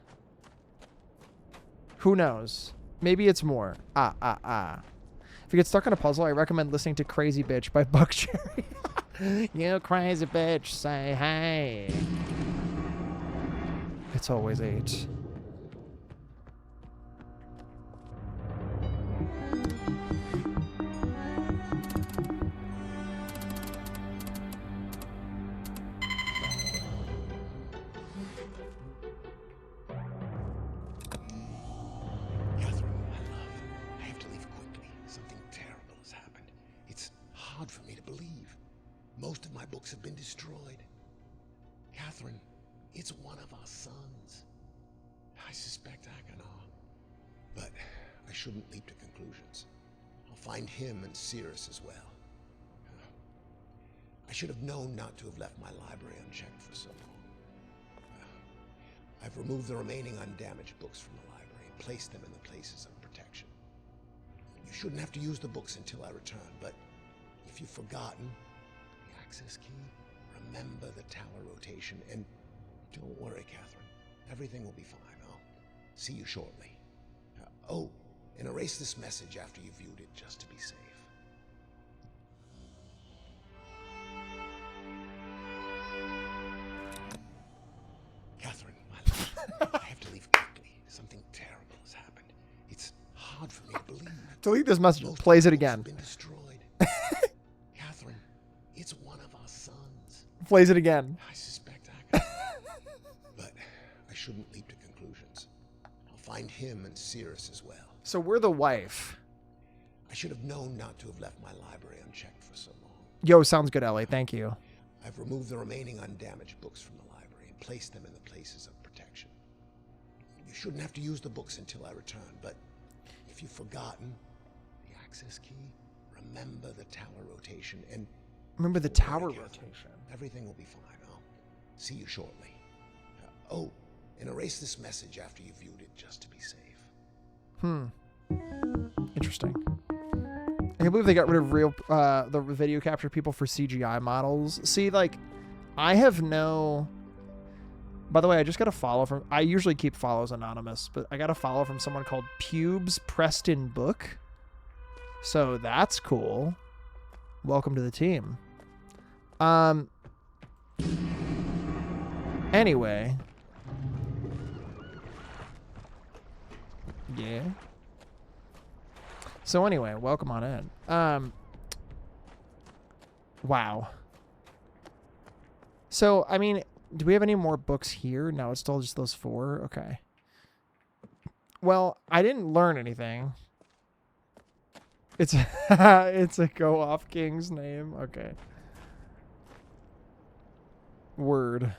Who knows? Maybe it's more. If you get stuck on a puzzle, I recommend listening to Crazy Bitch by Buck Cherry. You crazy bitch, say hey. It's always 8. Catherine, my love, I have to leave quickly. Something terrible has happened. It's hard for me to believe. Most of my books have been destroyed. Catherine, it's one of our sons. I suspect Achenar. But I shouldn't leap to conclusions. I'll find him and Cirrus as well. I should have known not to have left my library unchecked for so long. I've removed the remaining undamaged books from the library and placed them in the places of protection. You shouldn't have to use the books until I return, but if you've forgotten the access key, remember the tower rotation, and don't worry, Catherine. Everything will be fine. I'll see you shortly. Oh, and erase this message after you've viewed it, just to be safe. Catherine, my love, I have to leave quickly. Something terrible has happened. It's hard for me to believe. Delete this message. Most Plays it of the books again. have been destroyed. Catherine, it's one of our sons. Plays it again. I suspect Agatha. But I shouldn't leap to conclusions. I'll find him and Cirrus as well. So we're the wife. I should have known not to have left my library unchecked for so long. Yo, sounds good, Ellie. Thank you. I've removed the remaining undamaged books from the library and placed them in the places of protection. You shouldn't have to use the books until I return, but if you've forgotten the access key, remember the tower rotation, and Remember the don't tower worry, Catherine. rotation. Everything will be fine. I'll see you shortly. Oh, and erase this message after you've viewed it, just to be safe. Interesting. I can't believe they got rid of the video capture people for CGI models. See, like, I have no... By the way, I just got a follow from... I usually keep follows anonymous, but I got a follow from someone called Pubes Preston Book. So that's cool. Welcome to the team. Anyway. Yeah. So anyway, welcome on in. Wow. So, I mean, do we have any more books here? No, it's still just those 4. Okay. Well, I didn't learn anything. It's it's a Go Off King's name. Okay. Word.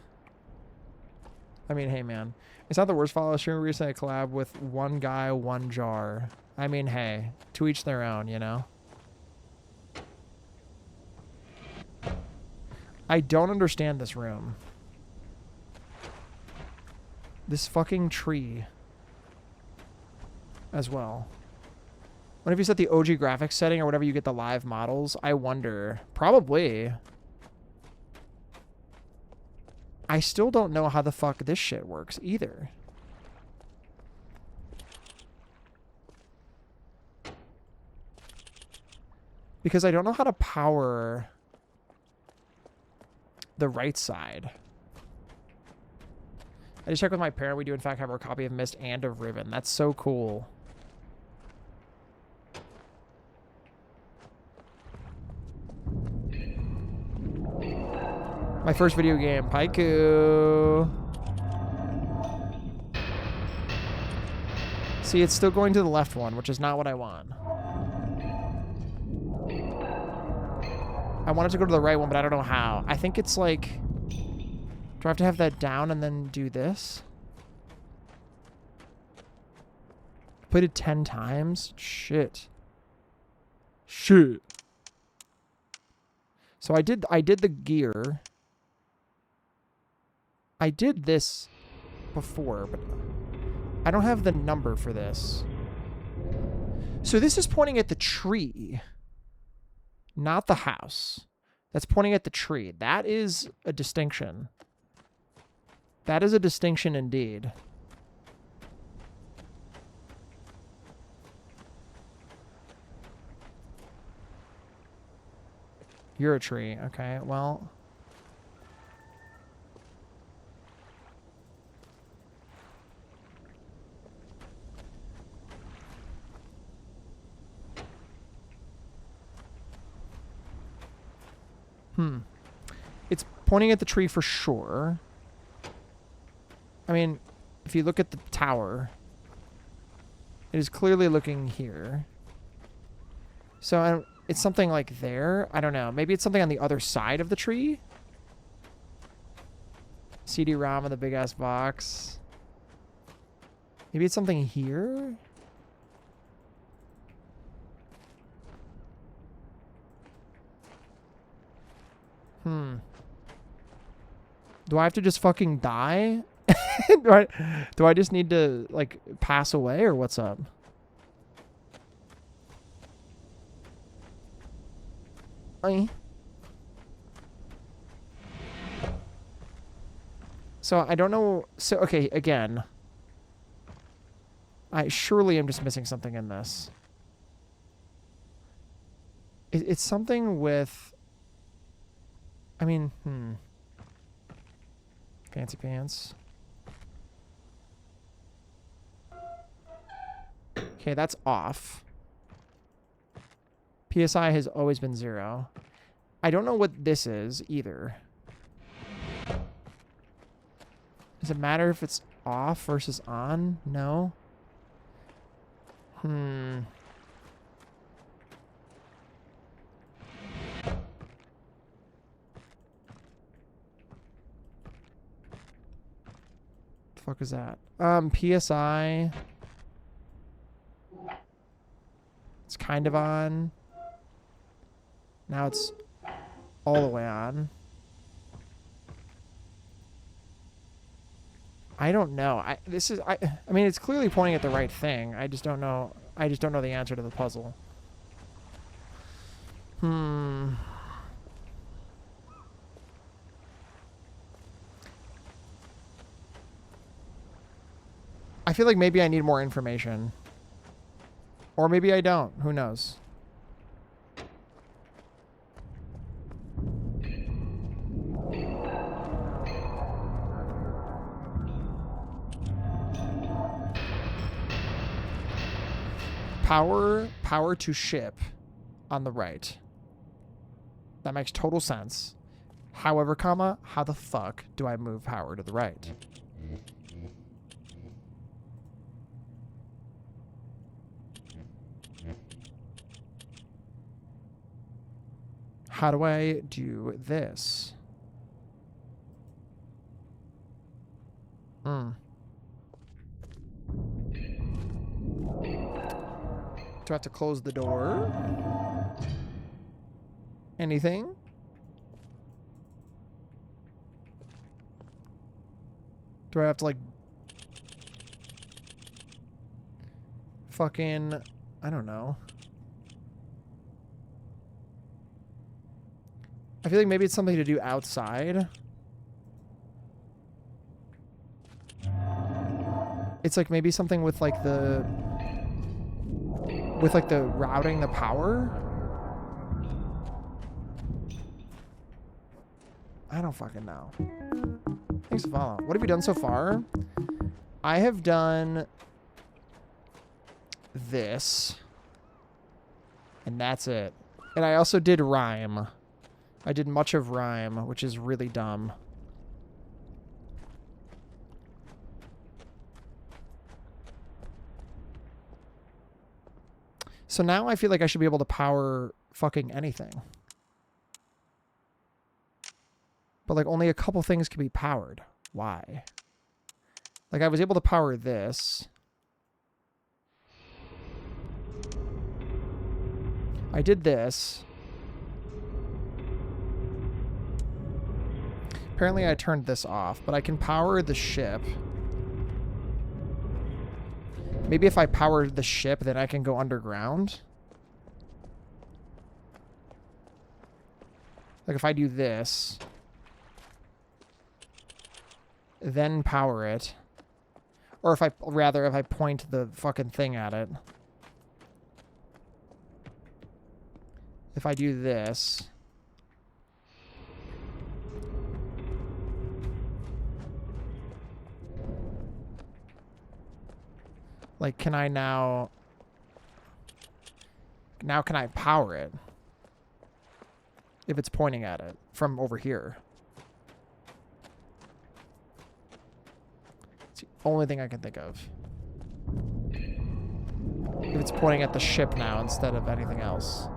I mean, hey man, it's not the worst follow stream. Recently, a collab with one guy, one jar. I mean, hey, to each their own, you know. I don't understand this room. This fucking tree. As well. What if you set the OG graphics setting or whatever you get the live models? I wonder. Probably. I still don't know how the fuck this shit works either. Because I don't know how to power the right side. I just checked with my parent. We do in fact have our copy of Myst and of Riven. That's so cool. My first video game, Paiku. See, it's still going to the left one, which is not what I want. I want it to go to the right one, but I don't know how. I think it's like... Do I have to have that down and then do this? Played it 10 times? Shit. Shit. So I did the gear. I did this before, but I don't have the number for this. So this is pointing at the tree, not the house. That's pointing at the tree. That is a distinction. That is a distinction indeed. You're a tree. Okay, well. It's pointing at the tree for sure. I mean, if you look at the tower, it is clearly looking here. So it's something like there. I don't know. Maybe it's something on the other side of the tree. CD-ROM in the big-ass box. Maybe it's something here? Do I have to just fucking die? do I just need to, like, pass away, or what's up? So, I don't know. So, okay, again. I surely am just missing something in this. It's something with... I mean, Fancy pants. Okay, that's off. PSI has always been 0. I don't know what this is either. Does it matter if it's off versus on? No. The fuck is that? PSI. It's kind of on. Now it's all the way on. I don't know. I mean, it's clearly pointing at the right thing. I just don't know. I just don't know the answer to the puzzle. I feel like maybe I need more information. Or maybe I don't. Who knows? Power to ship on the right. That makes total sense. However, comma, how the fuck do I move power to the right? How do I do this? Do I have to close the door? Anything? Do I have to, like... fucking... I don't know. I feel like maybe it's something to do outside. It's like maybe something with like the... with like the routing the power? I don't fucking know. Thanks for following. What have you done so far? I have done this. And that's it. And I also did rhyme. I did much of rhyme, which is really dumb. So now I feel like I should be able to power fucking anything. But like only a couple things can be powered. Why? Like I was able to power this. I did this. Apparently I turned this off, but I can power the ship. Maybe if I power the ship, then I can go underground. Like if I do this, then power it. Or if I point the fucking thing at it. If I do this, Like, can I now... Now can I power it? If it's pointing at it from over here. It's the only thing I can think of. If it's pointing at the ship now instead of anything else.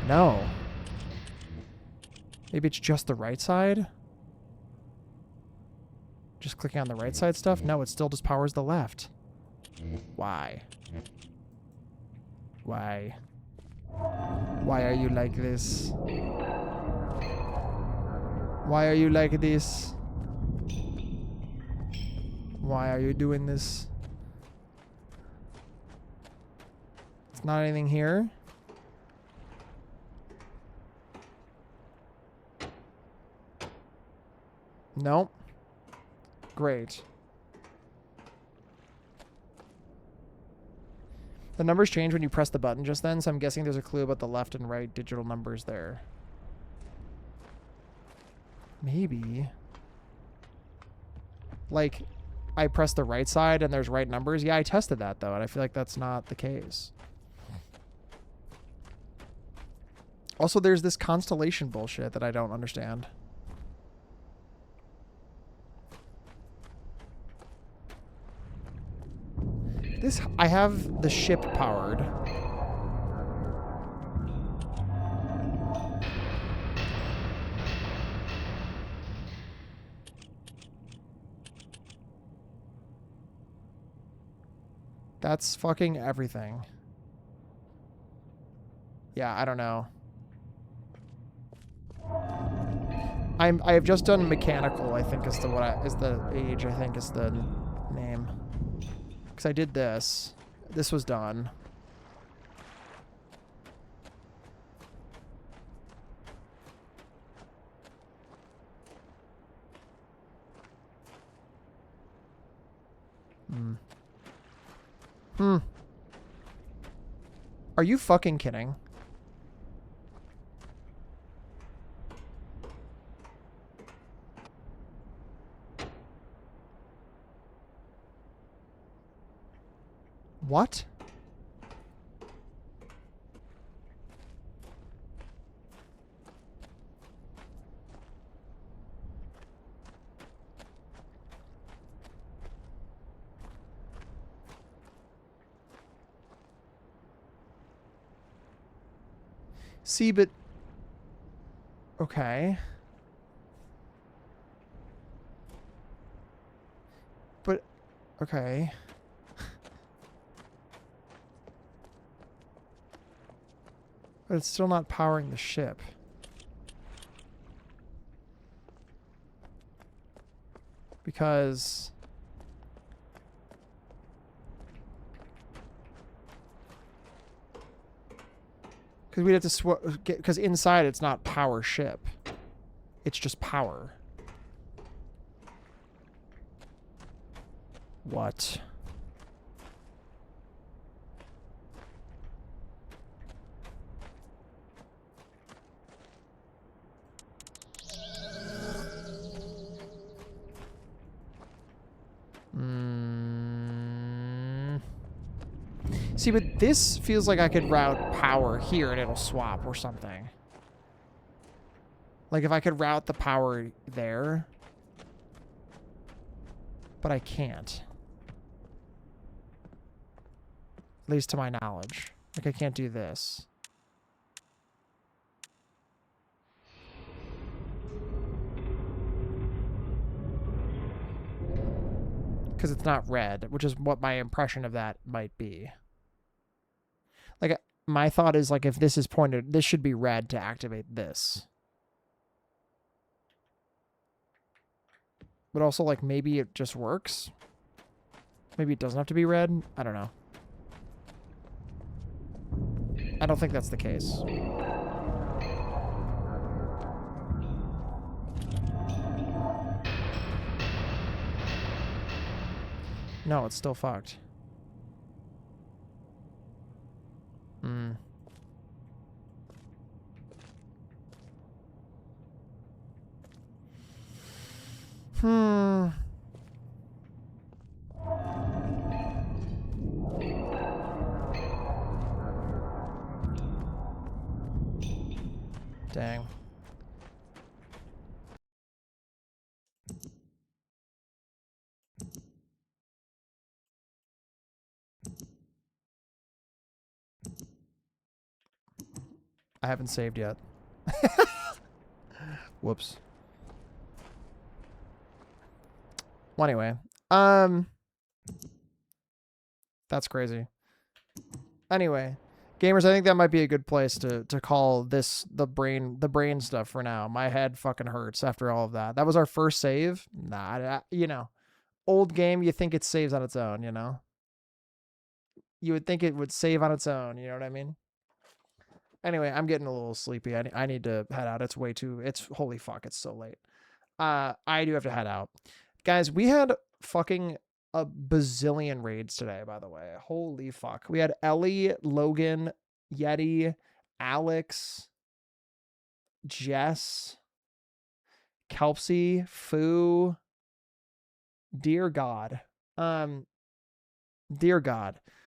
No. Maybe it's just the right side? Just clicking on the right side stuff? No, it still just powers the left. Why? Why? Why are you like this? Why are you like this? Why are you doing this? It's not anything here. Nope. Great. The numbers change when you press the button just then, so I'm guessing there's a clue about the left and right digital numbers there. Maybe. Like, I press the right side and there's right numbers. Yeah, I tested that, though, and I feel like that's not the case. Also, there's this constellation bullshit that I don't understand. This, I have the ship powered. That's fucking everything. Yeah, I don't know. I have just done mechanical, I think is the age, I think is the name. Because I did this. This was done. Are you fucking kidding? What? See, but... Okay. But... Okay. But it's still not powering the ship. Because... Because we'd have to because inside it's not power ship. It's just power. What? See, but this feels like I could route power here and it'll swap or something. Like if I could route the power there. But I can't. At least to my knowledge. Like I can't do this. Because it's not red, which is what my impression of that might be. Like, my thought is, like, if this is pointed, this should be red to activate this. But also, like, maybe it just works. Maybe it doesn't have to be red. I don't know. I don't think that's the case. No, it's still fucked. Dang. I haven't saved yet. Whoops. Well, anyway. That's crazy. Anyway, gamers, I think that might be a good place to call this the brain stuff for now. My head fucking hurts after all of that. That was our first save. Nah, you know, old game. You think it saves on its own, you know? You would think it would save on its own. You know what I mean? Anyway, I'm getting a little sleepy. I need to head out. It's way too. It's holy fuck. It's so late. I do have to head out, guys. We had fucking a bazillion raids today, by the way. Holy fuck. We had Ellie, Logan, Yeti, Alex, Jess, Kelpsy, Foo. Dear God. Dear God.